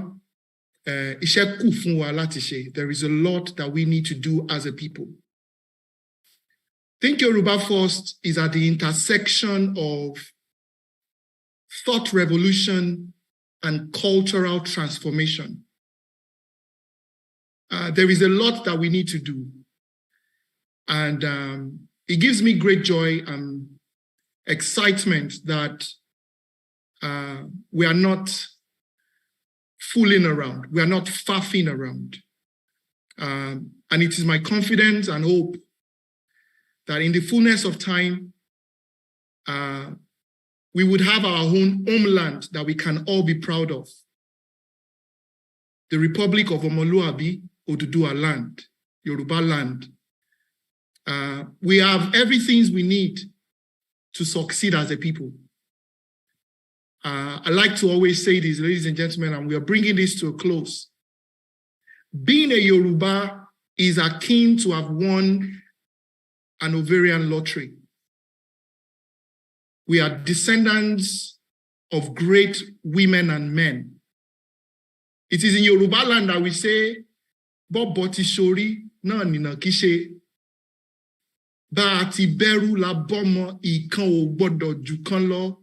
[SPEAKER 3] iṣẹ́ kù fún wa láti ṣe. There is a lot that we need to do as a people. Think Yoruba First is at the intersection of thought revolution and cultural transformation. There is a lot that we need to do. And it gives me great joy and excitement that we are not fooling around. We are not faffing around. And it is my confidence and hope that in the fullness of time, we would have our own homeland that we can all be proud of. The Republic of Omoluabi, Oduduwa land, Yoruba land. We have everything we need to succeed as a people. I like to always say this, ladies and gentlemen, and we are bringing this to a close. Being a Yoruba is akin to have won an ovarian lottery. We are descendants of great women and men. It is in Yoruba land that we say, Bobo ti shori na nina kishe. Ba ti beru la bomo ikan o gbodo ju kan lo.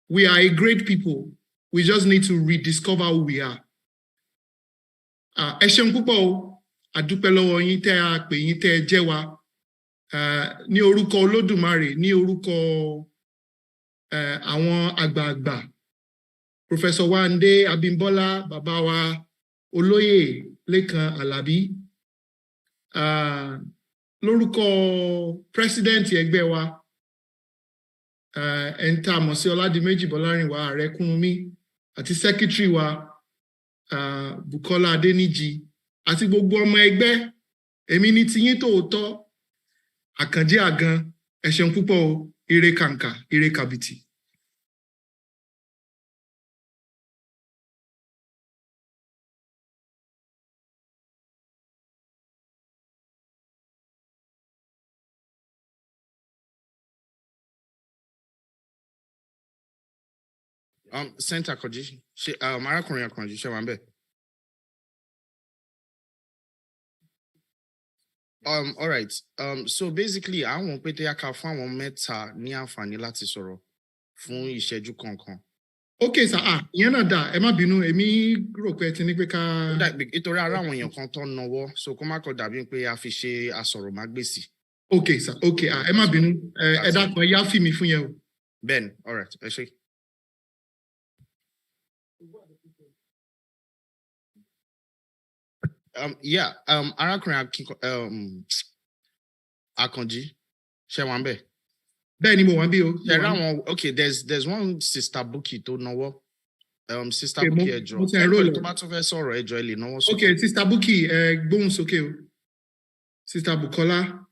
[SPEAKER 3] We are a great people. We just need to rediscover who we are. Ẹ ṣeun púpọ̀ o, a dúpẹ́ lọ́wọ́ yín tẹ́ a pè yín tẹ́ ẹ jẹ́ wa. Ní orúkọ Olódùmarè, ní orúkọ àwọn àgbààgbà, Professor Wande Abimbola, bàbá wa Olóyè Lékan Àlàbí, lórúkọ President ẹgbẹ́ wa, ẹ̀ńtà Mọ̀sí Ọládìméjì Bọ́lárìnwá Àrẹ́kúnmí, àti Secretary wa, Bukola Adéníjì, àti gbogbo ọmọ ẹgbẹ́, èmi ní tiyín tòótọ́, Àkànjí Àgan, ẹ ṣeun púpọ̀ o, ire kàǹkà, ire kàbìtì.
[SPEAKER 11] Center Akanji, arákùnrin Akanji, ṣé wà ń bẹ̀? All right. So basically, àwọn pété aka fún àwọn mẹ́ta ní àǹfààní láti sọ̀rọ̀ fún ìṣẹ́jú kankan.
[SPEAKER 3] Okay, sir. Ìyẹn náà dà, ẹ má bínú, èmi rò pé ti ní pé ká.
[SPEAKER 11] Nítorí ara àwọn èèyàn kan tó ń nawọ́, so kó má kọ dàbí pé a fi ṣe àsọ̀rọ̀mágbèsì.
[SPEAKER 3] Okay, sir. Okay, ẹ má bínú, ẹ dákun ẹ yá fì mí fún yẹn o.
[SPEAKER 11] Ben, all right, ẹ ṣé. Arákùnrin Akanji, ṣé wà ń bẹ̀?
[SPEAKER 3] Bẹ́ẹ̀ ni mo wà ń bí o.
[SPEAKER 11] Okay, there's one Sister Buki tó náwó. Sister Buki ẹjọ́. Tó bá tún fẹ́ sọ̀rọ̀ ẹjọ́ ẹ lè náwó sókè.
[SPEAKER 3] Okay, Sister Buki gbóhùn sókè o. Sister Bukola.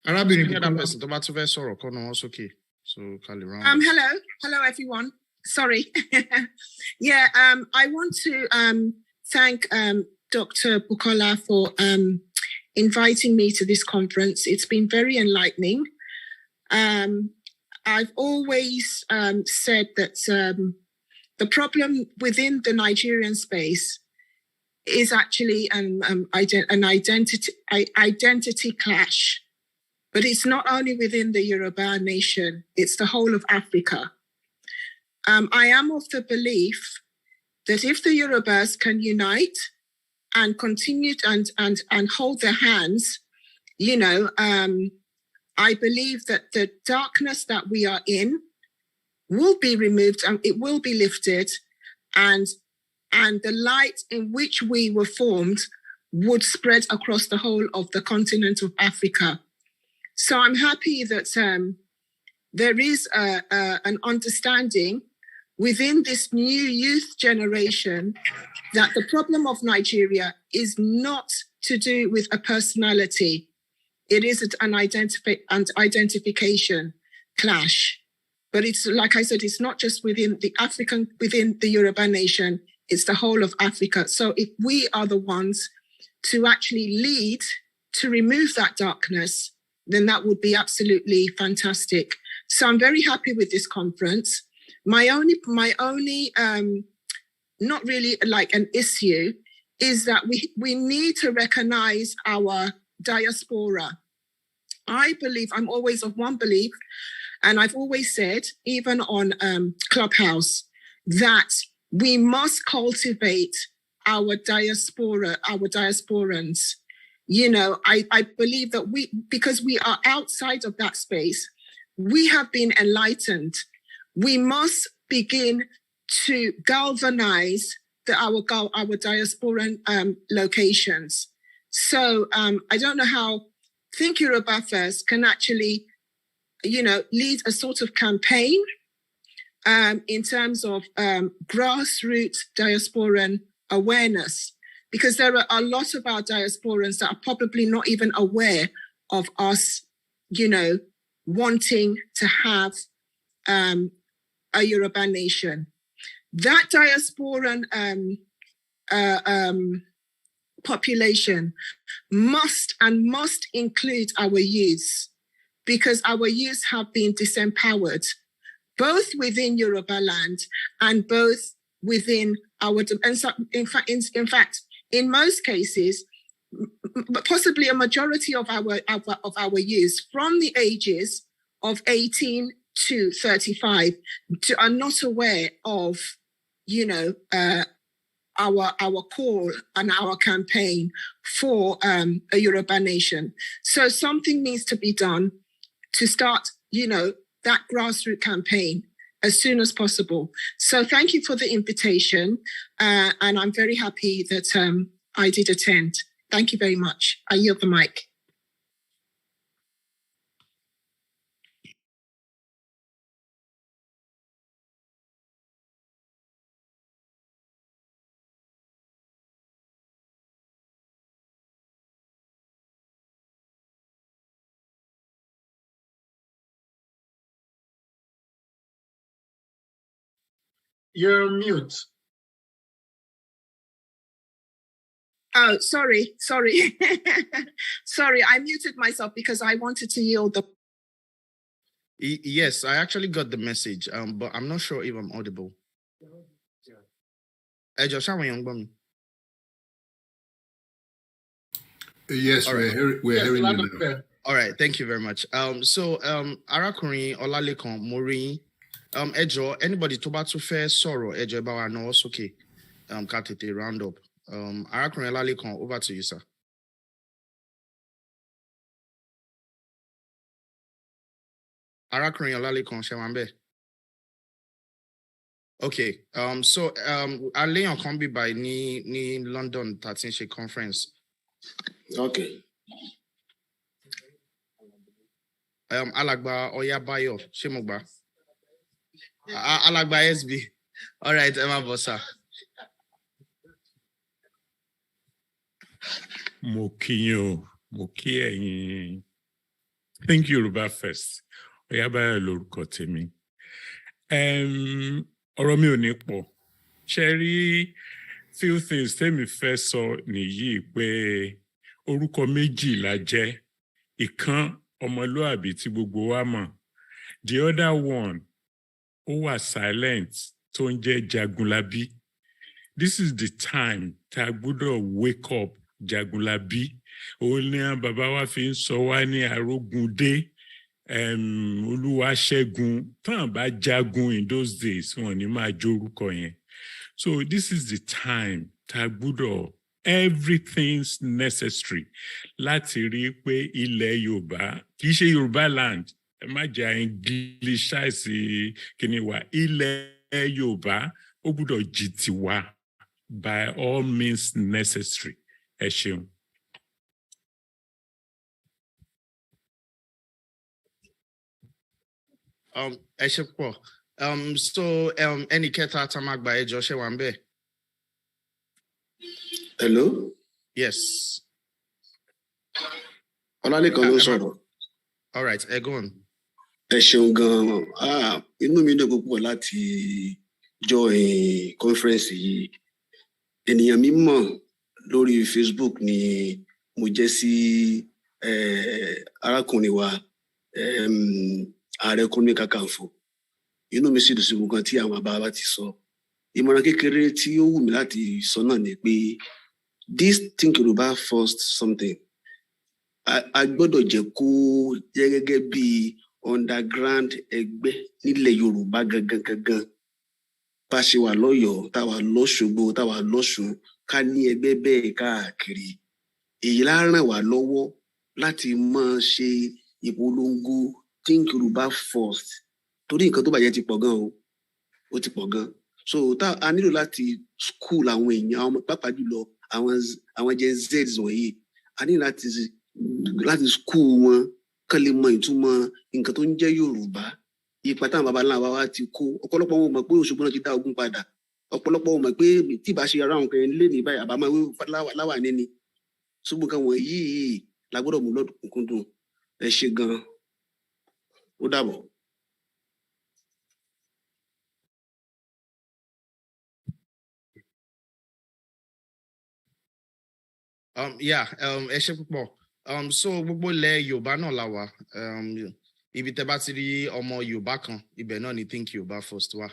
[SPEAKER 3] Arábìnrin Bukola.
[SPEAKER 11] Another person tó bá tún fẹ́ sọ̀rọ̀ kó náwó sókè. So Kali round.
[SPEAKER 20] Hello everyone. Sorry. Yeah, I want to thank Dr. Bukola for inviting me to this conference. It's been very enlightening. I've always said that the problem within the Nigerian space is actually an identity clash. But it's not only within the Yoruba nation, it's the whole of Africa. I am of the belief that if the Yorubas can unite and continue and hold their hands, I believe that the darkness that we are in will be removed and it will be lifted, and the light in which we were formed would spread across the whole of the continent of Africa. So I'm happy that there is an understanding within this new youth generation that the problem of Nigeria is not to do with a personality. It is an identification clash. But it's, like I said, it's not just within the Yoruba nation, it's the whole of Africa. So if we are the ones to actually lead to remove that darkness, then that would be absolutely fantastic. So I'm very happy with this conference. My only not really like an issue is that we need to recognize our diaspora. I believe, I'm always of one belief, and I've always said, even on Clubhouse, that we must cultivate our diaspora, our diasporans. You know, I believe that because we are outside of that space, we have been enlightened. We must begin to galvanize our diasporan locations. So I don't know how Think Yoruba First can actually, you know, lead a sort of campaign in terms of grassroots diasporan awareness, because there are a lot of our diasporans that are probably not even aware of us, you know, wanting to have a Yoruba nation. That diasporan population must include our youth, because our youth have been disempowered, both within Yoruba land and both within our, in fact, in most cases, possibly a majority of our youth from the ages of 18 to 35 are not aware of, you know, our call and our campaign for a Yoruba nation. So something needs to be done to start, you know, that grassroots campaign as soon as possible. So thank you for the invitation, and I'm very happy that I did attend. Thank you very much. I yield the mic.
[SPEAKER 3] You're mute.
[SPEAKER 20] Oh, sorry. Sorry, I muted myself because I wanted to yield the...
[SPEAKER 4] Yes, I actually got the message, but I'm not sure if I'm audible.
[SPEAKER 12] Yes, we're hearing you now.
[SPEAKER 4] All right, thank you very much. Arákùnrin Ọlálékan Morin, Ejo, anybody tó bá tún fẹ́ sọ̀rọ̀, Ejo bá wa náwó sókè, ká tètè round up. Arákùnrin Ọlálékan, over to you, sir. Arákùnrin Ọlálékan, ṣé wà ńbẹ̀? Okay, Aléyàn kan bí by ní London 13 ṣe conference.
[SPEAKER 19] Okay.
[SPEAKER 4] Alàgbà Ọ̀yábáyọ̀, ṣé mo gbà? Alàgbà SB. All right, Emma Bossa.
[SPEAKER 21] Mo kí yín o, mo kí ẹ̀yin. Think Yoruba First. Ọ̀yábáyọ̀ lórúkọ tèmi. Ọ̀rọ̀ mi ò ní pọ̀. Ṣé rí few things tèmi fẹ́ sọ nìyí pé orúkọ méjì la jẹ́. Ìkan ọmọlúàbí tí gbogbo wa mọ̀. The other one, ó wà silent, tó ń jẹ́ Jagunlabi. This is the time tá a gbọ́dọ̀ wake up Jagunlabi. Òun ni àwọn bàbá wa fi ń sọ wá ní Arógundé, Olúwaṣẹ́gun. Tán bá jagun in those days, wọn ní máa jórúkọ yẹn. So this is the time tá a gbọ́dọ̀ everything's necessary láti rí pé ilẹ̀ Yorùbá kì í ṣe Yorùbá land, ẹ má jẹ́ English-ize kíni wa, ilẹ̀ Yorùbá ó gbọ́dọ̀ jí tiwa by all means necessary. Ẹ ṣeun.
[SPEAKER 4] Ẹ ṣé pọ̀. Ẹnì kẹta tá máa gba ẹjọ́ ṣé wà ńbẹ̀?
[SPEAKER 19] Hello?
[SPEAKER 4] Yes.
[SPEAKER 19] Ọlálékan ló sọ̀rọ̀.
[SPEAKER 4] All right, go on.
[SPEAKER 19] Ẹ ṣeun gan-an. Inú mi dùn púpọ̀ láti join conference yìí. Ènìyàn mi mọ̀ lórí Facebook ni mo jẹ́ sí
[SPEAKER 2] arákùnrin wa ààrẹ Ọ̀nà Kakanfò. Inú mi sì dùn sí gbogbo nǹkan tí àwọn bàbá wa ti sọ. Ìmọ̀ràn kékeré tí ó wù mí láti sọ náà ni pé this Think Yoruba First something a gbọ́dọ̀ jẹ́ kó jẹ́ gẹ́gẹ́ bí underground ẹgbẹ́ nílẹ̀ Yorùbá gangan. Bá ṣe wà lọ́yọ̀ọ́, tá wà lọ́ṣogbo, tá wà lọ́ṣun, ká ní ẹgbẹ́ bẹ́ẹ̀ káàkiri. Èyí lá ràn wá lọ́wọ́ láti máa ṣe ìpolongo Think Yoruba First. Torí nǹkan tó bàjẹ́ ti pọ̀ gan o. Ó ti pọ̀ gan. So a nílò láti school àwọn èèyàn, pàápàá jùlọ àwọn Gen Z wọ̀nyí. A ní láti school wọn kán lè mọ ìtumọ̀ nǹkan tó ń jẹ́ Yorùbá. Ipa táwọn baba ńlá wa ti kó. Ọ̀pọ̀lọpọ̀ wọn mọ̀ pé Òṣogbo náà ti dá ogun padà. Ọ̀pọ̀lọpọ̀ wọn mọ̀ pé tí ìbá ṣe ara àwọn kan lé ní báyìí àbámọ̀ láwà níní. Ṣùgbọ́n kan wọ̀nyí la gbọ́dọ̀ mú lọ́dún. Ẹ ṣé gan. Ó dàbọ̀.
[SPEAKER 22] Ẹ ṣé púpọ̀. So gbogbo ilẹ̀ Yorùbá náà la wà. Ibi tẹ́ bá ti rí ọmọ Yorùbá kan, ibẹ̀ náà ni Think Yoruba First wà.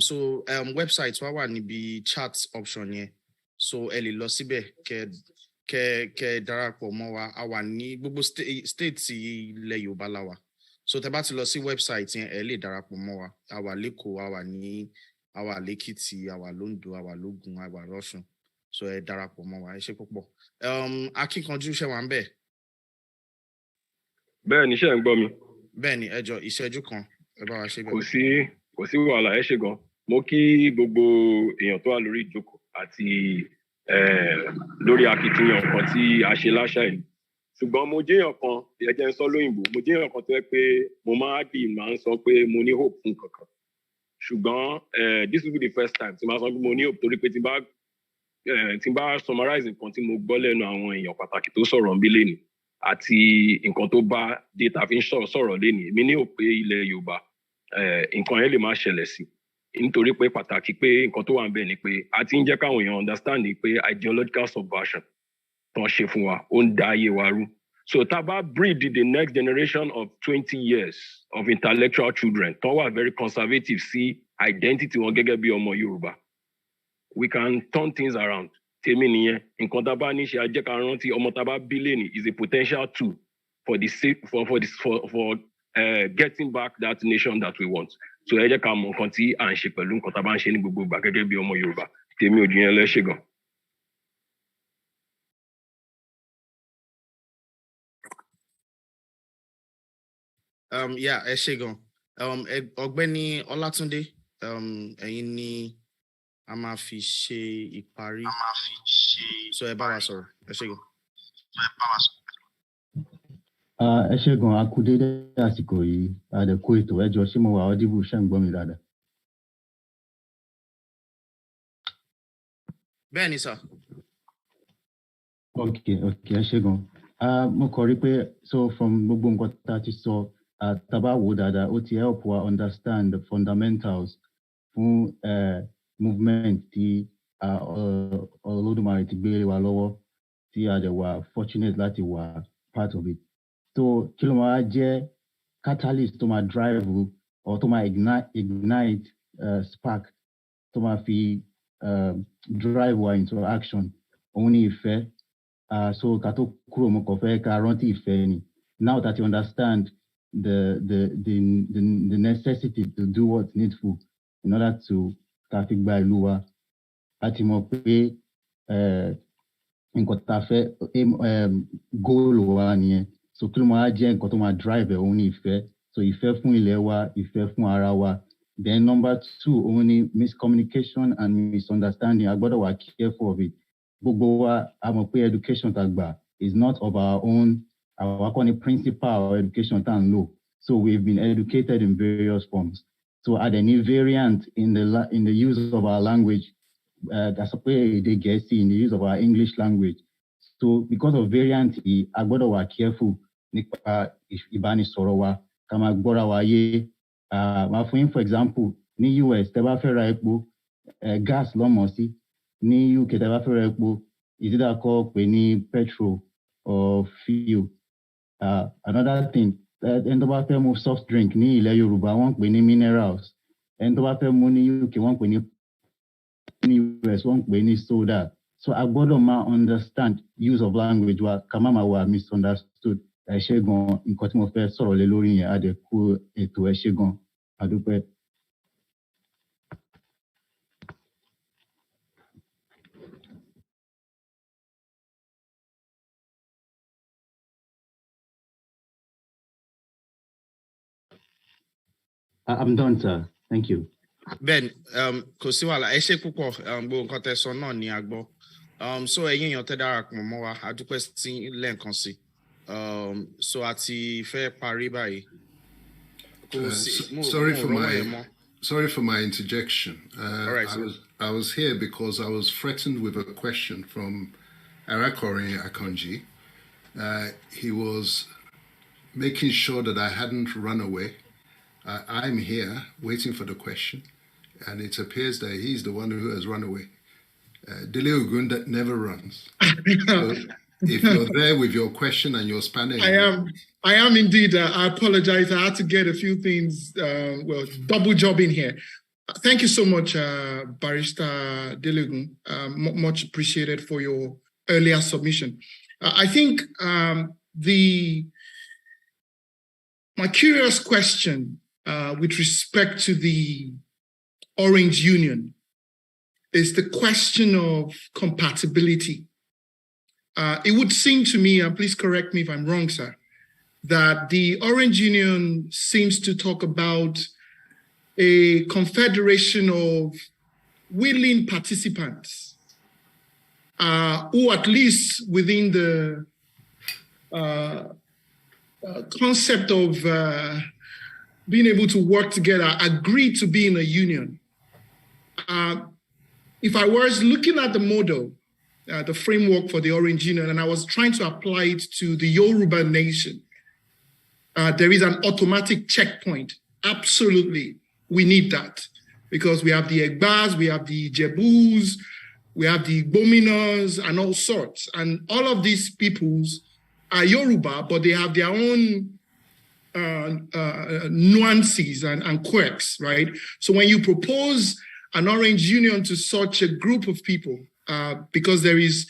[SPEAKER 22] So website wa wà níbi chat option yẹn. So ẹ lè lọ síbẹ̀ kẹ́ darapọ̀ mọ́ wa. A wà ní gbogbo state ilẹ̀ Yorùbá la wà. So tẹ́ bá ti lọ sí website yẹn, ẹ lè darapọ̀ mọ́ wa. A wà l'Ékòó, a wà l'Ékìtì, a wà l'Óndó, a wà l'Ógùn, a wà l'Ọ́ṣun. So ẹ darapọ̀ mọ́ wa. Ẹ ṣé púpọ̀. Akíkanjú ṣe wà ń bẹ̀.
[SPEAKER 23] Bẹ́ẹ̀ ni, ṣé ẹ̀ ń gbọ́ mi?
[SPEAKER 22] Bẹ́ẹ̀ ni, ẹ jọ̀ọ́ ìṣẹ́jú kan ẹ bá wa ṣe bẹ́ẹ̀.
[SPEAKER 23] Kò sí wàhálà, ẹ ṣé gan. Mo kí gbogbo èèyàn tó wà lórí ìjókòó àti lórí akitiyan kan tí a ṣe láṣà yìí. Ṣùgbọ́n mo jẹ́ èèyàn kan, ẹ jẹ́ n sọ lóyìnbó, mo jẹ́ èèyàn kan tó yẹ pé mo máa ń sọ pé mo ní hope fún kankan. Ṣùgbọ́n this will be the first time tí máa sọ pé mo ní hope torí pé tí n bá summarize nǹkan tí mo gbọ́ lẹ́nu àwọn èèyàn pàtàkì tó sọ̀rọ̀ ń bí lénìí àti nǹkan tó bá data fi ń sọ̀rọ̀ lénìí, èmi ní hope pé ilẹ̀ Yorùbá nǹkan yẹn lè má ṣẹlẹ̀ sí nítorí pé pàtàkì pé nǹkan tó wà ń bẹ̀ ni pé a ti ń jẹ́ káwọn èèyàn understand pé ideological subversion tán ṣe fún wa ó ń da ayé wa rú. So tá a bá breed the next generation of 20 years of intellectual children tán wà very conservative sí identity wọn gẹ́gẹ́ bí ọmọ Yorùbá, we can turn things around. Tèmi nìyẹn, nǹkan tá a bá ní ṣe ajẹ́ ká rántí ọmọ tá a bá bí lénìí is a potential tool for getting back that nation that we want. So ẹ jẹ́ ká mọ nǹkan tí à ń ṣe pẹ̀lú nǹkan tá a bá ń ṣe ní gbogbo ìgbà gẹ́gẹ́ bí ọmọ Yorùbá. Tèmi ò jiyàn lẹ́ṣẹ̀ gan.
[SPEAKER 22] Ẹ ṣé gan. Ọ̀gbẹ́ni Ọlátúndé, ẹ̀yin ni a máa fi ṣe ìparí. So ẹ bá wa sọ̀rọ̀. Ẹ ṣé gan.
[SPEAKER 24] Ẹ ṣé gan, a kú dédé àsìkò yìí, àdẹ̀kú ètò ẹjọ́ ṣé mo wà audible, ṣé ń gbọ́ mi dáadáa?
[SPEAKER 22] Bẹ́ẹ̀ ni sir.
[SPEAKER 24] Okay, ẹ ṣé gan. Mo kọ̀ rí pé so from gbogbo nǹkan tá a ti sọ, tá bá wò dáadáa, ó ti help wa understand the fundamentals fún movement tí Olódùmarè ti gbé wa lọ́wọ́ tí a dẹ̀ wà fortunate láti wà part of it. So kí ló máa jẹ́ catalyst tó máa drive or tó máa ignite spark tó máa fi drive wa into action. Òun ni ìfẹ́. So ká tó kúrò mo kàn fẹ́ ká rántí ìfẹ́ ni. Now that you understand the necessity to do what's needful in order to ká fi gba ìlú wa, a ti mọ̀ pé nǹkan tá a fẹ́ goal wa nìyẹn. So kí ló máa jẹ́ nǹkan tó máa drive òun ni ìfẹ́. So ìfẹ́ fún ilẹ̀ wa, ìfẹ́ fún ara wa. Then number 2, òun ni miscommunication and misunderstanding. A gbọ́dọ̀ wà careful of it. Gbogbo wa a mọ̀ pé education tá gbà is not of our own. Our kọ́ ni principal education tá ń lò. So we've been educated in various forms. So are there any variant in the use of our language? That's a way they get in the use of our English language. So because of variant, a gbọ́dọ̀ wà careful nípa ìbánisọ̀rọ̀ wa, ká máa gbọ́ra wa yé. Máa fún yín for example, ní US tẹ́ bá fẹ́ ra epo, gas lọ́mọ̀ sí. Ní UK tẹ́ bá fẹ́ ra epo, ìdídàkọ́ pè ní petrol. or few. Another thing, ẹni tó bá fẹ́ mu soft drink ní ilẹ̀ Yorùbá wọ́n pè ní minerals. Ẹni tó bá fẹ́ mu ní UK wọ́n pè ní US wọ́n pè ní soda. So I gbọ́dọ̀ máa understand use of language wa ká má máa wà misunderstood. Ẹ ṣé gan nǹkan tí mo fẹ́ sọ̀rọ̀ lé lórí yẹn á dẹ̀ kú ètò ẹ ṣé gan. A dúpẹ́. I'm done, sir. Thank you.
[SPEAKER 22] Ben, kò sí wàhálà, ẹ ṣé púpọ̀, gbogbo nǹkan tẹ́ sọ náà ni a gbọ́. So ẹ̀yin èèyàn tẹ́ darapọ̀ mọ́ wa, a dúpẹ́ sí lẹ́ẹ̀kan sí. So a ti fẹ́ parí báyìí.
[SPEAKER 12] Sorry for my interjection.
[SPEAKER 22] Right,
[SPEAKER 12] I was here because I was threatened with a question from Arakori Akonji. He was making sure that I hadn't run away. I'm here waiting for the question, and it appears that he's the one who has run away. Dele Ogun that never runs. So if you're there with your question and you're spanning,
[SPEAKER 3] I am indeed. I apologize. I had to get a few things. Double job in here. Thank you so much, Barrister Dele Ogun. Much appreciated for your earlier submission. I think my curious question with respect to the Orange Union is the question of compatibility. It would seem to me, and please correct me if I'm wrong, sir, that the Orange Union seems to talk about a confederation of willing participants who, at least within the concept of being able to work together, agree to be in a union. If I was looking at the model, the framework for the Orange Union, and I was trying to apply it to the Yoruba nation, there is an automatic checkpoint. Absolutely, we need that because we have the Egbas, we have the Jebus, we have the Igbominas, and all sorts. And all of these peoples are Yoruba, but they have their own nuances and quirks, right? So when you propose an Orange Union to such a group of people, because there is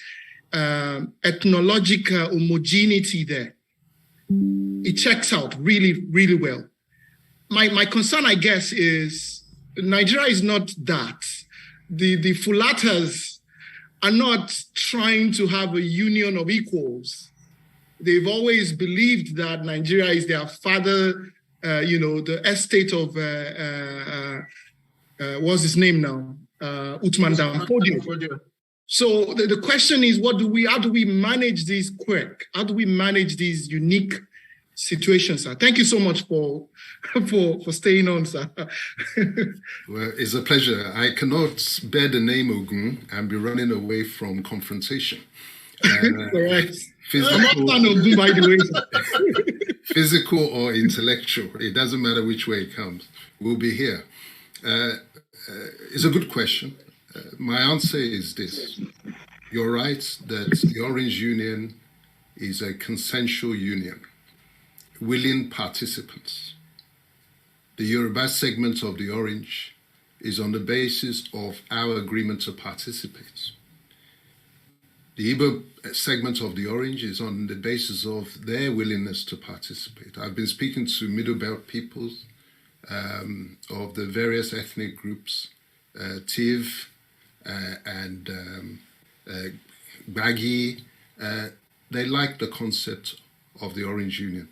[SPEAKER 3] ethnological homogeneity there, it checks out really, really well. My concern, I guess, is Nigeria is not that. The Fulatas are not trying to have a union of equals. They've always believed that Nigeria is their father, the estate of, what's his name now? Uthman Danfodio. So the question is, how do we manage this quirk? How do we manage these unique situations, sir? Thank you so much for staying on, sir.
[SPEAKER 12] Well, it's a pleasure. I cannot bear the name Ogun and be running away from confrontation.
[SPEAKER 3] Correct.
[SPEAKER 12] Physical,
[SPEAKER 3] I'm not Ogun, by the way.
[SPEAKER 12] Physical or intellectual, it doesn't matter which way it comes. We'll be here. It's a good question. My answer is this. You're right that the Orange Union is a consensual union, willing participants. The Yoruba segment of the Orange is on the basis of our agreement to participate. The Igbo segment of the Orange is on the basis of their willingness to participate. I've been speaking to Middle Belt peoples of the various ethnic groups, Tiv and Gbagi. They like the concept of the Orange Union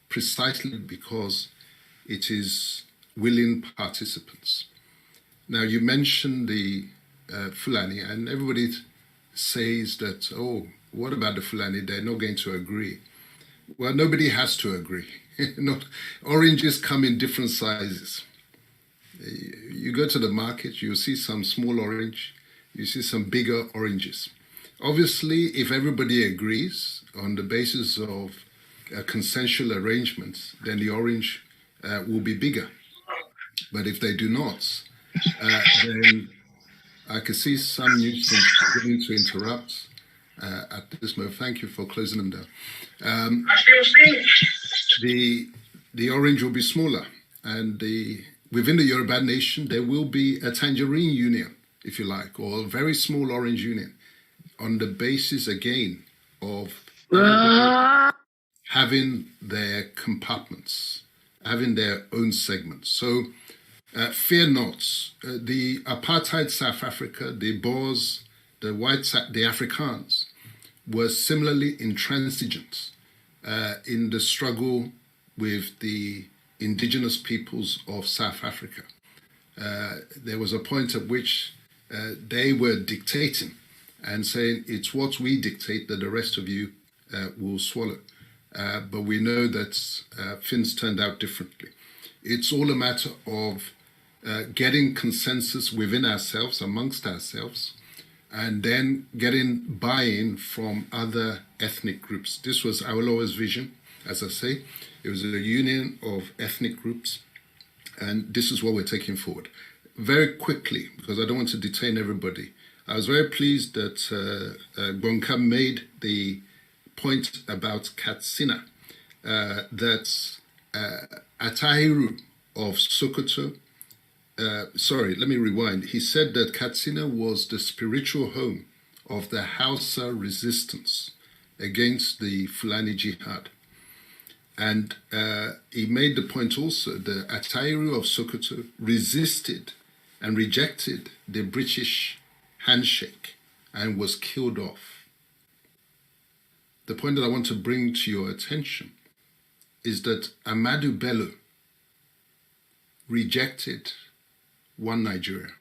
[SPEAKER 12] precisely because it is willing participants. Now, you mentioned the Fulani, and everybody says that, oh, what about the Fulani? They're not going to agree. Well, nobody has to agree. Oranges come in different sizes. You go to the market, you'll see some small orange, you see some bigger oranges. Obviously, if everybody agrees on the basis of consensual arrangements, then the orange will be bigger. But if they do not, then I can see some nuisance beginning to interrupt, at this moment. Thank you for closing them down. The orange will be smaller, and within the Yoruba nation, there will be a tangerine union, if you like, or a very small orange union, on the basis, again, of having their compartments, having their own segments. So fear not. The apartheid South Africa, the Boers, the Afrikaans, were similarly intransigent in the struggle with the indigenous peoples of South Africa. There was a point at which they were dictating and saying, it's what we dictate that the rest of you will swallow. But we know that things turned out differently. It's all a matter of getting consensus within ourselves, amongst ourselves, and then getting buy-in from other ethnic groups. This was Awolowo's vision, as I say. It was a union of ethnic groups, and this is what we're taking forward. Very quickly, because I don't want to detain everybody, I was very pleased that Bonka made the point about Katsina, that Atahiru of Sokoto, sorry, let me rewind. He said that Katsina was the spiritual home of the Hausa resistance against the Fulani Jihad. And he made the point also that Atahiru of Sokoto resisted and rejected the British handshake and was killed off. The point that I want to bring to your attention is that Ahmadu Bello rejected one Nigeria.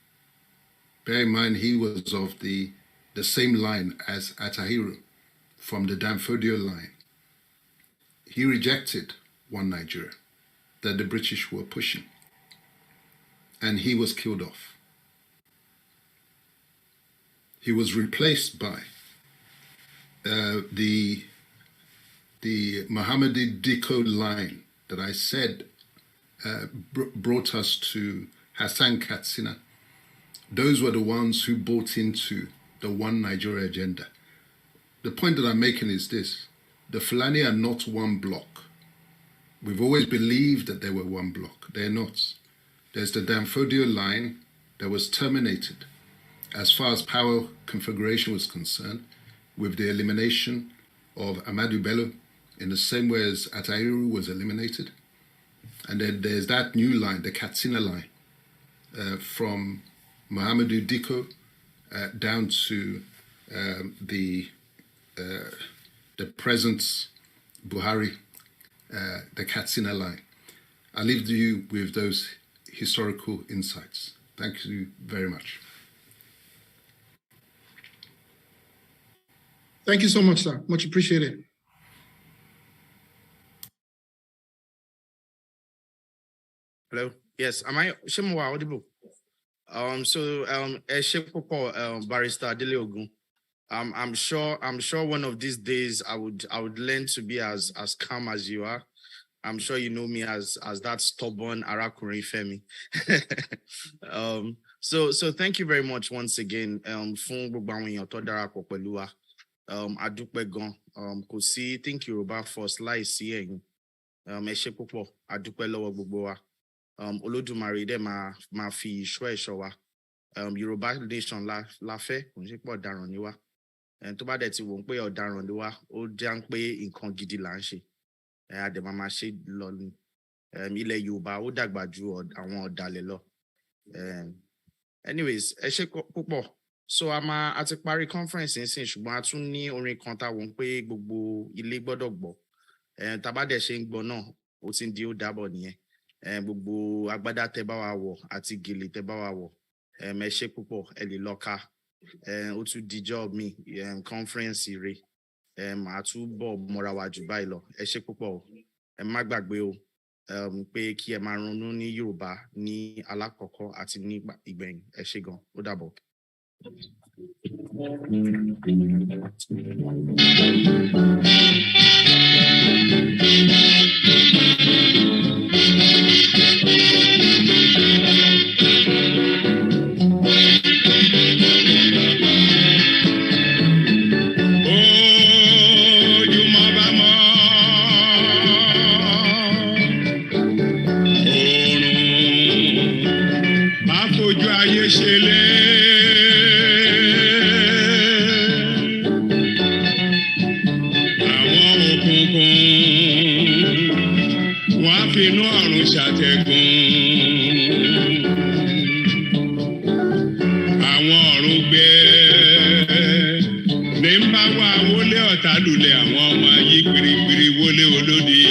[SPEAKER 12] Bear in mind, he was of the same line as Atahiru, from the Danfodio line. He rejected one Nigeria that the British were pushing, and he was killed off. He was replaced by the Mohammedi Diko line that I said brought us to Hassan Katsina. Those were the ones who bought into the one Nigeria agenda. The point that I'm making is this: the Fulani are not one block. We've always believed that they were one block. They're not. There's the Danfodio line that was terminated as far as power configuration was concerned with the elimination of Ahmadu Bello, in the same way as Atahiru was eliminated. And then there's that new line, the Katsina line, from Mohamedou Diko down to the present Buhari, the Katsina line. I'll leave you with those historical insights. Thank you very much.
[SPEAKER 3] Thank you so much, sir. Much appreciated.
[SPEAKER 22] Hello. Yes. Am I Shemwa audible? Barrister Dele Ogun. I'm sure one of these days I would learn to be as calm as you are. I'm sure you know me as that stubborn Arakunrin Femi. So thank you very much once again. Fún gbogbo àwọn èèyàn tó darapọ̀ pẹ̀lú wa. A dúpẹ́ gan. Kò sí Think Yorùbá First láìsí ẹ̀yin. Ẹ ṣé púpọ̀. A dúpẹ́ lọ́wọ́ gbogbo wa. Olódùmarè dẹ̀ máa fi ìṣọ́ ẹ̀ṣọ́ wa. Yorùbá nation la fẹ́, kò ní ṣe pé ọ̀daràn ni wá. Tó bá dẹ̀ ti wò ó pé ọ̀daràn ni wá, ó já ń pé nǹkan gidi là ń ṣe. Adẹ̀ máa ṣe lọ ni. Ilẹ̀ Yorùbá ó dàgbà ju àwọn ọ̀dàlẹ̀ lọ. Anyways, ẹ ṣé púpọ̀. So a ti parí conference nísìn, ṣùgbọ́n a tún ní orin kan tá wò ó pé gbogbo ilé gbọ́dọ̀ gbọ́. Tá bá dẹ̀ ṣe ń gbọ́ náà, ó ti ń di ó dábọ̀ nìyẹn. Gbogbo agbádá tẹ́ bá wa wọ̀ àti gèlè tẹ́ bá wa wọ̀. Ẹ ṣé púpọ̀, ẹ lè lọ ká. Ó tún dijọ́ mi conference rẹ̀. Màá tún bọ̀ mọ́ra wa jù báyìí lọ. Ẹ ṣé púpọ̀ o. Ẹ má gbàgbé o pé kí ẹ máa ronú ní Yorùbá ní alákọ̀ọ́kọ́ àti ní ìgbẹ̀yìn. Ẹ ṣé gan. Ó dàbọ̀.
[SPEAKER 1] fojú ayé ṣẹlẹ̀. Àwọn òkùnkùn wọ́n á finú ọ̀run ṣàtẹ̀gùn. Àwọn ọ̀run gbẹ ní ń bá wá wọlé ọ̀tá lulẹ̀ àwọn ọmọ ayé gbirigbiri wọlé olódi.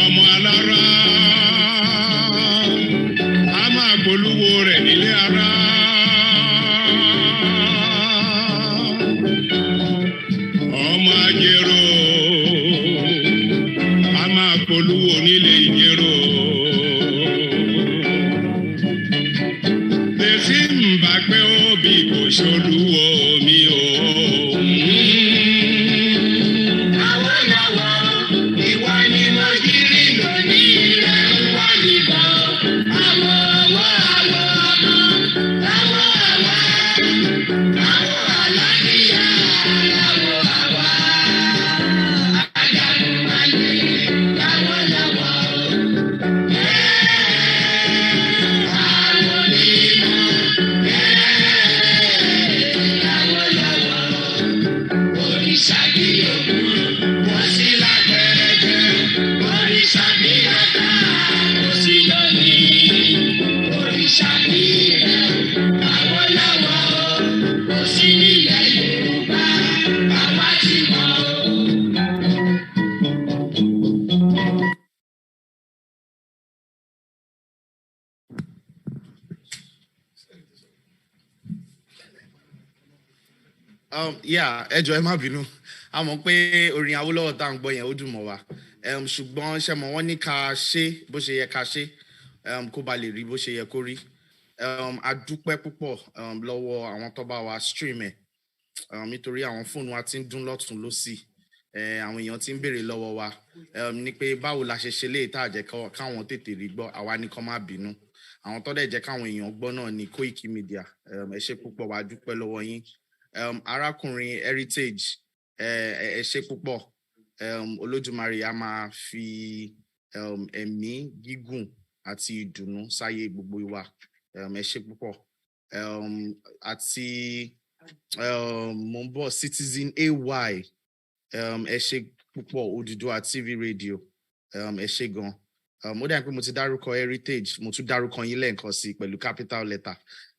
[SPEAKER 1] Ọmọ alára a máa polówó rẹ̀ nílé ara. Ọmọ ajérò a máa polówó nílé ìjérò. Tẹ̀sí ń bá pé ó bí kò ṣolúwo mi o.
[SPEAKER 22] Yeah, ẹ jọ̀ọ́ ẹ má bínú. A mọ̀ pé orin Awólọ́wọ̀ tá à ń gbọ́ yẹn ó dùn mọ́ wa. Ṣùgbọ́n ṣe mọ̀ wọ́n ní ká ṣe bó ṣe yẹ ká ṣe kó ba lè rí bó ṣe yẹ kó rí. A dúpẹ́ púpọ̀ lọ́wọ́ àwọn tó bá wa stream ẹ̀. Nítorí àwọn fóònù wa ti ń dún lọ́tún lósì. Àwọn èèyàn ti ń béèrè lọ́wọ́ wa ní pé báwo la ṣe ṣe léyìí tá à jẹ́ káwọn tètè rí gbọ́, àwa ní kó má bínú. Àwọn tó dẹ̀ jẹ́ káwọn èèyàn gbọ́ náà ní koikimedia. Ẹ ṣé púpọ̀, wa dúpẹ́ lọ́wọ́ yín. Arákùnrin Heritage ẹ ṣé púpọ̀. Olódùmarè a máa fi ẹ̀mí gígùn àti ìdùnnú sáyé gbogbo wa. Ẹ ṣé púpọ̀. Àti mo ń bọ̀ Citizen AY ẹ ṣé púpọ̀. Odùduwà TV radio ẹ ṣé gan. Ó dà pé mo ti dárúkọ Heritage, mo tún dárúkọ yín lẹ́ẹ̀kan sí pẹ̀lú capital letter.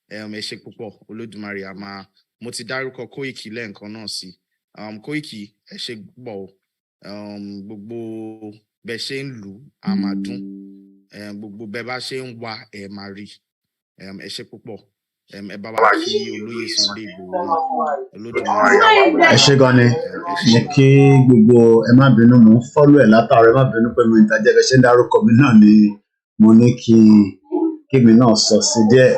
[SPEAKER 22] Ẹ ṣé púpọ̀. Olódùmarè a máa, mo ti dárúkọ Koiki lẹ́ẹ̀kan náà sí. Koiki ẹ ṣé púpọ̀ o. Gbogbo bẹ́ ṣe ń lù á máa dún. Gbogbo bẹ́ bá ṣe ń wá ẹ máa rí. Ẹ ṣé púpọ̀. Ẹ bá wa kí olóyè Sunday Igboho Olódùmarè.
[SPEAKER 5] Ẹ ṣé gan ni. Mo kí gbogbo ẹ má bínú, mo ń follow ẹ̀ látàrí, ẹ má bínú pé mo ń tajà ẹ ṣe ń dárúkọ mi náà ni mo ní kí mi náà sọ sí díẹ̀.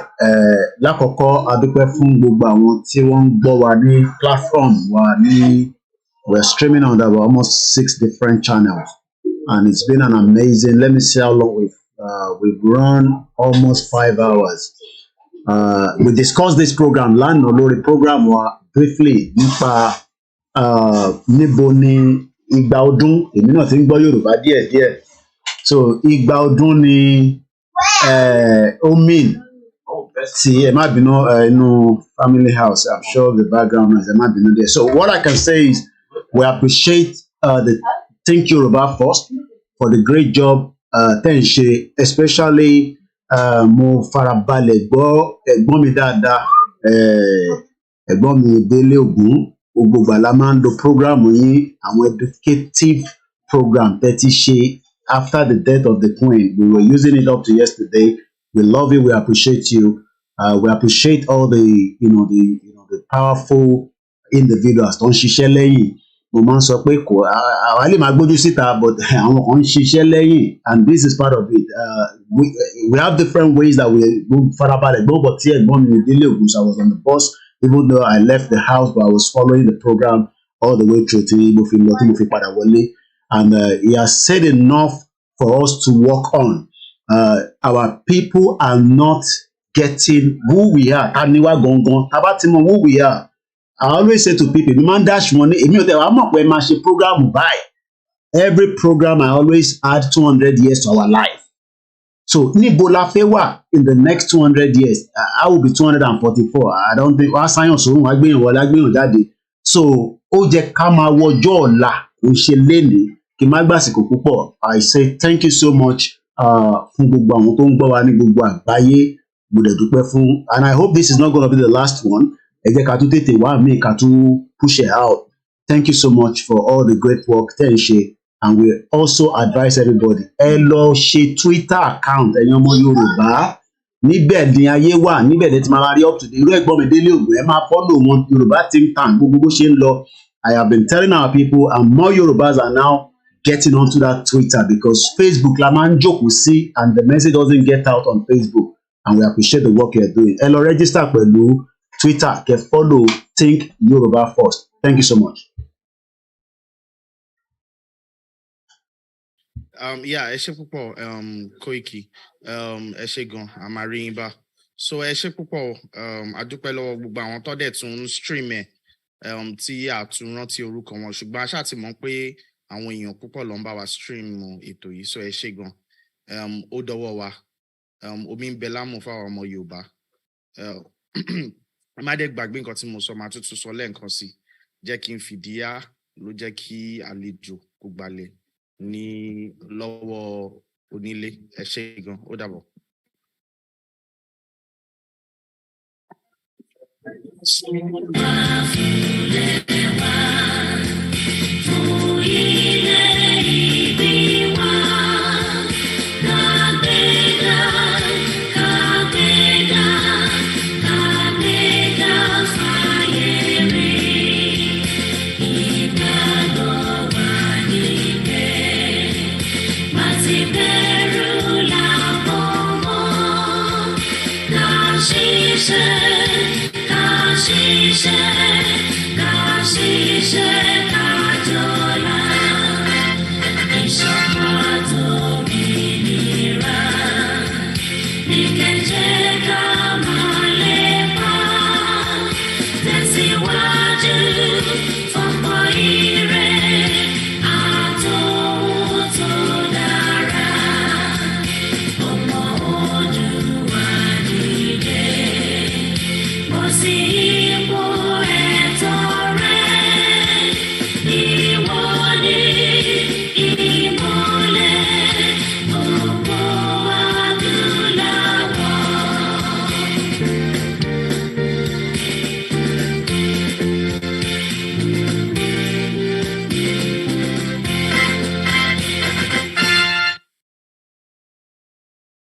[SPEAKER 5] Lákọ̀ọ́kọ́ a dúpẹ́ fún gbogbo àwọn tí wọ́n ń gbọ́ wa ní platform wa ní. We're streaming on about almost 6 different channels, and it's been an amazing. Let me see how long we've run almost 5 hours. We discussed this program lánàá lórí program wa briefly nípa níbo ni ìgbà ọdún. Èmi náà ti ń gbọ́ Yorùbá díẹ̀díẹ̀. So ìgbà ọdún ni ó mean tí ẹ má bínú inú family house. I'm sure the background noise ẹ má bínú there. So what I can say is we appreciate the Think Yoruba First for the great job tẹ́ ń ṣe, especially mo farabalẹ̀ gbọ́ ẹ̀gbọ́n mi dáadáa, ẹ̀gbọ́n mi Délé Ògún. Gbogbo ìgbà la máa ń lo program yín, àwọn educative program tẹ́ ti ṣe after the death of the Queen. We were using it up to yesterday. We love it. We appreciate you. We appreciate all the the powerful individuals tó ń ṣiṣẹ́ lẹ́yìn. Mo máa ń sọ pé kò àwa lè máa gbójú síta, but àwọn kan ń ṣiṣẹ́ lẹ́yìn, and this is part of it. We have different ways that we farabalẹ̀ gbọ́, but tí ẹ̀gbọ́n mi Délé Ògún, I was on the bus, even though I left the house, but I was following the program all the way through tí mo fi lọ tí mo fi padà wọlé, and he has said enough for us to work on. Our people are not getting who we are. Taniwa gangan, tabatimo who we are. I always say to people, man dash money. I'm not going to program buy. Every program I always add 200 years to our life. So níbo la fẹ́ wà in the next 200 years? I will be 244. I don't think wàá sáyàn sórun wàá gbéyàn wọlé gbéyàn jáde. So ó jẹ́ ká máa wọjọ́ ọ̀la kò ṣe lénìí kí n má gbàsìkò púpọ̀. I say thank you so much fún gbogbo àwọn tó ń gbọ́ wa ní gbogbo àgbáyé. Mo dẹ̀ dúpẹ́ fún, and I hope this is not going to be the last one. Ẹ jẹ́ ká tún tètè wá mí ká tún push it out. Thank you so much for all the great work tẹ́ ẹ ṣe, and we also advise everybody ẹ lọ ṣe Twitter account ẹ̀yin ọmọ Yorùbá. Níbẹ̀ ni ayé wà, níbẹ̀ ni ti máa rí up to date. Irú ẹ̀gbọ́n mi Délé Ògùn ẹ máa follow wọn Yorùbá think tank gbogbo bó ṣe ń lọ. I have been telling our people, and more Yorùbás are now getting onto that Twitter because Facebook la máa ń jókòó sí, and the message doesn't get out on Facebook, and we appreciate the work you are doing. Ẹ lọ register pẹ̀lú Twitter, kẹ́ follow Think Yoruba First. Thank you so much.
[SPEAKER 22] Yeah, ẹ ṣé púpọ̀ Koiki, ẹ ṣé gan, a máa rí yín bá. So ẹ ṣé púpọ̀, a dúpẹ́ lọ́wọ́ gbogbo àwọn tó dẹ̀ tún stream ẹ̀ tí a tún rántí orúkọ wọn, ṣùgbọ́n a ṣáà ti mọ̀ pé àwọn èèyàn púpọ̀ ló ń bá wa stream ètò yìí, so ẹ ṣé gan. Ó dọwọ́ wa, omi ń bẹ lámù fáwọn ọmọ Yorùbá. Ẹ má dẹ̀ gbàgbé nǹkan tí mo sọ, màá tuntun sọ lẹ́ẹ̀kan sí. Jẹ́ kí n fìdíyà ló jẹ́ kí àlejò kó gbalẹ̀ ní lọ́wọ́ onílé. Ẹ ṣé gan, ó dàbọ̀.
[SPEAKER 7] Ìṣọ̀kan tó òmìnira ní